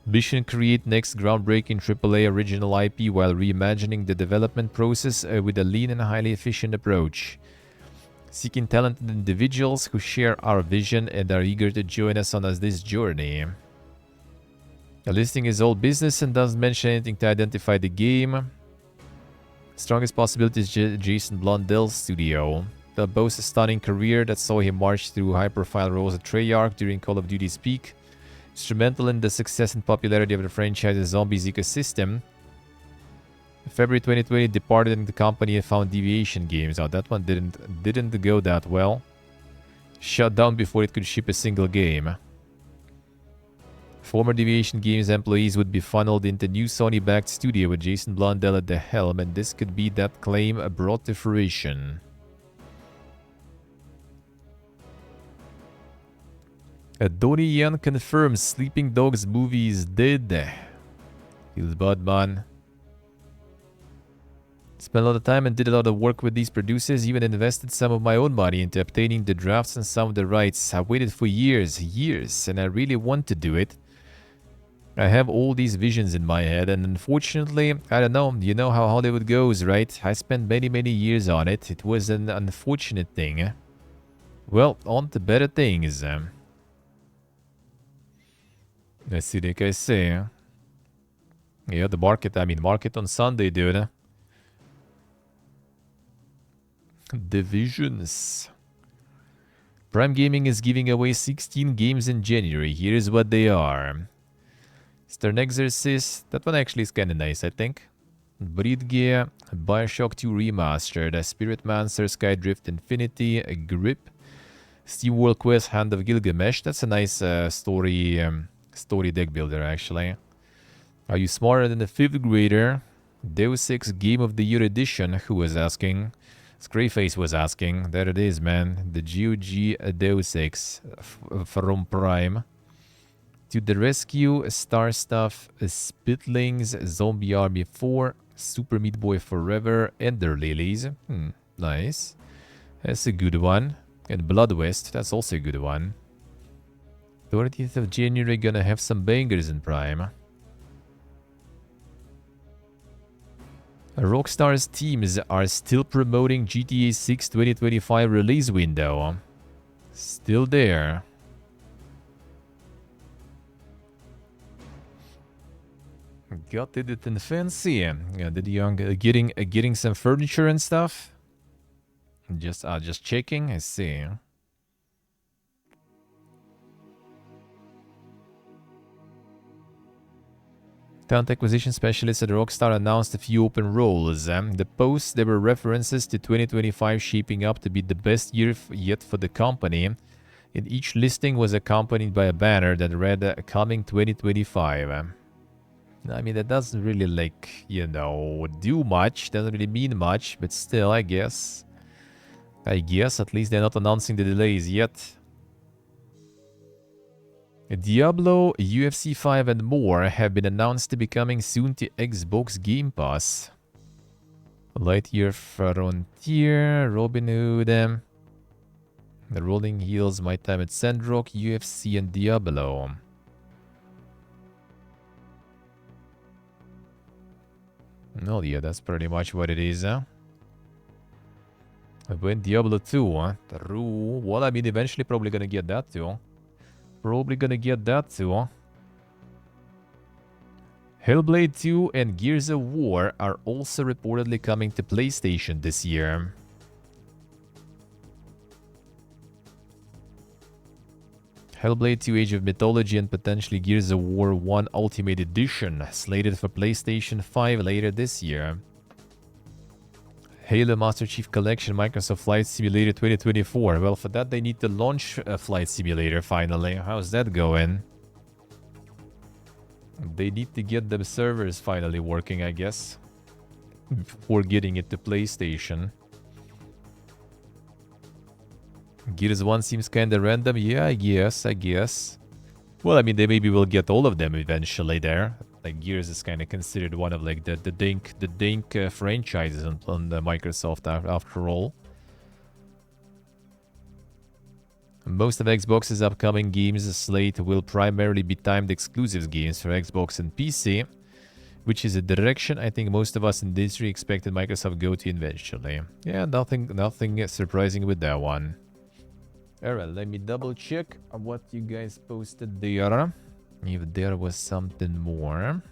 Mission: create next groundbreaking AAA original IP while reimagining the development process with a lean and highly efficient approach. Seeking talented individuals who share our vision and are eager to join us on this journey. The listing is all business and doesn't mention anything to identify the game. Strongest possibility is Jason Blundell's studio. They'll boast a stunning career that saw him march through high-profile roles at Treyarch during Call of Duty's peak. Instrumental in the success and popularity of the franchise's zombies ecosystem. In February 2020, departed the company and found Deviation Games. Oh, that one didn't go that well. Shut down before it could ship a single game. Former Deviation Games employees would be funneled into new Sony-backed studio with Jason Blundell at the helm, and this could be that claim brought to fruition. Donnie Yen confirms Sleeping Dogs movie is dead. Feels bad, man. Spent a lot of time and did a lot of work with these producers, even invested some of my own money into obtaining the drafts and some of the rights. I waited for years, and I really want to do it. I have all these visions in my head, and unfortunately, I don't know, you know how Hollywood goes, right? I spent many, many years on it. It was an unfortunate thing. Well, on to better things. Let's see, like I say. Yeah, the market, market on Sunday, dude. Divisions. Prime Gaming is giving away 16 games in January. Here's what they are. Stern Exorcist. That one actually is kind of nice, I think. Breed Gear. Bioshock 2 Remastered. Spirit Mancer. Skydrift Infinity. Grip. SteamWorld Quest. Hand of Gilgamesh. That's a nice story deck builder, actually. Are you smarter than a 5th grader? Deus Ex Game of the Year Edition. Who was asking? Scrayface was asking. There it is, man. The GOG Deus Ex from Prime. To the Rescue, Star Stuff, Spitlings, Zombie Army 4, Super Meat Boy Forever, Ender Lilies. Nice. That's a good one. And Blood West, that's also a good one. 30th of January, gonna have some bangers in Prime. Rockstar's teams are still promoting GTA 6 2025 release window. Still there. Got it in fancy. Yeah, did young getting some furniture and stuff? Just checking. I see. Talent acquisition specialists at Rockstar announced a few open roles. The posts, there were references to 2025 shaping up to be the best year yet for the company. And each listing was accompanied by a banner that read, coming 2025. I mean, that doesn't really, do much. Doesn't really mean much, but still, I guess. At least they're not announcing the delays yet. Diablo, UFC 5 and more have been announced to be coming soon to Xbox Game Pass. Lightyear Frontier, Robin Hood, The Rolling Hills, My Time at Sandrock, UFC and Diablo. Oh yeah, that's pretty much what it is, huh? When Diablo 2, huh? True. Well, I mean, eventually probably gonna get that too. Hellblade 2 and Gears of War are also reportedly coming to PlayStation this year. Hellblade 2 Age of Mythology and potentially Gears of War 1 Ultimate Edition slated for PlayStation 5 later this year. Halo Master Chief Collection Microsoft Flight Simulator 2024. Well, for that they need to launch a Flight Simulator finally. How's that going? They need to get the servers finally working, I guess, before getting it to PlayStation. Gears 1 seems kinda random. Yeah, I guess. Well, I mean, they maybe will get all of them eventually there. Like, Gears is kind of considered one of, like, the dink franchises on the Microsoft after all. Most of Xbox's upcoming games slate will primarily be timed exclusive games for Xbox and PC, which is a direction I think most of us in the industry expected Microsoft go to eventually. Yeah, nothing surprising with that one. Alright, let me double check what you guys posted there. If there was something more.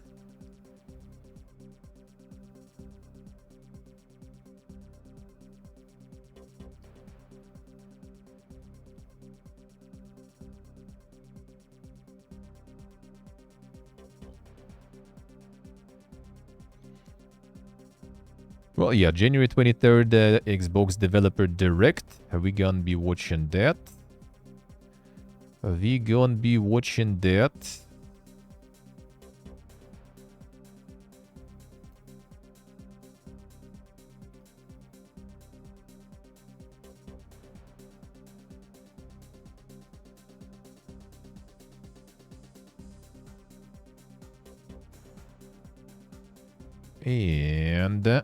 Well, yeah, January 23rd, Xbox Developer Direct. Are we gonna be watching that? And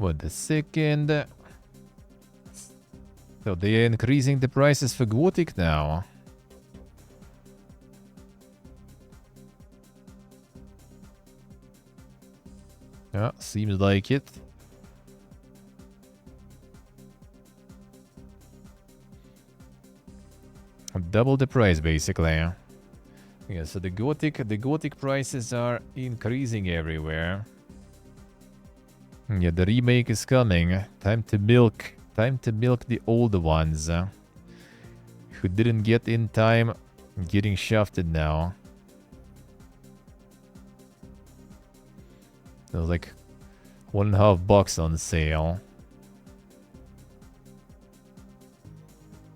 What the second? So they're increasing the prices for Gothic now. Yeah, seems like it. Double the price, basically. Yeah, so the Gothic prices are increasing everywhere. Yeah, the remake is coming. Time to milk the older ones. Who didn't get in time, getting shafted now. There's like $1.50 on sale.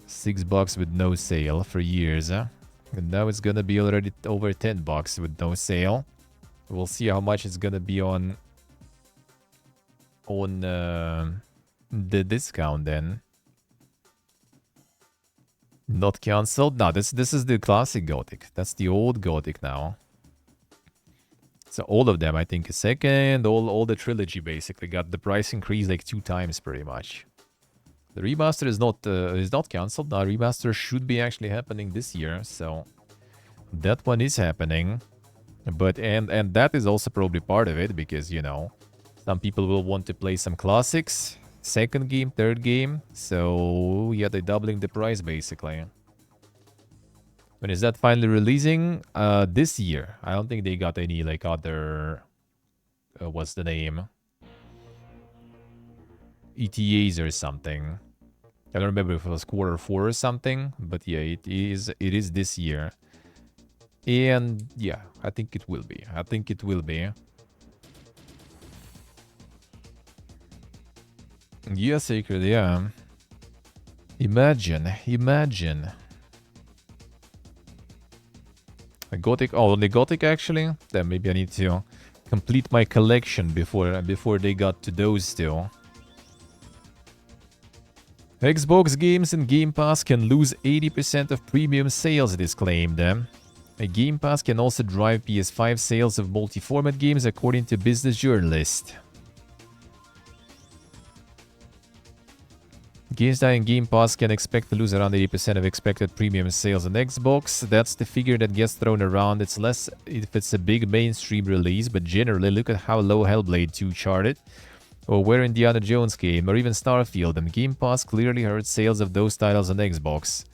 $6 with no sale for years. And now it's gonna be already over $10 with no sale. We'll see how much it's gonna be on the discount then. Not cancelled. No, this is the classic Gothic. That's the old Gothic now. So all of them, I think, second, all the trilogy basically got the price increase like 2 times pretty much. The remaster is not cancelled. Now remaster should be actually happening this year, so that one is happening. But and that is also probably part of it because, you know, some people will want to play some classics, second game, third game. So yeah, they're doubling the price basically. When is that finally releasing? This year. I don't think they got any like other what's the name? ETAs or something. I don't remember if it was Q4 or something, but yeah, it is this year. And yeah, I think it will be. I think it will be. Yeah, Sacred, yeah. Imagine. A Gothic, oh, only Gothic actually? Then maybe I need to complete my collection before they got to those two. Xbox games and Game Pass can lose 80% of premium sales, it is claimed. A Game Pass can also drive PS5 sales of multi-format games, according to Business Journalist. GameStar and Game Pass can expect to lose around 80% of expected premium sales on Xbox. That's the figure that gets thrown around. It's less if it's a big mainstream release, but generally look at how low Hellblade 2 charted, or where Indiana Jones came, or even Starfield, and Game Pass clearly hurt sales of those titles on Xbox.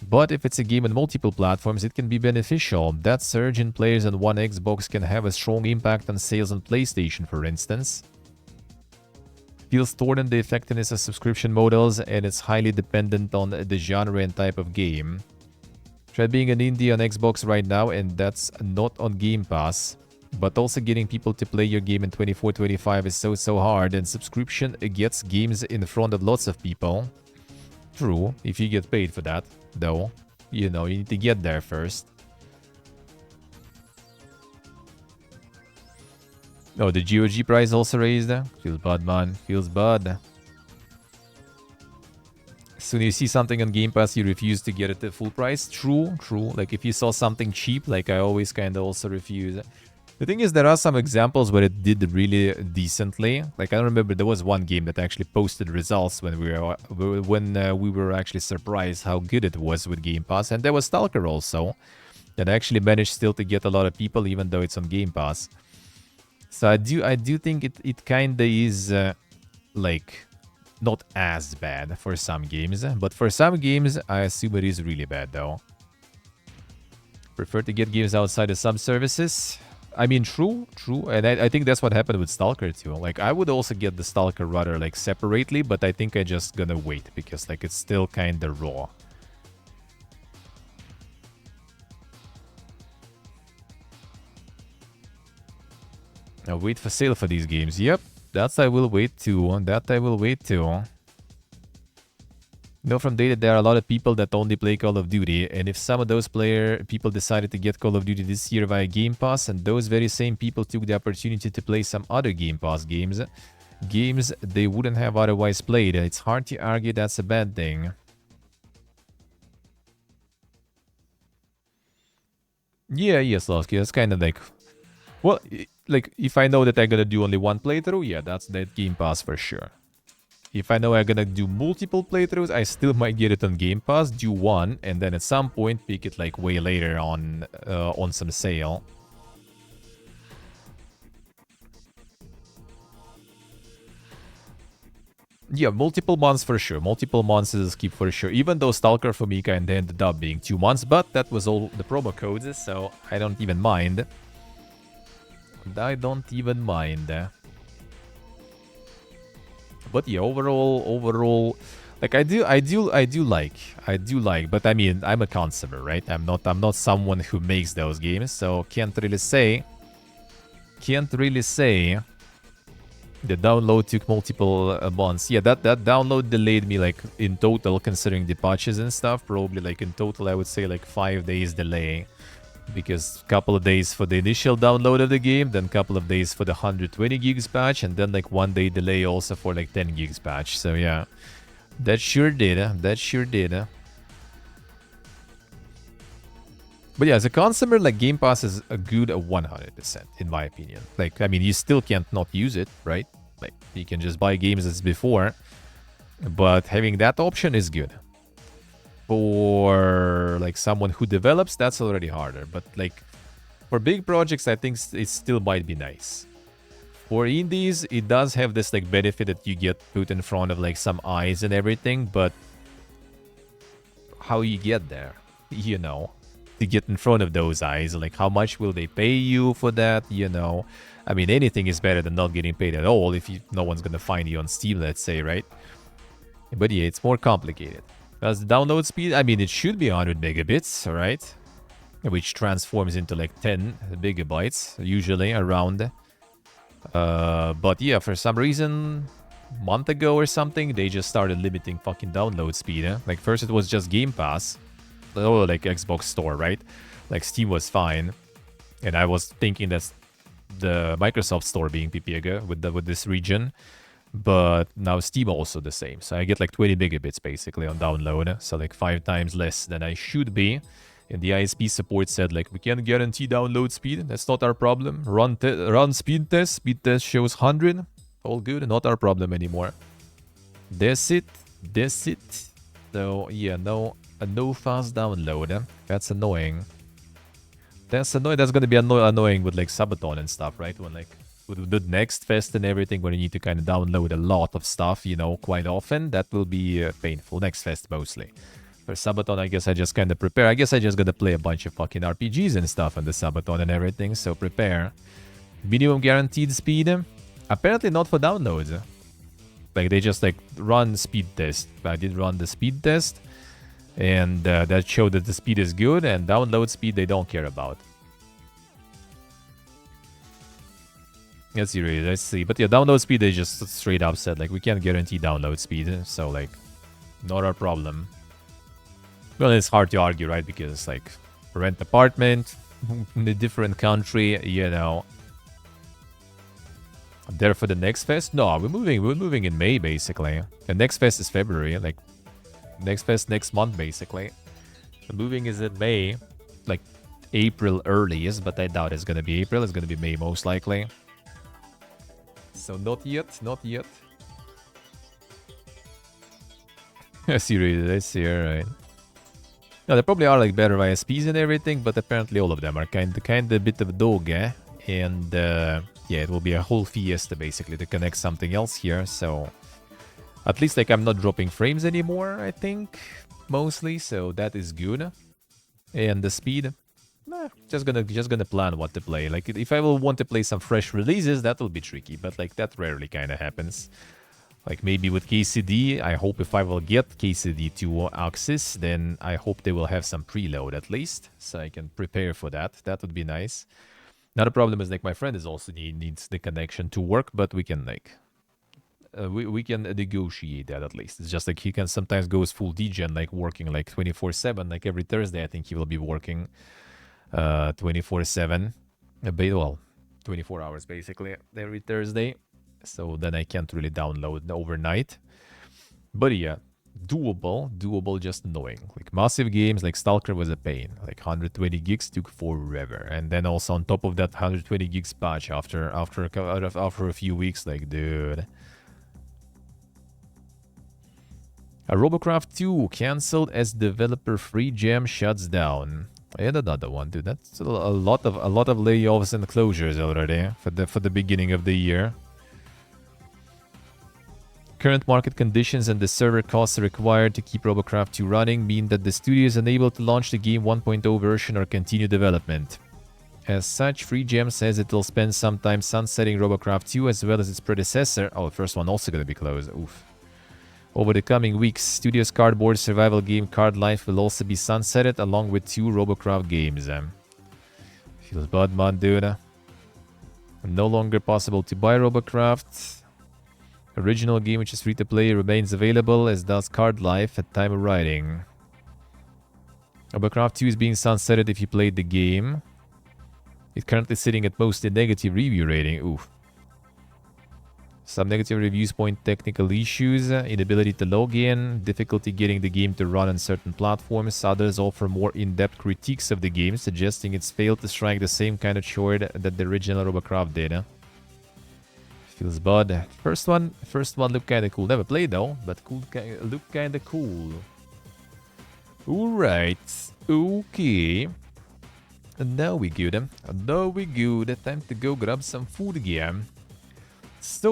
But if it's a game on multiple platforms, it can be beneficial. That surge in players on one Xbox can have a strong impact on sales on PlayStation, for instance. Feels torn in the effectiveness of subscription models, and it's highly dependent on the genre and type of game. Try being an indie on Xbox right now, and that's not on Game Pass. But also getting people to play your game in 24-25 is so hard, and subscription gets games in front of lots of people. True, if you get paid for that, though. You know, you need to get there first. Oh, the GOG price also raised. Feels bad, man. Feels bad. As soon as you see something on Game Pass, you refuse to get it at full price. True. Like, if you saw something cheap, like, I always kind of also refuse. The thing is, there are some examples where it did really decently. Like, I remember there was one game that actually posted results when we were actually surprised how good it was with Game Pass. And there was Stalker also, that actually managed still to get a lot of people, even though it's on Game Pass. So I do think it kinda is like not as bad for some games, but for some games I assume it is really bad though. Prefer to get games outside the sub-services. I mean, true, and I think that's what happened with Stalker too. Like, I would also get the Stalker rather like separately, but I think I just gonna wait because like it's still kinda raw. I'll wait for sale for these games. Yep, that I will wait too. Know from data there are a lot of people that only play Call of Duty, and if some of those people decided to get Call of Duty this year via Game Pass, and those very same people took the opportunity to play some other Game Pass games they wouldn't have otherwise played, it's hard to argue that's a bad thing. Yeah, Slavsky, that's kind of like Well, like, if I know that I'm gonna do only one playthrough, yeah, that's that Game Pass for sure. If I know I'm gonna do multiple playthroughs, I still might get it on Game Pass, do one, and then at some point pick it like way later on some sale. Yeah, multiple months for sure. Multiple months is a skip for sure. Even though Stalker Famika and ended up being 2 months, but that was all the promo codes, so I don't even mind. I don't even mind. But yeah, overall, like I do like. But I mean, I'm a consumer, right? I'm not someone who makes those games, so can't really say. The download took multiple months. Yeah, that download delayed me like in total, considering the patches and stuff. Probably like in total, I would say like 5 days delay. Because couple of days for the initial download of the game, then couple of days for the 120 gigs patch, and then like 1 day delay also for like 10 gigs patch. So yeah, that sure did. But yeah, as a consumer, like Game Pass is a good 100%, in my opinion. Like, I mean, you still can't not use it, right? Like, you can just buy games as before, but having that option is good. For like someone who develops, that's already harder. But like for big projects, I think it still might be nice. For indies, it does have this like benefit that you get put in front of like some eyes and everything, but how you get there, you know, to get in front of those eyes, like how much will they pay you for that, you know? I mean, anything is better than not getting paid at all if no one's gonna find you on Steam, let's say, right? But yeah, it's more complicated. As the download speed, I mean, it should be 100 megabits, alright? Which transforms into like 10 gigabytes, usually around. But yeah, for some reason, a month ago or something, they just started limiting fucking download speed. Like, first it was just Game Pass, or like Xbox Store, right? Like, Steam was fine. And I was thinking that's the Microsoft Store being PPG with this region. But now Steam also the same. So I get like 20 megabits basically on download. So like 5 times less than I should be. And the ISP support said like, we can't guarantee download speed. That's not our problem. Run speed test. Speed test shows 100. All good. Not our problem anymore. That's it. So yeah, no fast download. That's annoying. That's gonna be annoying with like Sabaton and stuff, right? When like with the next fest and everything, where you need to kind of download a lot of stuff, you know, quite often, that will be painful. Next fest mostly. For Sabaton, I guess I just kind of prepare. I guess I just gonna play a bunch of fucking RPGs and stuff on the Sabaton and everything, so prepare. Minimum guaranteed speed? Apparently not for downloads. Like, they just like run speed test. I did run the speed test, and that showed that the speed is good, and download speed they don't care about. Let's see. But yeah, download speed, they just straight up said, like, we can't guarantee download speed. So, like, not our problem. Well, it's hard to argue, right? Because, like, rent apartment in a different country, you know. There for the next fest? No, we're moving in May, basically. The next fest is February. Like, next fest next month, basically. The moving is in May. Like, April earliest, but I doubt it's gonna be April. It's gonna be May, most likely. So not yet. Seriously, I see, alright. No, there probably are like better ISPs and everything, but apparently all of them are kind of a bit of a dog, eh? And yeah, it will be a whole fiesta basically to connect something else here. So at least like I'm not dropping frames anymore, I think, mostly. So that is good. And the speed. Just gonna plan what to play. Like, if I will want to play some fresh releases, that will be tricky. But like, that rarely kind of happens. Like, maybe with KCD, I hope if I will get KCD to Axis, then I hope they will have some preload at least, so I can prepare for that. That would be nice. Another problem is like my friend is also needs the connection to work, but we can like we can negotiate that at least. It's just like he can sometimes goes full degen, like working like 24/7. Like every Thursday, I think he will be working 24/7. Well, 24 hours basically every Thursday. So then I can't really download overnight. But yeah, Doable, just annoying. Like massive games like Stalker was a pain. Like 120 gigs took forever, and then also on top of that 120 gigs patch after a few weeks. Like, dude. A Robocraft 2 cancelled as developer Free Jam shuts down. I had another one, dude. That's a lot of layoffs and closures already for the beginning of the year. Current market conditions and the server costs required to keep Robocraft 2 running mean that the studio is unable to launch the game 1.0 version or continue development. As such, FreeGem says it will spend some time sunsetting Robocraft 2 as well as its predecessor. Oh, the first one also gonna be closed. Oof. Over the coming weeks, Studio's cardboard survival game Card Life will also be sunsetted along with 2 Robocraft games. Feels bad, man, dude. No longer possible to buy Robocraft. Original game, which is free to play, remains available, as does Card Life at time of writing. Robocraft 2 is being sunsetted if you played the game. It's currently sitting at mostly negative review rating. Oof. Some negative reviews point technical issues, inability to log in, difficulty getting the game to run on certain platforms. Others offer more in-depth critiques of the game, suggesting it's failed to strike the same kind of chord that the original Robocraft did. Feels bad. First one looked kinda cool. Never played though, but looked kinda cool. Alright. Okay. And now we good. Time to go grab some food again. So,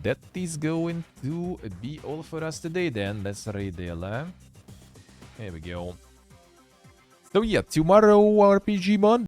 that is going to be all for us today then. Let's read the alarm. Here we go. So yeah, tomorrow RPG Monday.